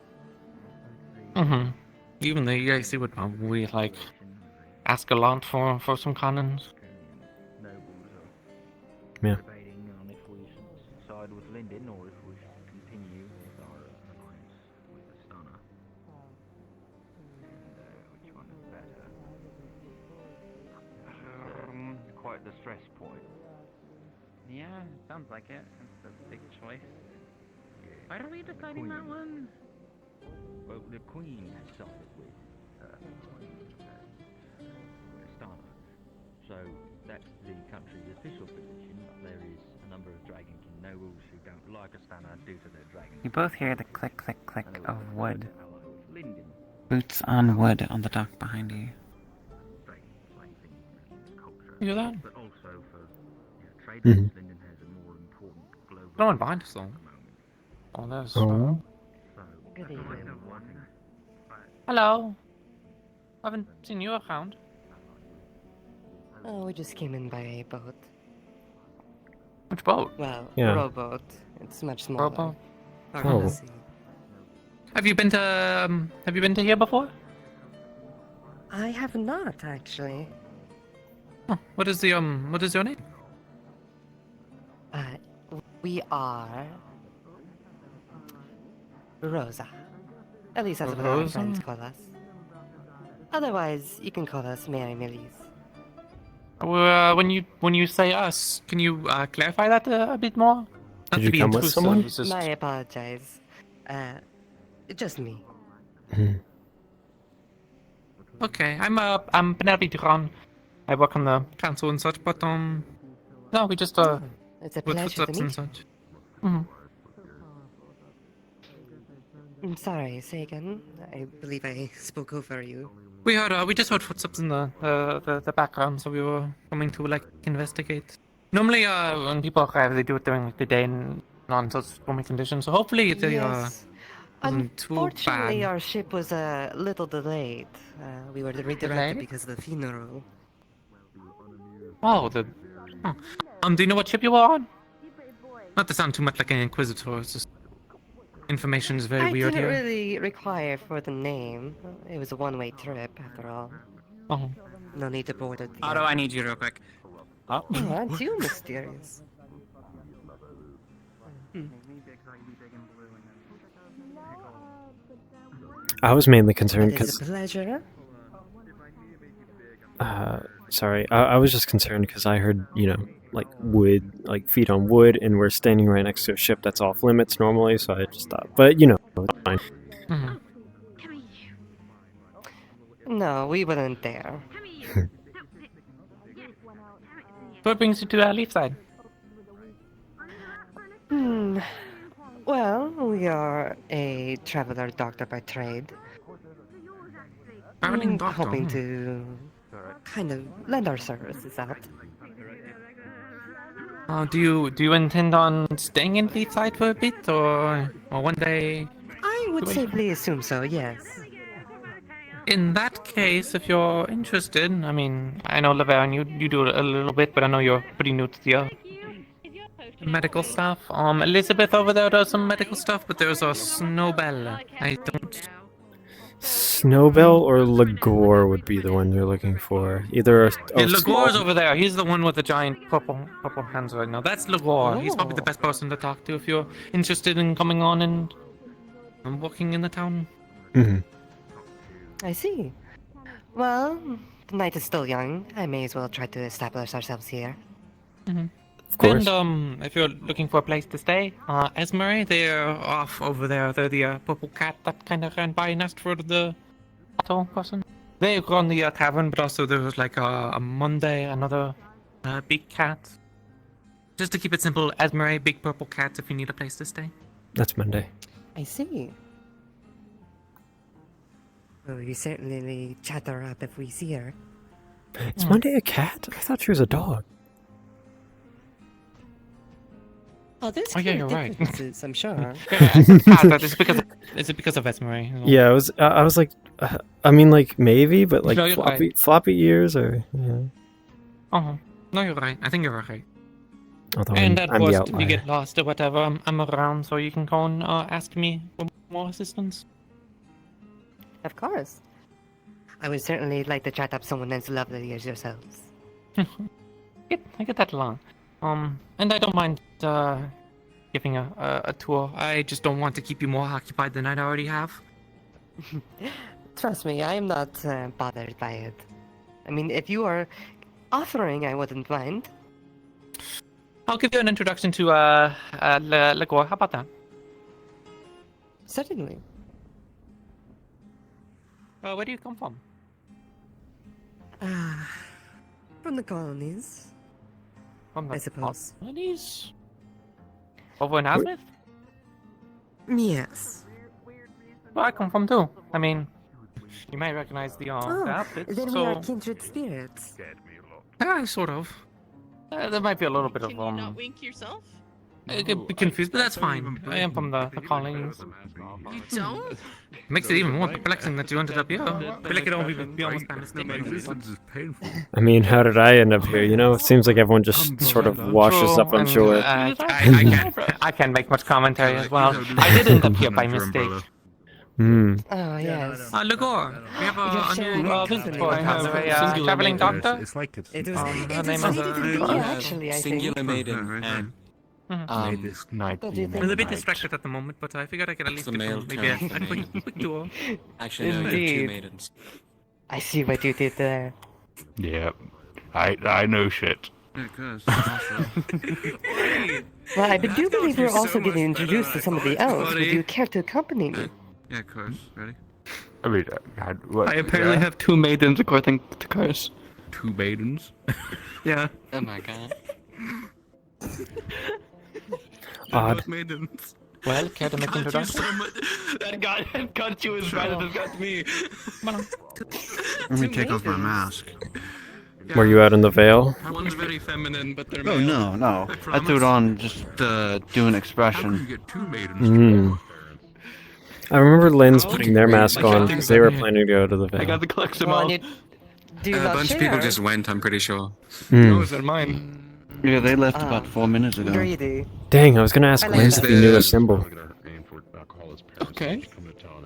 S4: Mm-hmm. Even the EAC would probably, like, ask a lot for some cannons.
S6: Yeah.
S5: On if we should side with Linden or if we should continue with our alliance with the Stunner. And which one is better? Quite the stress point.
S15: Yeah, sounds like it. That's a big choice. Why are we deciding that one?
S5: Well, the Queen has sided with Stunner. So that's the country's official position, but there is a number of Dragon King nobles who don't like a Stunner due to their Dragon King.
S15: You both hear the click, click, click of wood. Boots on wood on the dock behind you.
S4: You hear that?
S5: But also for trade,
S6: Mhm.
S5: Linden has a more important global.
S4: No one behind us, though. Oh, there's...
S6: Oh.
S17: Good evening.
S4: Hello. I haven't seen you around.
S17: Oh, we just came in by a boat.
S4: Which boat?
S17: Well,
S6: Yeah.
S17: rowboat. It's much smaller.
S4: Rowboat?
S17: Out on the
S6: Oh.
S17: sea.
S4: Have you been to here before?
S8: I have not actually.
S4: Oh, what is your name?
S8: We are Rosa. At least that's what our
S4: Rosa?
S8: friends call us. Otherwise, you can call us Mary Millie's.
S4: When you say us, can you clarify that a bit more? Not
S6: Did
S4: to
S6: you
S4: be
S6: come with
S4: intrusive,
S6: someone?
S4: it's just-
S8: I apologize. Just me.
S4: Okay, I'm Penelope Duran. I work on the council and such, but no, we just
S8: It's a
S4: with
S8: pleasure to
S4: footsteps and
S8: meet you.
S4: such. Mhm.
S8: I'm sorry, say again. I believe I spoke over you.
S4: We just heard footsteps in the background, so we were coming to like investigate. Normally, when people arrive, they do it during like, the day and non such stormy conditions. So hopefully they
S8: Yes.
S4: wasn't too
S8: Unfortunately,
S4: bad.
S8: our ship was a little delayed. We were redirected
S4: Delayed?
S8: because of the funeral.
S4: Oh, do you know what ship you were on? Not to sound too much like an inquisitor, it's just information is very
S8: I
S4: weird
S8: didn't
S4: here.
S8: really require for the name. It was a one-way trip, after all.
S4: Oh.
S8: No need to board it.
S15: Otto, I need you real quick.
S8: Oh, aren't you mysterious?
S6: I was mainly concerned
S8: It is
S6: because.
S8: a pleasure.
S6: Sorry, I was just concerned because I heard, like wood, like feet on wood, and we're standing right next to a ship that's off limits normally, so I just thought, but it's fine.
S4: Mhm.
S8: No, we weren't there.
S4: What brings you to Leefside?
S8: Well, we are a traveler doctor by trade.
S4: Traveling doctor,
S8: Hoping to kind of lend our services out.
S4: Do you intend on staying in Leefside for a bit, or one day?
S8: I would
S4: Wait.
S8: safely assume so, yes.
S4: In that case, if you're interested, I mean, I know Leverian, you do a little bit, but I know you're pretty new to the medical stuff. Elizabeth over there does some medical stuff, but there's a Snowbell. I don't.
S6: Snowbell or Lagore would be the one you're looking for. Either
S4: Yeah, Lagore's over there. He's the one with the giant purple hands right now. That's Lagore. He's probably the best person to talk to if you're interested in coming on and working in the town.
S8: I see. Well, the night is still young. I may as well try to establish ourselves here.
S6: Of course.
S4: And if you're looking for a place to stay, Esmery, they're off over there. They're the purple cat that kind of ran by and asked for the Otto person. They run the tavern, but also there was like a Monday, another big cat. Just to keep it simple, Esmery, big purple cats if you need a place to stay.
S6: That's Monday.
S8: I see. Well, we certainly chat her up if we see her.
S6: Is Monday a cat? I thought she was a dog.
S8: Oh, there's
S4: yeah,
S8: clear
S4: you're right.
S8: differences, I'm sure.
S4: Is it because of Esmery?
S6: Yeah, I was like, I mean, like maybe, but like
S4: No, you're right.
S6: floppy ears or
S4: Oh, no, you're right. I think you're right.
S6: Although
S4: And
S6: I'm
S4: at
S6: the
S4: worst, if
S6: outlier.
S4: you get lost or whatever, I'm around, so you can go and ask me for more assistance.
S8: Of course. I would certainly like to chat up someone as lovely as yourselves.
S4: I get that along. And I don't mind giving a tour. I just don't want to keep you more occupied than I already have.
S8: Trust me, I am not bothered by it. I mean, if you are offering, I wouldn't mind.
S4: I'll give you an introduction to Lagore. How about that?
S8: Certainly.
S4: Where do you come from?
S8: From the colonies.
S4: From the
S8: I suppose.
S4: colonies? Over in Azmith?
S8: Yes.
S4: Where I come from too. I mean, you may recognize the outfits,
S8: then we
S4: so...
S8: are kindred spirits.
S4: Sort of. There might be a little bit of
S16: Not wink yourself?
S4: I get confused, but that's fine. I am from the colonies.
S16: You don't?
S4: Makes it even more perplexing that you ended up here. I feel like it all be almost by mistake.
S6: I mean, how did I end up here? It seems like everyone just sort of washes up on
S4: True,
S6: shore.
S4: and, I can't make much commentary as well. I did end up here by mistake.
S6: Hmm.
S8: Oh, yes.
S23: Lagor, we have a
S8: You're
S23: new
S8: sharing
S23: visitor.
S8: company.
S4: I have a traveling doctor.
S13: It's like it's
S8: It was,
S4: her
S8: it
S4: name
S8: was
S4: is
S8: needed in me, actually, I think.
S3: Singular maiden. And,
S13: made this night.
S8: What do you
S13: be
S8: think?
S4: I'm a bit
S13: night.
S4: distracted at the moment, but I figured I could at
S3: That's
S4: least
S3: the
S4: get
S3: male
S4: some, maybe
S3: term
S4: a
S3: for
S4: quick tour.
S3: actually, no, you have two
S8: Indeed.
S3: maidens.
S8: I see what you did there.
S13: Yeah, I know shit.
S3: Yeah, of course.
S8: Well, I do believe we're also getting introduced to somebody else. Would you care to accompany me?
S3: Yeah, of course. Ready?
S13: I mean, what,
S4: I apparently have two maidens according to Curse.
S13: two maidens.
S4: Yeah.
S3: Oh my god.
S6: Odd.
S4: Both maidens. Well, care to make introduction? That got you as bad as it got me.
S14: Let me take off my mask.
S6: Were you out in the Vale?
S4: One's very feminine, but they're
S14: Oh,
S4: male.
S14: no. I
S4: promise.
S14: threw it on just to do an expression.
S13: Get two maidens.
S6: Hmm. I remember Lynn's putting their mask on because they were planning to go to the
S4: I got
S6: Vale.
S4: the collects them
S8: Well,
S4: all.
S8: and do
S3: A
S8: you not
S3: bunch of people
S8: share?
S3: just went, I'm pretty sure.
S6: Hmm.
S4: Those are mine.
S14: Yeah, they left about 4 minutes ago.
S8: Greedy.
S6: Dang, I was gonna ask
S8: I like
S6: Lynn's
S8: that.
S6: if he knew a symbol.
S4: Okay.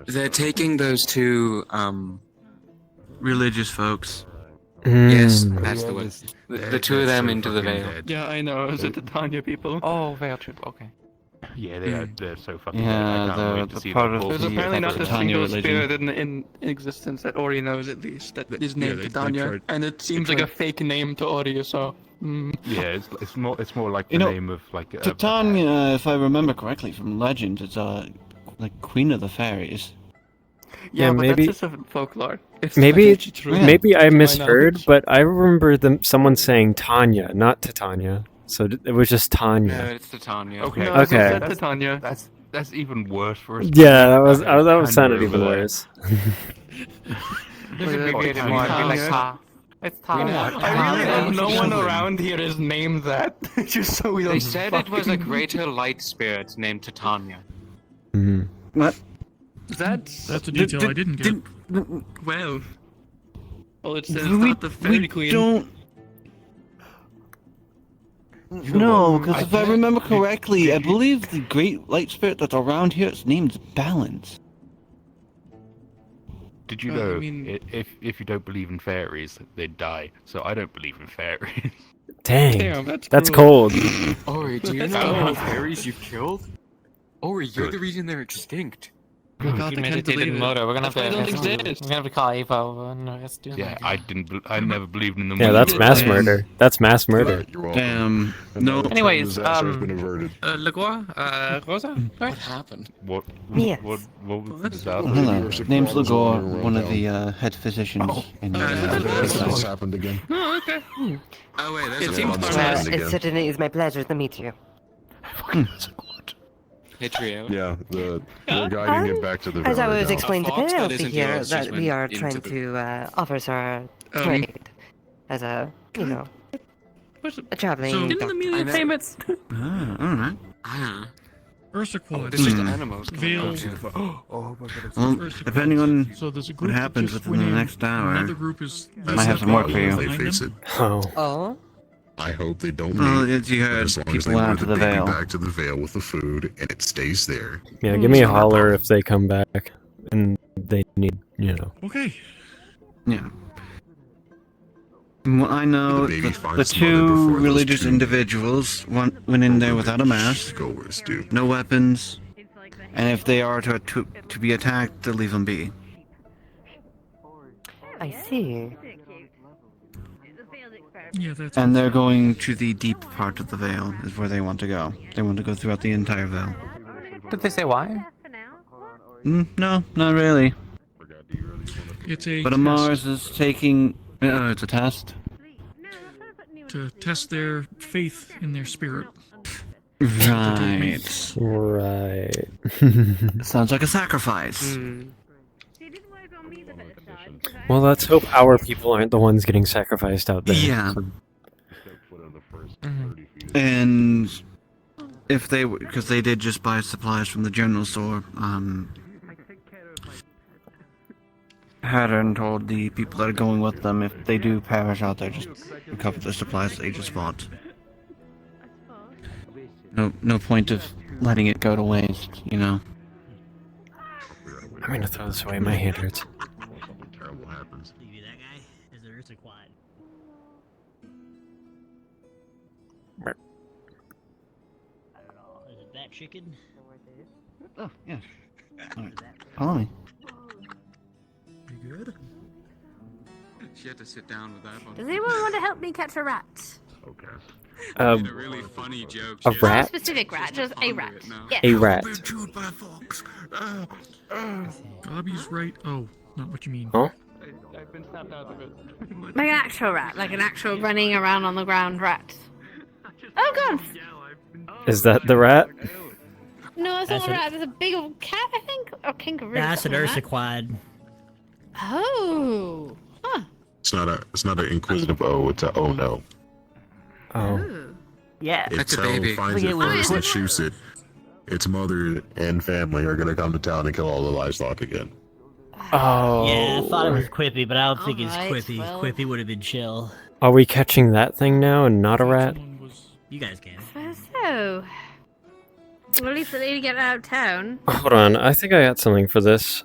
S3: They're taking those two,
S14: Religious folks.
S3: yes,
S6: Hmm.
S3: that's the word. The two of them into the Vale.
S4: Yeah, I know. Is it the Tanya people? Oh, Vale trip. Okay.
S13: Yeah, they're so fucking.
S14: Yeah,
S13: dead. I can't wait to
S14: the
S13: see
S14: part
S13: them
S14: of
S13: both.
S4: There's
S14: the
S4: apparently not a
S14: Tanya
S4: single
S14: religion.
S4: spirit in existence that Ori knows, at least, that is named
S13: they
S4: Titania.
S13: tried-
S4: And it seems like a fake name to Ori, so.
S13: Yeah, it's more like the
S14: You know,
S13: name of like.
S14: Titania, if I remember correctly from legend, it's like Queen of the Fairies.
S6: Yeah,
S4: but
S6: maybe-
S4: that's just a folklore. It's
S6: Maybe
S4: actually true.
S6: maybe I
S4: to my
S6: misheard,
S4: knowledge.
S6: but I remember someone saying Tanya, not Titania. So it was just
S3: No,
S6: Tanya.
S3: it's Titania.
S13: Okay.
S4: No,
S6: Okay.
S4: it's Titania.
S13: That's even worse for us.
S6: Yeah, that was sounded
S13: Tanya
S6: even
S13: over there.
S6: worse.
S4: Just abbreviate it more. Be like, it's Tanya. I really hope no one around here is named that. Just so we don't.
S3: They said it was a
S4: fucking-
S3: greater light spirit named Titania.
S6: Hmm.
S14: What?
S4: That's
S20: That's a detail I didn't get.
S4: well. Well, it says
S14: We,
S4: not the fairy
S14: we
S4: queen.
S14: don't. No, because if I remember correctly, I believe the great light spirit that's around here is named Balance.
S13: Did you
S4: I
S13: know
S4: mean-
S13: if you don't believe in fairies, they'd die? So I don't believe in fairies.
S6: Dang,
S4: Damn,
S6: that's
S4: cruel.
S6: cold.
S3: Ori, do you
S4: That's
S3: know how many
S4: cold.
S3: fairies you've killed? Ori, you're
S13: Good.
S3: the reason they're extinct.
S4: Oh God, I You can't meditated believe it. motor. We're gonna
S3: That's why they don't
S4: exist. We're gonna have to call Ava over and let's do
S13: Yeah, I never believed in them.
S6: Yeah, that's mass murder. That's mass murder.
S14: Damn. No.
S4: Anyways,
S10: Disaster has been averted.
S4: Lagor, Rosa, right?
S3: What happened?
S13: What?
S8: Yes.
S13: What was the
S14: Oh,
S13: disaster?
S14: hello.
S10: University
S14: Name's
S10: College
S14: Lagor,
S10: wandering
S14: one of
S10: around
S14: the head physicians in
S10: This happened again.
S4: Oh, okay.
S3: Oh wait,
S4: It
S3: there's a
S4: seems
S3: bomb.
S8: Well,
S10: again.
S8: it certainly is my pleasure to meet you.
S3: Hey, trio.
S10: Yeah, they're guiding it back to the.
S8: As I
S10: valley
S8: was
S10: now.
S8: explaining to
S3: fox that
S8: Penelope
S3: isn't
S8: here,
S3: yours just
S8: that we
S3: went
S8: are
S3: into
S8: trying
S3: the-
S8: to offer our trade as a, a traveling
S20: So-
S8: doctor.
S3: I
S4: payments.
S14: Ah, alright.
S3: Ah,
S20: Ursa Quad.
S3: this is
S14: Hmm.
S3: animals.
S20: Veil.
S13: Oh my god.
S14: Well,
S20: Ursa
S14: depending on
S20: So there's a
S14: what
S20: group that
S14: happens
S20: just
S14: within the
S20: went in,
S14: next hour,
S20: Another group is.
S14: might have some work for you.
S10: They
S20: behind
S10: face
S20: them.
S10: it.
S6: Oh.
S8: Oh?
S10: I hope they don't
S14: Well,
S10: leave.
S14: as you
S10: but
S14: heard,
S10: as long as they
S14: people
S10: move
S14: out to the
S10: baby
S14: Vale.
S10: back to the Vale with the food and it stays there.
S6: Yeah, give me a holler if they come back and they need,
S20: Okay.
S14: Yeah. From what I know,
S10: The baby
S14: the
S10: finds
S14: two
S10: mother before those
S14: religious
S10: two
S14: individuals went in there without a mask,
S10: goers do.
S14: no weapons, and if they are to be attacked, they'll leave them be.
S8: I see.
S20: Yeah, that's.
S14: And they're going to the deep part of the Vale, is where they want to go. They want to go throughout the entire Vale.
S4: Did they say why?
S14: No, not really.
S20: It's a
S14: But
S20: test
S14: Amars is taking... it's a test?
S20: to test their faith in their spirit.
S14: Right.
S6: Right.
S14: Sounds like a sacrifice.
S6: Well, let's hope our people aren't the ones getting sacrificed out there.
S14: Yeah. And if they... Because they did just buy supplies from the general store, Hattern told the people that are going with them, if they do perish out there, just recover the supplies they just bought. No point of letting it go to waste, you know.
S6: I'm gonna throw this away. My hand hurts.
S10: Terrible happens.
S1: Maybe that guy is the Ursa Quad. I don't know. Is it that chicken?
S14: Oh, yeah. Alright. Follow me.
S23: You good? She had to sit down with that one.
S9: Does anyone want to help me catch a rat?
S10: Okay.
S23: A really funny joke.
S6: A rat?
S9: Not a specific rat, just a rat. Yes.
S6: A rat.
S23: Chewed by a fox. Bobby's right. Oh, not what you mean.
S6: Huh?
S4: I've been snapped out of it.
S9: Like an actual rat, like an actual running around on the ground rat. Oh god!
S6: Is that the rat?
S9: No, it's not
S1: That's
S9: a
S1: it.
S9: rat. There's a big old cat, I think, or kangaroo.
S1: That's an
S9: something like
S1: Ursa
S9: that.
S1: Quad.
S9: Oh. Huh.
S10: It's not an inquisitive O. It's a oh no.
S6: Oh.
S1: Yeah.
S10: If
S23: That's a
S10: Tell
S23: baby.
S10: finds it first and shoots it, its mother and family are gonna come to town and kill all the livestock again.
S6: Oh.
S1: Yeah, I thought it was Quippy, but I don't think it's
S9: Alright,
S1: Quippy.
S9: well.
S1: Quippy would have been chill.
S6: Are we catching that thing now and not a rat?
S1: You guys can.
S9: So. Well, at least they need to get out of town.
S6: Hold on, I think I got something for this.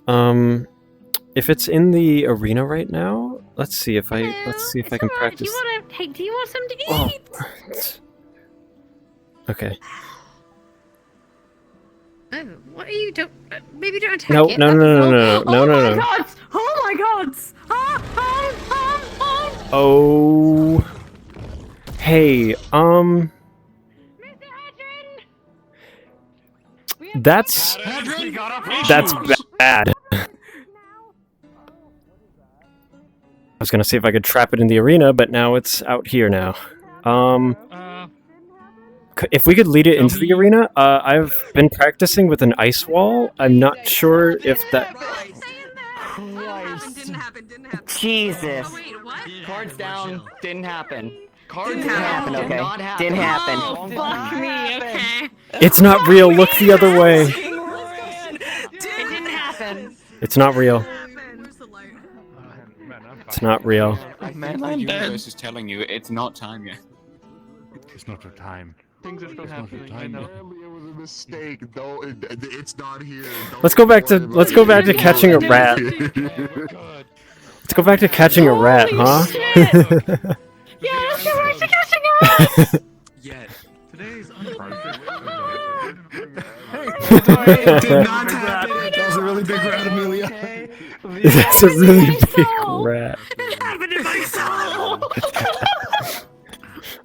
S6: If it's in the arena right now, let's see if I can
S9: Do
S6: practice.
S9: you want to? Hey, do you want something to
S6: Oh.
S9: eat?
S6: Okay.
S9: Oh, what are you doing? Maybe don't attack
S6: No,
S9: it.
S6: no,
S9: That'd
S6: no,
S9: be
S6: no,
S9: cool.
S6: no,
S9: Oh
S6: no, no,
S9: my
S6: no.
S9: god! Oh my god!
S6: Oh. Hey, that's bad. I was gonna see if I could trap it in the arena, but now it's out here now. If we could lead it into the arena, I've been practicing with an ice wall. I'm not sure if that.
S8: Jesus.
S4: Cards down. Didn't happen. Cards
S8: Didn't
S4: down.
S8: happen,
S4: Did
S8: okay.
S4: not happen.
S8: Didn't happen.
S9: Oh, fuck me, okay.
S6: It's not real. Look the other way.
S9: It didn't happen.
S6: It's not real. It's not real.
S3: Man, the universe is telling you it's not time yet.
S12: It's not your time.
S4: Things are still happening. I know.
S10: It was a mistake. Though it's not here.
S6: Let's go back to catching a rat. Let's go back to catching a rat, huh?
S9: Yeah, let's go back to catching a rat.
S23: Yet. Today's
S2: It did not happen. That was a really big rat, Amelia.
S6: That's a really big rat.
S9: It happened in my soul.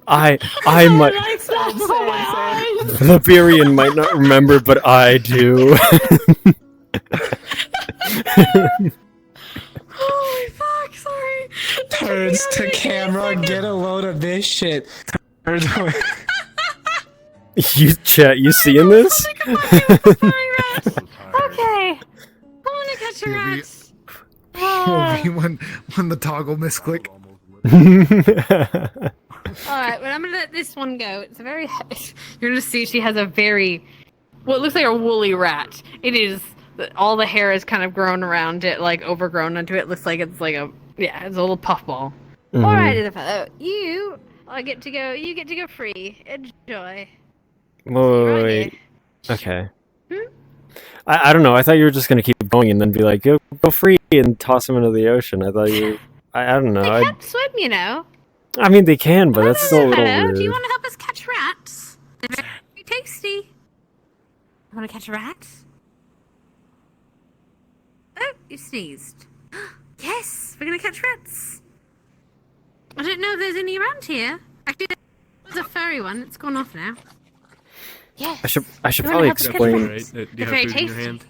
S6: I might. Leverian might not remember, but I do.
S9: Holy fuck! Sorry.
S2: Turns to camera. Get a load of this shit. Turns away.
S6: You chat. You seeing this?
S9: Okay. I want to catch a rat.
S2: when the toggle misclick.
S9: Alright, well, I'm gonna let this one go. It's a very. You're gonna see she has a very. Well, it looks like a woolly rat. It is. All the hair is kind of grown around it, like overgrown onto it. It looks like it's like a. Yeah, it's a little puffball. Alright, little fellow. You get to go. You get to go free. Enjoy.
S6: Wait. Okay. I don't know. I thought you were just gonna keep going and then be like, go free and toss him into the ocean. I thought you. I don't know.
S9: They can't swim, you know.
S6: I mean, they can, but that's still a little
S9: Hello,
S6: weird.
S9: do you want to help us catch rats? They're very tasty. Want to catch a rat? Oh, you sneezed. Yes, we're gonna catch rats. I don't know if there's any around here. Actually, there's a furry one. It's gone off now. Yes.
S6: I should
S9: You
S6: probably
S9: wanna help us catch
S6: explain.
S9: rats?
S23: Do you
S9: They're
S23: have
S9: very
S23: food in your
S9: tasty.
S23: hand?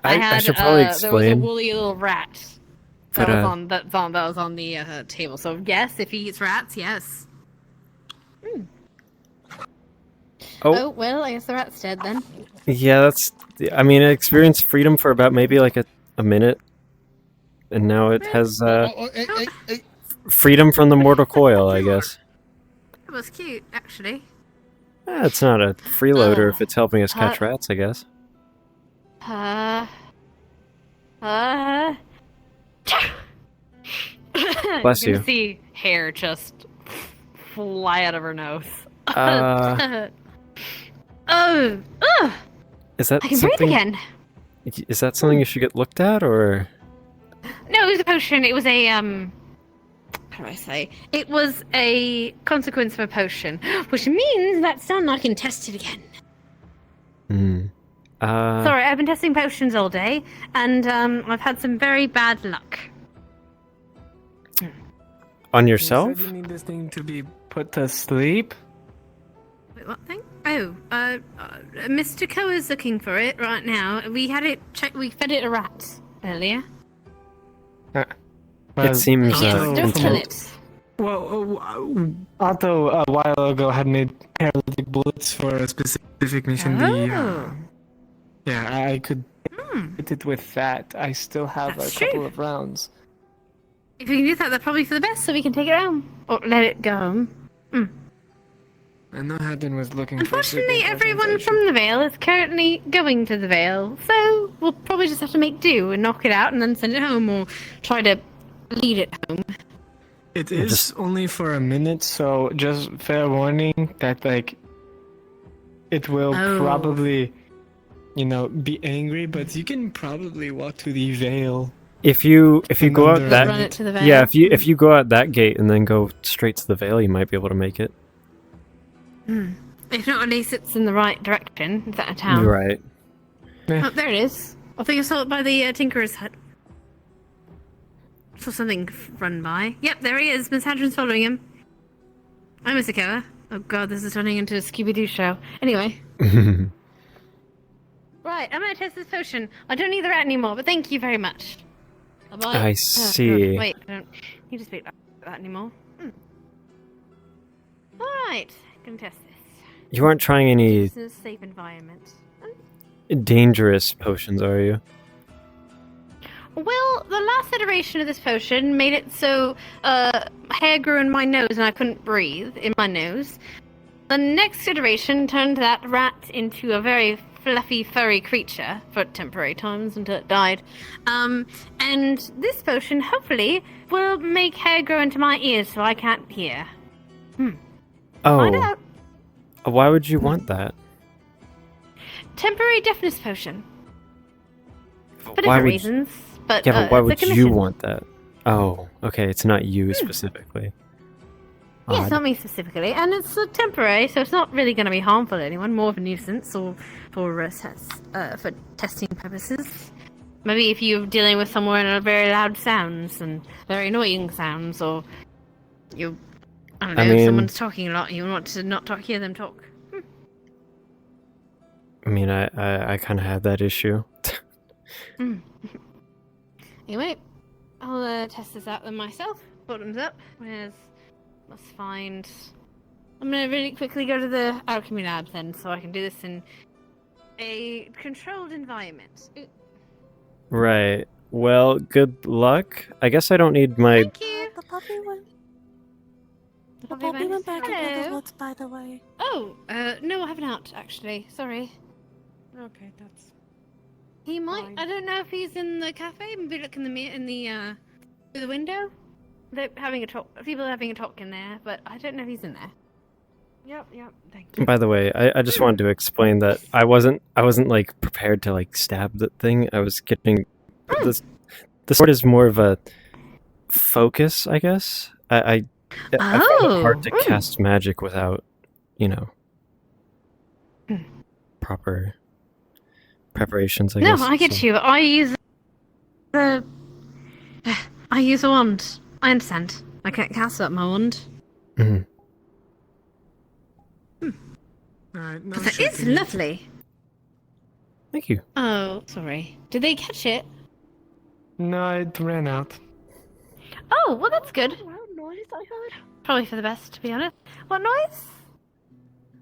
S6: I should probably
S9: There was a
S6: explain.
S9: woolly little rat.
S6: But,
S9: That was on the table. So yes, if he eats rats, yes. Oh well, I guess the rat's dead then.
S6: Yeah, that's. I mean, it experienced freedom for about maybe like a minute, and now it has freedom from the mortal coil, I guess.
S9: It was cute, actually.
S6: It's not a freeloader if it's helping us catch rats, I guess. Bless
S9: you
S6: you.
S9: can see hair just fly out of her nose.
S6: Is that
S9: I can
S6: something?
S9: breathe again.
S6: Is that something you should get looked at, or?
S9: No, it was a potion. It was a how do I say? It was a consequence of a potion, which means that's done. I can test it again. Sorry, I've been testing potions all day, and I've had some very bad luck.
S6: On yourself?
S7: You said you need this thing to be put to sleep?
S9: Wait, what thing? Oh, Mr. Koa's looking for it right now. We had it checked. We fed it a rat earlier.
S6: It seems.
S9: Don't kill it.
S7: Well, Otto a while ago had made paralytic bullets for a specific mission. Yeah, I could hit it with that. I still have
S9: That's
S7: a couple
S9: true.
S7: of rounds.
S9: If we can do that, that's probably for the best, so we can take it home or let it go home.
S7: I know Haddon was looking
S9: Unfortunately,
S7: for
S9: everyone from the Vale is currently going to the Vale, so we'll probably just have to make do and knock it out and then send it home, or try to lead it home.
S7: It is only for a minute, so just fair warning that like it will probably, be angry, but you can probably walk to the Vale.
S6: If you go out that
S9: Run it to the Vale.
S6: yeah, if you go out that gate and then go straight to the Vale, you might be able to make it.
S9: If not, at least it's in the right direction. It's out of town.
S6: You're right.
S9: Oh, there it is. I think I saw it by the Tinkerer's hut. Saw something run by. Yep, there he is. Miss Hadron's following him. Hi, Mr. Koa. Oh god, this is turning into a Scooby-Doo show. Anyway. Right, I'm gonna test this potion. I don't need the rat anymore, but thank you very much. Bye-bye.
S6: I see.
S9: Wait, I don't need to speak like that anymore. Alright, gonna test this.
S6: You aren't trying any
S9: This is a safe environment.
S6: dangerous potions, are you?
S9: Well, the last iteration of this potion made it so hair grew in my nose and I couldn't breathe in my nose. The next iteration turned that rat into a very fluffy, furry creature for temporary times until it died. And this potion, hopefully, will make hair grow into my ears so I can't hear. Find
S6: Oh.
S9: out.
S6: Why would you want that?
S9: Temporary deafness potion. For
S6: Why
S9: different
S6: would
S9: reasons. But,
S6: yeah, but why
S9: it's a
S6: would you
S9: commission.
S6: want that? Oh, okay, it's not you specifically.
S9: Yeah, it's
S6: Odd.
S9: not me specifically, and it's temporary, so it's not really going to be harmful to anyone. More of a nuisance, or for testing purposes. Maybe if you're dealing with someone with very loud sounds and very annoying sounds, or you, I don't know,
S6: I mean-
S9: someone's talking a lot, and you want to not hear them talk.
S6: I mean, I kind of had that issue.
S9: Anyway, I'll test this out then myself. Bottoms up. Let's find. I'm gonna really quickly go to the alchemy lab then, so I can do this in a controlled environment. Ooh.
S6: Right. Well, good luck. I guess I don't need my.
S9: Thank you.
S11: The puppy went.
S9: The
S11: The puppy went back into the
S9: Hello.
S11: woods, by the way.
S9: Oh, no, I haven't out actually. Sorry.
S11: Okay, that's.
S9: He might. I don't know if he's in the cafe. Maybe look in the through the window. They're having a talk. People are having a talk in there, but I don't know if he's in there. Yep. Thank you.
S6: By the way, I just wanted to explain that I wasn't like prepared to like stab the thing. I was getting this. The sword is more of a focus, I guess. I find it hard to cast magic without, proper preparations. I guess.
S9: No, I get
S6: so.
S9: you. I use a wand. I understand. I can't cast up my wand.
S6: Mhm.
S7: Alright, no
S9: But that is
S7: shaking.
S9: lovely.
S6: Thank you.
S9: Oh, sorry. Did they catch it?
S7: No, it ran out.
S9: Oh, well, that's good.
S11: Loud noise I heard.
S9: Probably for the best, to be honest. What noise?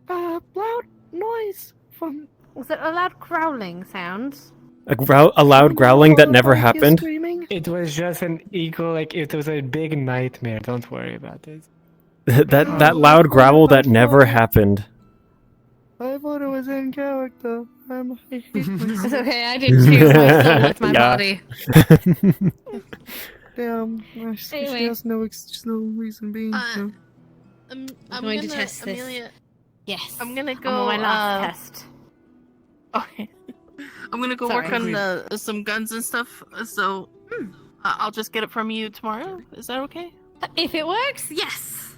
S11: Loud noise from.
S9: Was it a loud growling sound?
S6: A loud growling that never happened.
S7: It was just an equal, it was a big nightmare. Don't worry about it.
S6: that loud growl that never happened.
S7: I thought it was in character.
S9: It's okay, I did too. My soul left my body.
S7: Damn,
S9: Anyway.
S7: there's no reason being.
S9: I'm going to
S16: gonna-
S9: test this.
S16: Amelia,
S9: Yes.
S16: I'm gonna
S9: I'm
S16: go.
S9: on my last test.
S16: Okay. I'm gonna go
S9: Sorry.
S16: work on some guns and stuff. So I'll just get it from you tomorrow. Is that okay?
S9: If it works, yes.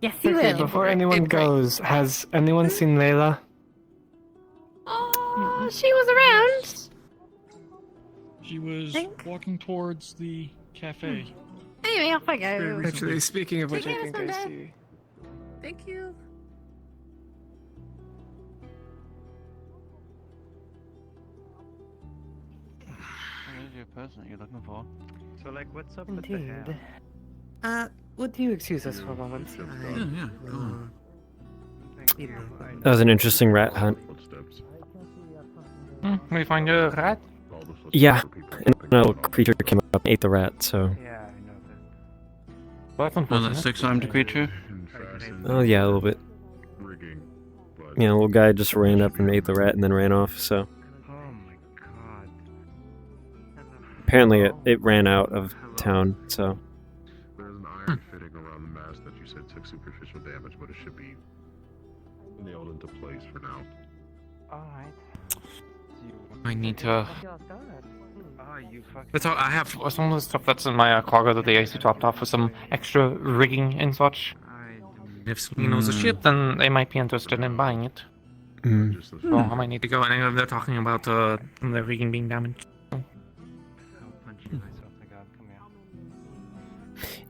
S9: Yes, you
S7: Okay,
S9: will.
S7: before anyone goes, has anyone seen Layla?
S9: Oh, she was around.
S20: She was walking towards the cafe.
S9: Anyway, off I go.
S7: Actually, speaking of which,
S9: Take
S7: I
S9: care,
S7: think I
S9: Sunday.
S7: see.
S16: Thank you.
S14: Where's your person that you're looking for?
S18: So, like, what's up with the hair?
S8: Indeed. Would you excuse us for a moment?
S3: Yeah, go on.
S6: That was an interesting rat hunt.
S4: We find a rat?
S6: Yeah, and a little creature came up and ate the rat, so...
S18: Yeah, I know
S4: That's
S14: Well,
S4: unfortunate.
S14: that six-armed creature?
S6: Oh yeah, a little bit. Yeah, a little guy just ran up and ate the rat and then ran off, so...
S18: Oh my god.
S6: Apparently it ran out of town, so...
S10: There's an iron fitting around the mast that you said took superficial damage, but it should be nailed into place for now.
S18: Alright.
S4: I need to...
S18: Oh, you fucking...
S4: That's all, I have some of the stuff that's in my cargo that the AC dropped off with some extra rigging and such. If somebody knows the ship, then they might be interested in buying it. So I might need to go, and they're talking about the rigging being damaged.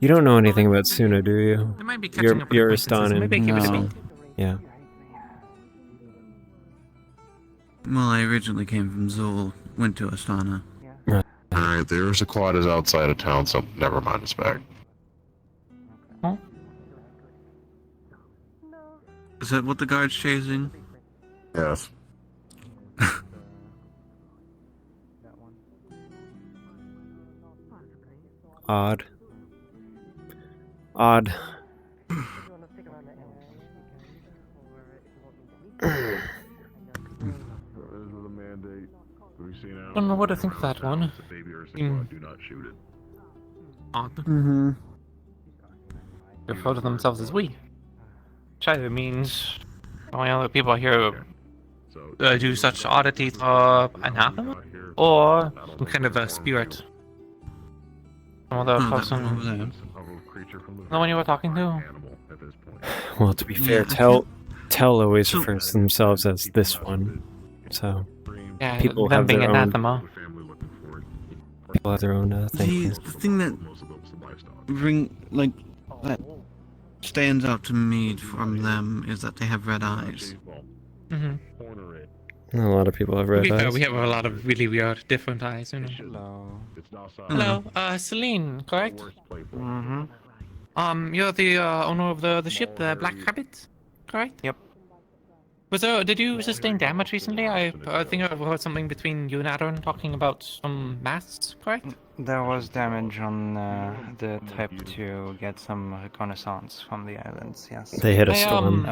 S6: You don't know anything about Suna, do you?
S4: They might be catching up with
S6: You're
S4: acquaintances.
S6: Astanan.
S4: Maybe give it a
S14: No.
S4: beat.
S6: Yeah.
S14: Well, I originally came from Zul, went to Astana.
S10: Alright, there's a quad is outside of town, so never mind, it's back.
S4: Huh?
S14: Is that what the guard's chasing?
S10: Yes.
S6: Odd. Odd.
S4: I don't know what to think of that one. Odd.
S14: Mm-hmm.
S4: They refer to themselves as we. Which either means only other people here do such oddities anathema, or some kind of a spirit. Some other person. The one you were talking to?
S6: Well, to be fair, Tell always refers to themselves as this one, so...
S4: Yeah,
S6: people
S4: them
S6: have
S4: being
S6: their own...
S4: anathema.
S6: People have their own things.
S14: The thing that that stands out to me from them is that they have red eyes.
S4: Mm-hmm.
S6: A lot of people have red eyes.
S4: We have a lot of really weird, different eyes. You know? Hello, Celine, correct?
S18: Mm-hmm.
S4: You're the owner of the ship, the Black Rabbit, correct?
S18: Yep.
S4: Did you sustain damage recently? I think I heard something between you and Aaron talking about some masts, correct?
S18: There was damage on the trip to get some reconnaissance from the islands, yes.
S6: They hit a storm.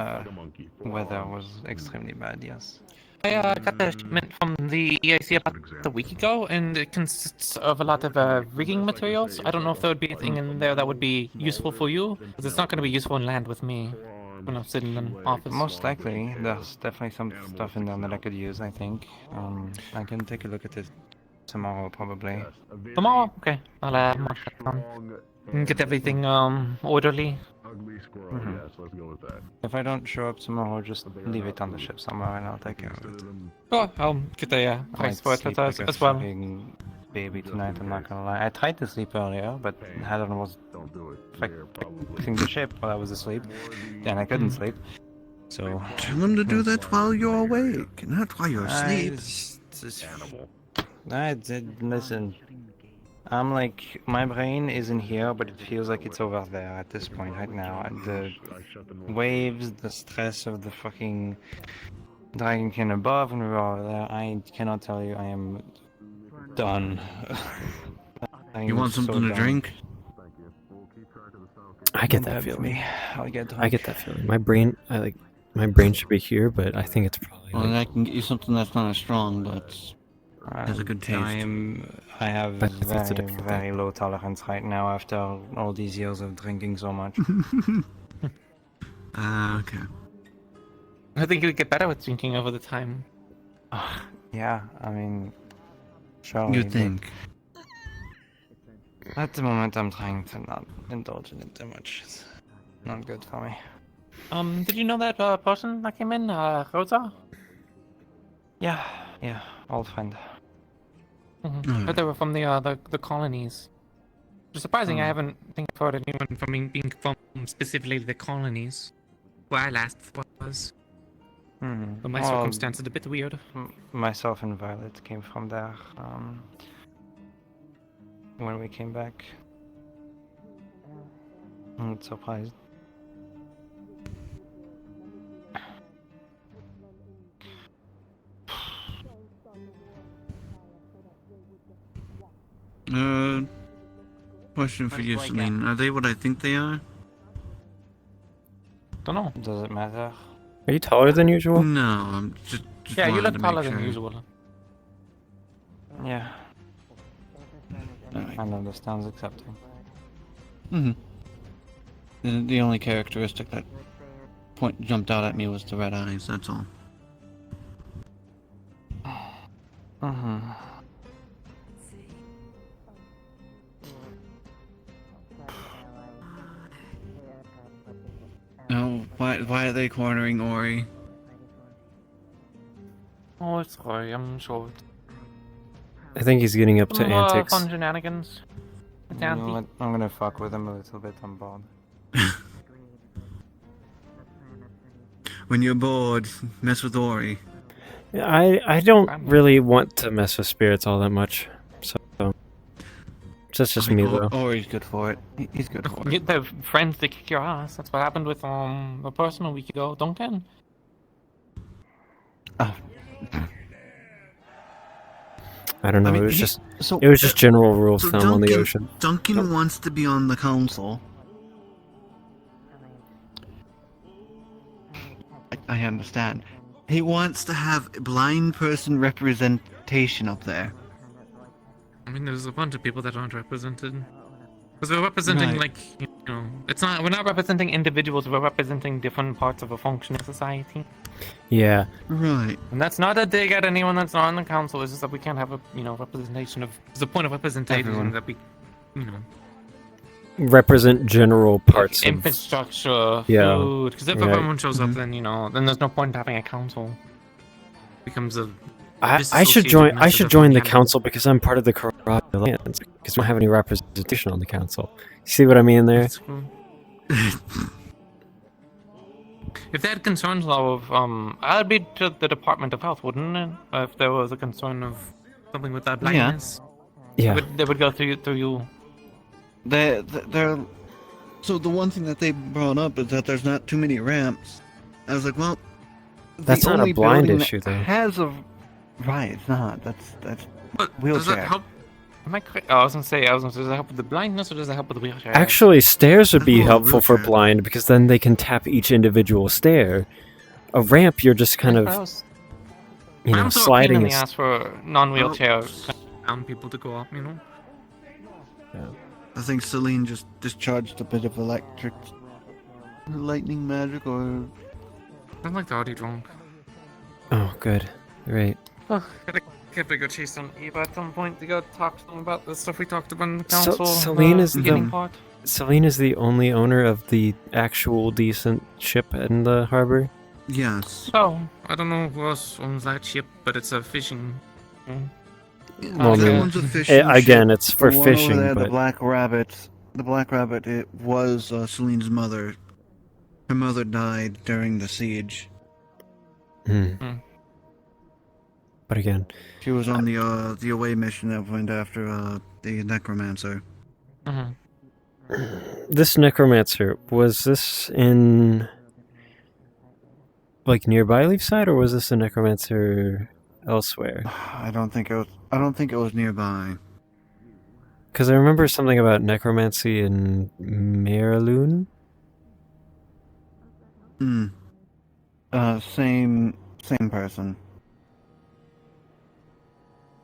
S18: Weather was extremely bad, yes.
S4: I got a shipment from the EIC about a week ago, and it consists of a lot of rigging materials. I don't know if there would be anything in there that would be useful for you, because it's not going to be useful in land with me when I'm sitting in an office.
S18: Most likely, there's definitely some stuff in there that I could use, I think. I can take a look at it tomorrow, probably.
S4: Tomorrow? Okay, I'll mark that down. And get everything orderly.
S18: If I don't show up tomorrow, just leave it on the ship somewhere and I'll take care of it.
S4: Oh, I'll get a price for it as well.
S18: Baby tonight, I'm not gonna lie. I tried to sleep earlier, but Hadron was fixing the ship while I was asleep, and I couldn't sleep. So
S14: Tell them to do that while you're awake, not while you're asleep.
S18: I did listen. I'm like, my brain isn't here, but it feels like it's over there at this point right now. The waves, the stress of the fucking Dragonkin above and we were over there. I cannot tell you, I am done.
S14: You want something to drink?
S6: I get that feeling.
S18: I'll get drunk.
S6: I get that feeling. My brain should be here, but I think it's probably.
S14: Well, I can get you something that's not as strong, but has a good taste.
S18: I have very low tolerance right now after all these years of drinking so much.
S14: Okay.
S4: I think you'll get better with drinking over the time.
S18: Yeah, I mean, sure.
S14: You think?
S18: At the moment, I'm trying to not indulge in it too much. It's not good for me.
S4: Did you know that person that came in, Rosa?
S18: Yeah, old friend.
S4: But they were from the colonies. It's surprising I haven't heard anyone from being from specifically the colonies where I last was. But my circumstance is a bit weird.
S18: Myself and Violet came from there when we came back. I'm not surprised.
S14: Question for you, Celine. Are they what I think they are?
S4: Don't know.
S18: Does it matter?
S6: Are you taller than usual?
S14: No, I'm just
S4: Yeah, you
S14: wanted
S4: look
S14: to
S4: taller
S14: make
S4: than
S14: sure.
S4: usual.
S18: Yeah. I know this sounds accepting.
S14: The only characteristic that jumped out at me was the red eyes, that's all. No, why are they cornering Ori?
S4: Oh, it's sorry, I'm short.
S6: I think he's getting up to
S4: Some
S6: antics.
S4: fun shenanigans. It's
S18: You know
S4: Auntie.
S18: what? I'm gonna fuck with him a little bit, I'm bored.
S14: When you're bored, mess with Ori.
S6: I don't really want to mess with spirits all that much, so that's just me though.
S14: Ori's good for it. He's good for it.
S4: Get the friends to kick your ass. That's what happened with a person a week ago, Duncan.
S6: I don't know.
S14: I mean,
S6: it was
S14: he-
S6: just
S14: so-
S6: it was just general rule of
S14: So
S6: thumb on the ocean.
S14: Duncan wants to be on the council. I understand. He wants to have blind person representation up there.
S23: I mean, there's a bunch of people that aren't represented. Because we're representing,
S14: Right.
S23: like, you know,
S4: We're not representing individuals. We're representing different parts of a functioning society.
S6: Yeah.
S14: Right.
S4: And that's not a dig at anyone that's not on the council. It's just that we can't have a representation of. It's a point of representation
S6: Everyone.
S4: that we,
S6: Represent general parts of
S4: infrastructure,
S6: Yeah.
S4: food. Because if
S6: Right.
S4: everyone shows up, then then there's no point in having a council.
S23: becomes a.
S6: I should join. I should join the council because I'm part of the corrupt alliance. Because we don't have any representation on the council. See what I mean there?
S4: If they had concerns, though, of I'd be to the Department of Health, wouldn't it? If there was a concern of something with that blindness.
S6: Yeah.
S4: They would go through you.
S14: They're so the one thing that they brought up is that there's not too many ramps. I was like, well,
S6: That's
S14: the
S6: not a
S14: only
S6: blind
S14: building
S6: issue,
S14: that
S6: though.
S14: Has a right? It's not. That's
S23: Does
S14: wheelchair.
S23: that help?
S4: Am I correct? I was gonna say, does that help with the blindness or does that help with the wheelchair?
S6: Actually, stairs would be
S14: more of a
S6: helpful for
S14: wheelchair.
S6: blind because then they can tap each individual stair. A ramp, you're just kind of,
S4: I'm so
S6: sliding.
S4: in the
S6: is-
S4: ass for non-wheelchair down people to go up,
S14: I think Celine just discharged a bit of electric lightning magic, or
S23: I'm like already drunk.
S6: Oh, good. Right.
S4: Oh, gotta go chase some Eva at some point to go talk to them about the stuff we talked about in the
S6: So,
S4: council.
S6: Celine is
S4: beginning
S6: the
S4: part.
S6: Celine is the only owner of the actual decent ship in the harbor.
S14: yes.
S23: So, I don't know who else owns that ship, but it's a fishing.
S6: Well, I
S14: that
S6: mean,
S14: one's a fishing
S6: again,
S14: ship.
S6: it's for
S14: The one
S6: fishing,
S14: over there,
S6: but
S14: the Black Rabbit. The Black Rabbit. It was Celine's mother. Her mother died during the siege.
S6: But again,
S14: She was on the away mission that went after the necromancer.
S6: this necromancer, was this in like nearby Leefside, or was this a necromancer elsewhere?
S14: I don't think it was nearby.
S6: Because I remember something about necromancy in Merloon.
S14: Same person.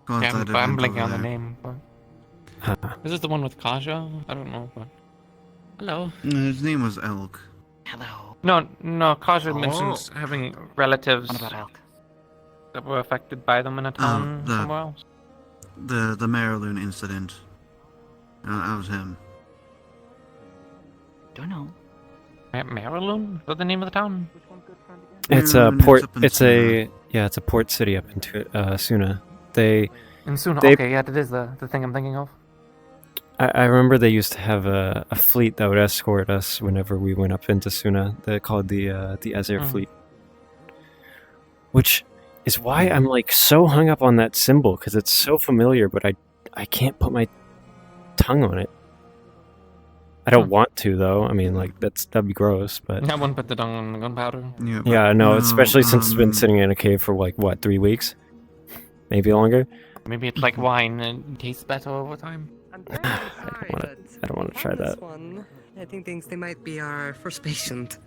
S14: Caused
S4: Yeah,
S14: that
S4: I'm
S14: event
S4: blanking
S14: over
S4: on the
S14: there.
S4: name. But... Is this the one with Kaja? I don't know. But... Hello.
S14: His name was Elk.
S4: No, Kaja mentions having relatives.
S8: What about Elk?
S4: that were affected by them in a town somewhere else?
S14: The Marilyn incident. That was him.
S15: Don't know.
S4: Marilyn? Is that the name of the town?
S6: It's a
S14: Marilyn,
S6: port.
S14: up in
S6: It's
S14: Suna.
S6: it's a port city up in Suna. They.
S4: In Suna.
S6: They,
S4: Okay, yeah, that is the thing I'm thinking of.
S6: I remember they used to have a fleet that would escort us whenever we went up into Suna. They're called the Azer fleet, which is why I'm like so hung up on that symbol because it's so familiar, but I can't put my tongue on it. I don't want to though. I mean, like that'd be gross. But
S4: I wouldn't put the tongue on gunpowder.
S6: yeah, no, especially since it's been sitting in a cave for like what 3 weeks, maybe longer.
S4: Maybe it's like wine and it tastes better over time.
S6: I don't want to try that.
S8: I think they might be our first patient.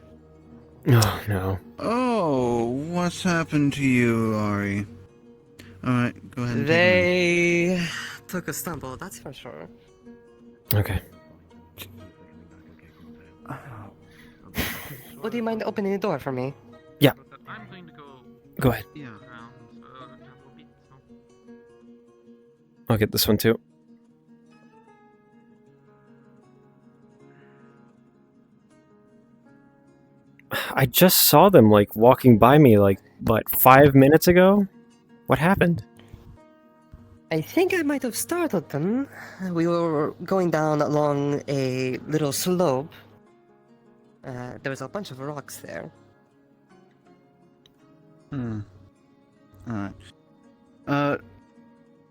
S6: Oh no.
S14: Oh, what's happened to you, Ari? Alright, go ahead and take
S8: They took a stumble, that's for sure.
S6: Okay.
S8: Would you mind opening the door for me?
S6: Yeah. Go ahead.
S14: Yeah.
S6: I'll get this one too. I just saw them like walking by me like what 5 minutes ago? What happened?
S8: I think I might have startled them. We were going down along a little slope. There was a bunch of rocks there.
S14: Alright.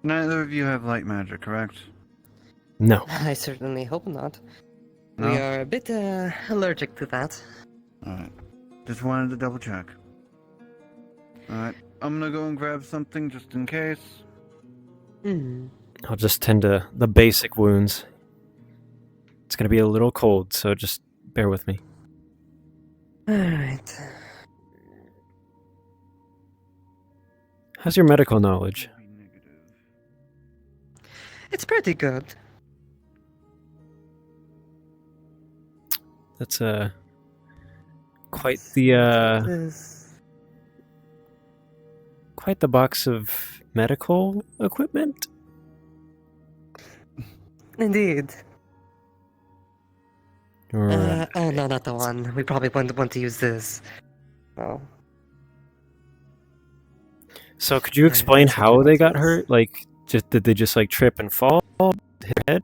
S14: Neither of you have light magic, correct?
S6: No.
S8: I certainly hope not.
S14: No?
S8: We are a bit allergic to that.
S14: Alright. Just wanted to double check. Alright. I'm gonna go and grab something just in case.
S6: I'll just tend to the basic wounds. It's gonna be a little cold, so just bear with me.
S8: Alright.
S6: How's your medical knowledge?
S8: It's pretty good.
S6: That's quite the quite the box of medical equipment.
S8: Indeed.
S6: Or,
S8: oh no, not the one. We probably wouldn't want to use this. No.
S6: So could you explain how they got hurt? Like, did they just like trip and fall, hit their head?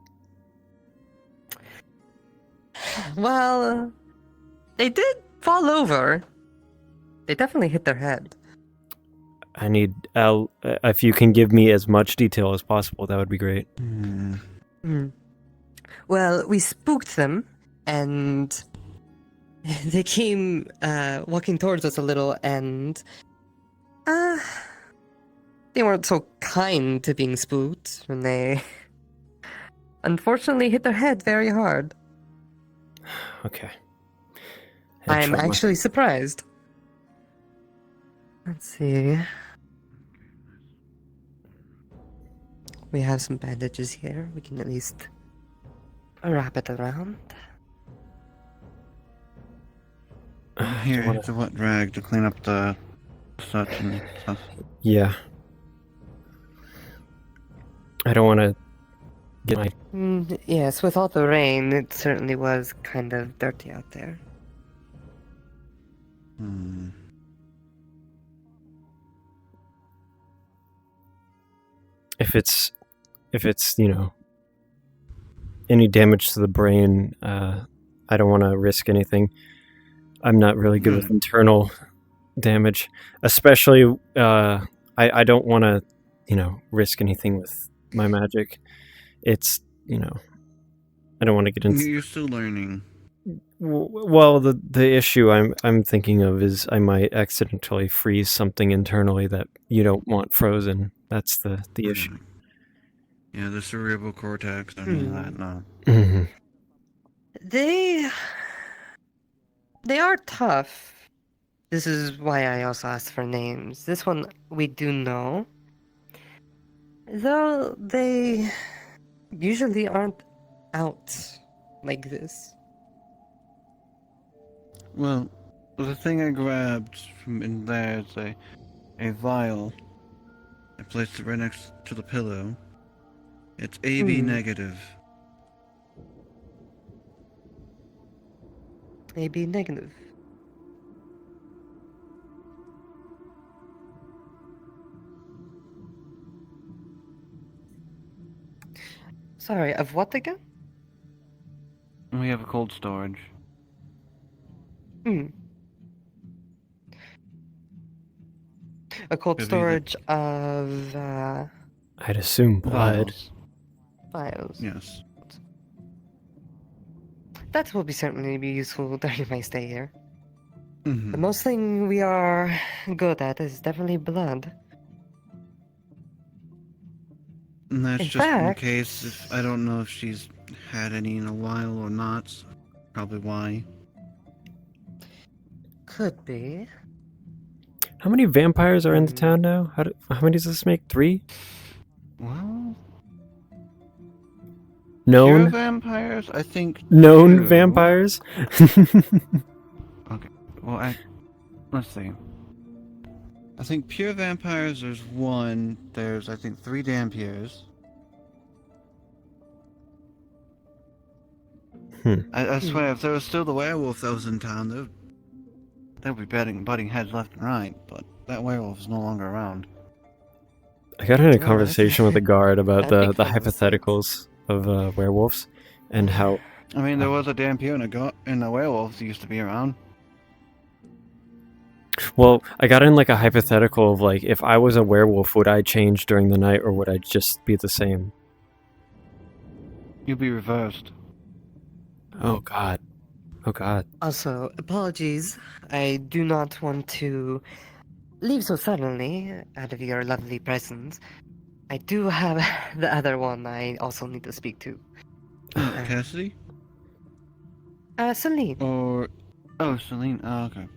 S8: Well, they did fall over. They definitely hit their head.
S6: I need if you can give me as much detail as possible, that would be great.
S8: Well, we spooked them, and they came walking towards us a little, and they weren't so kind to being spooked, and they unfortunately hit their head very hard.
S6: Okay.
S8: I'm actually surprised. Let's see. We have some bandages here. We can at least wrap it around.
S14: Here, here's a wet rag to clean up the such and stuff.
S6: Yeah. I don't want to get my...
S8: Yes, with all the rain, it certainly was kind of dirty out there.
S6: If it's, you know, any damage to the brain, I don't want to risk anything. I'm not really good with internal damage, especially, I don't want to, you know, risk anything with my magic. It's, you know, I don't want to get into...
S14: You're still learning.
S6: Well, the issue I'm thinking of is I might accidentally freeze something internally that you don't want frozen. That's the issue.
S14: Yeah, the cerebral cortex, any of that, no.
S8: They are tough. This is why I also asked for names. This one we do know. Though they usually aren't out like this.
S14: Well, the thing I grabbed from in there is a vial I placed it right next to the pillow. It's AB negative.
S8: AB negative. Sorry, of what again?
S14: We have a cold storage.
S8: Hmm. A cold
S14: Could be the-
S8: storage of
S6: I'd assume blood.
S8: files.
S14: Yes.
S8: That will certainly be useful during my stay here.
S14: Mhm.
S8: The most thing we are good at is definitely blood.
S14: And that's
S8: In
S14: just
S8: fact-
S14: in case if I don't know if she's had any in a while or not. Probably why.
S8: Could be.
S6: How many vampires are in the town now? How many does this make? 3?
S14: Well,
S6: Known?
S14: pure vampires, I think.
S6: Known
S14: 2.
S6: vampires?
S14: Okay. Well, let's see. I think pure vampires there's 1. There's I think 3 Dampiers. I swear, if there was still the werewolf that was in town, they'd be butting heads left and right. But that werewolf is no longer around.
S6: I got in a conversation with a guard about the
S14: That makes
S6: hypotheticals of werewolves and how.
S14: I mean, there was a Dampier and a werewolf that used to be around.
S6: Well, I got in like a hypothetical of like, if I was a werewolf, would I change during the night or would I just be the same?
S14: You'd be reversed.
S6: Oh god. Oh god.
S8: Also, apologies. I do not want to leave so suddenly out of your lovely presence. I do have the other one I also need to speak to.
S14: Cassidy?
S8: Celine.
S14: Celine. Oh, okay.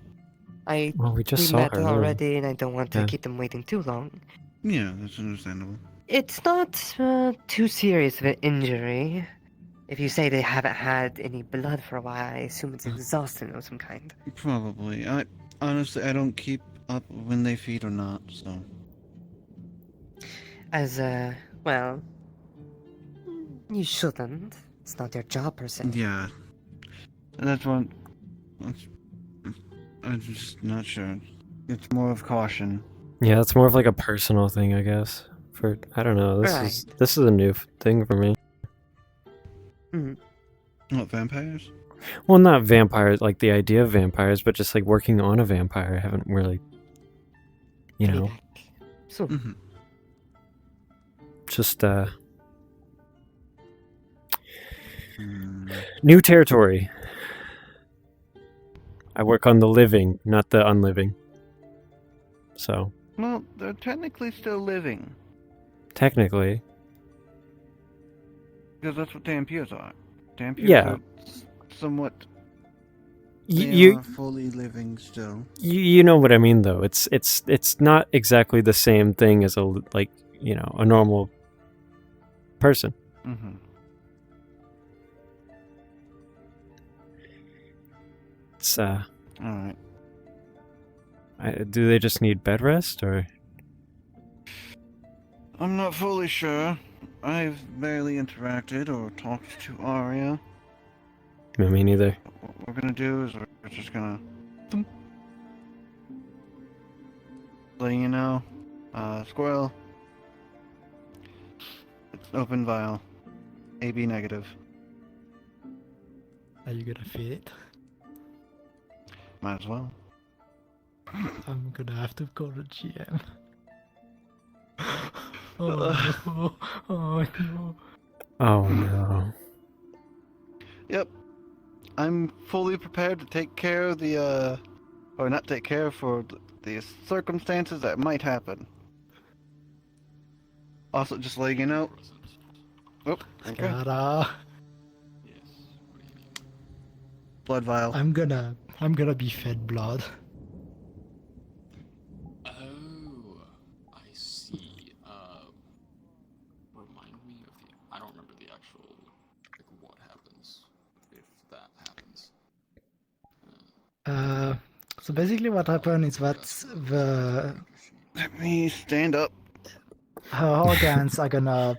S6: Well, we just saw
S8: met
S6: her,
S8: already, and I don't want to
S6: Yeah.
S8: keep them waiting too long.
S14: Yeah, that's understandable.
S8: It's not too serious of an injury. If you say they haven't had any blood for a while, I assume it's exhaustion of some kind.
S14: Probably. Honestly, I don't keep up when they feed or not, so.
S8: As well, you shouldn't. It's not your job per se.
S14: Yeah. That's one. I'm just not sure. It's more of caution.
S6: Yeah, it's more of like a personal thing, I guess. I don't know. This is a new thing for me.
S14: What, vampires?
S6: Well, not vampires, like the idea of vampires, but just like working on a vampire. I haven't really, you know.
S8: So.
S6: Just new territory. I work on the living, not the unliving. So,
S14: Well, they're technically still living.
S6: technically,
S14: Because that's what Dampiers are. Dampiers
S6: Yeah.
S14: are somewhat.
S6: Y-
S14: They
S6: you-
S14: are fully living still.
S6: you know what I mean, though. It's not exactly the same thing as a normal person.
S14: Mm-hmm.
S6: It's
S14: Alright.
S6: do they just need bed rest or?
S14: I'm not fully sure. I've barely interacted or talked to Arya.
S6: Me neither.
S14: What we're gonna do is we're just gonna let you know. Squirrel. It's open vial. AB negative.
S19: Are you gonna feed it?
S14: Might as well.
S19: I'm gonna have to call the GM. Oh no. Oh no.
S6: Oh no.
S14: Yep. I'm fully prepared to take care of the, or not take care for the circumstances that might happen. Also, just letting you know. Oh, okay.
S19: Skara.
S14: Blood vial.
S19: I'm gonna be fed blood.
S3: Oh, I see. Remind me of I don't remember the actual, what happens if that happens.
S19: So basically what happened is that the...
S14: Let me stand up.
S19: her organs are gonna,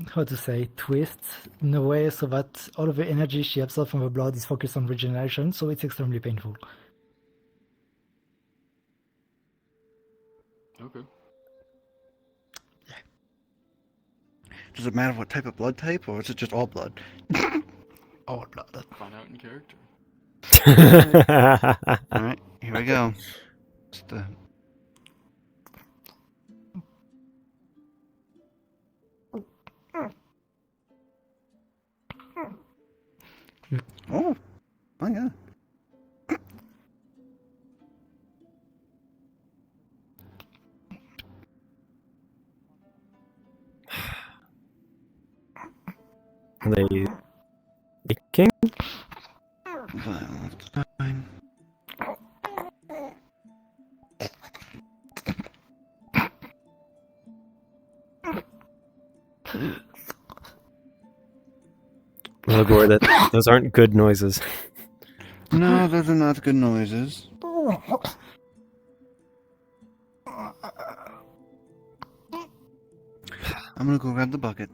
S19: how to say, twist in a way so that all of the energy she absorbs from the blood is focused on regeneration, so it's extremely painful.
S13: Okay.
S14: Does it matter what type of blood type, or is it just all blood?
S19: All blood.
S13: Find out in character.
S14: Alright, here we go. Just, Oh, my god.
S6: Are they leaking?
S14: Fine.
S6: Lagor, those aren't good noises.
S14: No, those are not good noises. I'm gonna go grab the bucket.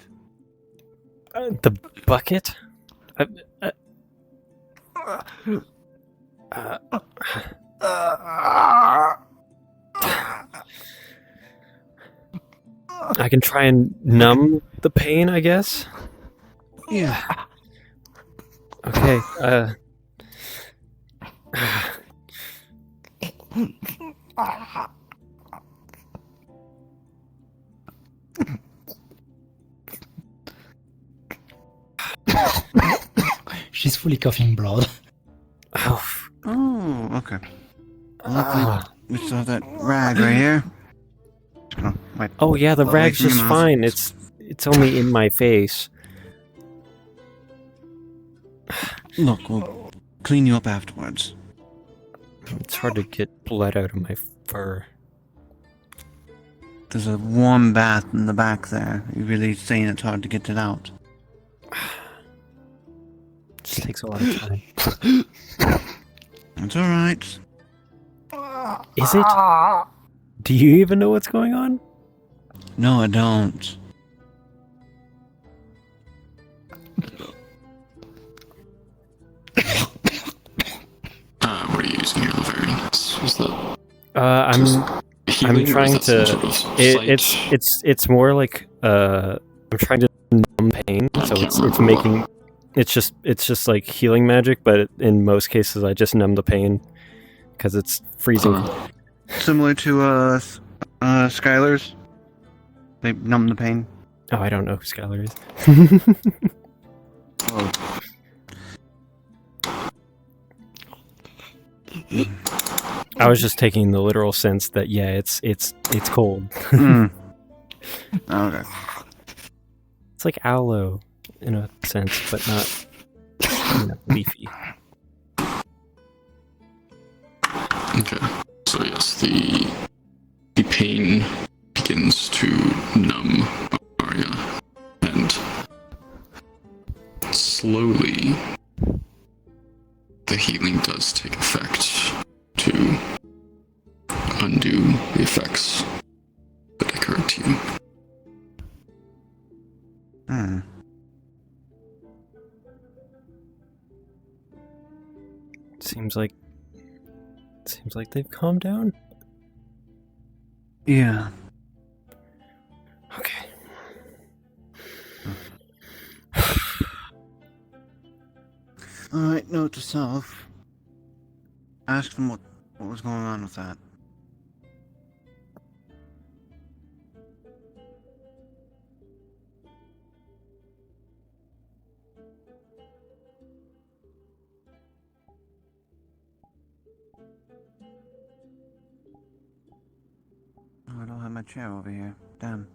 S6: The bucket? I can try and numb the pain, I guess.
S14: Yeah.
S6: Okay.
S19: She's fully coughing blood.
S14: Oh, okay. Luckily, we still have that rag right here.
S6: Oh yeah, the rag's just fine. It's only in my face.
S14: Look, we'll clean you up afterwards.
S6: It's hard to get blood out of my fur.
S14: There's a warm bath in the back there. You're really saying it's hard to get it out.
S6: It just takes a lot of time.
S14: It's alright.
S6: Is it? Do you even know what's going on?
S14: No, I don't.
S3: What are you using your Leverian? Is that
S6: I'm
S3: healing, or
S6: trying
S3: is that
S6: to.
S3: some sort of sight?
S6: It's more like I'm trying to numb pain, so it's making. It's just like healing magic, but in most cases I just numb the pain because it's freezing.
S14: Similar to Skylar's. They numb the pain.
S6: Oh, I don't know who Skylar is.
S14: Oh.
S6: I was just taking the literal sense that yeah, it's cold.
S14: Mm. Okay.
S6: It's like aloe in a sense, but not leafy.
S3: Okay. So yes, the pain begins to numb Arya, and slowly the healing does take effect to undo the effects that occurred to you.
S14: Hmm.
S6: Seems like they've calmed down.
S14: Yeah.
S6: Okay.
S14: Alright, note to self. Ask them what was going on with that. Oh, I don't have my chair over here. Damn.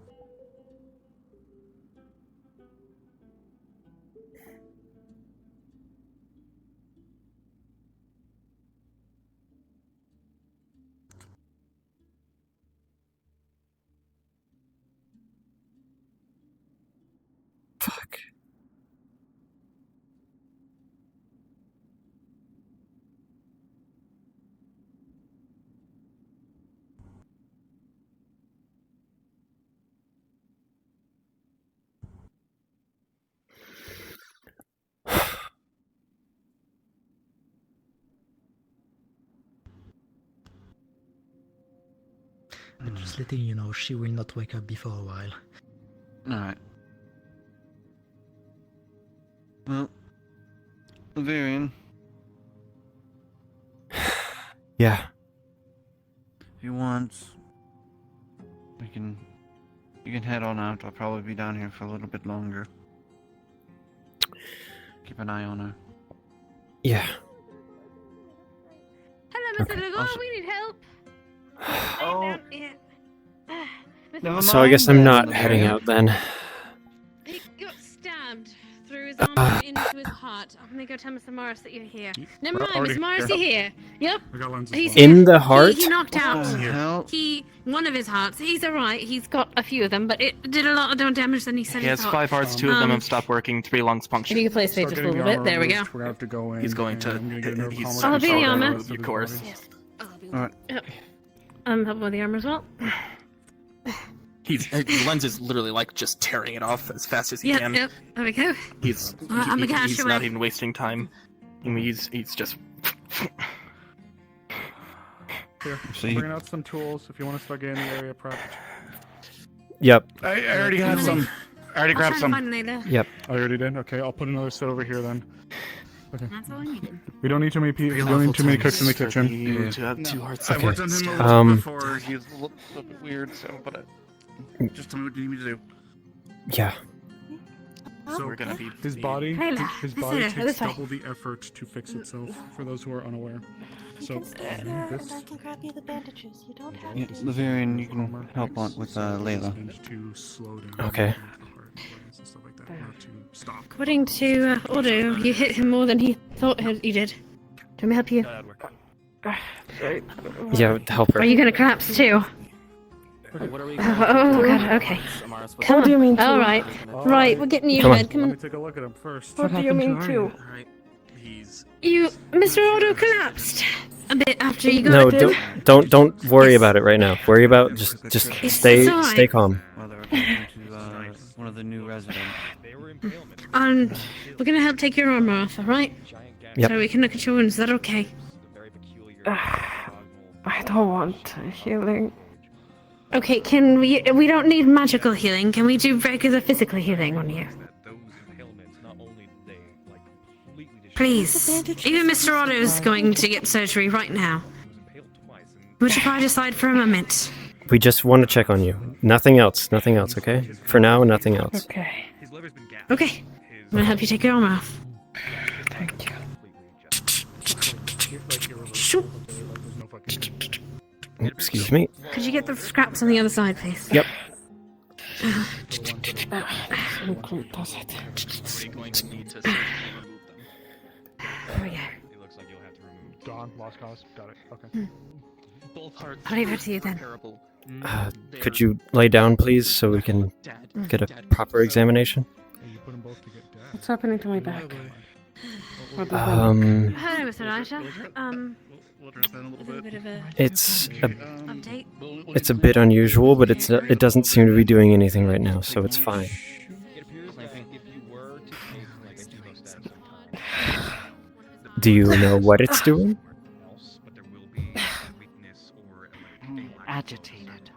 S6: Fuck.
S19: Just letting you know, she will not wake up before a while.
S14: Alright. Well, Leverian.
S6: Yeah.
S14: If you want, you can head on out. I'll probably be down here for a little bit longer. Keep an eye on her.
S6: Yeah.
S9: Hello, Mr. Legault, we need help.
S14: Oh. Never
S6: So I guess
S14: mind
S6: I'm
S14: then,
S6: not heading
S14: Leverian.
S6: out then.
S9: He got stabbed through his arm into his heart. I'm gonna go tell Mr. Morris that you're here. Never mind,
S12: already
S9: Mr. Morris,
S12: here.
S9: you're here. Yep.
S12: I got lenses.
S9: He's
S6: In
S9: here.
S6: the heart?
S9: He knocked out.
S14: the hell?
S9: One of his hearts. He's alright. He's got a few of them, but it did a lot of damage than he said.
S4: He has 5 hearts, 2 of them have stopped working, 3 lungs
S9: If
S4: punctured.
S9: you could place me just a little bit. There we go.
S12: We're gonna have to go in.
S4: He's going to.
S12: I'm gonna get nerve
S4: He's
S9: I'll be the armor.
S4: Of course.
S14: Alright.
S9: Yep. I'm helping with the armor as well.
S4: He's the lens is literally like just tearing it off as fast as he
S9: Yep,
S4: can.
S9: yep. There we go.
S4: He's
S9: Alright, I'm gonna
S4: he's
S9: cash
S4: not
S9: away.
S4: even wasting time. I mean, he's just.
S12: Here,
S14: See?
S12: I'm bringing out some tools if you want to start getting the area prepped.
S6: Yep.
S12: I already have some. I already grabbed some.
S6: Yep.
S12: I already did. Okay, I'll put another set over here then. Okay.
S9: That's all I needed.
S12: We don't need too many people. We don't need too many cooks in the kitchen.
S4: To have 2 hearts.
S12: I worked on him a
S6: Um,
S12: little before. He's a little bit weird, so but just tell me what you need me to do.
S6: Yeah.
S12: So
S4: We're gonna be
S12: his body,
S9: Layla,
S12: his
S9: this
S12: body
S9: way,
S12: takes
S9: this way.
S12: double the effort to fix itself. For those who are unaware. So this.
S17: I can grab you the bandages. You don't have
S14: Yeah,
S17: to.
S14: Leverian, you can help on with Layla.
S12: To slow down.
S6: Okay.
S12: And stuff like that, not to stop.
S9: According to Ordo, you hit him more than he thought you did. Let me help you.
S6: Yeah, help her.
S9: Are you gonna collapse too?
S4: What are we?
S9: Oh god, okay. Come
S17: What do you
S9: on.
S17: mean
S9: All
S17: to?
S9: right. Right, we're getting you
S6: Come on.
S9: bed. Come
S12: Let me
S9: on.
S12: take a look at him first.
S17: What do you mean to?
S4: Alright. He's.
S9: You, Mr. Ordo collapsed a bit after you got
S6: No,
S9: it.
S6: don't worry about it right now. Worry about just
S9: It's
S6: stay
S9: alright.
S6: calm.
S14: Well, they were talking to one of the new residents.
S9: We're gonna help take your armor off, alright?
S6: Yep.
S9: So we can look at your wounds. Is that okay?
S17: I don't want healing.
S9: Okay, can we don't need magical healing. Can we do regular physical healing on you? Please. Even Mr. Otto's going to get surgery right now. Would you put aside for a moment?
S6: We just want to check on you. Nothing else, okay? For now, nothing else.
S17: Okay.
S9: Okay. I'm gonna help you take your armor off.
S17: Thank you.
S9: Shoot.
S6: Excuse me.
S9: Could you get the scraps on the other side, please?
S6: Yep.
S9: There we go.
S12: Dawn, lost cause. Got it. Okay.
S4: Both hearts.
S9: I'll leave it to you then.
S4: Terrible.
S6: Could you lay down, please, so we can get a proper examination?
S12: You put them both to get dead.
S17: What's happening to my back? What does
S9: Hello, Mr. Elijah.
S12: We'll address that in a little
S9: A little
S12: bit.
S9: bit of a
S6: It's
S9: update.
S6: a bit unusual, but it doesn't seem to be doing anything right now, so it's fine. Do you know what it's doing?
S15: Agitated.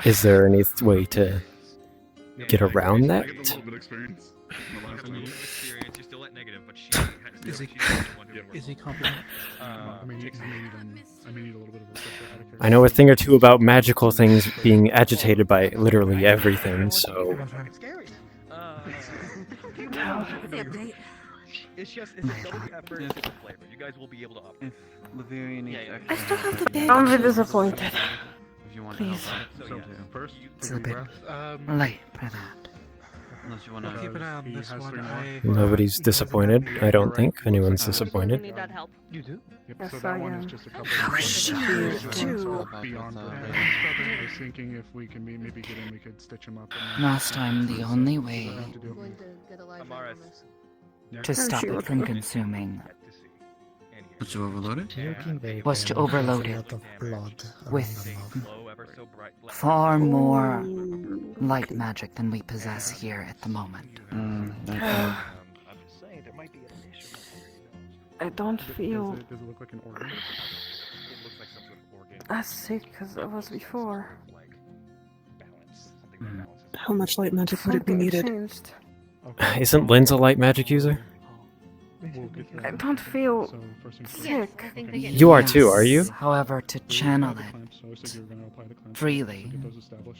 S6: Is there any way to get around that?
S2: Is he competent?
S12: I may need a little bit of a refresher.
S6: I know a thing or two about magical things being agitated by literally everything, so...
S13: It's just it's a double effort and a flavor. You guys will be able to up.
S14: Leverian needs
S17: I still have the bandages. I'm a bit disappointed.
S14: If you want to
S17: Please.
S14: help out,
S12: First,
S15: It's a bit late for that.
S14: unless you want to.
S12: keep an eye on this one.
S6: Nobody's disappointed, I don't think. Anyone's disappointed.
S17: Need that help.
S12: You do? Yep,
S17: Yes,
S12: so that
S17: I
S12: one
S17: am.
S12: is just a couple
S17: I
S12: of
S17: wish
S12: things.
S17: you
S12: So
S17: too.
S12: beyond that. I was thinking if we can maybe get in, we could stitch him up. And
S15: Last time, the only way to stop it from consuming
S14: Was to overload it?
S15: was to overload
S19: A
S15: it
S19: lot of blood
S15: with
S19: around the mouth.
S15: far more light magic than we possess here at the moment.
S11: I don't feel
S12: Does it look like an organ?
S11: as sick as I was before.
S19: Hmm.
S11: How much light magic would it be
S17: Something
S11: needed?
S17: changed.
S6: Isn't Lynn's a light magic user?
S11: I don't feel sick.
S6: You are too, are you?
S15: However, to channel it freely,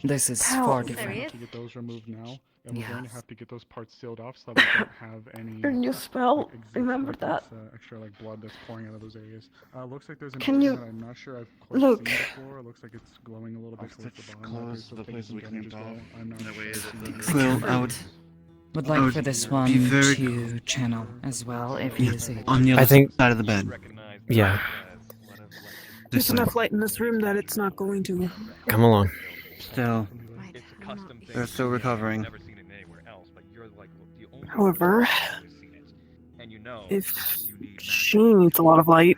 S15: this is
S11: How?
S15: far
S12: We're going to
S15: different.
S12: have to get those removed now, and we're going to
S15: Yes.
S12: have to get those parts sealed off so that we don't have any.
S11: Your new spell, remember that?
S12: Extra like blood that's pouring out of those areas. Looks like there's an
S11: Can
S12: organ
S11: you
S12: that I'm not sure I've quite
S11: look?
S12: seen before. Looks like it's glowing a little bit towards the bottom.
S14: Close the places we cleaned off.
S12: I'm not
S14: Well, I would
S15: Would for this one
S14: be very
S15: to channel as well if you see.
S14: on the other
S6: I think-
S14: side of the bed.
S6: Yeah.
S11: There's enough light in this room that it's not going to.
S6: Come along.
S14: Still, they're still recovering.
S11: However, if she needs a lot of light,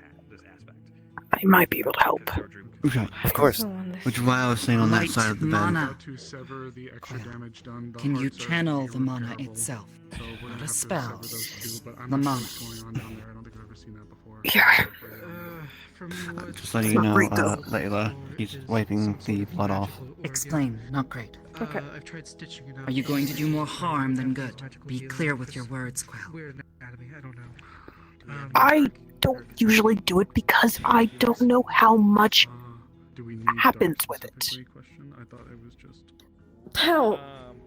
S11: I might be able to help.
S14: Okay.
S6: Of course.
S14: Which is why I was saying on that
S15: Light
S14: side of the bed.
S15: mana.
S12: to sever the extra damage done.
S15: Can you channel the mana itself? Not a spell. The mana.
S11: Yeah.
S14: Just letting
S11: It's
S14: you
S11: not
S14: know,
S11: great, though.
S14: Layla, he's wiping the blood off.
S15: Explain, not great.
S11: Okay.
S23: I've tried stitching it up.
S15: Are you going to do more harm than good? Be clear with your words, Quill.
S23: Weird anatomy, I don't know.
S11: I don't usually do it because I don't know how much
S12: Do we need
S11: happens
S12: dark
S11: with it.
S12: specifically? Question? I thought it was just
S11: Hell,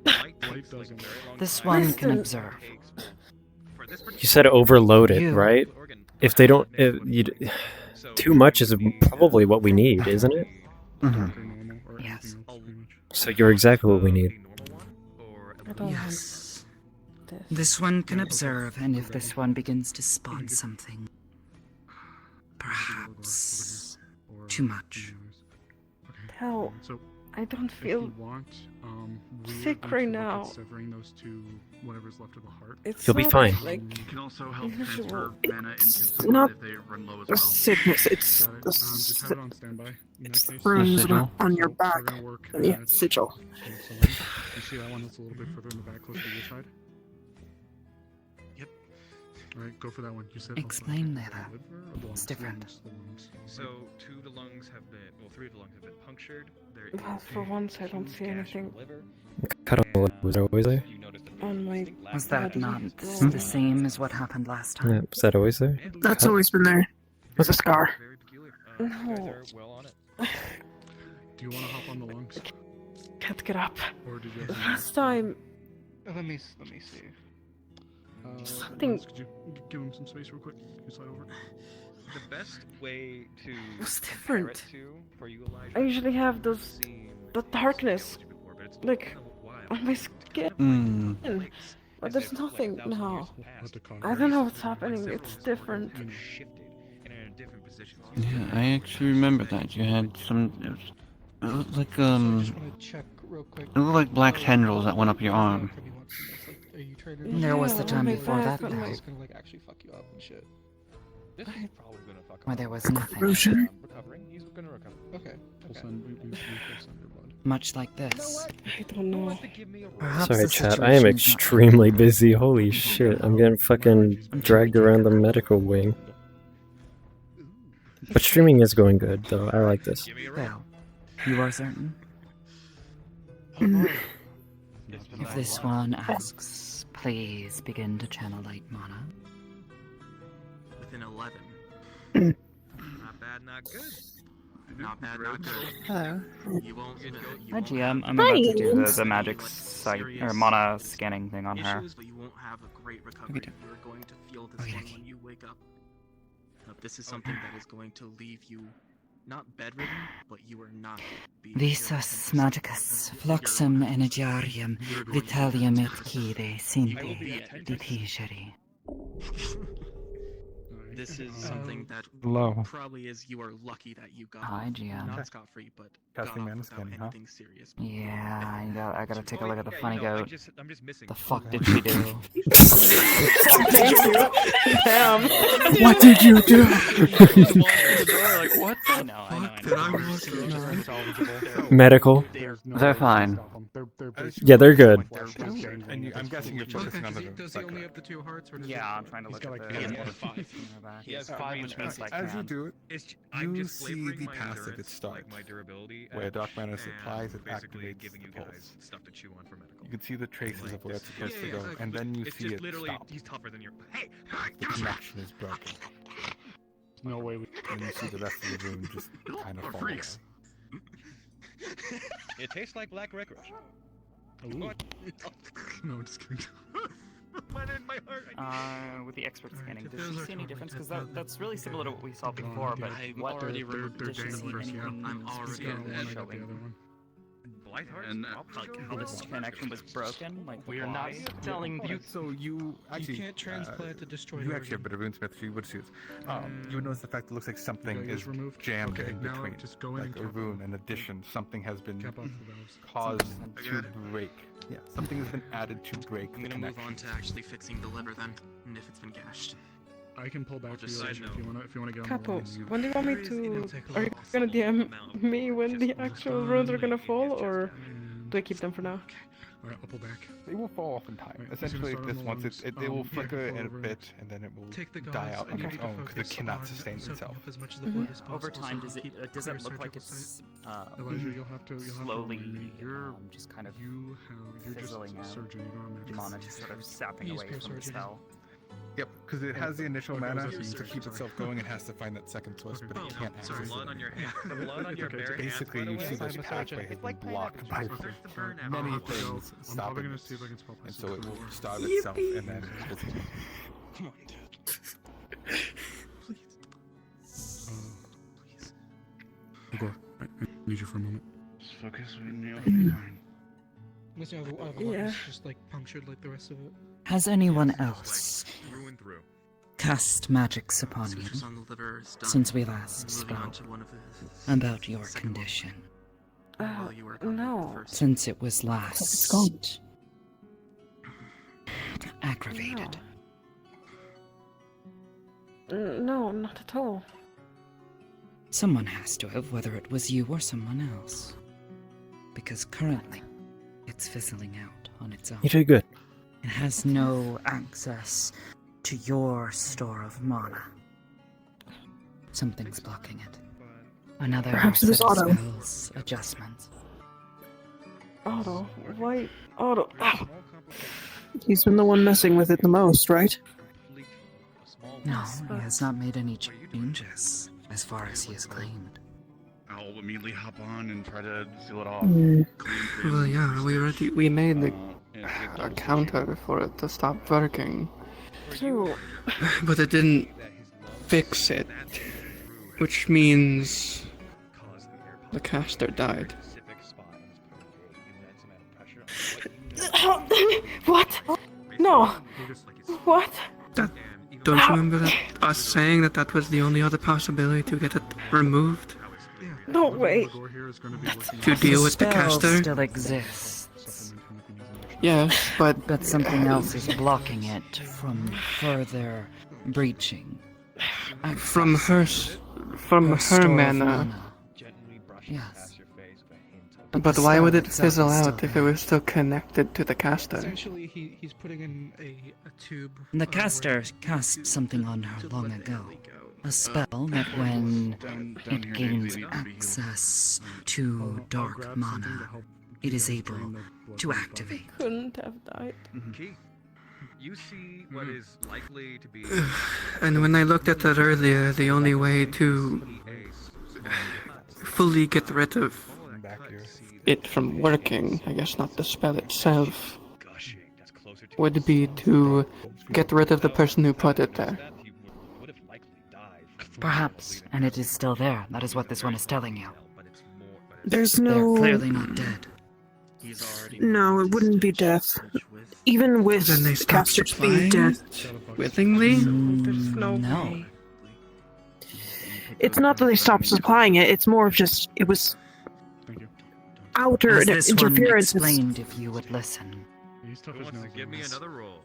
S12: light doesn't.
S15: This one can
S11: Listen.
S15: observe.
S6: You said overload it,
S15: You.
S6: right? If they don't, too much is probably what we need, isn't it?
S14: Mm-hmm.
S15: Yes.
S6: So you're exactly what we need.
S11: I don't
S15: Yes. This one can observe, and if this one begins to spot something, perhaps too much.
S11: Hell,
S12: So
S11: I don't
S12: if
S11: feel
S12: you want, we are
S11: sick
S12: going
S11: right
S12: to look at
S11: now.
S12: severing those two, whatever's left of the heart.
S11: It's
S6: You'll be
S11: not
S6: fine.
S11: Like
S13: You can also help
S11: usual.
S13: transfer mana into
S11: It's
S13: someone
S11: not
S13: if they run low as
S11: a
S13: well.
S11: sickness. It's
S12: Got it.
S11: the
S12: Just have it on standby. In
S11: it's
S12: that case,
S11: runes
S14: sigil?
S11: on your
S12: So
S11: back.
S12: we're gonna work
S11: Yeah,
S12: at
S11: sigil.
S12: so you see that one that's a little bit further in the back, close to your side. Yep. All right, go for that one. You said
S15: Explain
S12: also,
S15: that.
S12: liver or the lungs?
S15: It's different.
S12: The lungs.
S18: So, 2 of the lungs have been, well, 3 of the lungs have been punctured. There is
S11: Well, for once, I don't see anything
S6: Cut on the lip, was that always there?
S11: on my
S15: Was that
S11: body.
S15: not
S11: Well,
S15: the same as what happened last time?
S6: Yeah, was that always there?
S11: That's always been there. With a scar.
S18: very peculiar.
S11: No.
S18: You guys are well on it.
S12: Do you want to hop on the lungs,
S11: Can't get up.
S12: or did you? Have
S11: Last time,
S14: Let me see.
S11: Something-
S12: Could you give him some space real quick? Can you slide over?
S18: The best way to
S11: it was
S18: compare
S11: different.
S18: it to, for you, Elijah,
S11: I usually have those,
S18: seem
S11: the darkness,
S18: before, but it's
S11: like,
S18: been a while.
S11: on my skin.
S14: Mm.
S11: But there's nothing now.
S12: Let the
S11: I don't know what's happening. It's different.
S18: Shifted and in a different position.
S14: Yeah, I actually remember that. You had some. It looked like It looked like black tendrils that went up your arm.
S15: There was the
S11: Yeah,
S15: time
S11: my
S15: before
S11: back,
S15: that,
S11: on my-
S15: though,
S18: Gonna actually fuck you up and shit. This is probably gonna fuck
S15: where there was nothing.
S11: Corrosion.
S18: recovering. He's gonna recover. Okay.
S12: We'll send, we will send your blood.
S15: Much like this.
S11: I don't know.
S15: Perhaps
S6: Sorry,
S15: the
S6: chat. I am
S15: situation's not
S6: extremely busy. Holy shit. I'm getting fucking dragged around the medical wing. But streaming is going good, though. I like this.
S15: Well, you are certain? If this one asks, please begin to channel light mana.
S3: Within 11.
S18: Not bad, not good.
S3: Not bad, not good.
S15: Hello.
S3: You won't. You
S4: Hi,
S3: won't
S4: GM.
S3: have
S4: I'm about to do
S11: Hi.
S4: the magic site or mana scanning thing on her.
S3: issues, but you won't have a great recovery. You're going to feel this one when you wake up. This is something that is going to leave you not bedridden, but you are not.
S15: Visas magicus fluxum energiarium vitalium et kide sinti ditigeri.
S3: This is something that
S4: Low.
S3: probably is you are lucky that you got
S15: Hi,
S3: off,
S15: GM.
S3: not scot-free, but got
S4: Casting
S3: off
S4: mana
S3: without
S4: scanning, huh?
S3: anything serious.
S15: Yeah, I gotta take a look at the funny goat.
S18: I'm just missing.
S15: The fuck did she do?
S11: Thank you. Damn.
S6: What did you do?
S4: Like, what? I know.
S6: Medical.
S14: They're fine.
S6: Yeah, they're good.
S12: And
S4: I'm guessing you're focusing on the.
S23: Does he only have the 2 hearts, or does
S4: Yeah, I'm trying to look at the. back.
S5: He has
S4: As
S5: five,
S4: much as I
S5: as you
S4: can.
S5: do it,
S21: I'm
S5: you
S21: just
S5: see
S21: flavoring
S5: the
S21: my
S5: passive
S21: endurance,
S5: it starts,
S21: like my durability,
S5: where Dark Mana
S21: and
S5: supplies it
S21: basically
S5: activates
S21: giving
S5: the
S21: you
S5: pulse.
S21: guys stuff to chew on for medical.
S5: You can see the traces
S21: Like
S5: of where it's
S21: this.
S5: supposed to go,
S21: like,
S5: and then you
S21: it's
S5: see
S21: just
S5: it
S21: literally
S5: stop.
S21: he's tougher than your. Hey,
S5: The connection is broken.
S12: No way.
S5: And you see the rest of the room just kind of
S21: We're
S5: fall
S21: freaks.
S5: away.
S21: It tastes like black licorice.
S12: What? No, just kidding.
S4: With the expert scanning,
S12: if
S4: does
S12: those
S4: she
S12: are
S4: see any
S12: totally
S4: difference? Because
S12: good,
S4: that's really similar to what we saw
S12: Go on,
S4: before,
S12: you
S4: but
S12: get it.
S4: what
S21: already
S4: did she see anything
S21: I'm already
S4: specific
S21: in
S12: I got the
S4: showing
S12: other one.
S21: And
S4: like how this connection was broken? Like
S18: We are not
S4: why?
S18: telling you.
S5: So you actually
S18: can't transplant the destroyed
S5: You actually have a bit of runesmith, so you would see this. You would notice the fact it looks like something
S12: guys
S5: is
S12: removed?
S5: jammed
S12: Okay,
S5: in
S12: now
S5: between,
S12: just go in
S5: like
S12: and
S5: a
S12: cap
S5: rune,
S12: off.
S5: an addition. Something has been
S12: Cap off the valves.
S5: caused to break. Yeah, something has been added to break
S3: I'm
S5: the
S3: gonna move
S5: connection.
S3: on to actually fixing the liver then, and if it's been gashed.
S12: I can pull back
S3: just
S12: the
S3: side
S12: if you wanna get on the
S17: Capo,
S12: lines.
S17: when do you want me to... Are you gonna DM me when the actual runes are gonna fall, or do I keep them for now?
S12: Alright, I'll pull back.
S5: They will fall off in time.
S12: Right,
S5: Essentially,
S12: start on
S5: this
S12: the
S5: once
S12: lungs.
S5: it will
S12: Yeah,
S5: flicker
S12: fall
S5: in a
S12: over
S5: bit,
S12: it.
S5: and then it will
S21: Take the
S5: die
S21: gods
S5: out
S21: and
S5: on
S21: you
S5: its
S21: need to
S5: own because it
S21: focus
S5: cannot
S21: on
S5: sustain
S21: soaking
S5: itself.
S21: up as much of the blood as possible.
S4: Over time,
S21: so
S4: does
S21: you keep
S4: does
S21: clear
S4: it look like
S21: surgical
S4: it's
S21: site.
S12: Elijah, you'll have to
S4: slowly
S12: you're
S4: just kind of
S12: you're just
S4: fizzling
S12: a
S4: out?
S12: surgeon, you don't have magic.
S4: Mana just sort of sapping
S21: He's
S4: away
S21: pure
S4: from the
S21: surgeon.
S4: spell.
S5: Yep, because it has the initial
S12: Okay,
S5: mana,
S12: was that
S5: so to
S12: surgeon?
S5: keep
S12: Sorry.
S5: itself going, it has to find that second source, but it can't
S21: So
S5: access
S21: blood
S5: it.
S21: on your hand, the blood on your
S12: Okay,
S21: bare hands.
S5: Basically,
S21: by the
S5: you
S21: way,
S5: see this
S21: I'm a
S5: pathway
S21: surgeon.
S5: has been blocked by
S21: There's the burn
S5: many
S21: after.
S12: I'm
S5: things
S12: probably
S5: stopping
S12: gonna
S5: it,
S12: see if I can spell
S5: and so it will starve itself and then fizzle.
S18: Come on,
S12: Igor, I need you for a moment.
S18: Just focus. You'll be fine.
S21: Listen, I have a
S17: Yeah.
S21: lungs just like punctured like the rest of it.
S22: Has anyone else
S21: Through and through.
S22: cast magics upon you
S3: Sutures on the liver is done.
S22: since we last
S3: Moving on
S22: spoke
S3: to one of
S22: about your condition?
S3: while you were gone
S17: No.
S3: first.
S22: Since it was last
S11: It's gone.
S22: aggravated.
S17: No, not at all.
S22: Someone has to have, whether it was you or someone else. Because currently, it's fizzling out on its own.
S6: You did good.
S22: It has no access to your store of mana. Something's blocking it. Another
S11: Perhaps it was
S22: set of
S11: Otto.
S22: spells, adjustments.
S17: Otto, why? Otto, ow!
S11: He's been the one messing with it the most, right?
S22: No, he has not made any changes, as far as he has claimed.
S13: I'll immediately hop on and try to seal it off.
S7: Well, yeah, we made a counter for it to stop working,
S17: True.
S7: but it didn't fix it, which means the caster died.
S17: What? No. What?
S7: Don't you remember us saying that was the only other possibility to get it removed?
S17: No way.
S7: To deal with the
S22: spell
S7: caster?
S22: still exists,
S7: Yes, but
S22: something else is blocking it from further breaching.
S7: from her
S22: store
S7: her
S22: of
S7: mana.
S22: Yes.
S7: But
S22: the
S7: why would
S22: spell
S7: it
S22: itself
S7: fizzle
S22: is still
S7: out if it was still connected to the caster?
S21: Essentially, he's putting in a tube.
S22: The caster cast something on her long ago. A spell that when it gains access to dark mana, it is able to activate.
S17: Couldn't have died.
S21: Key. You see what is likely to be.
S7: And when I looked at that earlier, the only way to fully get rid of it from working, I guess not the spell itself, would be to get rid of the person who put it there.
S22: Perhaps, and it is still there. That is what this one is telling you.
S11: There's
S22: They're
S11: no.
S22: clearly not dead.
S11: No, it wouldn't be death. Even with
S7: Then they
S11: the
S7: stop
S11: casters being
S7: supplying
S11: dead.
S7: willingly?
S17: There's no
S22: No.
S17: way.
S11: It's not that they stopped supplying it, it's more of just, it was outer
S22: As this one
S11: interference.
S22: explained, if you would listen.
S21: Who wants to give me another roll?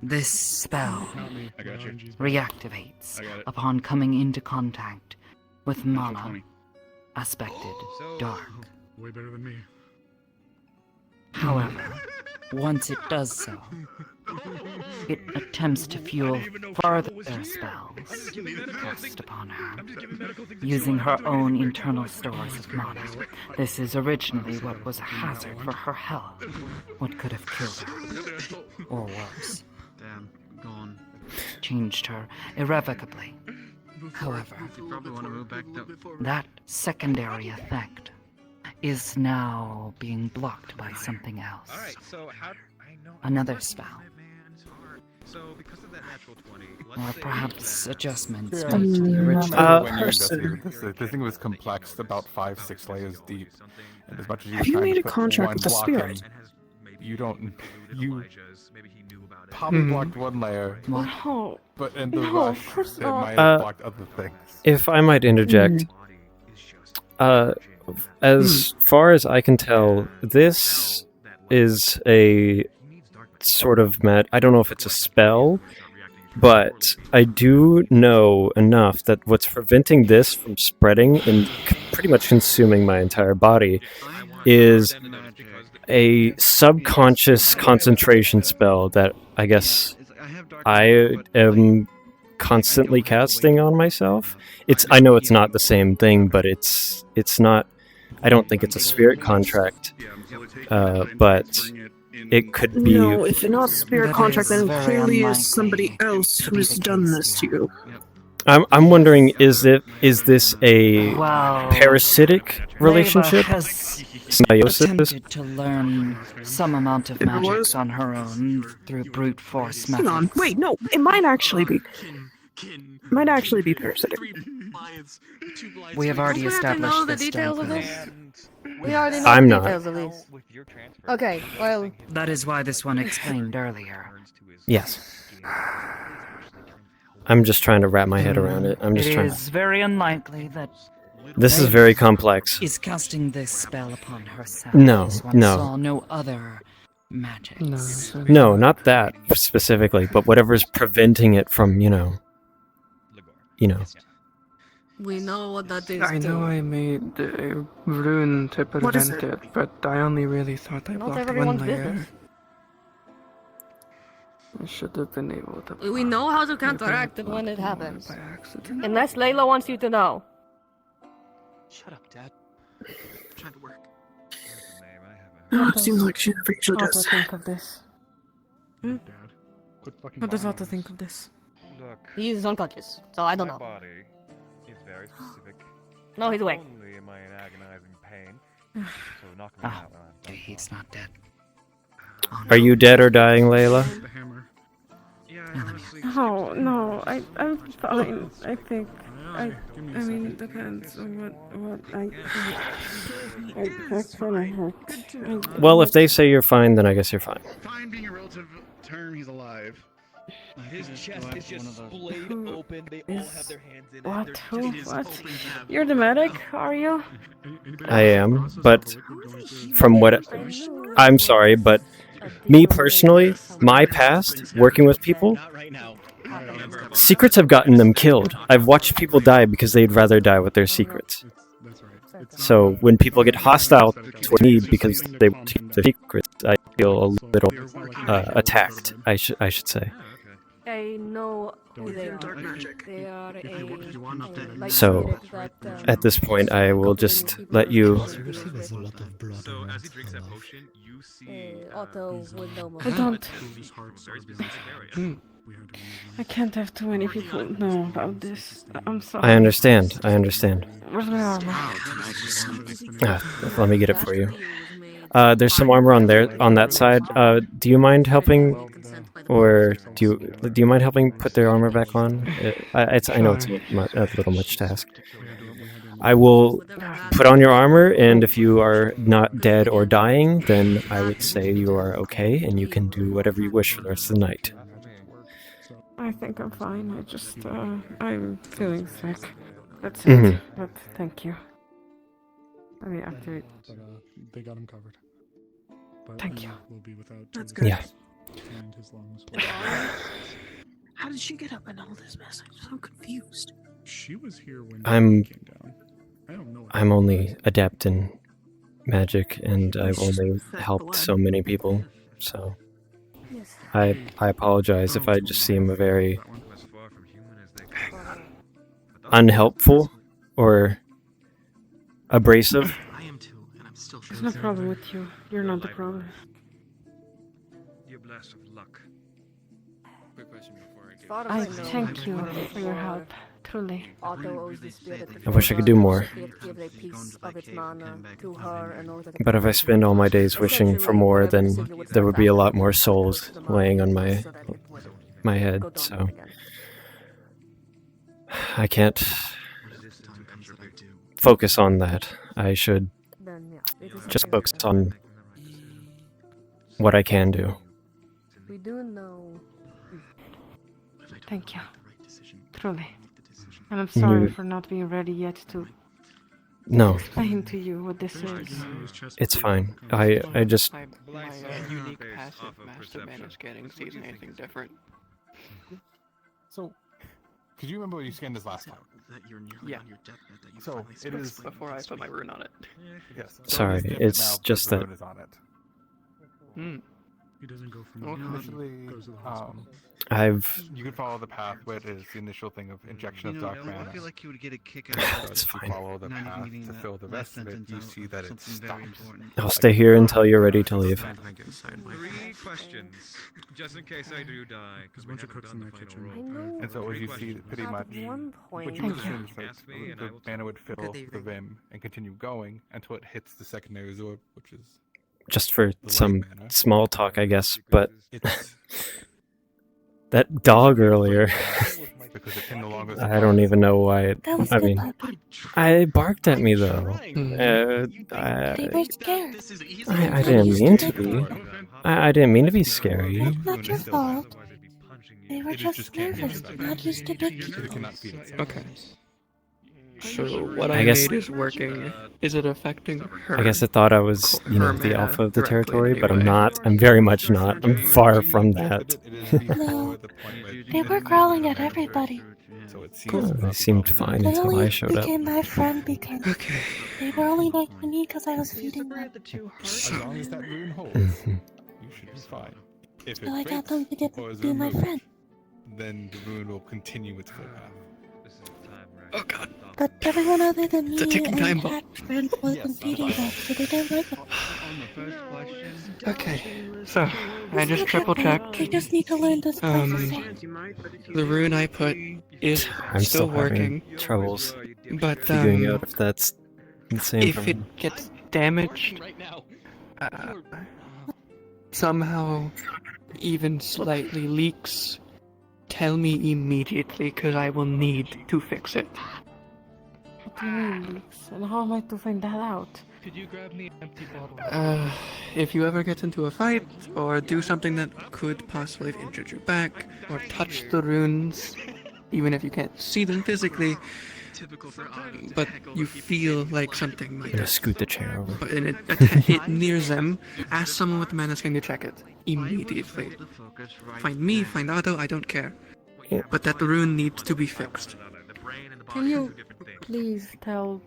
S22: This spell
S13: I got you.
S22: reactivates
S13: I got it.
S22: upon coming into contact with
S13: Natural
S22: mana
S13: 20.
S22: aspected dark.
S12: Way better than me.
S22: However, once it does so, It attempts to fuel further spells cast upon her, using her own internal stores of mana. This is originally what was a hazard for her health, what could have killed her, or worse.
S3: Damn, gone.
S22: Changed her irrevocably. However,
S3: You probably want to move back though.
S22: that secondary effect is now being blocked by something else.
S21: Alright, so how I know
S22: Another spell.
S21: So because of that natural 20,
S22: Or perhaps adjustments
S5: Yeah.
S22: made to the original.
S5: When you investigate this thing was complex, about 5-6 layers deep, and as much as you
S11: Have
S5: were
S11: you
S5: trying
S11: made
S5: to
S11: a
S5: put
S11: contract
S5: one
S11: with the
S5: block
S11: spirit?
S5: in, you probably blocked one layer,
S11: No.
S5: but in the
S11: No, of
S5: rush,
S11: course
S5: it
S11: not.
S5: might have blocked other things.
S6: If I might interject, as far as I can tell, this is a sort of I don't know if it's a spell, but I do know enough that what's preventing this from spreading and pretty much consuming my entire body is a subconscious concentration spell that I guess I am constantly casting on myself. I know it's not the same thing, but it's not. I don't think it's a spirit contract, but it could be.
S11: No, if it's not spirit
S22: That
S11: contract,
S22: is
S11: then
S22: very
S11: clearly
S22: unlikely
S11: is somebody else
S22: to be
S11: who's
S22: the
S11: done
S22: case
S11: this to you.
S6: I'm wondering, is this a
S22: Well,
S6: parasitic relationship?
S22: Leva has
S6: Symbiosis?
S22: attempted to learn some amount of
S11: It
S22: magic
S11: was-
S22: on her own through brute force
S11: Hang
S22: methods.
S11: on, wait, no, it might actually be. Might actually be parasitic.
S22: We have already
S9: Do we have to know
S22: established
S9: the
S22: this,
S9: details of
S22: don't we?
S9: this? We already know
S6: I'm
S9: the
S6: not.
S9: details of these. Okay, well,
S22: That is why this one explained earlier.
S6: Yes. I'm just trying to wrap my head around it. I'm just
S22: It
S6: trying.
S22: is very unlikely that
S6: This is very complex.
S22: is casting this spell upon herself.
S6: No,
S22: This one
S6: no.
S22: saw no other magics.
S6: No, not that specifically, but whatever's preventing it from, you know.
S9: we know what that is.
S7: I know
S9: too.
S7: I made a rune to
S11: What is
S7: prevent
S11: it?
S7: it, but I only really thought I
S9: Not
S7: blocked one
S9: everyone's
S7: layer.
S9: business.
S7: I should have been able to.
S9: We know how to counteract it when it happens. Unless Layla wants you to know.
S3: Shut up, Dad. I'm trying to work.
S11: Oh, it seems like she never usually
S9: What to
S11: does.
S9: think of this?
S12: Dad, quit fucking
S9: What does
S12: lying
S9: Otto
S12: on
S9: think
S12: us.
S9: of this?
S1: Look,
S9: He is unconscious, so I don't
S1: my
S9: know.
S1: body is very specific.
S9: No, he's awake.
S1: Not only am I in agonizing pain, so knock me
S22: Ah,
S1: out when I'm done.
S22: he's not dead.
S6: Are you dead or dying, Layla?
S12: The hammer.
S21: Yeah, honestly.
S11: Oh, no, I'm fine. I think. I
S12: Give me a
S11: mean,
S12: second.
S11: it depends on what I kind of hurt.
S6: Well, if they say you're fine, then I guess you're fine.
S12: Fine being a relative term, he's alive.
S16: His chest is just splayed open. They all have their hands in it.
S11: What?
S16: They're
S11: Who?
S16: just-
S11: What? You're the medic, are you?
S6: I am, but from what I'm sorry, but me personally, my past working with people, secrets have gotten them killed. I've watched people die because they'd rather die with their secrets. So when people get hostile toward me because they want to keep their secrets, I feel a little attacked. I should say.
S9: I know who they are.
S11: Dark magic.
S9: They are a
S6: So, at this point, I will just let you.
S19: There's a lot of blood.
S21: So as he drinks that potion, you see
S9: Otto would know more.
S11: I don't.
S21: whose very specific area.
S11: I can't have too many people know about this. I'm sorry.
S6: I understand. I understand.
S11: Where's my armor?
S6: Let me get it for you. There's some armor on that side. Do you mind helping, or do you mind helping put their armor back on? I know it's a little much to ask. I will put on your armor, and if you are not dead or dying, then I would say you are okay, and you can do whatever you wish for the rest of the night.
S11: I think I'm fine. I just, I'm feeling sick. That's it.
S6: Mhm.
S11: But thank you. Let me activate.
S12: But they got him covered. But
S11: Thank you.
S12: We'll be without
S11: That's
S12: two
S11: good.
S6: Yeah.
S12: and his lungs.
S11: How did she get up in all this mess? I'm so confused.
S12: She was here when
S6: I'm
S12: he came down. I don't know.
S6: I'm only adept in magic, and I've only helped so many people. So
S9: Yes,
S6: I apologize if I just seem a very unhelpful or abrasive.
S11: There's no problem with you. You're not the problem.
S21: You're blessed with luck.
S3: Quick question before
S11: I thank you for your help. Truly.
S6: I wish I could do more. But if I spend all my days wishing for more, then there would be a lot more souls laying on my head, so I can't focus on that. I should just focus on what I can do.
S11: We do know. Thank you. Truly. And I'm sorry for not being ready yet to
S6: No.
S11: explain to you what this is.
S6: It's fine. I just...
S4: My unique passive master manage getting sees anything different.
S5: So, could you remember when you scanned this last time?
S4: Yeah.
S5: So, it is...
S4: Before I put my rune on it.
S5: Yes.
S6: Sorry, it's just that...
S12: He doesn't go from
S5: Initially, you can follow the path where it is the initial thing of injection of dark mana.
S14: I feel like you would get a kick out of
S6: It's
S5: If you
S6: fine.
S5: follow the path to fill the rest of it, you see that it stops.
S6: I'll stay here until you're ready to leave.
S21: 3 questions, just in case I do die, because we haven't done the final roll.
S5: And so as you see, pretty much, what you assume is that the mana would fill the rim and continue going until it hits the secondary orb, which is
S6: Just for some small talk, I guess, but that dog earlier, I don't even know why it, I mean, I barked at me though.
S8: They were scared.
S6: I didn't mean to be. I didn't mean to be scary.
S8: It's not your fault. They were just nervous, not used to big people.
S4: Okay. So what
S6: I
S4: I
S6: guess-
S4: made is working. Is it affecting her?
S6: I guess it thought I was, you know, the alpha of the territory, but I'm not. I'm very much not. I'm far from that.
S8: No, they were growling at everybody.
S6: They seemed fine
S8: They
S6: until
S8: only
S6: I showed up.
S8: became my friend because they were only nice to me because I was feeding them.
S5: as long as that rune holds,
S6: Mhm.
S5: you should be fine. If
S8: So I
S5: it
S8: got them to
S5: breaks or is
S8: be my
S5: removed,
S8: friend.
S5: then the rune will continue its full path.
S4: Oh god.
S8: But everyone other than me
S4: It's a ticking
S8: and
S4: time bomb.
S8: Jack's friend wasn't feeding them, so they didn't like it.
S4: Okay. So I just triple checked.
S8: They just need to learn this processing.
S4: The rune I put is
S6: I'm
S4: still
S6: still having
S4: working.
S6: troubles
S4: But
S6: figuring out if that's the same for
S4: if
S6: me.
S4: it gets damaged, somehow even slightly leaks, tell me immediately, because I will need to fix it.
S11: What do you mean, leaks? And how am I to find that out?
S16: Could you grab me an empty bottle?
S4: If you ever get into a fight, or do something that could possibly have injured your back, or touch the runes, even if you can't see them physically, but you feel like something
S6: I'm
S4: might
S6: gonna scoot the chair over.
S4: but and it nears them, ask someone with mana scan to check it immediately. Find me, find Otto, I don't care. But that rune needs to be fixed.
S11: Can you please tell?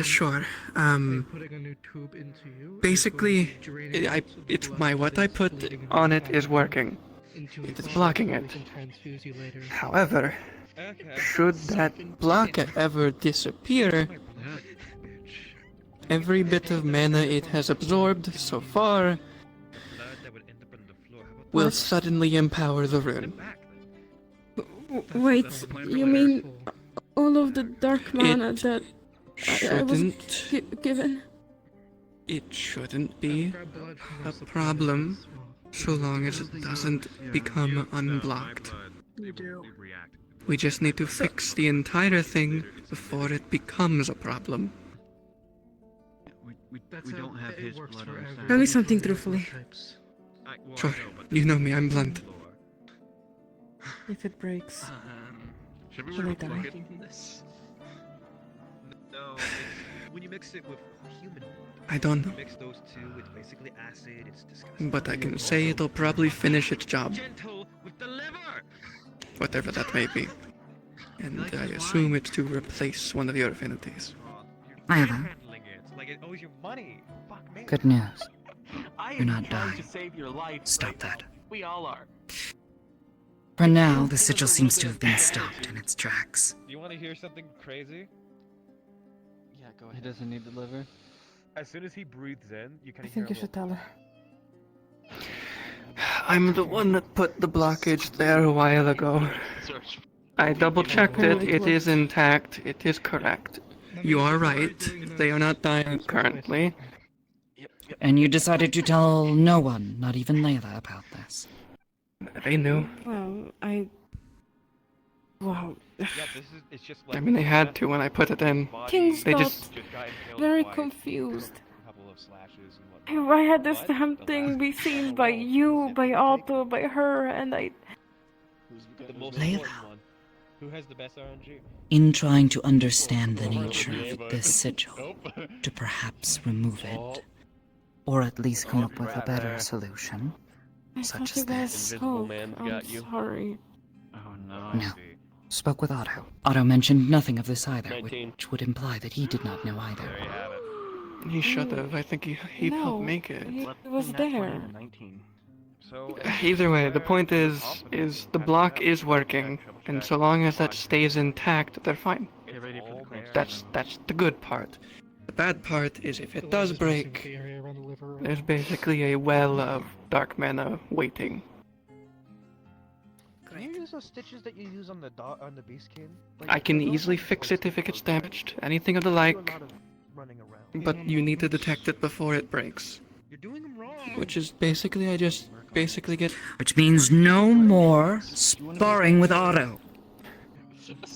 S4: Sure.
S16: Putting a new tube into you.
S4: Basically, what I put on it is working. It is blocking it.
S16: Transfuse you later.
S4: However, should that block ever disappear, every bit of mana it has absorbed so far will suddenly empower the rune.
S11: Wait, you mean all of the dark mana that I was given?
S4: It shouldn't be a problem so long as it doesn't become unblocked. We just need to fix the entire thing before it becomes a problem.
S14: We don't have his blood on us.
S11: Tell me something truthfully.
S4: Sure, you know me, I'm blunt.
S11: If it breaks,
S21: Should
S11: will I die?
S21: No, when you mix it with human blood,
S4: I don't know.
S21: mix those two with basically acid, it's disgusting.
S4: But I can say it'll probably finish its job,
S21: Gentle with the liver!
S4: whatever that may be. And I assume it's to replace one of your affinities.
S22: Either.
S21: Handling it like it owes you money. Fuck me.
S22: Good news. You're not dying. Stop that. We all are. For now, the sigil seems to have been stopped in its tracks.
S21: Do you want to hear something crazy?
S18: Yeah, go ahead. He doesn't need the liver.
S21: As soon as he breathes in, you can
S11: I
S21: hear
S11: think
S21: a
S11: you should tell her.
S4: I'm the one that put the blockage there a while ago. I double checked it. It is intact. It is correct. You are right. They are not dying currently.
S22: And you decided to tell no one, not even Layla, about this.
S4: They knew.
S11: Well,
S21: it's just
S4: I mean, they had to when I put it in.
S11: King's
S4: They
S11: got
S4: just
S11: very confused. I had this damn thing be seen by you, by Otto, by her, and I...
S22: Layla.
S21: Who has the best RNG?
S22: In trying to understand the nature of this sigil, to perhaps remove it, or at least come up with a better solution, such as this.
S11: I'm sorry.
S18: Oh no.
S22: No. Spoke with Otto. Otto mentioned nothing of this either, which would imply that he did not know either.
S4: He should have. I think he helped make it.
S11: He was there.
S4: Either way, the point is the block is working, and so long as that stays intact, they're fine. That's the good part. The bad part is if it does break, there's basically a well of dark mana waiting.
S21: Can you use those stitches that you use on the beast king?
S4: I can easily fix it if it gets damaged, anything of the like, but you need to detect it before it breaks.
S21: You're doing them wrong.
S4: Which is basically, I just get...
S22: Which means no more sparring with Otto.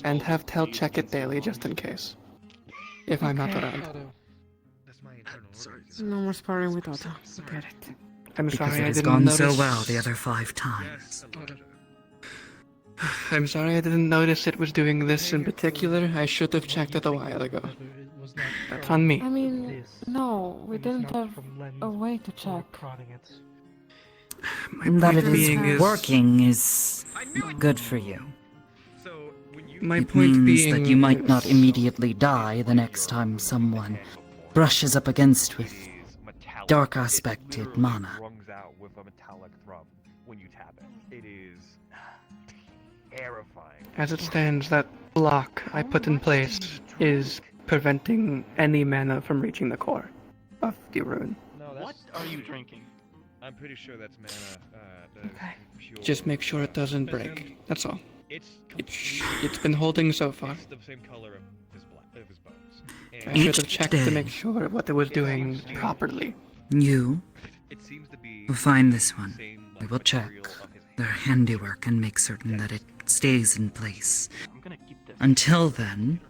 S4: And have Tel check it daily just in case. If I'm not around.
S11: No more sparring with Otto. Get it.
S4: I'm
S22: Because
S4: sorry
S22: it
S4: I
S22: has
S4: didn't
S22: gone
S4: notice...
S22: so well the other 5 times.
S4: I'm sorry I didn't notice it was doing this in particular. I should have checked it a while ago. That's on me.
S11: I mean, no, we didn't have a way to check.
S22: That it
S4: being
S22: is
S4: is-
S22: working is good for you.
S4: My
S22: It
S4: point
S22: means
S4: being
S22: that you might not immediately die the next time someone brushes up against with dark aspected mana.
S1: Rungs out with a metallic thrum when you tap it. It is terrifying.
S4: As it stands, that block I put in place is preventing any mana from reaching the core of the rune.
S21: What are you drinking? I'm pretty sure that's mana. Pure.
S4: Just make sure it doesn't break. That's all. It's been holding so far.
S21: It's the same color of his bones.
S4: I should have checked to make sure what it was doing properly.
S22: You will find this one. We will check their handiwork and make certain that it stays in place. Until then,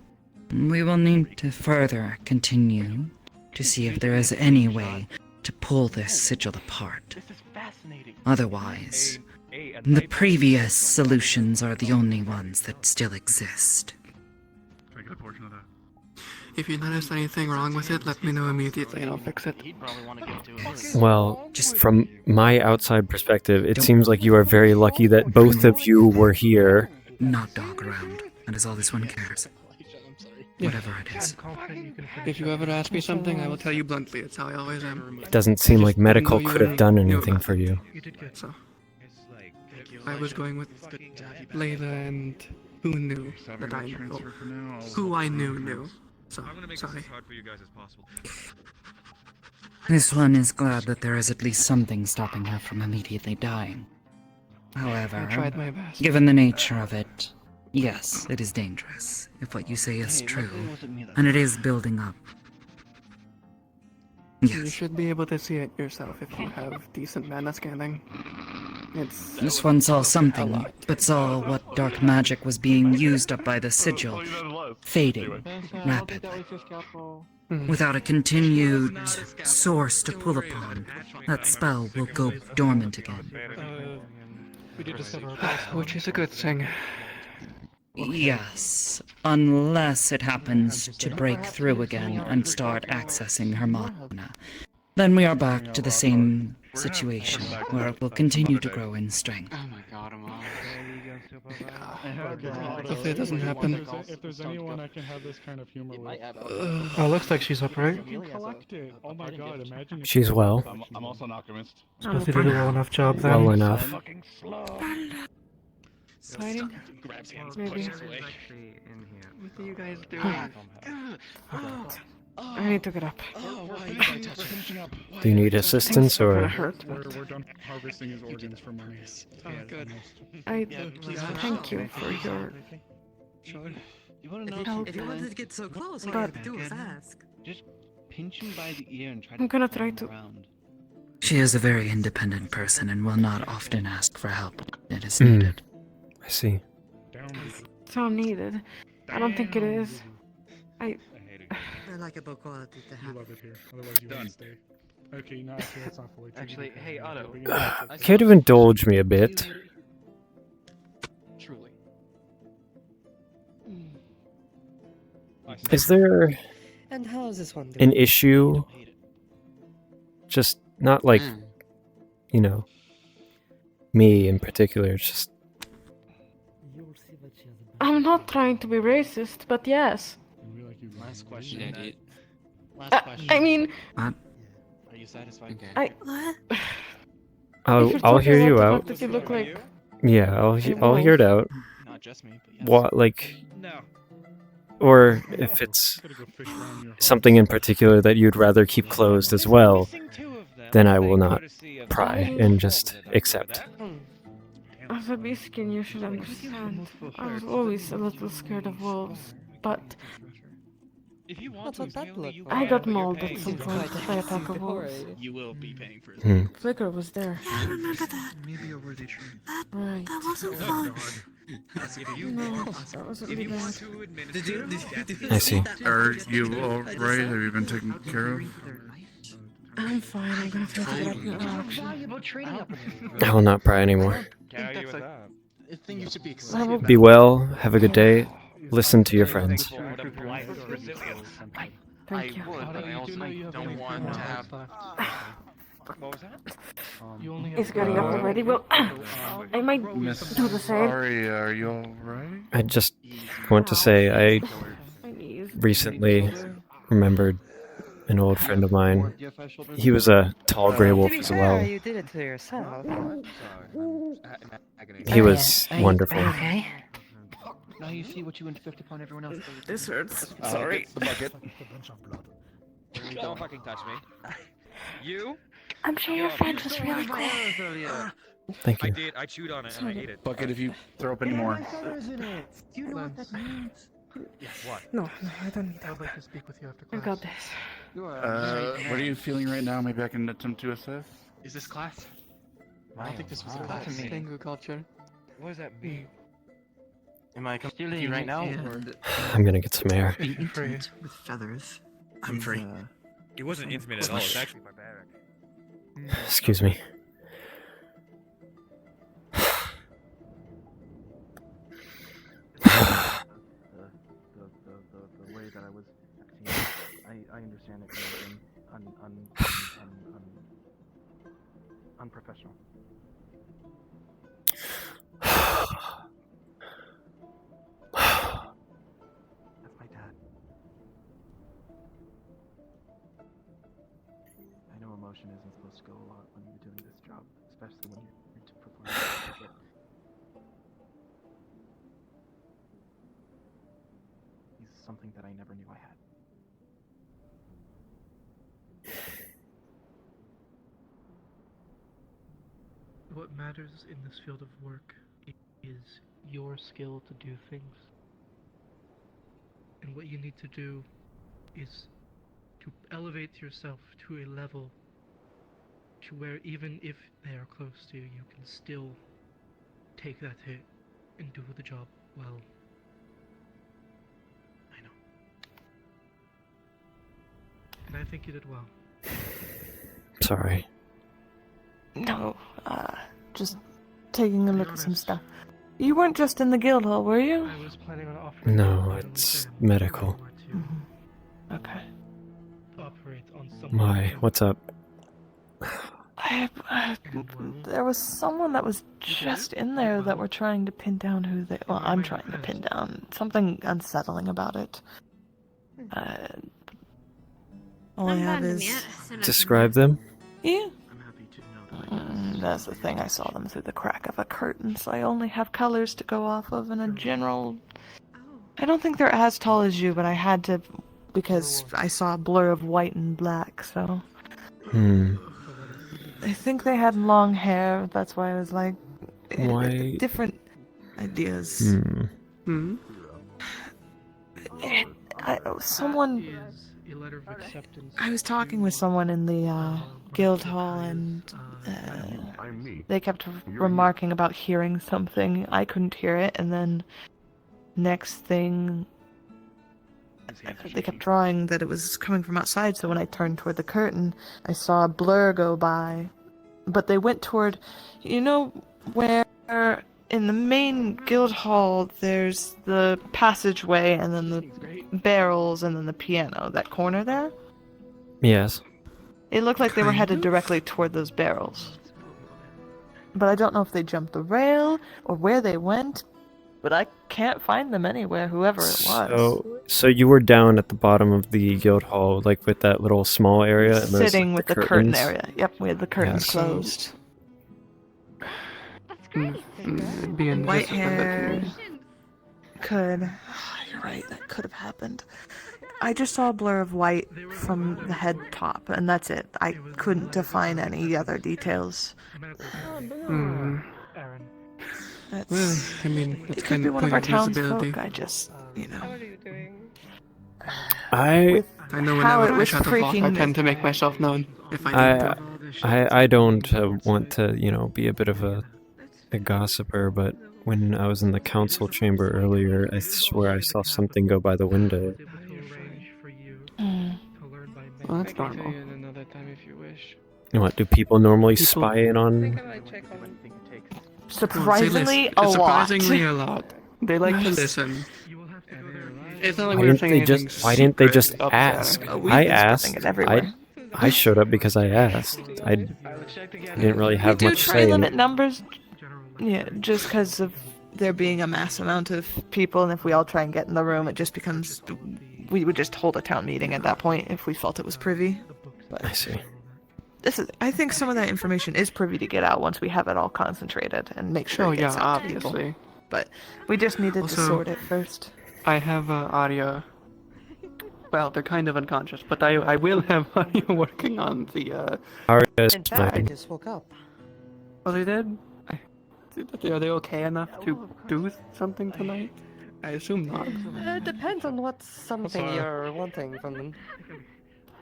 S22: we will need to further continue to see if there is any way to pull this sigil apart. Otherwise, the previous solutions are the only ones that still exist.
S4: If you notice anything wrong with it, let me know immediately and I'll fix it.
S6: Well, from my outside perspective, it seems like you are very lucky that both of you were here.
S22: Not dog around. That is all this one cares. Whatever it is.
S4: If you ever ask me something, I will tell you bluntly. It's how I always am.
S6: It doesn't seem like medical could have done anything for you.
S4: So, I was going with Layla and who knew that I knew. Who I knew. So, sorry.
S22: This one is glad that there is at least something stopping her from immediately dying. However,
S4: I tried my best.
S22: given the nature of it, yes, it is dangerous, if what you say is true, and it is building up.
S4: You should be able to see it yourself if you have decent mana scanning.
S22: This one saw something, but saw what dark magic was being used up by the sigil, fading rapidly. Without a continued source to pull upon, that spell will go dormant again.
S4: Which is a good thing.
S22: Yes, unless it happens to break through again and start accessing her mana. Then we are back to the same situation, where it will continue to grow in strength.
S12: Hopefully it doesn't happen. If there's anyone I can have this kind of humor with. Oh, looks like she's upright. Collect it. Oh my god, imagine if
S6: She's well.
S5: I'm also an alchemist.
S7: Hopefully they do a well enough job then.
S6: Well enough.
S9: Fighting? Maybe.
S15: What are you guys doing?
S9: I need to get up.
S6: Do you need assistance or?
S12: We're done harvesting his organs for money.
S15: Oh, good.
S9: I thank you for your.
S15: Sure. You want to know if you wanted to get so close, all you have to do is ask. Just pinch him by the ear and try to.
S9: I'm gonna try to.
S22: She is a very independent person and will not often ask for help when it is needed.
S6: I see.
S9: It's not needed. I don't think it is.
S15: I like a book quality to have.
S12: You love it here. Otherwise you wouldn't stay. Okay, no, actually that's not fully true.
S18: Actually, hey Otto.
S6: Care to indulge me a bit?
S18: Truly.
S6: Is there
S15: And how is this one doing?
S6: an issue? Just not like, you know, me in particular. It's just
S9: I'm not trying to be racist, but yes.
S18: Last question.
S9: I mean,
S18: Are you satisfied?
S6: I'll hear you out.
S9: That you look like.
S6: Yeah, I'll hear it out.
S18: Not just me, but yes.
S6: What, like,
S21: No.
S6: or if it's something in particular that you'd rather keep closed as well, then I will not pry and just accept.
S9: As a beaskin, you should understand. I was always a little scared of wolves, but I got mauled at some point by a pack of wolves.
S18: You will be paying for it.
S9: Flicker was there.
S11: I remember that.
S18: Maybe a worthy trade.
S9: Right.
S11: That wasn't fun.
S9: No, that wasn't really bad.
S6: I see.
S5: Are you alright? Have you been taken care of?
S9: I'm fine. I'm gonna try to get up in action.
S6: I will not pry anymore.
S21: Carry you with that.
S18: I think you should be excited.
S6: Be well. Have a good day. Listen to your friends.
S9: Thank you.
S18: I also don't want to have.
S21: What was that?
S9: It's getting up already. Well, I might do the same.
S5: Sorry, are you alright?
S6: I just want to say I recently remembered an old friend of mine. He was a tall gray wolf as well.
S15: You did it to yourself.
S6: He was wonderful.
S15: Okay.
S18: Now you see what you inflict upon everyone else.
S11: This hurts. Sorry.
S5: The bucket.
S21: Don't fucking touch me. You?
S8: I'm sure your friend was really cool.
S6: Thank
S21: I
S6: you.
S21: did. I chewed on it and I ate it.
S5: Bucket if you throw up any more.
S11: Do you know what that means?
S21: What?
S11: No, I don't need that.
S12: I'd like to speak with you after
S9: I
S12: class.
S9: got this.
S5: What are you feeling right now? Maybe I can attempt to assess.
S18: Is this class?
S12: I don't think this was a class.
S18: Kangaroo culture.
S21: What does that mean?
S18: Am I confused right now?
S6: I'm gonna get some air.
S15: Intimate with feathers.
S21: I'm free. It wasn't intimate at all. It's actually barbaric.
S6: Excuse me.
S18: The way that I was acting, I understand it could have been unprofessional. That's my dad. I know emotion isn't supposed to go a lot when you're doing this job, especially when you're to perform it. He's something that I never knew I had.
S2: What matters in this field of work is your skill to do things. And what you need to do is to elevate yourself to a level to where even if they are close to you, you can still take that hit and do the job well. I know. And I think you did well.
S6: Sorry.
S8: No, just taking a look at some stuff. You weren't just in the guild hall, were you?
S2: I was planning on offering
S6: No, it's medical.
S8: Okay.
S2: to operate on someone.
S6: Why? What's up?
S8: I There was someone that was just in there that we're trying to pin down who they. Well, I'm trying to pin down. Something unsettling about it. All I have is.
S6: Describe them.
S8: Yeah. That's the thing. I saw them through the crack of a curtain, so I only have colors to go off of and a general. I don't think they're as tall as you, but I had to because I saw a blur of white and black. So. I think they had long hair. That's why I was like,
S6: Why?
S8: Different ideas. Someone. I was talking with someone in the guild hall, and they kept remarking about hearing something. I couldn't hear it, and then next thing, they kept drawing that it was coming from outside. So when I turned toward the curtain, I saw a blur go by. But they went toward, where in the main guild hall there's the passageway and then the barrels and then the piano. That corner there?
S6: Yes.
S8: It looked like they were headed directly toward those barrels. But I don't know if they jumped the rail or where they went. But I can't find them anywhere, whoever it was.
S6: So you were down at the bottom of the guild hall, like with that little small area? And
S8: Sitting with the curtain
S6: curtains?
S8: area. Yep, we had the curtains closed. White hair. Could. You're right, that could have happened. I just saw a blur of white from the head top, and that's it. I couldn't define any other details.
S7: Well, I mean, it's
S8: It could
S7: kind
S8: be
S7: of
S8: one of
S7: point
S8: our
S7: of visibility.
S8: townsfolk. I just,
S6: I
S7: know
S8: how
S7: whenever
S8: it
S7: I
S8: was
S7: shut the block, I
S8: freaking-
S7: tend to make myself known if I need to.
S6: I don't want to, be a bit of a gossiper, but when I was in the council chamber earlier, I swear I saw something go by the window.
S7: Well, that's normal.
S2: Another time if you wish.
S6: What, do people normally spy in on?
S8: Surprisingly, a lot.
S7: Surprisingly a lot. They like to listen. It's not like
S6: Why
S7: we were
S6: didn't
S7: saying
S6: they
S7: anything
S6: just? Why didn't they just
S7: secret,
S6: ask?
S7: upsetting.
S8: We've
S6: I
S8: been
S6: asked.
S8: spreading it everywhere.
S6: I showed up because I asked. I didn't really have
S8: We do
S6: much
S8: try
S6: say
S8: to
S6: in
S8: limit
S6: it.
S8: numbers, just because of there being a mass amount of people, and if we all try and get in the room, it just becomes. We would just hold a town meeting at that point if we felt it was privy. But
S6: I see.
S8: I think some of that information is privy to get out once we have it all concentrated and make sure
S7: Oh
S8: it gets
S7: yeah,
S8: out to people.
S7: obviously.
S8: But we just needed to
S7: Also,
S8: sort it first.
S7: I have audio. Well, they're kind of unconscious, but I will have audio working on the.
S6: Arya is
S10: In fact, I
S6: fine.
S10: just woke up.
S7: Oh, they did? Are they okay enough to do something tonight? I assume not.
S10: It depends on what something you're wanting from them.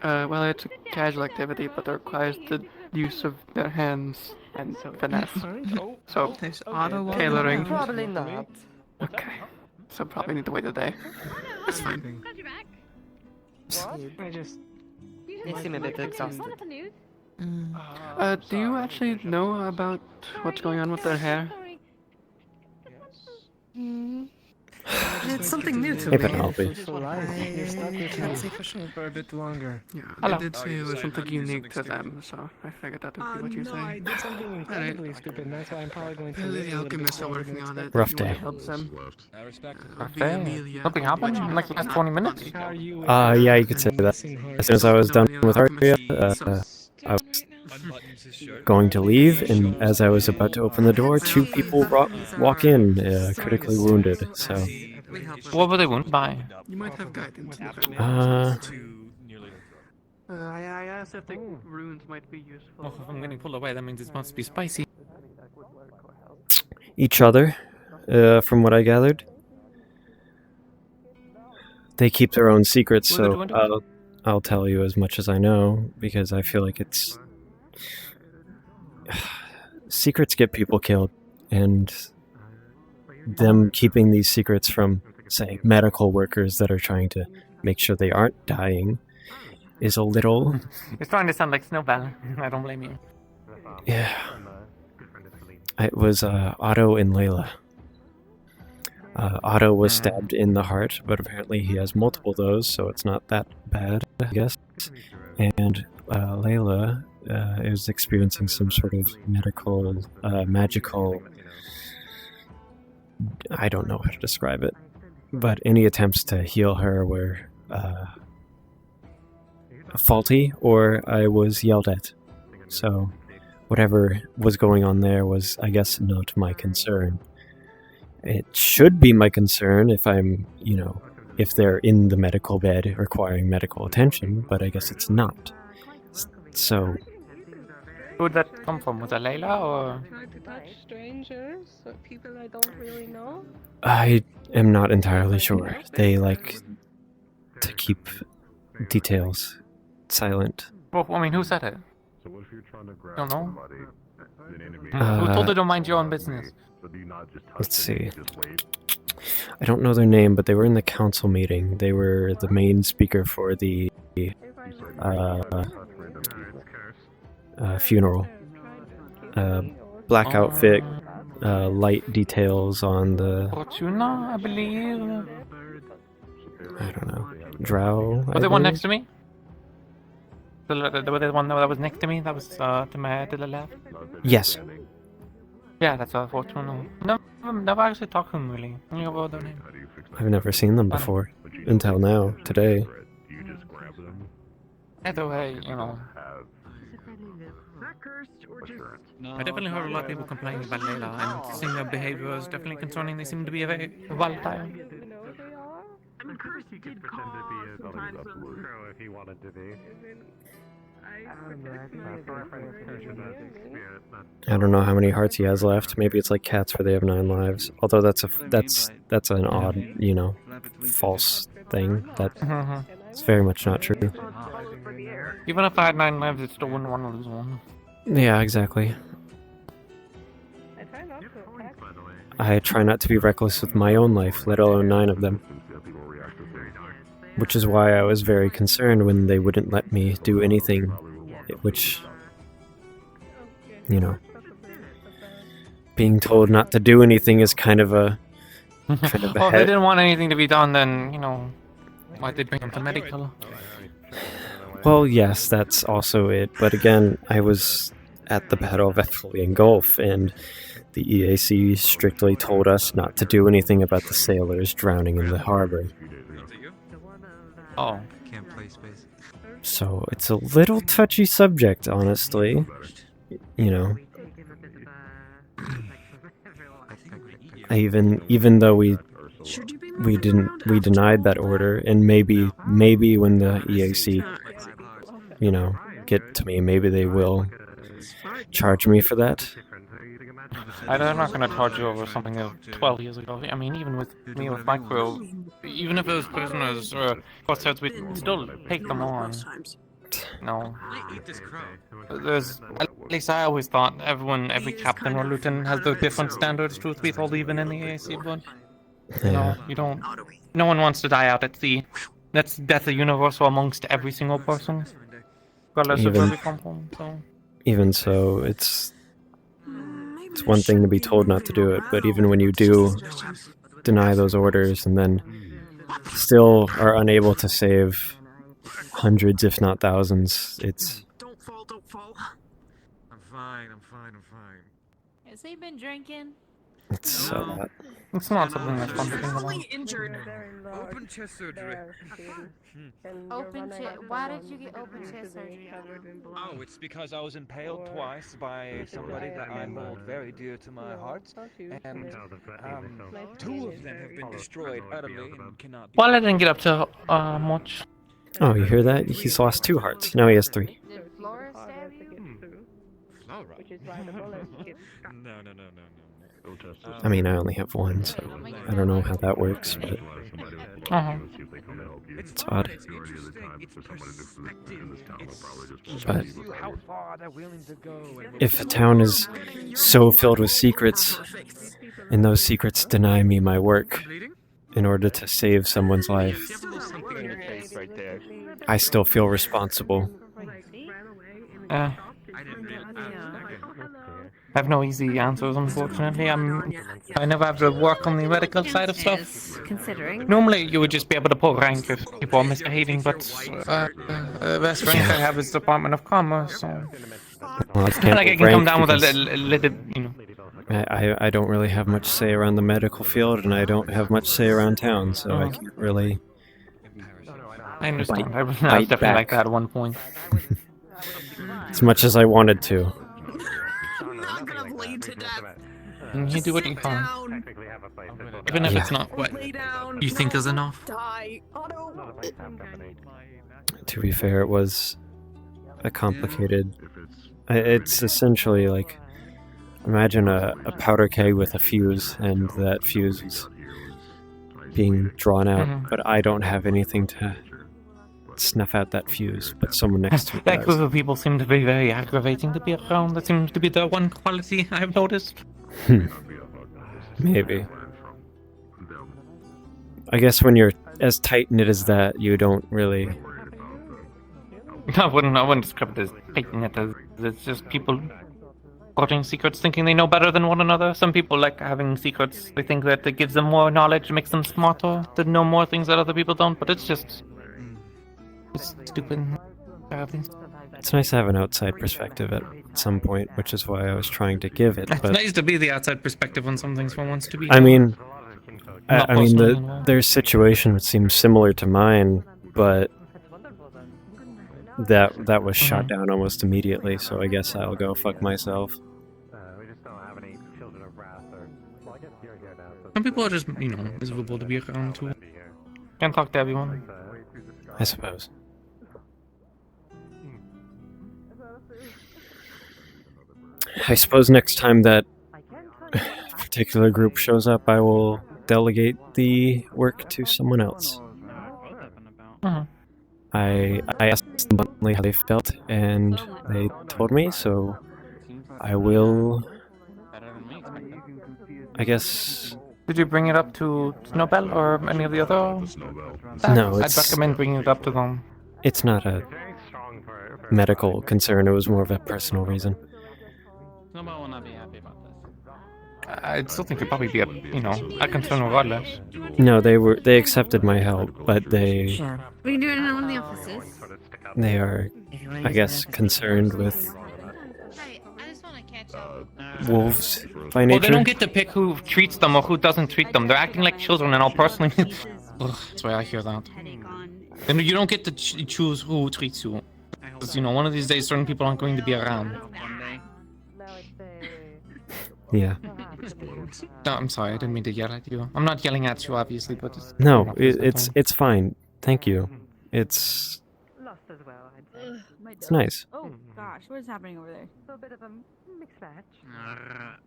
S7: Well, it's a casual activity, but it requires the use of their hands and finesse. So,
S8: There's auto
S7: tailoring.
S10: Probably not.
S7: Okay. So probably need to wait a day. That's fine.
S10: I just... They seem a bit exhausted.
S7: Do you actually know about what's going on with their hair?
S10: It's something new to
S6: Hey,
S10: me.
S6: Penelope.
S10: I can't say for sure.
S7: For a bit longer. Yeah,
S8: Hello.
S7: I did say it was something unique to them, so I figured that would be what you
S2: No,
S7: say.
S2: I did something incredibly stupid, and that's why I'm probably going to
S7: Really,
S2: live a
S7: the
S2: little bit
S7: alchemists are
S2: longer
S7: working
S2: than
S7: on it.
S2: expected.
S6: Rough
S7: You wanna
S6: day.
S7: help them?
S4: Okay. Something happened in like the last 20 minutes.
S2: How are you?
S6: Yeah, you could say that. As soon as I was done with Arya, I was going to leave, and as I was about to open the door, two people walk in, critically wounded. So,
S4: What were they wounded by?
S7: You might have guidance. I asked if the runes might be useful.
S4: Oh, if I'm getting pulled away, that means it must be spicy.
S6: each other, from what I gathered. They keep their own secrets, so I'll tell you as much as I know, because I feel like it's... secrets get people killed, and them keeping these secrets from, say, medical workers that are trying to make sure they aren't dying is a little...
S4: It's trying to sound like Snowball. I don't blame you.
S6: Yeah. It was Otto and Layla. Otto was stabbed in the heart, but apparently he has multiple of those, so it's not that bad, I guess. and Layla is experiencing some sort of magical. I don't know how to describe it, but any attempts to heal her were faulty, or I was yelled at. So whatever was going on there was, I guess, not my concern. It should be my concern if I'm, if they're in the medical bed requiring medical attention, but I guess it's not. So...
S4: Who did that come from? Was that Layla or...?
S17: Try to touch strangers, people I don't really know.
S6: I am not entirely sure. They like to keep details silent.
S4: Well, I mean, who said it? Don't know. Who told you to mind your own business?
S6: Let's see. I don't know their name, but they were in the council meeting. They were the main speaker for the funeral. Black outfit, light details on the...
S4: Fortuna, I believe.
S6: I don't know. Drow?
S4: Was the one next to me? The one that was next to me? That was to the left?
S6: Yes.
S4: Yeah, that's Fortuna. Never actually talked to them, really. Only about their name.
S6: I've never seen them before. Until now, today.
S4: Either way, I definitely heard a lot of people complaining about Layla, and seeing their behavior is definitely concerning. They seem to be a very volatile.
S17: I mean, Kirsty did pretend to be a crow if he wanted to be.
S6: I don't know how many hearts he has left. Maybe it's like cats where they have 9 lives. Although that's an odd, false thing. It's very much not true.
S4: Even if I had 9 lives, it still wouldn't want to lose one.
S6: Yeah, exactly. I try not to be reckless with my own life, let alone 9 of them. Which is why I was very concerned when they wouldn't let me do anything, which, being told not to do anything is kind of a...
S4: Well, if they didn't want anything to be done, then, why'd they bring him to medical?
S6: Well, yes, that's also it. But again, I was at the Battle of Ethelian Gulf, and the EAC strictly told us not to do anything about the sailors drowning in the harbor.
S4: Oh.
S6: So it's a little touchy subject, honestly. Even though we denied that order, and maybe when the EAC, get to me, maybe they will charge me for that.
S4: I'm not going to charge you over something of 12 years ago. I mean, even with me, with my crew, even if it was prisoners or corsairs, we'd still take them on. No. At least I always thought every captain or lieutenant has their different standards, truth be told, even in the AAC, but... No one wants to die out at sea. That's death universal amongst every single person. Regardless of where we come from, so...
S6: Even so, it's one thing to be told not to do it, but even when you do deny those orders and then still are unable to save hundreds, if not thousands, it's...
S17: Don't fall.
S21: I'm fine.
S9: Has he been drinking?
S6: It's so bad.
S4: It's not something that's fun to think about.
S17: Injured.
S21: Open chest surgery.
S9: Why did you get open chest surgery?
S21: Oh, it's because I was impaled twice by somebody that I hold very dear to my heart, and 2 of them have been destroyed utterly and cannot be...
S4: Well, I didn't get up to much.
S6: Oh, you hear that? He's lost 2 hearts. Now he has 3.
S9: Did Flora stab you?
S21: Flora? No.
S6: I mean, I only have 1, so I don't know how that works, but... It's odd. But if a town is so filled with secrets, and those secrets deny me my work in order to save someone's life, I still feel responsible.
S4: I have no easy answers, unfortunately. I never have to work on the medical side of stuff.
S9: Considering.
S4: Normally, you would just be able to pull rank if people are misbehaving, but best rank I have is Department of Commerce. So.
S6: Well, I can't
S4: Like I can
S6: rank
S4: come down with a
S6: because
S4: little, you know.
S6: I don't really have much say around the medical field, and I don't have much say around town, so I can't really.
S4: I understand. I was
S6: bite
S4: definitely like
S6: back.
S4: that at one point.
S6: As much as I wanted to.
S4: And you do what you can. Even if it's not what you think is enough.
S6: To be fair, it was a complicated. It's essentially like, imagine a powder keg with a fuse, and that fuse is being drawn out, but I don't have anything to snuff out that fuse, but someone next to it
S4: That
S6: does.
S4: group of people seem to be very aggravating to be around. That seems to be the one quality I've noticed.
S6: Maybe. I guess when you're as tight-knit as that, you don't really...
S4: I wouldn't describe it as tight-knit. It's just people guarding secrets, thinking they know better than one another. Some people like having secrets. They think that it gives them more knowledge, makes them smarter, to know more things that other people don't, but it's just... It's stupid.
S6: It's nice to have an outside perspective at some point, which is why I was trying to give it.
S4: It's
S6: But
S4: nice to be the outside perspective on some things one wants to be.
S6: I mean,
S4: Not
S6: I mean,
S4: personally involved.
S6: their situation seems similar to mine, but that was shot down almost immediately. So I guess I'll go fuck myself.
S4: Some people are just, miserable to be around too. Can't talk to everyone.
S6: I suppose. I suppose next time that particular group shows up, I will delegate the work to someone else. I asked them bluntly how they felt, and they told me, so I will, I guess...
S4: Did you bring it up to Snowbell or any of the other?
S6: No,
S4: I'd
S6: it's...
S4: recommend bringing it up to them.
S6: It's not a medical concern, it was more of a personal reason.
S15: Snowball will not be happy about this.
S4: I'd still think it'd probably be a concern regardless.
S6: No, they accepted my help, but they...
S9: We can do it in one of the offices.
S6: They are, I guess, concerned with wolves by nature.
S4: Well, they don't get to pick who treats them or who doesn't treat them. They're acting like children, and I'll personally... Ugh, that's why I hear that. And you don't get to choose who treats you. Because, one of these days, certain people aren't going to be around.
S6: Yeah.
S4: No, I'm sorry, I didn't mean to yell at you. I'm not yelling at you, obviously, but...
S6: No, it's fine. Thank you. It's nice.
S13: Oh gosh, what is happening over there? A bit of a mixed match.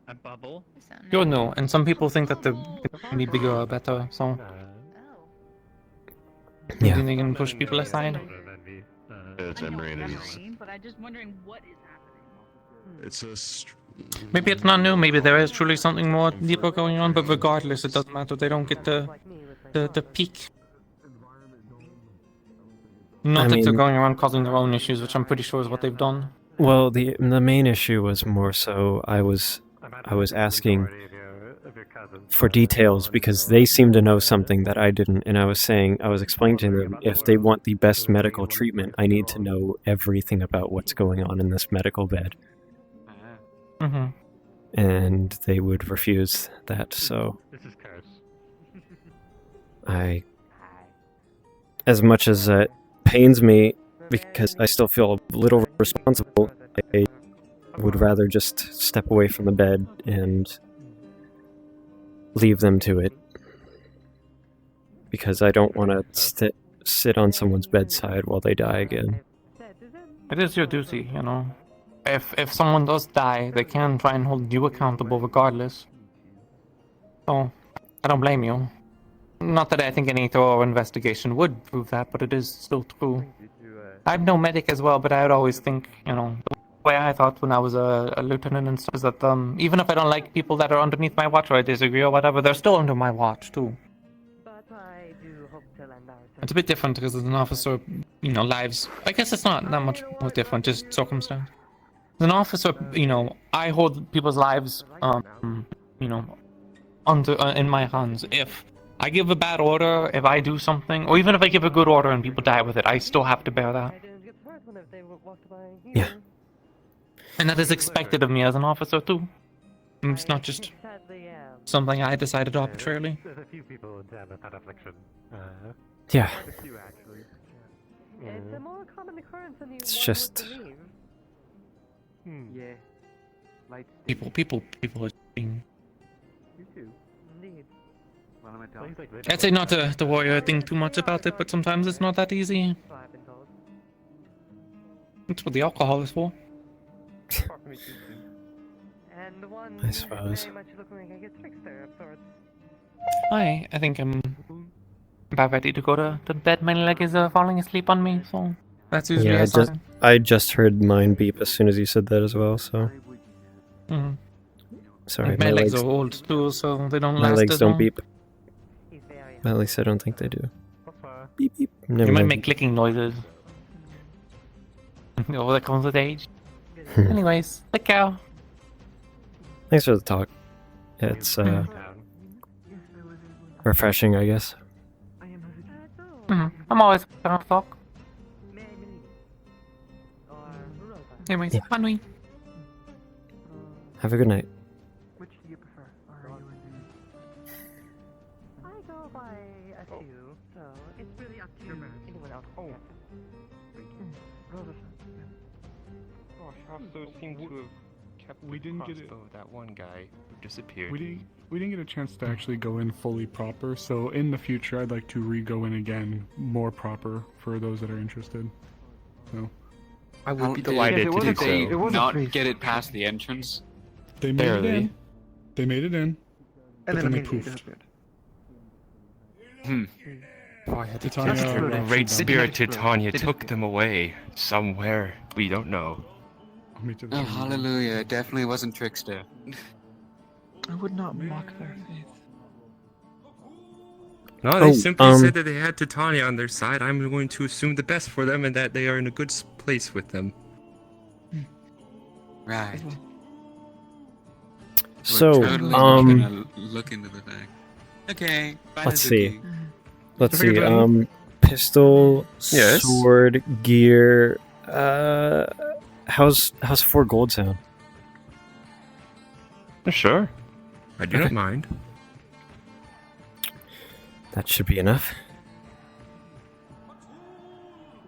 S15: A bubble?
S4: You're new, and some people think that the can be bigger or better, so...
S6: Yeah.
S4: Maybe they can push people aside.
S13: But I'm just wondering what is happening.
S12: It's a...
S4: Maybe it's not new, maybe there is truly something more deeper going on, but regardless, it doesn't matter, they don't get the peak. Not that they're going around causing their own issues, which I'm pretty sure is what they've done.
S6: Well, the main issue was more so I was asking for details because they seem to know something that I didn't, and I was explaining to them if they want the best medical treatment, I need to know everything about what's going on in this medical bed. And they would refuse that, so as much as it pains me because I still feel a little responsible, I would rather just step away from the bed and leave them to it, because I don't want to sit on someone's bedside while they die again.
S4: It is your duty, If someone does die, they can try and hold you accountable regardless. So, I don't blame you. Not that I think any thorough investigation would prove that, but it is still true. I'm no medic as well, but I would always think, the way I thought when I was a lieutenant and stuff is that even if I don't like people that are underneath my watch or I disagree or whatever, they're still under my watch too. It's a bit different because as an officer, lives... I guess it's not that much more different, just circumstance. As an officer, I hold people's lives, in my hands. If I give a bad order, if I do something, or even if I give a good order and people die with it, I still have to bear that.
S6: Yeah.
S4: And that is expected of me as an officer too. It's not just something I decided arbitrarily.
S17: There's a few people in town with that affliction.
S6: Yeah.
S17: A few, actually.
S10: It's a more common occurrence than you
S6: It's
S10: one
S6: just-
S10: would believe.
S17: Yeah.
S4: People are being...
S17: You too.
S10: Indeed.
S4: I'd say not to worry or think too much about it, but sometimes it's not that easy.
S10: So I've been told.
S4: That's what the alcohol is for.
S10: And the one
S6: I suppose.
S10: very much looking like a trickster of sorts.
S4: I think I'm about ready to go to bed. My leg is falling asleep on me, so that's usually
S6: Yeah,
S4: a sign.
S6: I just heard mine beep as soon as you said that as well, so...
S4: Mhm.
S6: Sorry,
S4: My legs are old too, so they don't
S6: my
S4: last
S6: legs
S4: as
S6: don't
S4: long.
S6: beep. At least I don't think they do. Beep beep. Never
S4: You might
S6: mind.
S4: make clicking noises. Oh, that comes with age. Anyways, the cow.
S6: Thanks for the talk. It's refreshing, I guess.
S4: I'm always gonna talk. Anyways, fun week.
S6: Have a good night.
S10: Which do you prefer? I go by a few, so it's really up to anyone else.
S18: Oh.
S19: Gosh, Hafso seemed to have kept
S12: We
S19: the
S12: didn't get it.
S19: crossbow of that one guy who disappeared.
S12: We didn't get a chance to actually go in fully proper, so in the future I'd like to re-go in again more proper for those that are interested. So
S19: I would be delighted to do so.
S3: Did they not get it past the entrance?
S12: they made it
S19: Barely.
S12: in. They made it in. But then they poofed. Titania
S19: Just
S12: raptured
S19: the great
S12: them.
S19: spirit Titania took them away somewhere we don't know.
S3: Oh, hallelujah! It definitely wasn't Trickster.
S8: I would not mock their faith.
S19: No, they
S6: Oh,
S19: simply said that they had Titania on their side. I'm going to assume the best for them and that they are in a good place with them.
S3: Right.
S6: So,
S3: We're totally not gonna look into the fact. Okay. bye,
S6: let's
S3: Hazuki.
S6: see. Let's
S19: Have a
S6: see.
S19: good one.
S6: Pistol,
S19: Yes?
S6: sword, gear. How's 4 gold sound?
S19: Sure. I do not
S6: Okay.
S19: mind.
S6: That should be enough.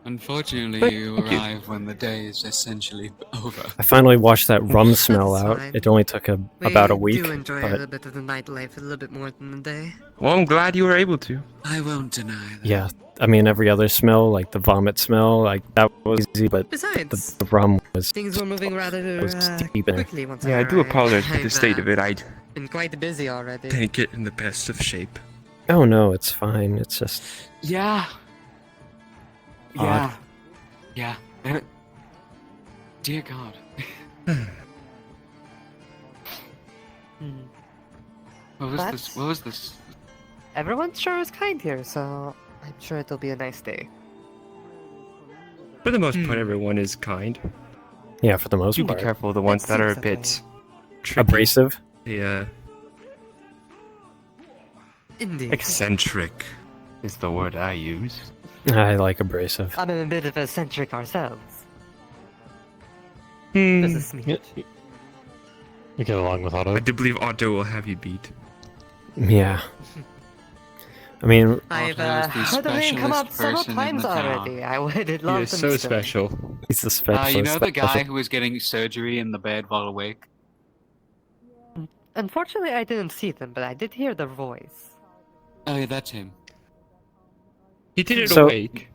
S3: Unfortunately,
S6: Thank
S3: you
S6: you.
S3: arrive when the day is essentially over.
S6: I finally washed that rum smell out.
S10: fine.
S6: It only took about a week,
S10: We do enjoy a
S6: but
S10: little bit of the nightlife a little bit more than the day.
S19: Well, I'm glad you were able to.
S3: I won't deny that.
S6: yeah. I mean, every other smell, like the vomit smell, like that was easy, but
S10: Besides,
S6: the rum was
S10: things were moving rather
S6: was deep in it.
S10: quickly once
S19: Yeah, I do
S10: arrived.
S19: apologize for the
S10: I've,
S19: state of it. I
S10: been quite busy already.
S19: didn't get in the best of shape.
S6: Oh no, it's fine. It's just
S3: Yeah.
S6: Odd.
S3: Yeah. Dear God. What was this?
S10: That's-
S3: What was this?
S10: Everyone sure is kind here, so I'm sure it'll be a nice day.
S19: For the most part, everyone is kind.
S6: yeah, for the most
S19: Do be
S6: part.
S19: careful of the ones that are a
S10: seems that
S19: bit tricky.
S6: Abrasive.
S19: Yeah.
S10: Indeed.
S19: Eccentric is the word I use.
S6: I like abrasive.
S10: I'm a bit of eccentric ourselves.
S19: Hmm.
S10: This is me.
S17: You get along with Otto.
S19: I do believe Otto will have you beat.
S6: Yeah. I mean,
S10: I've
S3: Otto is the
S10: heard the name come up
S3: specialist
S10: several
S3: person in
S10: times
S3: the town.
S10: already. I would
S19: He
S10: love
S19: is
S10: them
S19: so
S10: still.
S19: special.
S6: he's the specialist.
S3: You know the guy
S6: special-
S3: who was getting surgery in the bed while awake?
S10: Unfortunately, I didn't see them, but I did hear their voice.
S3: Oh, yeah, that's him.
S19: He did it
S6: So-
S19: awake.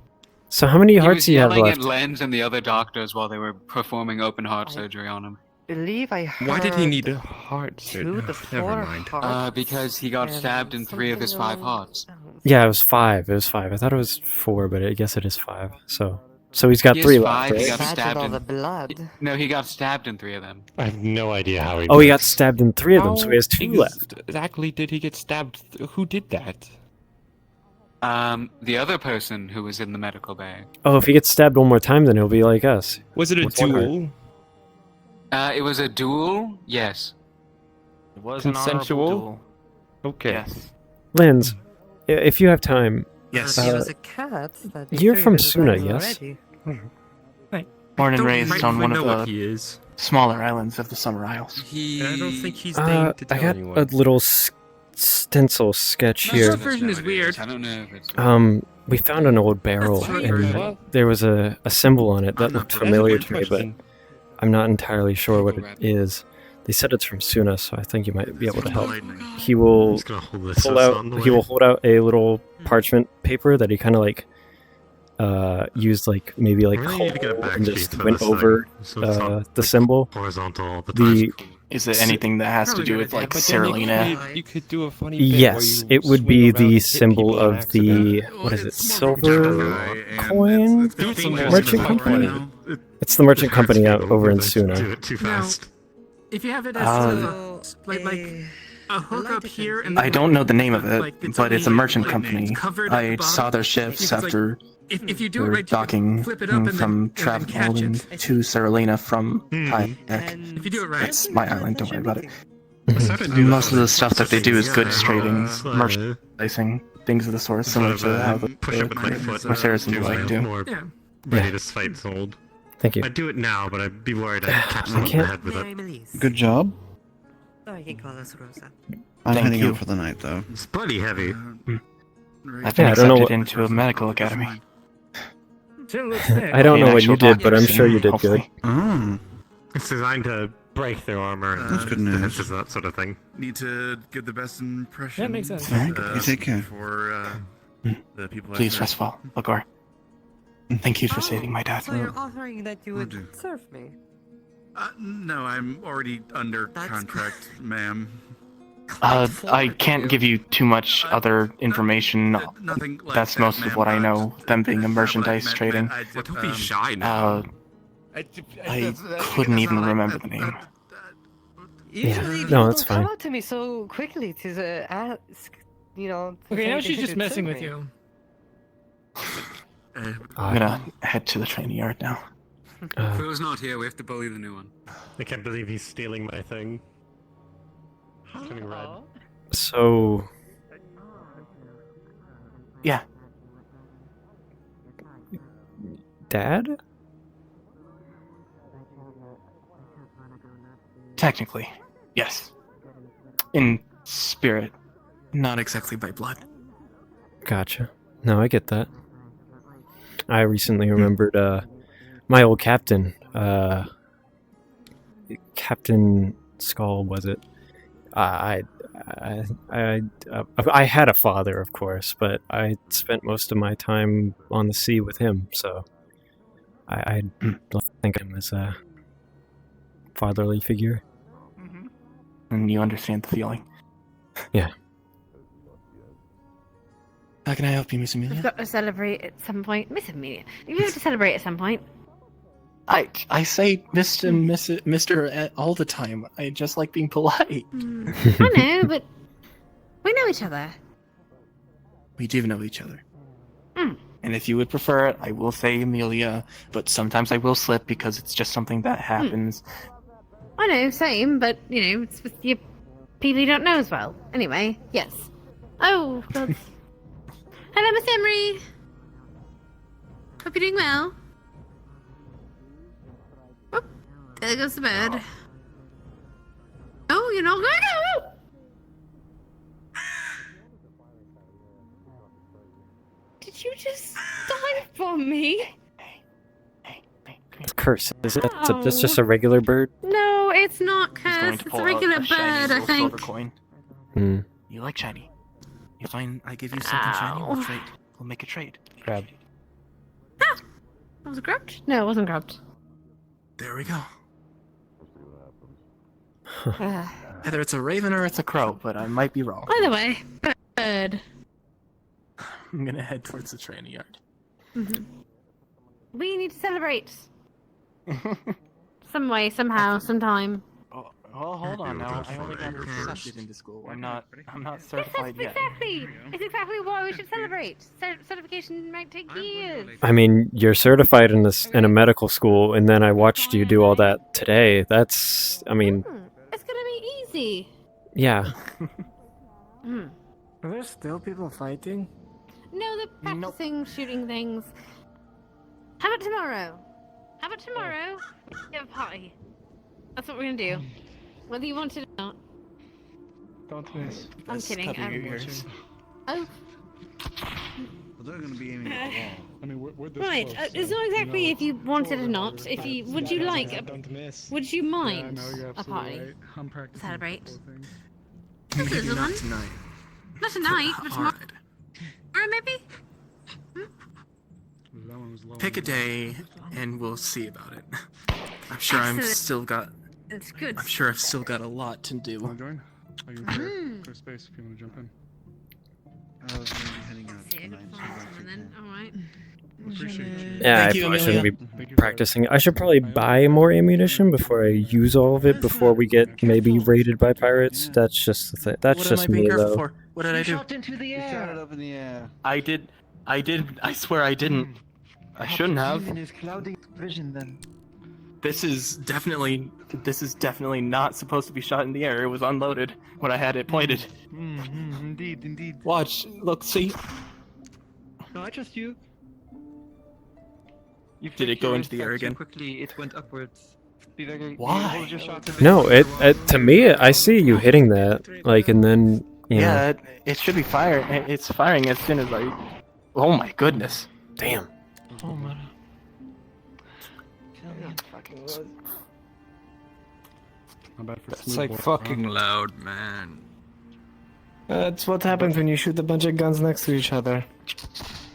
S6: So how many
S3: He
S6: hearts
S3: was
S6: do you have
S3: yelling at
S6: left?
S3: Lens and the other doctors while they were performing open heart surgery on him.
S10: Believe I heard.
S19: Why did he need a heart
S10: 2 to 4
S19: Never mind.
S10: hearts
S3: Because he got
S10: and
S3: stabbed in 3 of his 5
S10: something along-
S3: hearts.
S6: Yeah, it was 5. It was 5. I thought it was 4, but I guess it is 5. So he's got
S3: He has
S6: 3
S3: 5,
S6: left.
S3: he
S6: Right?
S3: got stabbed
S10: all
S3: in...
S10: the blood.
S3: No, he got stabbed in 3 of them.
S17: I have no idea how he.
S6: Oh, he got
S17: works.
S6: stabbed in 3 of them, so he has 2
S19: How
S6: left.
S19: Exactly did he get stabbed? Who did that?
S3: The other person who was in the medical bay.
S6: Oh, if he gets stabbed one more time, then he'll be like us.
S19: Was it a
S6: With one heart.
S19: duel?
S3: It was a duel. Yes.
S4: It was
S6: Consensual?
S4: an honorable duel. Okay.
S3: Yes.
S6: Linz, if you have time.
S3: Yes.
S6: uh,
S3: He
S10: was a cat. That'd be
S6: you're
S10: three
S6: from
S10: good
S6: Suna,
S10: advisors
S6: yes?
S10: already.
S4: Born and
S19: Don't
S4: raised
S19: might
S4: on one
S19: know
S4: of
S19: what
S4: the
S19: he is.
S4: smaller islands of the Summer Isles.
S19: I don't think he's
S6: I
S19: deigned to tell
S6: got
S19: anyone.
S6: a little stencil sketch
S19: The
S6: here.
S19: short version is weird.
S3: I don't know if it's.
S6: We found an old barrel,
S19: That's
S6: and
S19: right.
S6: there was a symbol on it that
S3: I'm not
S6: looked
S3: sure.
S6: familiar
S3: That's
S6: to
S3: a
S6: me,
S3: good
S6: but
S3: question.
S6: I'm not entirely sure what it is. They said it's from Suna, so I think you might be able to help. He will
S17: just gonna hold this
S6: pull
S17: us
S6: out.
S17: on the
S6: He
S17: way.
S6: will hold out a little parchment paper that he kind of like used like maybe like
S17: Really need to get a
S6: whole
S17: back
S6: and
S17: sheet
S6: just
S17: for
S6: went
S17: this thing,
S6: over
S17: so it's not,
S6: the symbol.
S17: horizontal all the time.
S6: The
S4: Is it anything that has to do with like Cerulina?
S19: You could do a funny bit where
S6: yes,
S19: you
S6: it would
S19: swing
S6: be
S19: around and
S6: the
S19: hit
S6: symbol
S19: people on
S6: of the
S19: accident.
S6: what is it? Silver coin merchant
S19: merchant
S6: company. It's the merchant company out over in
S17: Do
S6: Suna.
S17: it too fast.
S2: If you have it as like a hook up here, and
S4: I don't know the name of it,
S2: like, it's
S4: but it's a
S2: only,
S4: merchant
S2: like,
S4: company.
S2: covered at the
S4: I
S2: bottom.
S4: saw their ships
S2: Because, like,
S4: after
S2: if you do it
S4: their
S2: right, you can
S4: docking
S2: flip it up and
S4: from
S2: then catch
S4: traveling
S2: it.
S4: to Cerulina from kayak.
S2: If you do it right,
S4: That's my island, don't worry about it.
S6: Mm-hmm.
S4: Most of the stuff that they do is goods trading, merchandising, things of the sort, similar to how the
S17: Push it with my foot.
S4: Mercedes and the like do.
S17: More ready to fight sold.
S6: Thank you.
S17: I'd do it now, but I'd be worried I'd catch
S6: I
S17: someone in the
S6: can't-
S17: head with it.
S14: Good job.
S10: Oh, you can call us Rosa.
S14: I'm
S4: Thank
S14: heading
S4: you.
S14: out for the night, though.
S17: It's bloody heavy.
S4: I've been
S6: Yeah, I don't know
S4: accepted
S6: what-
S4: into a medical academy.
S6: I don't
S4: Be an
S6: know what you
S4: actual
S6: did, but
S4: doctor
S6: I'm sure
S4: soon,
S6: you did good.
S4: hopefully.
S14: Oh.
S17: It's designed to break their armor and
S14: That's good news.
S17: defenses, that sort of thing.
S16: Need to give the best impression.
S2: That makes sense.
S14: Alright, you take care.
S16: For the people.
S4: Please
S16: I've
S4: rest well, Lagor. Thank you for saving my dad.
S10: So you're offering that you would serve me?
S16: No, I'm already under contract, ma'am.
S4: I can't give you too much other information.
S16: Nothing like
S4: That's
S16: that,
S4: most of
S16: ma'am.
S4: what I know, them being a merchandise
S16: meant,
S4: trading.
S16: Well,
S3: don't be shy now.
S4: I couldn't even remember the name.
S10: Usually
S6: no,
S10: you
S6: that's
S10: don't come
S6: fine.
S10: out to me so quickly to ask, you know.
S2: Okay,
S10: to
S2: now
S10: say
S2: she's
S10: that
S2: just
S10: you'd
S2: messing
S10: serve
S2: with
S10: me.
S2: you.
S4: I'm gonna head to the training yard now.
S3: Phil's not here. We have to bully the new one.
S17: I can't believe he's stealing my thing. Turning red.
S6: So,
S4: Yeah,
S6: Dad?
S4: technically, yes. In spirit, not exactly by blood.
S6: Gotcha. No, I get that. I recently remembered my old captain, Captain Skull, was it? I had a father, of course, but I spent most of my time on the sea with him, so I don't think of him as a fatherly figure.
S4: And you understand the feeling.
S6: Yeah.
S4: How can I help you, Miss
S9: We've
S4: Amelia?
S9: got to celebrate at some point. Miss Amelia, you have to celebrate at some point.
S4: I say Mr. all the time. I just like being polite.
S9: I know, but we know each other.
S4: We do know each other.
S9: Mm.
S4: And if you would prefer it, I will say Amelia, but sometimes I will slip because it's just something that happens.
S9: I know, same, but, you know, it's with your people you don't know as well. Anyway, yes. Oh, God. Hello, Miss Emery. Hope you're doing well. Oh, there goes the bird. Oh, you're not going to. Did you just dive from me?
S6: It's curse, is it? It's just a regular bird?
S9: No, it's not
S4: He's going
S9: cursed.
S4: to
S9: It's
S4: pull
S9: a
S4: out
S9: regular
S4: a shiny
S9: bird, I
S4: little silver
S9: think.
S4: coin.
S6: Hmm.
S4: You like shiny? You find I give you something shiny, we'll
S9: Ow.
S4: trade. We'll make a trade.
S6: Grab.
S9: Was it grabbed? No, it wasn't grabbed.
S4: There we go.
S9: Uh,
S4: Either it's a raven or it's a crow, but I might be wrong.
S9: Either way, bird.
S4: I'm gonna head towards the training yard.
S9: Mhm. We need to celebrate. Some way, somehow, sometime.
S4: Well, hold on now. I only got accepted into school. I'm not certified yet.
S9: It's exactly why we should celebrate. Certification might take years.
S6: I mean, you're certified in a medical school, and then I watched you do all that today. That's, I mean,
S9: It's gonna be easy.
S6: yeah.
S7: Are there still people fighting?
S9: No, they're practicing shooting things. How about tomorrow? You have a party. That's what we're gonna do. Whether you want it or not.
S12: Don't miss.
S9: I'm kidding.
S4: Cover your ears.
S9: Oh.
S16: Well, they're going to be aiming at the wall.
S12: I mean, we're this
S9: Right.
S12: close,
S9: It's
S12: so,
S9: not exactly
S12: you know,
S9: if you want it or not. If you would you like a,
S12: don't miss.
S9: would you mind
S12: Yeah, no, you're
S9: a
S12: absolutely
S9: party?
S12: right. I'm practicing
S9: Celebrate.
S12: both things.
S9: This is
S3: Not
S9: one.
S3: tonight.
S9: Not tonight, but tomorrow.
S3: Alright.
S9: Or maybe.
S12: That one was low.
S3: Pick a day, and we'll see about it. I'm sure
S9: Excellent. It's good.
S3: I'm sure I've still got a lot to do.
S12: Want to join? I can clear space if you want to jump in.
S16: I was going to be heading out
S9: See, I
S16: tonight.
S9: could find someone then. All right.
S12: Appreciate you.
S6: Yeah,
S3: Thank
S6: I
S3: you,
S6: probably shouldn't be
S12: Thank you for
S6: practicing. I should probably buy more ammunition before I use all of it before we get maybe raided by pirates. That's just the thing. That's
S3: What am I
S6: just
S3: being
S6: me,
S3: careful
S6: though.
S3: for? What did I do?
S10: Shot into the
S14: You shot it
S10: air.
S14: up in the air.
S4: I did. I swear I didn't. I shouldn't have.
S10: Even his cloudy vision then.
S4: This is definitely not supposed to be shot in the air. It was unloaded when I had it pointed.
S10: Indeed.
S4: Watch, look, see.
S10: No, I trust you.
S4: Did it go into the air again?
S10: Quickly, it went upwards. Be very.
S4: Why?
S10: Hold your shot to
S6: No, it to me, I see you hitting that, like, and then you know.
S4: Yeah, it should be fire. It's firing as soon as I. Oh my goodness!
S6: Damn.
S4: Oh my.
S12: Not bad for
S3: That's
S12: smooth
S3: like
S12: work,
S3: fucking
S12: huh?
S3: loud, man.
S7: That's what happens when you shoot a bunch of guns next to each other.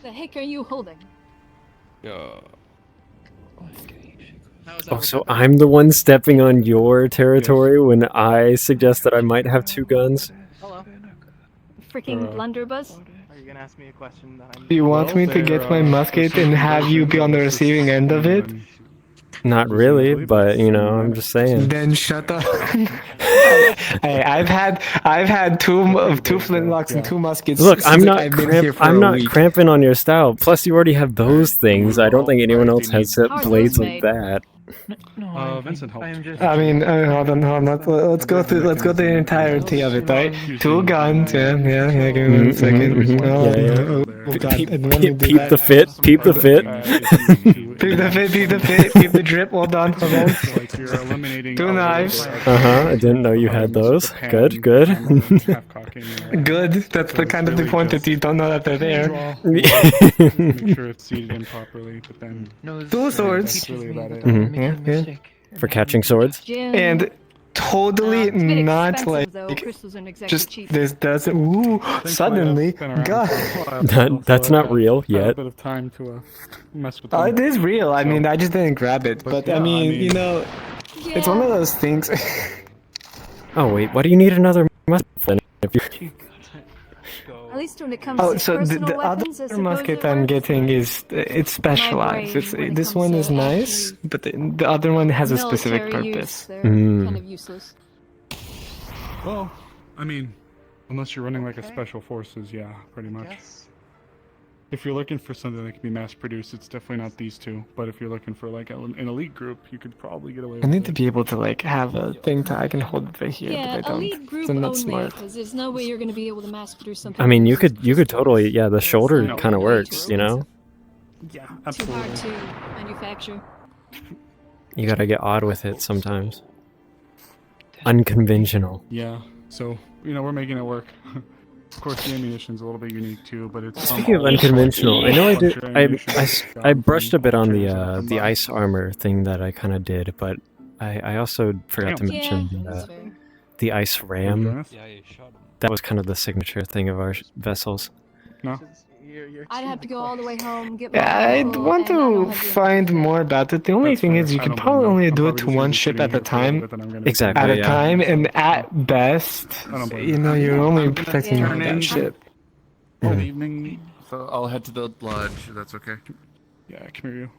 S13: The heck are you holding?
S3: Yeah.
S6: Oh, so I'm the one stepping on your territory when I suggest that I might have two guns?
S4: Hello.
S13: Freaking blunderbuss?
S4: Are you gonna ask me a question that I'm...
S7: Do you want me to get my musket and have you be on the receiving end of it?
S6: Not really, but you know, I'm just saying.
S7: Then shut up. Hey, I've had two flintlocks and two muskets.
S6: Look, I'm
S7: since
S6: not
S7: I've been here for
S6: I'm
S7: a
S6: not
S7: week.
S6: cramping on your style. Plus, you already have those things. I don't think anyone else has set blades like that.
S12: Vincent helped.
S7: I mean, hold on. Let's go through the entirety of it, right? Two guns. Yeah. Give me 1 second. Oh, God.
S6: Peep the fit. Peep the fit.
S7: Peep the drip. Hold on.
S12: Like you're eliminating
S7: Two knives.
S6: I didn't know you had those. Good.
S7: Good. That's the kind of the point that you don't know that they're there.
S12: Make sure it's seated in properly, but then
S7: Two swords.
S12: that's really about it.
S6: Yeah. For catching swords.
S7: And totally not like just this doesn't. Ooh, suddenly, God.
S6: That's not real
S12: Had a
S6: yet.
S12: bit of time to mess with
S7: Oh,
S12: them.
S7: it is real. I mean, I just didn't grab it. But I mean, you know, it's one of those things.
S6: Oh wait, why do you need another musket then? If you
S13: At least when it comes
S7: Oh,
S13: to
S7: so
S13: personal
S7: the
S13: weapons, I
S7: other
S13: suppose
S7: musket
S13: it
S7: I'm
S13: works.
S7: getting is it's specialized. It's
S13: when it
S7: this
S13: comes
S7: one
S13: to
S7: is nice, but the other one has a specific
S13: Military use,
S7: purpose.
S13: they're kind of useless.
S12: Well, I mean, unless you're running like a special forces, yeah, pretty much. If you're looking for something that can be mass-produced, it's definitely not these two. But if you're looking for like an elite group, you could probably get away with
S7: I
S12: it.
S7: need to be able to like have a thing that I can hold it right here,
S13: Yeah,
S7: but I
S13: a
S7: don't.
S13: lead group
S7: So I'm not
S13: only,
S7: smart.
S13: because there's no way you're going to be able to mass produce something.
S6: I mean, you could totally, yeah, the shoulder kind of works, you know?
S12: Yeah,
S13: too
S12: absolutely.
S13: hard to manufacture.
S6: You gotta get odd with it sometimes. Unconventional.
S12: Yeah, so, we're making it work. Of course, the ammunition's a little bit unique too, but it's...
S6: Speaking of unconventional, I know I did. I brushed a bit on the ice armor thing that I kind of did, but I also forgot to mention the ice ram. That was kind of the signature thing of our vessels.
S12: No.
S13: I'd have to go all the way home, get my
S7: Yeah, I'd
S13: rifle,
S7: want
S13: and I don't
S7: to
S13: have the
S7: find more about it. The only thing is, you could probably only do it to one ship at a time.
S6: Exactly.
S7: At a
S6: yeah.
S7: time, and at best, you're only protecting
S3: Yeah.
S7: that ship.
S12: Good evening.
S3: So I'll head to the lodge, if that's okay.
S12: Yeah, come here,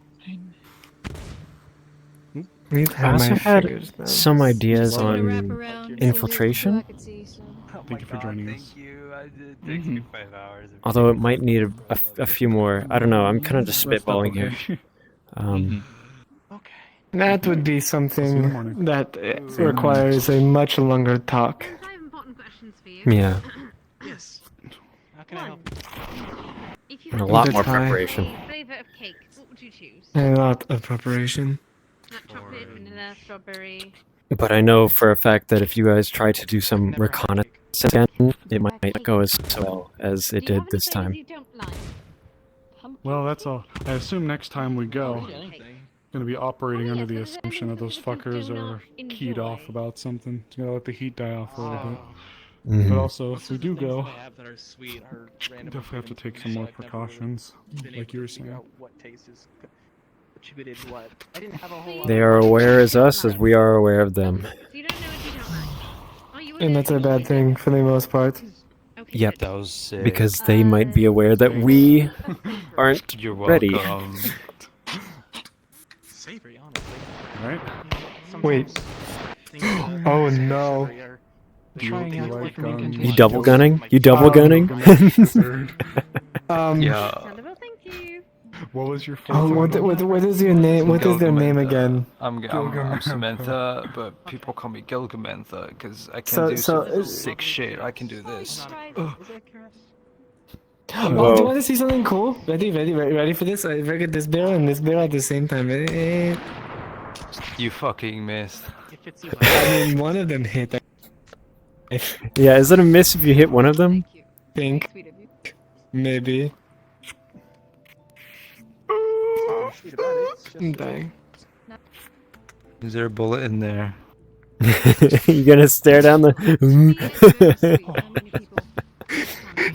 S12: you.
S6: I also had some ideas on infiltration,
S12: Thank you for joining us.
S6: although it might need a few more. I don't know. I'm kind of just spitballing here.
S7: That would be something that requires a much longer talk.
S6: Yeah.
S9: Yes.
S21: How can I help you?
S6: And a lot more preparation.
S9: Flavor of cake. What would you choose?
S7: A lot of preparation.
S9: Chocolate, vanilla, strawberry.
S6: But I know for a fact that if you guys try to do some reconnaissance again, it might not go as well as it did this time.
S12: Well, that's all. I assume next time we go, gonna be operating under the assumption that those fuckers are keyed off about something. Just gotta let the heat die off a little bit. But also, if we do go, definitely have to take some more precautions, like you were saying.
S6: They are aware as us as we are aware of them.
S7: And that's a bad thing for the most part.
S6: Yep, because they might be aware that we aren't ready.
S21: Savory, honestly.
S12: Right?
S7: Wait. Oh no.
S6: You double gunning? You double gunning?
S12: Yeah. What was your
S7: Oh, what is your name? What is their name again?
S1: I'm Samantha, but people call me Gilgamantha because I can do some sick shit. I can do this.
S7: Oh, do you want to see something cool? Ready for this? I reckon this barrel and this barrel at the same time.
S1: You fucking missed.
S7: I mean, one of them hit.
S6: Yeah, is it a miss if you hit one of them?
S7: Think. Maybe. Dang.
S1: Is there a bullet in there?
S6: You gonna stare down the...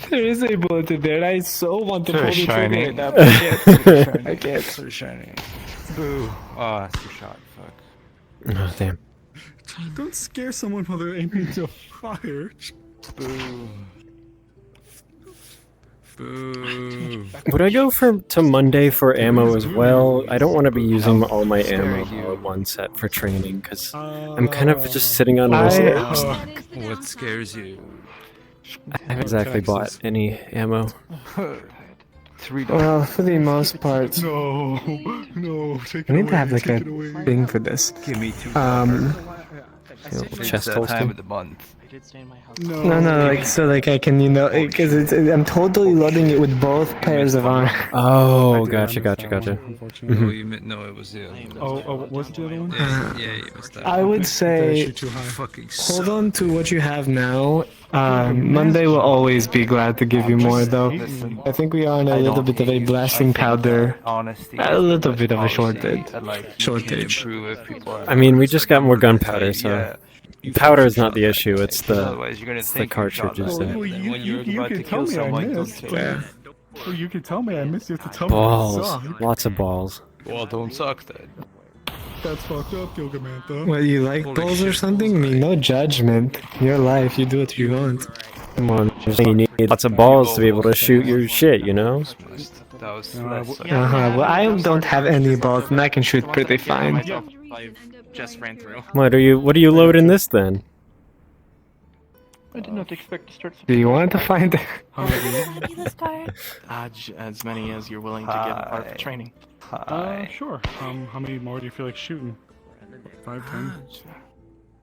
S7: There is a bullet in there. I so want to pull the
S1: shiny.
S7: trigger right now, but I can't. I can't.
S1: So shiny. Boo. Oh, that's your shot. Fuck.
S6: Oh, damn.
S12: Don't scare someone while they're aiming to fire.
S1: Boo. Boo.
S6: Would I go to Monday for ammo as well? I don't want to be using all my ammo all at one set for training, because I'm kind of just sitting on most
S1: What scares you?
S6: I haven't exactly bought any ammo.
S7: Well, for the most part,
S12: No, take
S7: I
S12: it
S7: need to have
S12: away,
S7: like a
S12: take it away.
S7: thing for this.
S1: Give me 2
S6: Chest
S1: that
S6: holster.
S1: time of the month.
S7: No, like so, like I can, because I'm totally loading it with both pairs of armor.
S6: Oh, gotcha.
S1: Mm-hmm. No, it was the other one.
S12: Oh, what's the other one?
S1: Yeah, it was that.
S7: I would say hold on to what you have now. Monday will always be glad to give you more, though. I think we are on a little bit of a blasting powder, a little bit of a shortage.
S6: I mean, we just got more gunpowder, so powder is not the issue. It's the cartridges.
S12: Well, you can tell me I missed. Well, you can tell me I missed. You have to tell
S6: Balls,
S12: me I suck.
S6: lots of balls.
S1: Well, don't suck then.
S12: That's fucked up, Gilgamantha.
S7: What, you like balls or something? I mean, no judgment. Your life, you do what you want.
S6: Come on, you need lots of balls to be able to shoot your shit, you know?
S1: That was
S7: Well, I don't have any balls, and I can shoot pretty fine.
S4: I just ran through.
S6: What are you loading this then?
S4: I did not expect to start.
S7: Do you want to find
S4: As many as you're willing to give part of the training.
S12: Sure. How many more do you feel like shooting? 5, 10?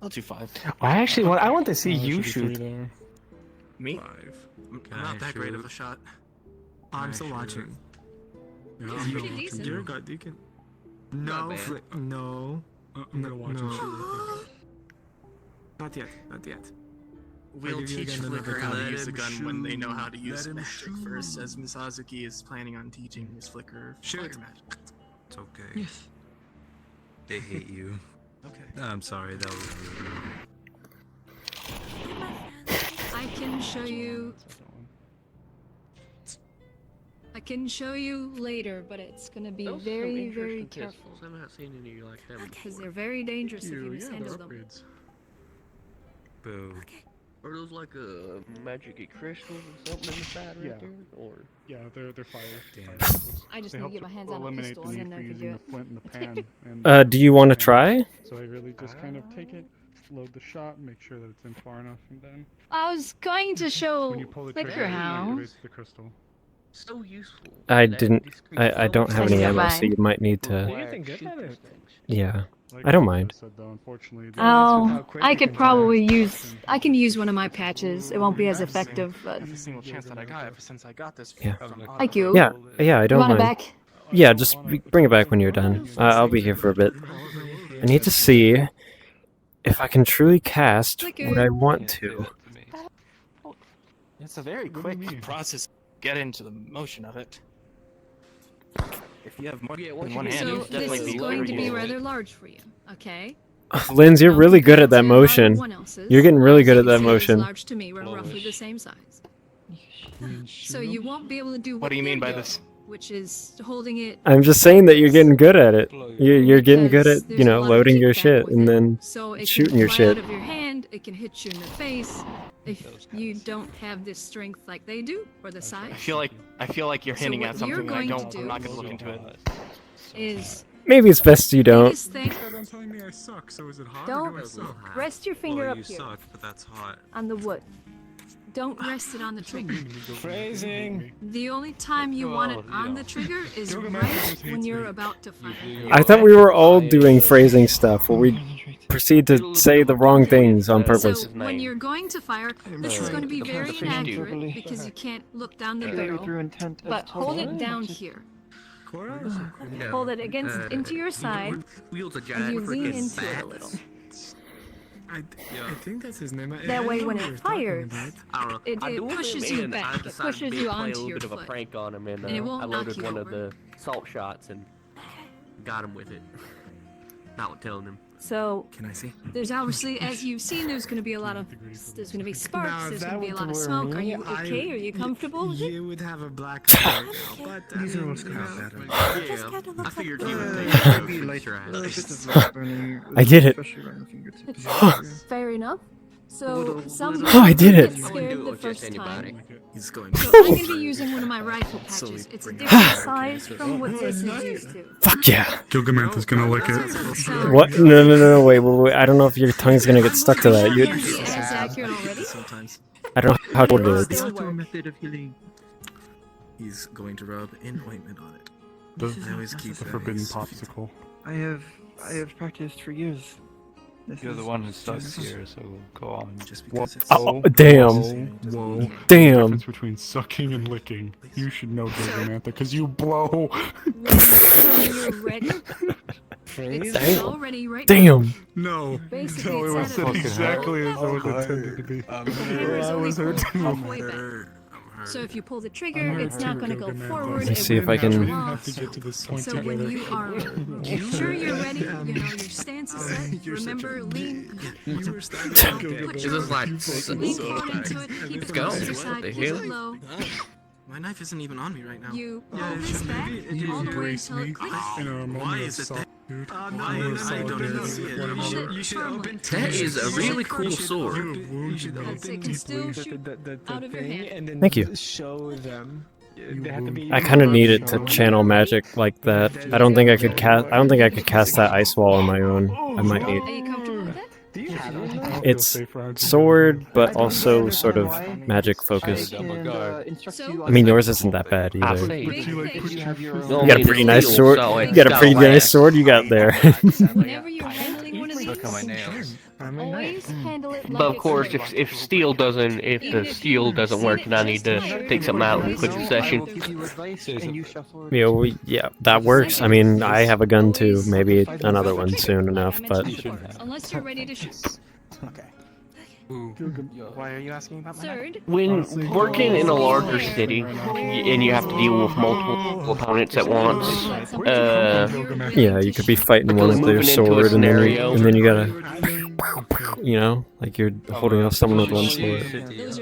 S4: I'll do 5.
S7: I want to see you shoot.
S4: Me?
S3: 5.
S4: I'm not that great of a shot. I'm still watching.
S3: You're good. You can.
S4: No,
S3: No. I'm gonna watch you shoot.
S4: Not yet. We'll teach Flicker how to use the gun when they know how to use magic first, as Miss Azuki is planning on teaching Miss Flicker fire magic.
S3: It's okay.
S4: Yes.
S3: They hate you.
S4: Okay.
S3: I'm sorry, that was rude.
S20: I can show you. I can show you later, but it's gonna be very, very careful.
S2: I'm not saying any like him.
S20: Because they're very dangerous if you mishandle them.
S3: Boo.
S11: Are those like magic crystals or something in the side right there? Or
S12: Yeah, they're fire.
S20: I just
S12: They
S20: need to
S12: help
S20: get my hands on a
S12: eliminate
S20: pistol
S12: the
S20: and
S12: need
S20: then
S12: for
S20: I can do
S12: using the
S20: it.
S12: flint and the pan.
S6: Do you want to try?
S12: So I really just kind of take it, load the shot, make sure that it's in far enough, and then
S20: I was going to show
S12: when you pull the
S20: Flicker
S12: trigger, it
S20: how.
S12: activates the crystal.
S11: so useful.
S6: I didn't. I don't have any
S8: get
S6: ammo, so
S8: mine.
S6: you might need to.
S12: You're getting good at it.
S6: Yeah,
S12: Like
S6: I don't
S12: Martha
S6: mind.
S12: said, though, unfortunately,
S20: Oh, I could probably use. I can use one of my patches. It won't be as effective, but.
S4: Every single chance that I got ever since I got this.
S6: Yeah.
S20: Thank you.
S6: Yeah, I
S20: You
S6: don't
S20: want it
S6: mind.
S20: back?
S6: Yeah, just bring it back when you're done. I'll be here for a bit. I need to see if I can truly cast what I want to.
S4: It's a very quick process. Get into the motion of it. If you have more than one hand,
S20: So
S4: you'll
S20: this
S4: definitely
S20: is
S4: be
S20: going to be
S4: able
S20: rather large for you, okay?
S6: Linz, you're really good at that motion. You're getting really good at that
S20: It's
S6: motion.
S20: large to me. We're roughly the same size. So you won't be able to do
S4: What do you mean by
S20: you're
S4: this?
S20: doing, which is holding it.
S6: I'm just saying that you're getting good at it. You're getting good at,
S20: There's a lot of
S6: loading your
S20: kickback
S6: shit
S20: with
S6: and
S20: it.
S6: then
S20: So it
S6: shooting
S20: can
S6: your
S20: fly
S6: shit.
S20: out of your hand. It can hit you in the face if you don't have this strength like they do, or the size.
S4: I feel like you're
S20: So
S4: hinting
S20: what
S4: at something
S20: you're
S4: that I
S20: going to
S4: don't.
S20: do
S4: I'm not gonna look into it.
S20: Is
S6: Maybe it's best you don't.
S20: biggest thing.
S12: Don't telling me I suck. So is it hot
S20: Don't
S12: or do I suck?
S20: rest your finger up
S3: you
S20: here
S3: suck, but that's hot.
S20: on the wood. Don't rest it on the trigger.
S7: Phrasing.
S20: The only time you want it on the trigger is right when you're about to fire.
S6: I thought we were all doing phrasing stuff where we proceed to say the wrong things on purpose.
S20: So when you're going to fire, this is going to be very inaccurate because you can't look down the barrel. But hold it down here. Hold it against into your side, and you lean into it a little.
S7: I think that's his name.
S20: That way, when it fires,
S11: I don't know.
S20: it
S11: I do
S20: pushes
S11: it,
S20: you
S11: and
S20: back.
S11: I
S20: It
S11: decided
S20: pushes
S11: to
S20: you
S11: play a
S20: onto
S11: little
S20: your
S11: bit of a
S20: foot.
S11: prank on him, and,
S20: And it won't
S11: I
S20: knock
S11: loaded
S20: you
S11: one
S20: over.
S11: of the salt shots and got him with it. Not telling him.
S20: So
S11: Can I see?
S20: there's obviously, as you've seen, there's going to be a lot of, there's going to be sparks.
S7: Now, if
S20: There's
S7: that
S20: going to be a
S7: were
S20: lot of
S7: to
S20: smoke.
S7: were
S20: Are
S7: me,
S20: you okay? Are you comfortable with it?
S7: You would have a black eye now, but
S16: These are what's kind of better.
S11: Yeah, I figured he would take it.
S16: Maybe like
S11: Sure,
S16: a bit of like burning,
S6: I did it.
S16: especially around the fingertips.
S20: Fair enough. So some
S6: Oh, I did it.
S20: get scared the first time.
S11: He's going
S20: So I'm going to be using one of my rifle patches. It's a different size from what this is used to.
S6: Fuck yeah.
S12: Gilgamantha's gonna lick it.
S6: What? No, wait. I don't know if your tongue's gonna get stuck to that.
S20: Can be as accurate already.
S11: Sometimes.
S6: I don't know how it is.
S11: This is our method of healing. He's going to rub an ointment on it. I always keep
S12: The
S11: that
S12: forbidden
S11: nice.
S12: popsicle.
S14: I have practiced for years.
S1: You're the one who sucks here, so go on.
S11: Just
S12: What?
S11: because it's
S6: Oh, damn.
S12: Whoa. The
S6: Damn.
S12: difference between sucking and licking. You should know, Gilgamantha, because you blow.
S20: When you're ready, it's
S6: Damn.
S20: already right
S6: Damn.
S12: No.
S20: Basically,
S12: No, it was
S20: it's
S12: said
S20: at a-
S12: exactly as it was intended to be.
S20: The hammer is
S12: I
S20: only
S12: was hurt
S20: pulled
S12: too.
S20: halfway back. So if you pull the trigger, it's not going to go forward.
S6: Let me
S20: it
S6: see if
S20: will
S6: I can-
S20: go
S12: We didn't have
S20: off.
S12: to get to this point
S20: So
S12: together.
S20: when you are sure you're ready, you know your stance is set. Remember, lean.
S11: This is like
S20: Lean forward into it. Keep
S11: Let's
S20: it
S11: go.
S20: close to your
S11: What
S20: side.
S11: the
S20: Keep it
S11: hell?
S20: low.
S11: My knife isn't even on me right now.
S20: You pull this back all the way until it clicks.
S12: In a
S11: Why
S12: moment
S11: is
S12: of
S11: it
S12: salt,
S11: that?
S12: dude.
S11: Why
S12: We're
S11: I don't
S12: solidarity
S11: even see
S12: with
S11: it.
S12: one another.
S20: You should open.
S11: That is a really cool sword.
S20: Because it can still shoot
S7: the
S20: out of your
S7: thing,
S20: hand.
S7: and then
S6: Thank you.
S7: show them. They have to be
S6: I kind of need it to channel magic like that. I don't think I could cast. I don't think I could cast that ice wall on my own. I might need.
S20: Are you comfortable with that?
S6: It's sword, but also sort of magic focus. I mean, yours isn't that bad either. You got a pretty nice sword. You got a pretty nice sword you got there.
S20: Whenever you're handling one of these,
S1: Look at my nails.
S20: always handle it like
S11: But of
S20: it's
S11: course,
S20: ready.
S11: if the steel doesn't work, then I need to take something out and quit the session.
S6: Yeah, that works. I mean, I have a gun too. Maybe another one soon enough, but
S20: Unless you're ready to shoot.
S4: Why are you asking about my knife?
S20: Third,
S11: When working in a larger city and you have to deal with multiple opponents at once,
S6: yeah, you could be fighting one with their sword, and then you gotta, like you're holding off someone with one sword.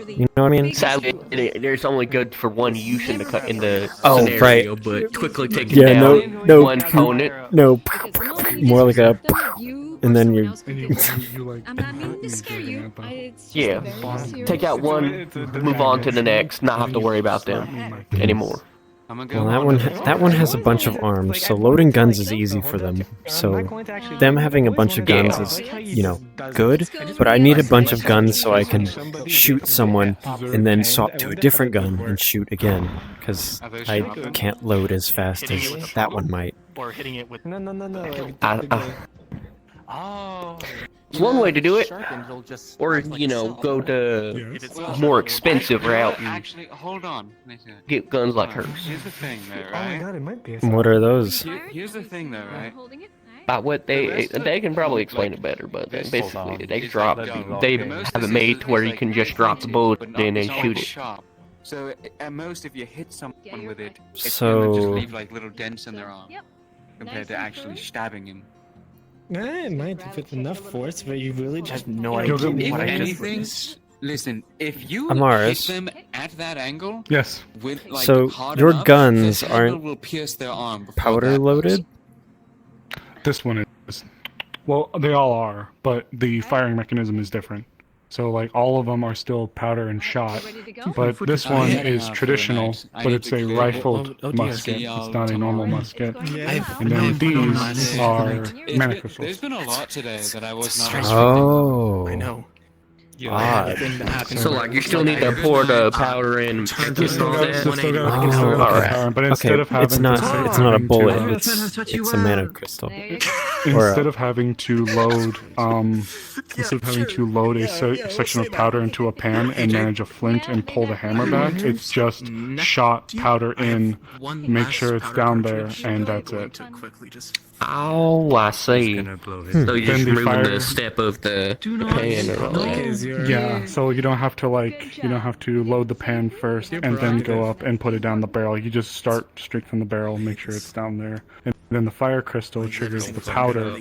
S6: You know what I mean?
S11: sadly, there's only good for one use in the
S6: Oh,
S11: scenario,
S6: right.
S11: but quickly taking
S6: Yeah,
S11: down
S6: no,
S11: one opponent.
S6: no, more like a. and then you.
S20: I'm not meaning to scare you.
S5: Yeah. Take out one, move on to the next, not have to worry about them anymore.
S6: Well, that one has a bunch of arms, so loading guns is easy for them. So them having a bunch of guns is, good. But I need a bunch of guns so I can shoot someone and then swap to a different gun and shoot again, because I can't load as fast as that one might.
S5: Or hitting it with...
S7: No.
S5: Oh. It's one way to do it, or go to more expensive route and
S3: Actually, hold on.
S5: get guns like hers.
S3: Here's the thing, though, right?
S6: What are those?
S3: Here's the thing, though, right?
S5: About what they can probably explain it better, but basically they have it made to where you can just drop the bullet in and shoot it.
S3: So at most, if you hit someone with it, it's
S6: So-
S3: gonna just leave like little dents in their arm, compared to actually stabbing him.
S7: It might if it's enough force, but you really just
S5: no
S3: If
S5: idea what I
S3: anything,
S5: just...
S3: listen, if you
S6: Amaris.
S3: hit them at that angle,
S12: Yes.
S3: with, like,
S6: So
S3: hard
S6: your
S3: enough,
S6: guns
S3: the handle
S6: aren't
S3: will pierce their arm before
S6: powder
S3: that
S6: loaded?
S12: This one is. Well, they all are, but the firing mechanism is different. So, like, all of them are still powder and shot, but this one is traditional, but it's a rifled musket. It's not a normal musket. And then these are mana crystals.
S3: There's been a lot today that I was not
S6: Oh.
S7: I know.
S6: Odd.
S5: So like you still need to pour the powder in and all that.
S6: Oh,
S12: But instead of having
S6: it's not a bullet. It's a mana crystal.
S12: Instead of having to load a section of powder into a pan and manage a flint and pull the hammer back, it's just shot powder in, make sure it's down there, and that's it.
S5: Oh, I see. So you're just
S12: Then the
S5: removing
S12: fire-
S5: the step of the pan and all that.
S12: Yeah, so you don't have to load the pan first and then go up and put it down the barrel. You just start straight from the barrel, make sure it's down there, and then the fire crystal triggers the powder.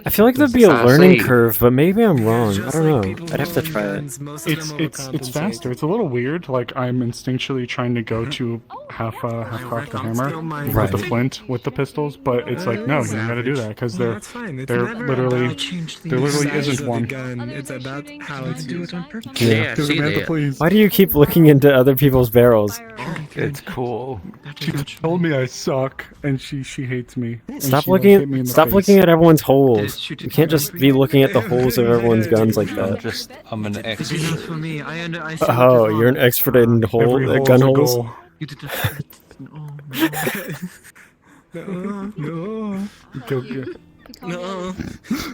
S6: I feel like there'd be a learning curve, but maybe I'm wrong. I don't know. I'd have to try it.
S12: It's faster. It's a little weird. Like I'm instinctually trying to go to half crack the hammer with the flint with the pistols, but it's like no, you don't gotta do that because there literally isn't one.
S7: It's about how it's used on purpose.
S6: Yeah.
S12: Samantha, please.
S6: Why do you keep looking into other people's barrels?
S1: It's cool.
S12: She told me I suck, and she hates me.
S6: Stop
S12: looking
S6: at everyone's holes. You can't just be looking at the holes of everyone's guns like that.
S1: I'm an expert.
S7: For me,
S6: Oh, you're an expert in gun holes?
S12: No.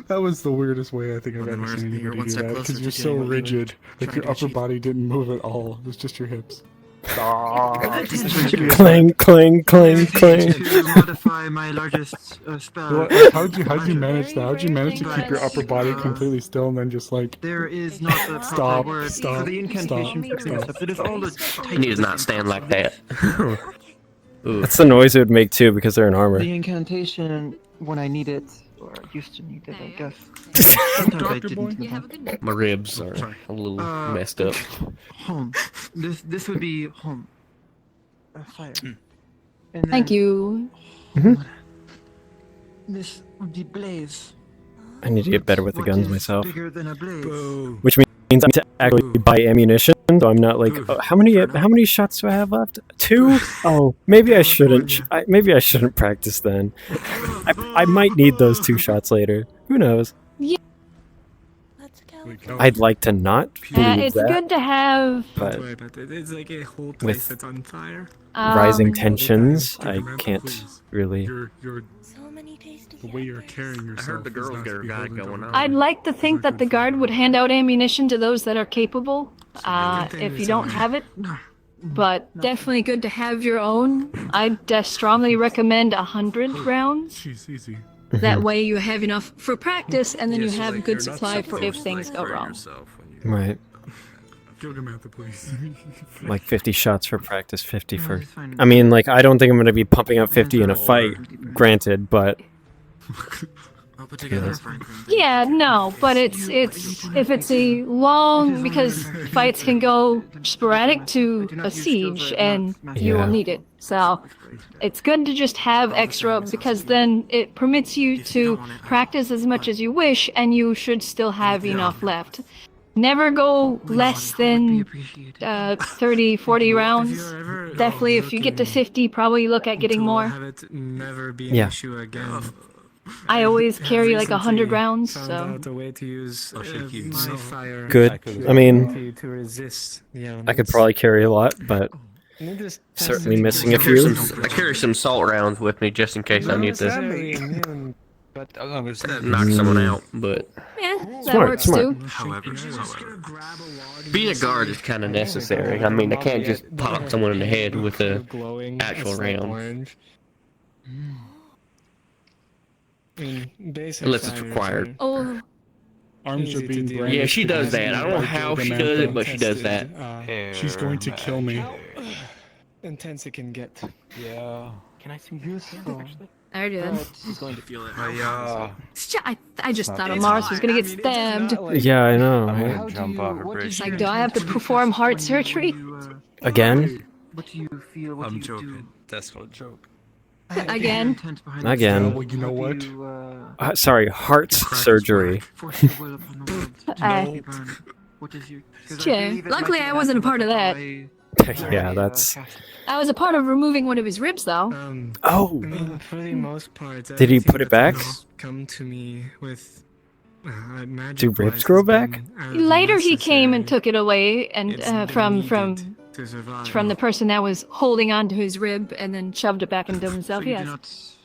S12: That was the weirdest way I think I've ever seen anybody do that, because you're so rigid. Like your upper body didn't move at all. It was just your hips.
S6: Clang, clang, clang, clang.
S7: To modify my largest spell.
S12: How'd you manage that? How'd you manage to keep your upper body completely still and then just like
S7: there is not the proper word for the incantation concept. It is all the
S5: He does not stand like that.
S6: That's the noise it would make too, because they're in armor.
S7: the incantation when I need it, or used to need it, I guess. Sometimes I didn't.
S5: My ribs are a little messed up.
S7: Home. This would be home. Fire. And
S9: Thank
S7: then
S9: you.
S7: This would be blaze.
S6: I need to get better with the guns myself.
S7: Bigger than a blaze.
S6: Which means I need to actually buy ammunition, so I'm not like, oh, how many shots do I have left? 2? Oh, maybe I shouldn't. Maybe I shouldn't practice then. I might need those 2 shots later. Who knows?
S9: Yeah.
S6: I'd like to not believe
S9: It's
S6: that,
S9: good to have.
S6: but
S7: It's like a whole place
S6: with
S7: that's on fire.
S6: rising tensions, I can't really.
S12: The way you're carrying yourself. I heard the girls get her guy going on.
S9: I'd like to think that the guard would hand out ammunition to those that are capable. If you don't have it, but definitely good to have your own. I'd strongly recommend 100 rounds.
S12: Easy.
S9: That way you have enough for practice, and then you have good supply for if things go wrong.
S6: Right.
S12: Gilgamantha, please.
S6: Like 50 shots for practice, 50 for. I mean, like, I don't think I'm going to be pumping up 50 in a fight, granted, but
S11: put together.
S20: Yeah, no, but it's if it's a long, because fights can go sporadic to a siege, and you will need it. So it's good to just have extra, because then it permits you to practice as much as you wish, and you should still have enough left. Never go less than 30, 40 rounds. Definitely, if you get to 50, probably look at getting more.
S7: Yeah.
S20: I always carry like 100 rounds, so.
S6: Good. I mean,
S7: to resist the
S6: I
S7: elements.
S6: could probably carry a lot, but certainly missing a few.
S5: I carry some salt rounds with me just in case I need to knock someone out, but
S20: Yeah, that works too.
S5: however, being a guard is kind of necessary. I mean, I can't just pop someone in the head with a actual round. Unless it's required.
S20: Oh.
S12: Arms are being brandished.
S5: Yeah, she does that. I don't know how she does it, but she does that.
S12: She's going to kill me.
S7: Intense it can get.
S1: Yeah.
S18: Can I see you?
S20: I already did.
S11: He's going to feel it.
S20: I just thought Mars was gonna get stabbed.
S6: Yeah, I know.
S1: I'm
S6: right?
S1: gonna jump off a bridge.
S20: It's like, do I have to perform heart surgery?
S6: Again?
S18: What do you feel? What
S1: I'm
S18: do you
S1: joking. That's not a joke.
S20: Again?
S6: Again.
S12: Well, you know what?
S6: Sorry, heart surgery.
S20: Luckily, I wasn't a part of that.
S6: Yeah, that's.
S20: I was a part of removing one of his ribs, though.
S6: Oh.
S7: I mean, for the most part,
S6: Did he put it back?
S7: Come to me with magic.
S6: Do ribs grow back?
S20: Later, he came and took it away, and from the person that was holding on to his rib, and then shoved it back into himself. Yes.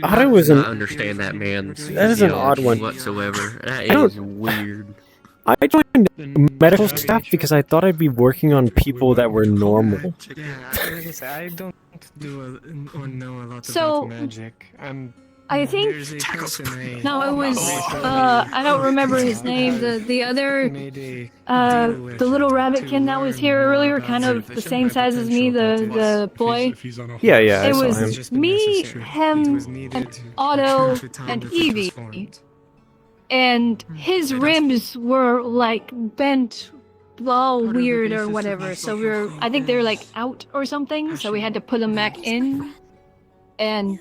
S6: Otto was
S5: I
S6: an.
S5: understand that, man.
S6: That is an odd one.
S5: Whatsoever. That
S6: I
S5: is
S6: don't-
S5: weird.
S6: I joined medical staff because I thought I'd be working on people that were normal.
S7: Yeah, like I said, I don't do or know a lot
S20: So,
S7: about magic.
S20: I think
S7: There's a person
S20: no, it was I don't remember his name. The other the little rabbitkin that was here earlier, kind of the same size as me, the boy.
S6: Yeah, yeah, I
S20: It
S6: saw
S20: was
S6: him.
S20: me, him, and Otto, and Evie. And his ribs were like bent all weird or whatever. So I think they were like out or something. So we had to put them back in. And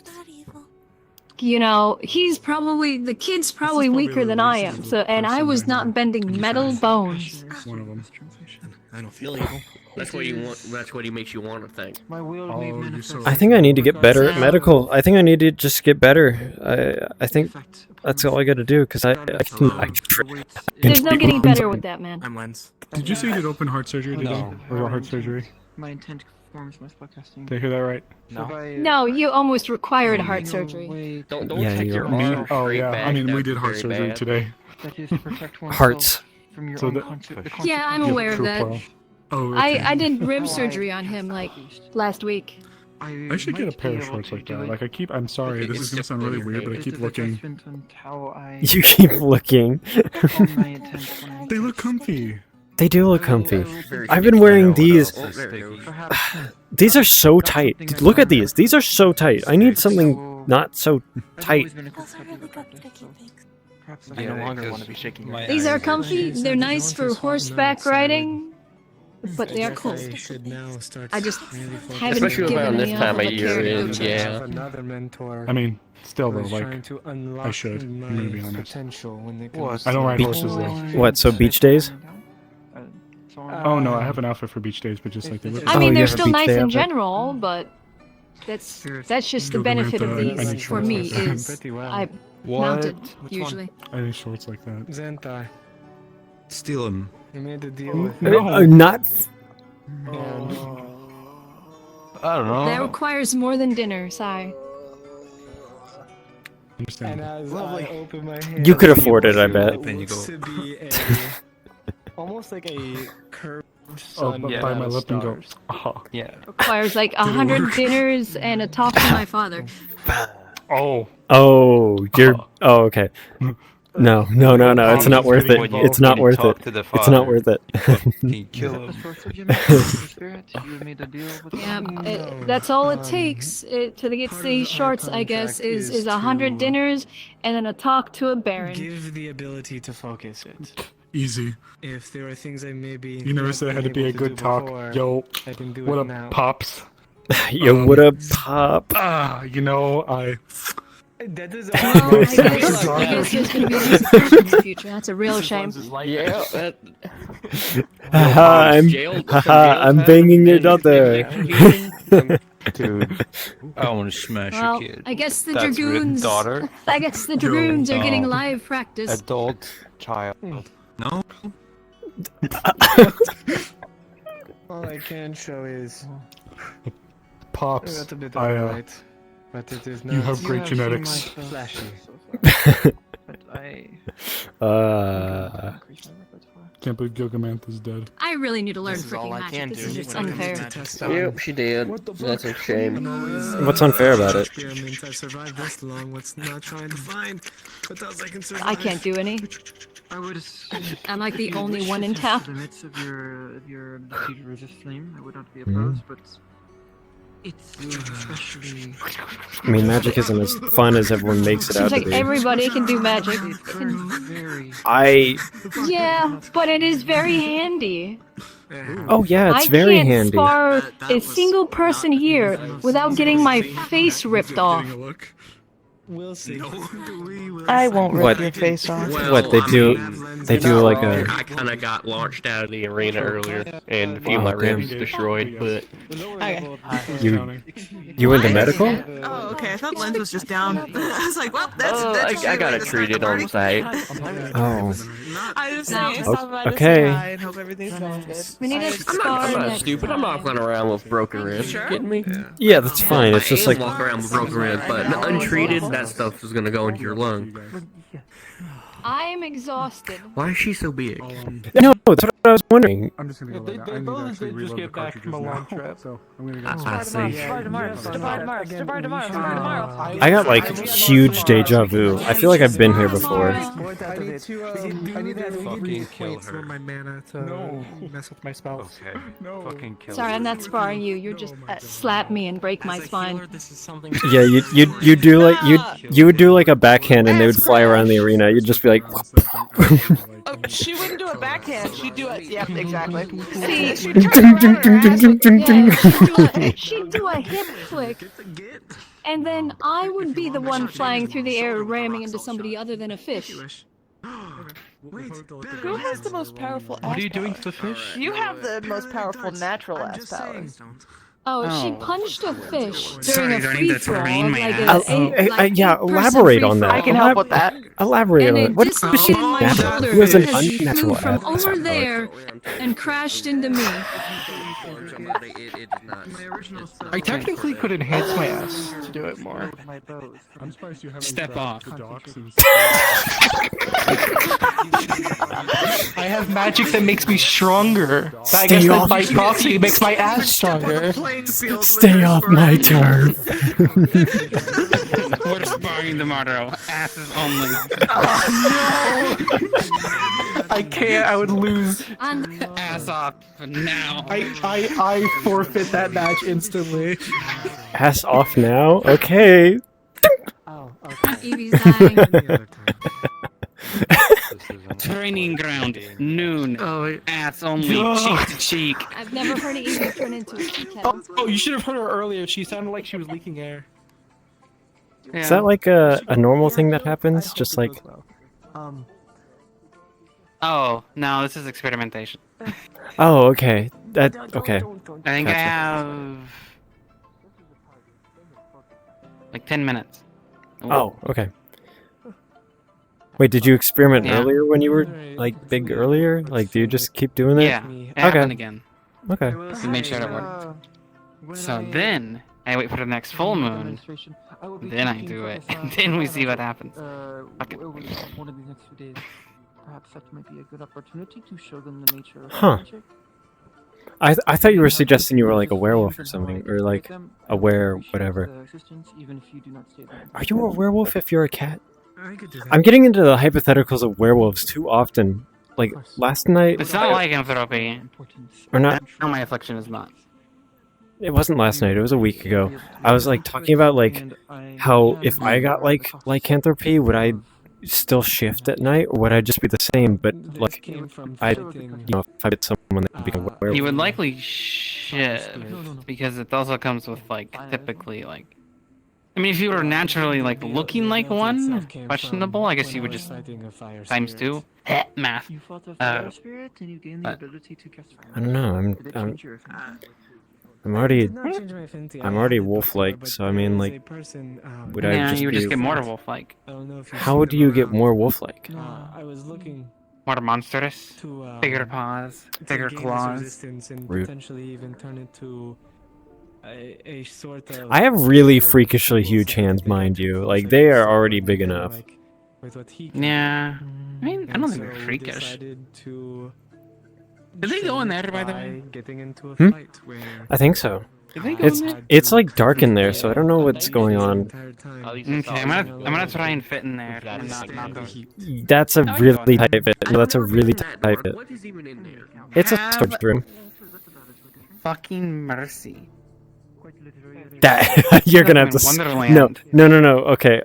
S20: you know, the kid's probably weaker than I am. So, and I was not bending metal bones.
S12: One of them.
S11: I don't feel evil.
S5: That's what you want. That's what he makes you want to think.
S6: I think I need to get better at medical. I think I need to just get better. I think that's all I got to do because I can.
S20: There's no getting better with that, man.
S11: I'm Lens.
S12: Did you say you did open heart surgery today?
S18: No.
S12: Or heart surgery?
S18: My intent conforms with spellcasting.
S12: Did I hear that right?
S18: No.
S20: No, you almost required heart surgery.
S5: Don't
S6: Yeah,
S5: take
S6: you're
S5: your
S6: right.
S5: arm
S12: Oh
S5: straight
S12: yeah.
S5: back.
S12: I mean, we
S5: That's
S12: did heart
S5: very
S12: surgery
S5: bad.
S12: today.
S18: That is to protect oneself
S6: Hearts.
S18: from your
S12: So the-
S18: unconscious.
S20: Yeah, I'm aware of that.
S12: Oh, okay.
S20: I did rib surgery on him like last week.
S12: I should get a pair of shorts like that. Like I'm sorry, this is gonna sound really weird, but I keep looking.
S6: You keep looking.
S12: They look comfy.
S6: They do look comfy. I've been wearing these. These are so tight. Look at these. These are so tight. I need something not so tight.
S18: I no longer want to be shaking your
S20: These are comfy. They're nice for horseback riding, but they are cold. I just haven't
S5: Especially
S20: given
S5: around this
S20: enough
S5: time
S20: of
S5: of
S20: a
S5: year,
S20: care to go
S5: and
S20: to.
S5: yeah.
S7: Another mentor.
S12: I mean, still though,
S7: who's
S12: like
S7: trying to unlock
S12: I should. I'm gonna be
S7: my
S12: honest.
S7: potential when it
S18: What?
S7: comes
S12: I don't
S7: to
S12: ride
S6: Beach-
S12: horses though.
S6: What? So beach days?
S12: Oh no, I have an outfit for beach days, but just like they look.
S20: I mean,
S6: you
S20: they're
S6: have a
S20: still
S6: beach
S20: nice
S6: day
S20: in
S6: outfit?
S20: general, but that's just the
S12: Go
S20: benefit of
S12: Samantha, I need
S20: these for
S12: shorts
S20: me
S12: like that.
S20: is
S7: Pretty well.
S20: I mount it
S18: Which
S20: usually.
S12: I need shorts like that.
S7: Zentai,
S11: Steal him.
S7: you made a deal with
S6: Not.
S7: and
S1: I don't know.
S20: That requires more than dinner. Sorry.
S12: Understand.
S7: and as I open my hand,
S6: You could afford it, I bet.
S7: it looks to be almost like a curved
S12: Oh,
S7: sun
S12: but
S1: yeah.
S12: by my
S7: without
S12: lip and go.
S7: stars.
S12: Oh.
S1: Yeah.
S20: Requires like 100 dinners and a talk to my father.
S12: Oh.
S6: Oh, you're. Oh, okay. No, it's not worth it. It's not worth it. It's not worth it.
S20: Yeah, that's all it takes to get these shorts, I guess, is 100 dinners and then a talk to a baron.
S7: Give the ability to focus it.
S12: Easy.
S7: If there are things I maybe
S12: You never said it had to be a good talk. Yo,
S7: I can do
S12: what
S7: it
S12: up,
S7: now.
S12: pops?
S6: Yo, what up, pop?
S12: You know,
S7: That is
S20: Well, I guess there's gonna be a situation in the future. That's a real shame.
S5: Yeah, that.
S6: I'm banging your daughter.
S1: Dude, I want to smash
S20: Well,
S1: your kid.
S20: I guess the
S1: That's
S20: dragoons.
S1: daughter.
S20: I guess the dragoons are getting live practice.
S1: Adult child. No.
S7: All I can show is
S12: Pops,
S7: a bit of light, but it is not.
S12: you have great genetics.
S7: Flashy.
S12: Can't believe Gilgamesh is dead.
S20: I really need to learn freaking magic. This is just unfair.
S5: Yep, she did. That's a shame.
S6: What's unfair about it?
S7: I survived this long. What's not trying to find? What else I can survive?
S20: I can't do any. I'm like the only one in town.
S15: The limits of your ability to resist flame, I would not be opposed, but it's especially.
S6: I mean, magic isn't as fun as everyone makes it out
S20: Seems
S6: to
S20: like
S6: be.
S20: everybody can do magic. Yeah, but it is very handy.
S6: Oh yeah, it's very
S20: I can't
S6: handy.
S20: spar a single person here without getting my face ripped off.
S7: We'll see.
S8: I won't rip
S6: What?
S8: your face off.
S6: What they do? They do like a.
S5: I kind of got launched out of the arena earlier, and a few of my
S6: damn.
S5: ribs destroyed, but.
S6: You went to medical?
S22: Oh, okay. I thought Lens was just down. I was like, well, that's
S5: I got it treated on site.
S6: Oh.
S22: I was
S20: No.
S22: saying, stop by to
S6: Okay.
S22: say hi and hope everything's going good.
S20: We need a
S5: I'm
S20: scar
S5: not
S20: next
S5: stupid. I'm not running around with broken ribs.
S22: Sure?
S5: You kidding me?
S6: Yeah, that's fine. It's just
S5: I
S6: like.
S5: am walk around with broken ribs, but untreated, that stuff is gonna go into your lung.
S20: I am exhausted.
S5: Why is she so big?
S6: No, that's what I was wondering.
S12: I'm just gonna go.
S2: They
S12: I need to
S2: both
S12: actually
S2: did just
S12: reload
S2: get
S12: the
S2: back from a
S12: cartridges
S2: long
S12: now,
S2: trip.
S12: So I'm gonna go.
S5: I see.
S6: I got like huge deja vu. I feel like I've been here before.
S2: I need to fucking kill her. My mana to mess with my spells.
S1: Okay. No. Fucking kill
S20: Sorry,
S1: her.
S20: I'm not sparring you. You're just slap me and break my spine.
S6: Yeah, you do like you would do like a backhand and they would fly around the arena. You'd just be like.
S22: Oh, she wouldn't do a backhand. She'd do it. Yep, exactly.
S20: See,
S22: she'd turn around her ass.
S20: Yeah, she'd do a hip flick, and then I would be the one flying through the air ramming into somebody other than a fish.
S22: Who has the most powerful ass
S2: What are you doing
S22: power?
S2: to the fish?
S22: You have the most powerful natural ass power.
S20: Oh, she
S8: Oh.
S20: punched a fish
S19: Sorry,
S20: during a
S19: do I need
S20: free
S19: to
S20: for all
S19: train
S20: of
S19: my
S20: like
S19: ass?
S6: Yeah, elaborate on that.
S8: I can help with that.
S6: Elaborate
S20: And
S6: on
S20: it
S6: it. What is
S20: dislocated my
S6: natural?
S20: shoulder
S6: Who has an
S20: because he flew
S6: unnatural
S20: from
S6: ass?
S20: over there and crashed into me.
S2: I technically could enhance my ass to do it more.
S12: I'm surprised you haven't.
S2: Step off.
S12: The dachshunds.
S2: I have magic that makes me stronger. I
S6: Stay
S2: guess that
S6: off.
S2: by proxy makes my ass stronger.
S6: Stay off my turf.
S4: We're sparring tomorrow. Asses only.
S2: I can't. I would lose.
S4: Ass off now.
S2: I forfeit that match instantly.
S6: Ass off now. Okay.
S20: Evie's dying.
S4: Training ground. Noon.
S2: Oh,
S4: Ass only.
S2: Ugh.
S4: Cheek to cheek.
S20: I've never heard of Evie turn into a tea kettle.
S2: Oh, you should have heard her earlier. She sounded like she was leaking air.
S6: Is that like a normal thing that happens? Just like.
S4: Oh, no, this is experimentation.
S6: Oh, okay. That okay.
S4: I think I
S6: Gotcha.
S4: have like 10 minutes.
S6: Oh, okay. Wait, did you experiment
S4: Yeah.
S6: earlier when you were like big earlier? Like, do you just keep doing that?
S4: Yeah, it happened again.
S6: Okay.
S4: We made sure it worked. So then I wait for the next full moon. Then I do it, and then we see what happens. Okay.
S15: Over one of these next few days, perhaps that might be a good opportunity to show them the nature of
S6: Huh.
S15: magic.
S6: I thought you were suggesting you were like a werewolf or something, or like a were whatever.
S15: Even if you do not stay there.
S6: Are you a werewolf if you're a cat? I'm getting into the hypotheticals of werewolves too often. Like last night.
S4: It's not lycanthropy.
S6: Or not.
S4: No, my affliction is not.
S6: It wasn't last night. It was a week ago. I was like talking about like how if I got like lycanthropy, would I still shift at night, or would I just be the same? But like, if I hit someone, that would become a werewolf.
S4: You would likely shift because it also comes with like typically like. I mean, if you were naturally like looking like one, questionable. I guess you would just times 2 math.
S6: I don't know. I'm already wolf-like, so I mean, like, would I just
S4: you would
S6: be...
S4: just get more wolf-like.
S6: How would you get more wolf-like?
S7: I was looking
S4: more monstrous, bigger paws, bigger claws.
S7: And
S6: Rude.
S7: potentially even turn it to a sort of...
S6: I have really freakishly huge hands, mind you. Like, they are already big enough.
S4: Yeah. I mean, I don't think they're freakish. Did they go in there, by the way?
S6: I think so. It's like dark in there, so I don't know what's going on.
S4: Okay, I'm gonna try and fit in there.
S6: That's a really tight fit. No, that's a really tight fit. It's a storage room.
S4: Fucking mercy.
S6: That you're gonna have to. No. Okay.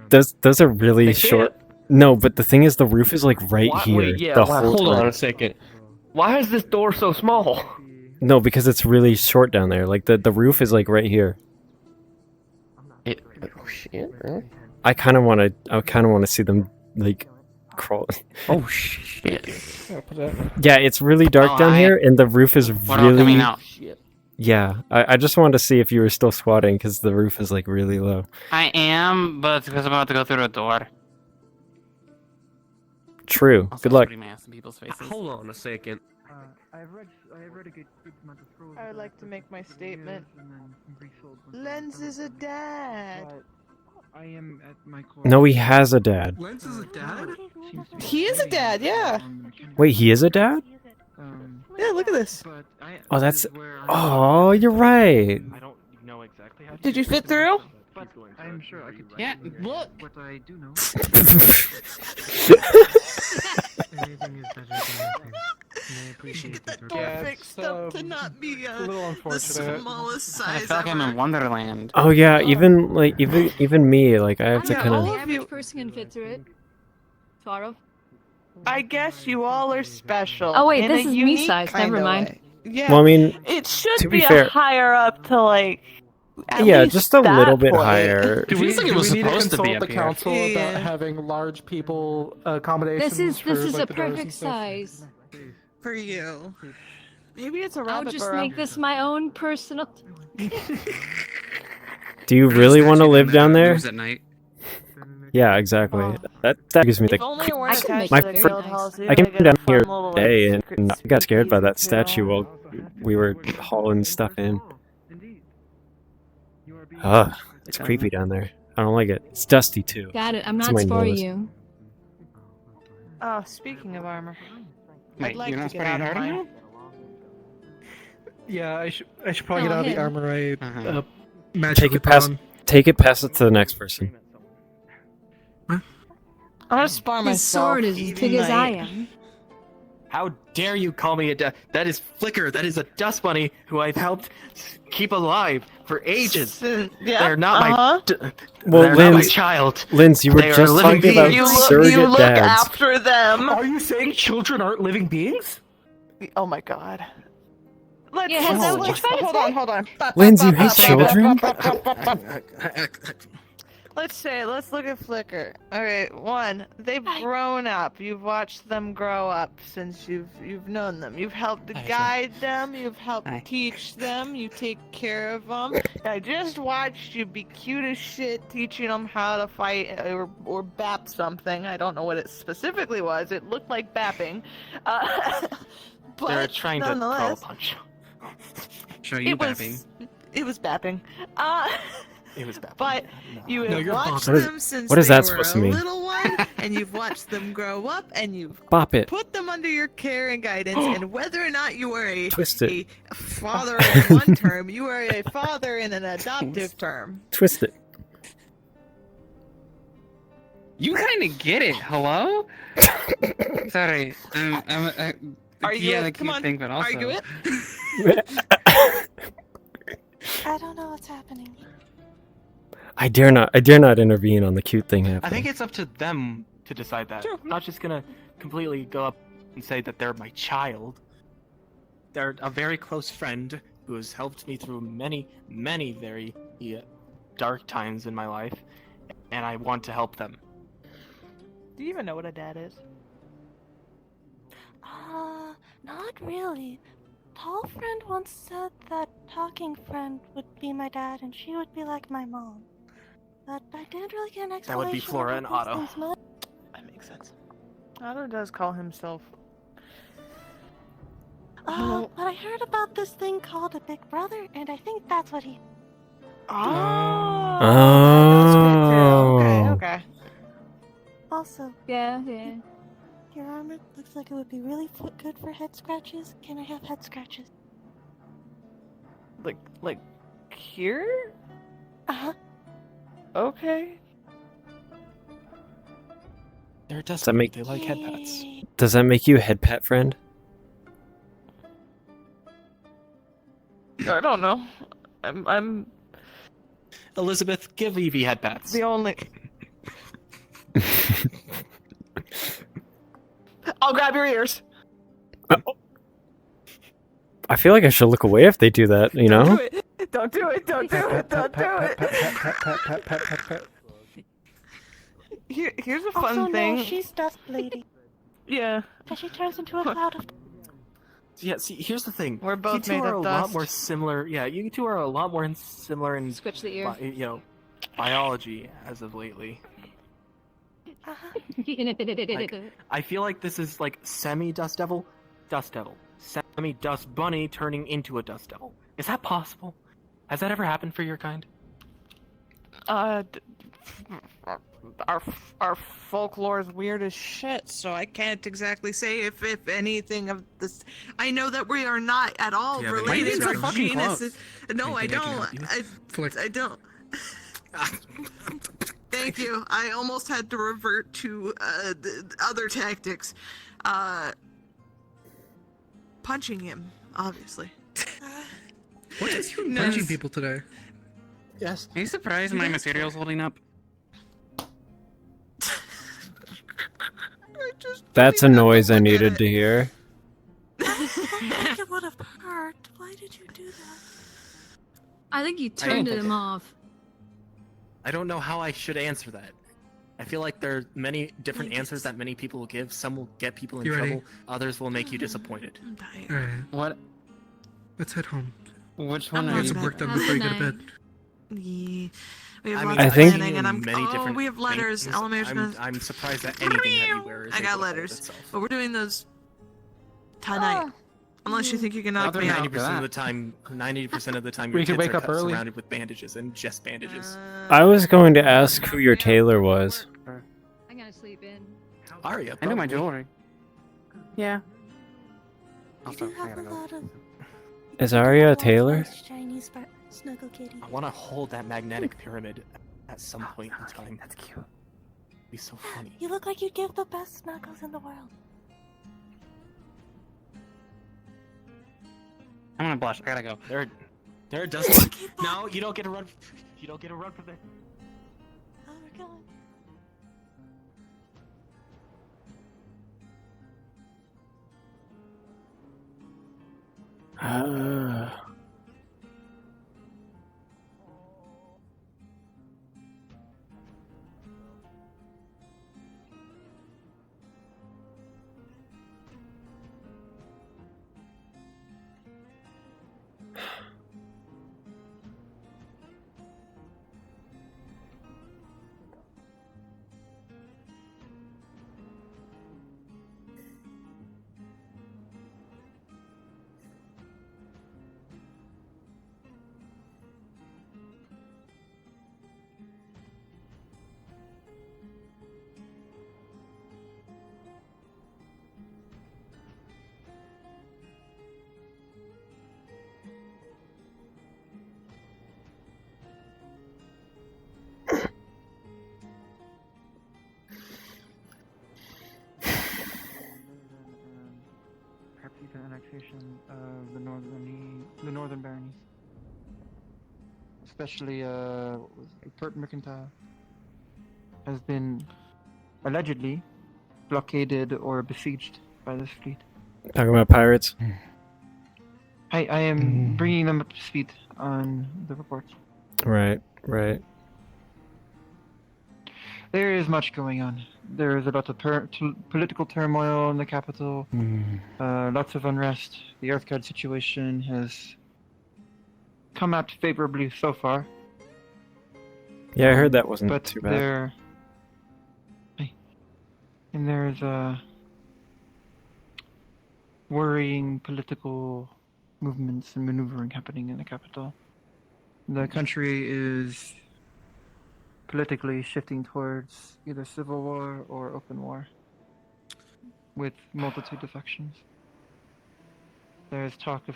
S6: Those are really short. No, but the thing is, the roof is like right here.
S5: Wait, yeah,
S6: the whole
S5: hold
S6: time.
S5: on a second. Why is this door so small?
S6: No, because it's really short down there. Like the roof is like right here.
S5: Oh shit! Really?
S6: I kind of want to see them like crawl.
S5: Oh shit!
S6: Yeah, it's really dark down here, and the roof is really.
S4: Out.
S6: Yeah, I just wanted to see if you were still squatting because the roof is like really low.
S4: I am, but because I'm about to go through a door.
S6: True. Good luck.
S5: Hold on a second.
S15: I have read a good amount of scrolls.
S8: I would like to make my statement. Lens is a dad.
S15: I am at my core.
S6: No, he has a dad.
S11: Lens is a dad?
S8: He is a dad, yeah.
S6: Wait, he is a dad?
S8: Yeah, look at this.
S6: Oh, that's. Oh, you're right.
S15: I don't know exactly how.
S8: Did you fit through?
S15: But I'm sure I could.
S4: Yeah, look.
S15: What I do know.
S7: Anything is better than nothing. I appreciate
S8: That door fixed up to not be the smallest size.
S4: I feel like I'm in Wonderland.
S6: Oh yeah, even me, like I have to kind
S20: The
S6: of.
S20: average person can fit through it. Sort of.
S8: I guess you all are special.
S20: Oh wait,
S8: in
S20: this
S8: a
S20: is me
S8: unique
S20: size.
S8: kind
S20: Never
S8: of
S20: mind.
S8: way. Yeah.
S6: Well, I mean,
S8: it should
S6: to
S8: be
S6: be fair,
S8: higher up to like.
S6: yeah, just a little bit
S8: point.
S6: higher.
S12: Do we,
S4: feels like
S12: do
S4: it was
S12: we need to
S4: supposed to
S12: consult
S4: be
S12: the
S4: up here.
S12: council
S8: Yeah.
S12: about having large people accommodations?
S20: This is
S12: for,
S20: a
S12: like, the doors and
S20: perfect
S12: stuff?
S20: size.
S8: For you. Maybe it's a
S20: I'll
S8: rabbit
S20: just
S8: burrow.
S20: make this my own personal.
S6: Do you really want to live down there?
S3: Moves at night.
S6: Yeah, exactly. That gives me the.
S8: If only it weren't
S20: I can
S8: attached
S20: make
S8: to the
S20: it
S8: guild
S20: nice.
S8: hall, so you
S6: I came
S8: get a
S6: down
S8: fun
S6: here
S8: little, like,
S6: today and
S8: secret
S6: I got scared by that
S8: species, you know?
S6: statue while we were hauling stuff in. Ugh, it's creepy down there. I don't like it. It's dusty too.
S20: Got it. I'm
S6: It's
S20: not
S6: my
S20: for
S6: nose.
S20: you.
S8: Oh, speaking of armor.
S4: Wait,
S8: I'd like
S4: you're
S8: to
S4: not
S8: get out
S4: spreading
S8: of
S4: hard
S8: mine.
S4: enough?
S12: Yeah, I should probably
S20: Oh,
S12: get out of the
S20: him.
S12: armor. I
S4: Uh-huh.
S12: magically
S6: Take it past it to the next person.
S8: I'm gonna spar
S20: His
S8: myself.
S20: sword is as
S8: eating
S20: big as I
S8: night.
S20: am.
S5: How dare you call me a that is Flicker. That is a dust bunny who I've helped keep alive for ages.
S8: Yeah.
S5: They're not
S8: uh-huh.
S6: Well,
S5: they're not my
S6: Linz,
S5: child.
S6: Linz, you were
S5: They are
S6: just
S5: living
S6: talking about
S5: beings.
S6: surrogate
S8: You look
S6: dads.
S8: after them.
S12: Are you saying children aren't living beings?
S8: Oh my god. Let's
S20: Yeah, has that what you're trying to
S8: hold on.
S6: Linz, you hate children?
S8: Let's look at Flicker. Alright, one, they've grown up. You've watched them grow up since you've known them. You've helped to guide them, you've helped teach them, you take care of them. I just watched you be cute as shit teaching them how to fight or bap something. I don't know what it specifically was. It looked like bapping. But
S4: They're trying to throw a
S8: nonetheless,
S4: punch.
S3: Show you
S8: it was,
S3: bapping.
S8: it was bapping.
S4: It was bad.
S8: But you have
S12: you're
S8: watched
S6: bopping.
S8: them since
S6: What is
S8: they
S6: that
S8: were
S6: supposed to
S8: a
S6: mean?
S8: little one, and you've watched them grow up, and you've
S6: Bop it.
S8: put them under your care and guidance. And whether or not you are
S6: Twist it.
S8: a father in one term, you are a father in an adoptive term.
S6: Twist it.
S4: You kind of get it. Hello? Sorry.
S22: Are you
S4: yeah,
S22: it?
S4: the
S22: Come
S4: cute
S22: on.
S4: thing, but also.
S22: Are you it?
S10: I don't know what's happening.
S6: I dare not intervene on the cute thing happening.
S17: I think it's up to them to decide that.
S22: Sure.
S17: I'm not just gonna completely go up and say that they're my child. They're a very close friend who has helped me through many, many very dark times in my life, and I want to help them.
S8: Do you even know what a dad is?
S10: Not really. Tall friend once said that talking friend would be my dad and she would be like my mom. But I didn't really get an explanation.
S17: That would be Flora
S10: of
S17: and
S10: what those
S17: Otto.
S10: things meant.
S8: That makes sense. Otto does call himself.
S10: But I heard about this thing called a big brother, and I think that's what he.
S8: Oh.
S6: Oh.
S8: Okay.
S10: Also,
S20: yeah.
S10: Your armor looks like it would be really good for head scratches. Can I have head scratches?
S8: Like here?
S10: Uh-huh.
S8: Okay.
S17: They're
S6: Does that make
S17: they like head pats.
S6: Does that make you a head pat friend?
S8: I don't know. I'm
S17: Elizabeth, give Evie head pats.
S8: the only. I'll grab your ears.
S6: I feel like I should look away if they do that, you know?
S8: Don't do it. Don't do it. Don't do it. Here's a fun
S10: also,
S8: thing.
S10: No, she's Dust Lady.
S8: Yeah.
S10: But she turns into a cloud of.
S17: Yeah, see, here's the thing.
S8: We're both
S17: you two
S8: made
S17: are
S8: of
S17: a lot
S8: dust.
S17: more similar. Yeah, you two are a lot more similar in
S20: Switch the ear.
S17: biology as of lately. I feel like this is like semi-Dust Devil, semi-Dust Bunny turning into a Dust Devil. Is that possible? Has that ever happened for your kind?
S22: Our folklore is weird as shit, so I can't exactly say if anything of this. I know that we are not at all
S11: Yeah, but
S22: related.
S11: it's
S22: Our
S11: so fucking
S22: genus
S11: close.
S22: is. No, I
S11: Anything I can
S22: don't.
S11: help you with?
S22: I don't. Thank you. I almost had to revert to other tactics. Punching him, obviously.
S11: What is you punching people today?
S17: Yes.
S4: Are you surprised my material's holding up?
S6: That's a noise I needed to hear.
S10: I think it would have hurt. Why did you do that?
S20: I think you turned him off.
S17: I don't know how I should answer that. I feel like there are many different answers that many people will give. Some will get people in
S11: You ready?
S17: trouble. Others will make you disappointed.
S22: I'm tired.
S11: Alright,
S4: What?
S11: let's head home.
S4: Which
S22: I'm
S4: one are
S11: Get
S22: ready.
S4: you?
S11: some work done
S20: Have
S11: before
S20: a
S11: you go to
S20: night.
S11: bed.
S22: Yeah. We have
S17: I mean,
S22: lots
S6: I
S22: of
S6: think-
S22: planning, and I'm.
S17: many different
S22: we have letters.
S17: things.
S22: Elementor's gonna.
S17: I'm surprised that anything that you wear is
S22: I
S17: able
S22: got
S17: to hold
S22: letters,
S17: itself.
S22: but we're doing those tonight. Unless you think you can knock
S4: Other
S22: me
S4: than
S22: out.
S17: 90% of the time, 90% of the time,
S4: We
S17: your
S4: could
S17: tits
S4: wake
S17: are
S4: up early.
S17: surrounded with bandages and just bandages.
S6: I was going to ask who your tailor was.
S20: I'm gonna sleep in.
S17: Arya,
S4: I know my
S17: probably.
S4: jewelry.
S8: Yeah.
S10: You
S4: Also,
S10: do
S4: I
S10: have
S4: gotta
S10: a
S4: go.
S10: lot of.
S6: Is Arya a tailor?
S10: Shiny snuggle kitty.
S17: I want to hold that magnetic pyramid at some point in time.
S4: That's cute.
S17: It'd be so funny.
S10: You look like you give the best snuggles in the world.
S4: I'm gonna blush. I gotta go.
S17: There does. No, you don't get to run. You don't get to run from there.
S10: Oh, we're going.
S15: population of the northern baronies. Especially, Port Mercantile has been allegedly blockaded or besieged by this fleet.
S6: Talking about pirates.
S15: I am bringing them up to speed on the reports.
S6: Right, right.
S15: There is much going on. There is a lot of political turmoil in the capital. Lots of unrest. The Earthguard situation has come out favorably so far.
S6: Yeah, I heard that wasn't
S15: but
S6: too bad.
S15: There's worrying political movements and maneuvering happening in the capital. The country is politically shifting towards either civil war or open war, with multitude of factions. There's talk of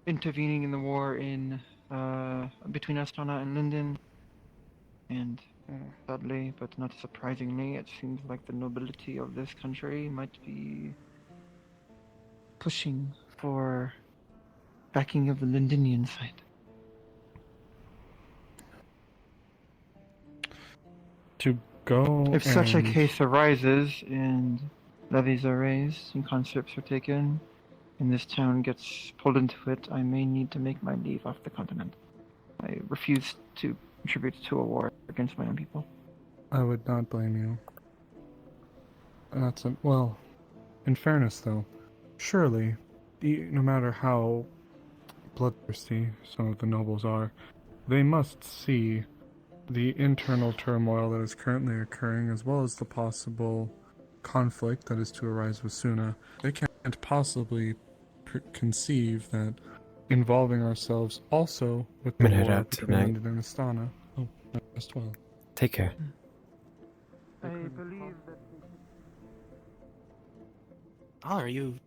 S15: intervening in the war in between Astana and Linden, and sadly, but not surprisingly, it seems like the nobility of this country might be pushing for backing of the Lindenian side.
S12: To go.
S15: If such a case arises and levies are raised and conscripts are taken, and this town gets pulled into it, I may need to make my leave off the continent. I refuse to contribute to a war against my own people.
S12: I would not blame you. Well, in fairness though, surely, no matter how bloodthirsty some of the nobles are, they must see the internal turmoil that is currently occurring, as well as the possible conflict that is to arise with Suna. They can't possibly conceive that involving ourselves also with the war between London and Astana. Oh, as well.
S6: Take care.
S15: I believe that...
S17: Oh, are you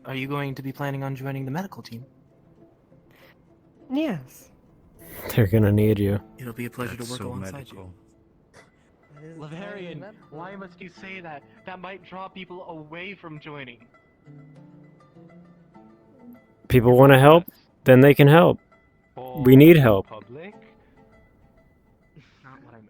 S17: going to be planning on joining the medical team?
S8: Yes.
S6: They're gonna need you.
S17: It'll be a pleasure to work alongside
S16: medical.
S17: you. Leverian, why must you say that? That might draw people away from joining.
S6: People want to help, then they can help. We need help.
S17: Public? Not what I meant.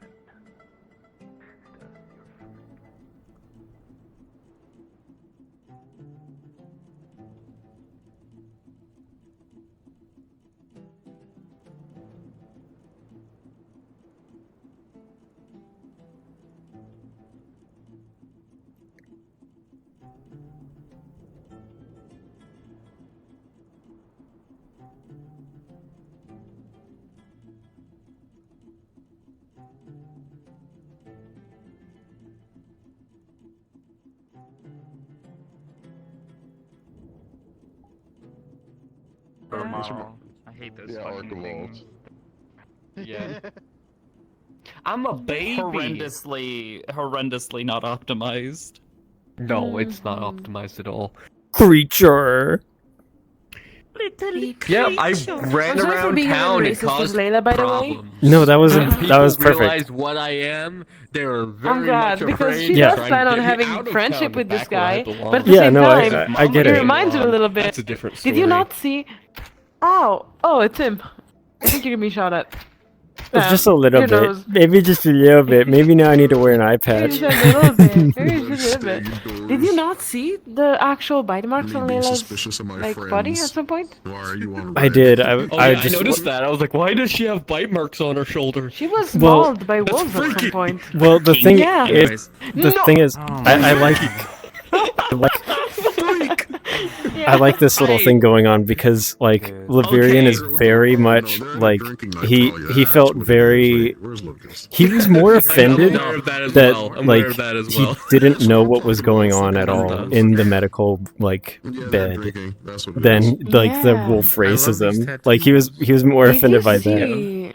S18: I hate those fucking things.
S4: Yeah.
S17: I'm a baby.
S4: Horrendously not optimized.
S5: No, it's not optimized at all.
S6: Creature.
S5: Yeah, I ran around town and caused problems.
S6: No, that was perfect.
S5: Realize what I am. They were very
S8: God,
S5: much
S8: because
S5: afraid.
S8: she
S6: Yeah.
S8: does plan on having friendship with this guy, but at the
S6: Yeah,
S8: same
S6: no,
S8: time,
S6: I get
S8: it
S6: it.
S8: reminds me a little bit.
S5: That's a different
S8: Did you
S5: story.
S8: not see? Ow! Oh, it's him. I think you're gonna be shot at.
S6: Just a little
S8: your
S6: bit.
S8: nose.
S6: Maybe just a little bit. Maybe now I need to wear an eye patch.
S8: Just a little bit. Maybe just a little bit. Did you not see the actual bite marks on Layla's body at some point?
S6: I did. I
S5: I noticed that. I was like, why does she have bite marks on her shoulder?
S8: She was
S6: Well,
S8: mauled by wolves at some point.
S6: Well, the thing
S8: Yeah.
S6: is, I like this little thing going on because like Leverian is very much like he felt very he was more offended that he didn't know what was going on at all in the medical like bed than like the wolf racism. Like he was more offended by that.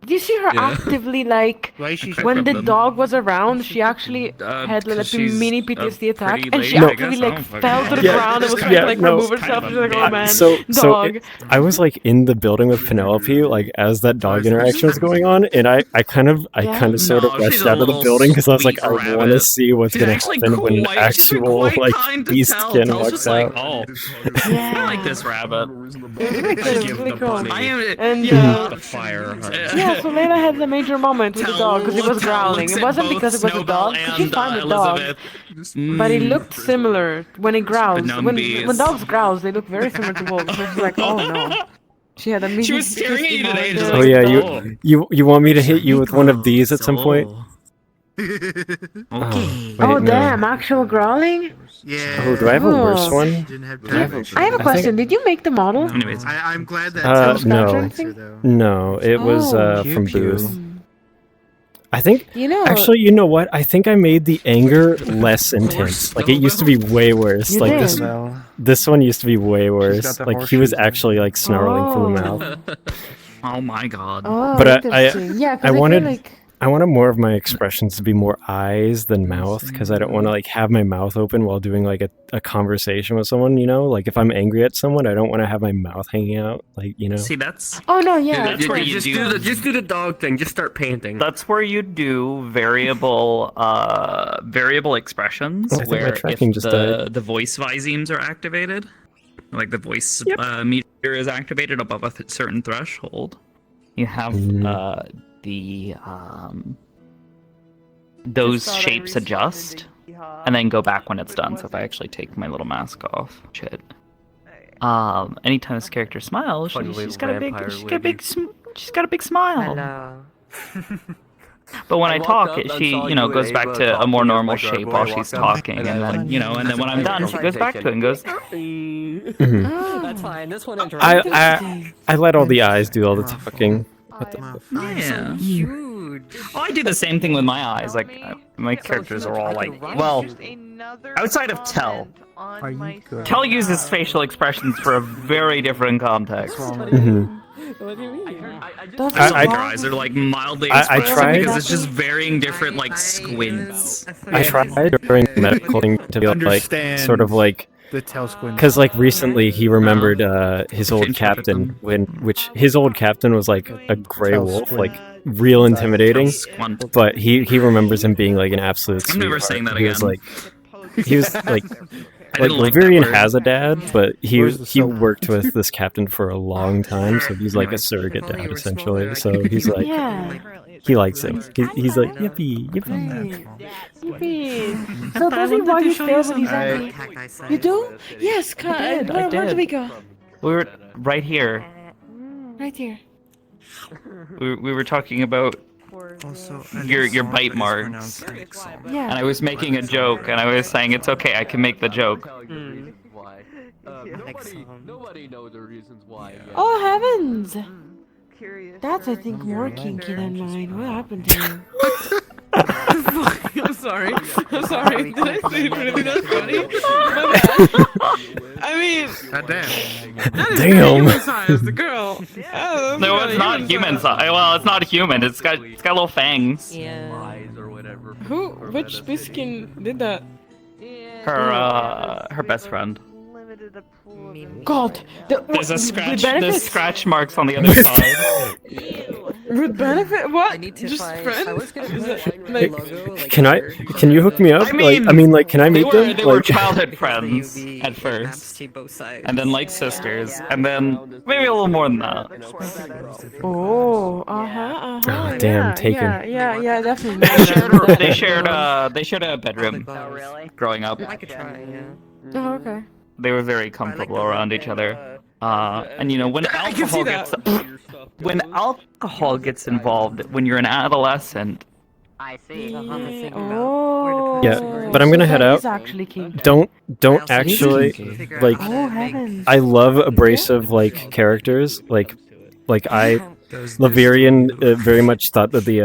S8: Do you see her actively like
S3: Why is she
S8: when the
S3: problem?
S8: dog was around? She actually had like a
S3: 'cause she's
S8: mini
S3: a
S8: PTSD attack,
S3: pretty
S8: and she
S3: lady, I
S8: actively
S3: guess. I
S8: like
S3: don't fucking
S8: fell to the
S3: know.
S8: ground and was trying to like
S6: no.
S8: remove herself. She's like, oh man,
S6: So
S8: dog.
S6: I was like in the building with Penelope, like as that dog interaction was going on, and I kind of sort of
S17: No, she's
S6: rushed
S17: a
S6: out of the
S17: little
S6: building because I was like,
S17: sweet
S6: I want to
S17: rabbit.
S6: see what's
S17: She's
S6: gonna
S17: actually
S6: happen when an
S17: quite- she's been
S6: actual
S17: quite
S6: like
S17: kind to
S6: beast
S17: Tell.
S6: skin
S17: Tell's
S6: walks
S17: just like,
S6: out.
S17: oh,
S8: Yeah.
S17: I like this rabbit.
S8: It's really cool.
S17: I am,
S8: And
S17: the fire.
S8: yeah, so Layla had the major moment with the dog because it was
S17: Tell
S8: growling.
S17: looks
S8: It
S17: at
S8: wasn't
S17: both
S8: because it was a
S17: Snowball
S8: dog. 'Cause she
S17: and,
S8: found the dog,
S17: Elizabeth.
S8: but it looked similar when it growls.
S17: The
S8: When
S17: numbies.
S8: dogs growls, they look very similar to wolves. So she's like, oh no. She had a mini
S17: She was staring at you today, just
S6: Oh
S17: like,
S6: yeah, you want me to hit you with one of these at some point?
S3: Okay.
S6: Oh,
S8: Oh
S6: wait, no.
S8: damn, actual growling?
S3: Yeah.
S6: Oh, do I have a worse
S8: Oh.
S6: one?
S8: I have a question. Did you make the model?
S17: Anyways,
S3: I'm glad that
S6: No, it was
S8: Oh.
S6: from Booth. I think,
S8: You know,
S6: actually, you know what? I think I made the anger less intense. Like, it used to be way worse.
S8: You
S6: Like,
S8: did.
S6: this one used to be way worse.
S15: got the
S6: Like, he was
S15: horseshoes
S6: actually, like, snarling from the
S8: Oh.
S6: mouth.
S17: oh my god.
S8: Oh,
S6: But
S8: interesting. Yeah, 'cause
S6: I
S8: feel
S6: wanted...
S8: like
S6: I wanted more of my expressions to be more eyes than mouth, because I don't want to like have my mouth open while doing like a conversation with someone, you know? Like if I'm angry at someone, I don't want to have my mouth hanging out, like, you know?
S17: See, that's
S8: Oh no, yeah.
S17: that's where you do
S5: Just do the dog thing. Just start panting.
S4: That's where you do variable expressions,
S6: I think my
S4: where if
S6: tracking just died.
S17: the voice visemes are activated, like the voice meter is activated above a certain threshold.
S4: you have those shapes adjust and then go back when it's done. So if I actually take my little mask off, shit. Anytime this character smiles, she's got a big smile. But when I talk, she goes back to a more normal shape while she's talking, and then when I'm done, she goes back to it and goes.
S5: That's fine. This one
S6: I let all the eyes do all the talking.
S17: Yeah. Oh, I do the same thing with my eyes. Like my characters are all like, well, outside of Tell.
S15: Are you good?
S4: Tell uses facial expressions for a very different context.
S6: I
S17: Your eyes are like mildly
S6: I
S17: expressive
S6: tried-
S17: because it's just varying different like squints.
S6: I tried during medical thing to be like, sort of like,
S15: The tail squint.
S6: because like recently he remembered his old captain which his old captain was like a gray wolf, like real intimidating, but he remembers him being like an absolute
S17: I'm never
S6: sweetheart.
S17: saying that
S6: He was
S17: again.
S6: he was like
S17: didn't like that
S6: Leverian
S17: word.
S6: has a dad, but he
S15: Where's the soap?
S6: worked with this captain for a long time, so he's like a surrogate dad essentially. So he's like
S8: Yeah.
S6: he likes him. He's like yippee yippee.
S8: Yippee. So does he want you to stay when he's angry? You do? Yes,
S4: I did.
S8: Where do we go?
S4: We were right here.
S8: Right here.
S4: We were talking about
S3: Also,
S4: your bite marks,
S8: Yeah.
S4: and I was making a joke, and I was saying it's okay, I can make the joke.
S5: Nobody knows the reasons why.
S8: Oh heavens! That's I think more kinky than mine. What happened to you?
S22: I'm sorry. I'm sorry. Did I say really that funny? My bad. I mean,
S3: God damn.
S22: that is
S6: Damn.
S22: very human size, the girl. Oh,
S4: No,
S22: that's
S4: it's not human size. Well, it's not human. It's got little fangs.
S22: Which Biskin did that?
S4: Her best friend.
S8: God,
S4: There's a scratch.
S8: With
S4: There's
S8: benefits?
S4: scratch marks on the other side.
S22: With benefit? What?
S13: I need to
S22: Just
S13: find.
S22: friends?
S13: I was gonna
S22: Is
S13: put
S22: it,
S13: my
S22: like,
S13: logo, like,
S6: Can you hook me up? I mean, like, can I meet them?
S4: They were
S6: Like,
S4: childhood friends at first, and then like sisters, and then maybe a little more than that.
S8: Oh,
S6: oh, damn, taken.
S8: Yeah, definitely.
S4: They shared a bedroom. Growing up,
S13: I could try. Yeah.
S8: Oh, okay.
S4: they were very comfortable around each other. And when alcohol gets involved, when you're an adolescent.
S13: I see.
S8: Oh.
S6: Yeah, but I'm gonna head
S8: that
S6: out.
S8: is actually kinky.
S6: Don't actually like.
S8: Oh heavens.
S6: I love abrasive like characters. Like Leverian very much thought that the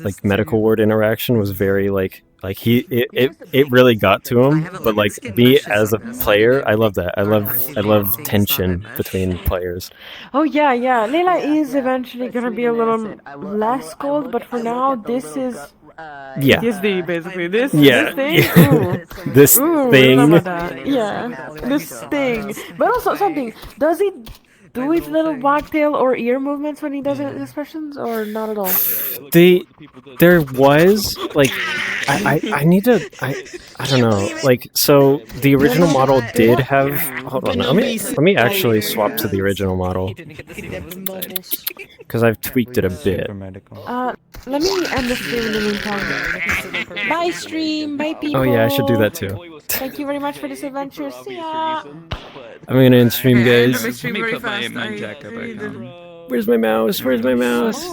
S6: like medical ward interaction was very like Like it really got to him. But like me as a player, I love that. I love tension between players.
S8: Oh yeah, yeah. Layla is eventually gonna be a little less cold, but for now, this is
S6: Yeah.
S8: PTSD basically. This
S6: Yeah,
S8: thing.
S6: yeah.
S8: Ooh.
S6: This
S8: Ooh,
S6: thing.
S8: remember that. Yeah. This thing. But also something. Does he do his little wagtail or ear movements when he does his expressions, or not at all?
S6: There was like I need to I don't know, like, so the original model did have, hold on, let me actually swap to the original model because I've tweaked it a bit.
S8: Let me end the stream in the meantime. Bye stream, bye people.
S6: Oh yeah, I should do that too.
S8: Thank you very much for this adventure. See ya.
S6: I'm gonna end stream, guys.
S2: Let me put my jacket back on.
S6: Where's my mouse? Where's my mouse?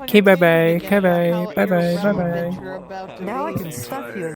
S6: Okay, bye bye. Bye bye. Bye bye. Bye bye.
S8: Now I can stuff you.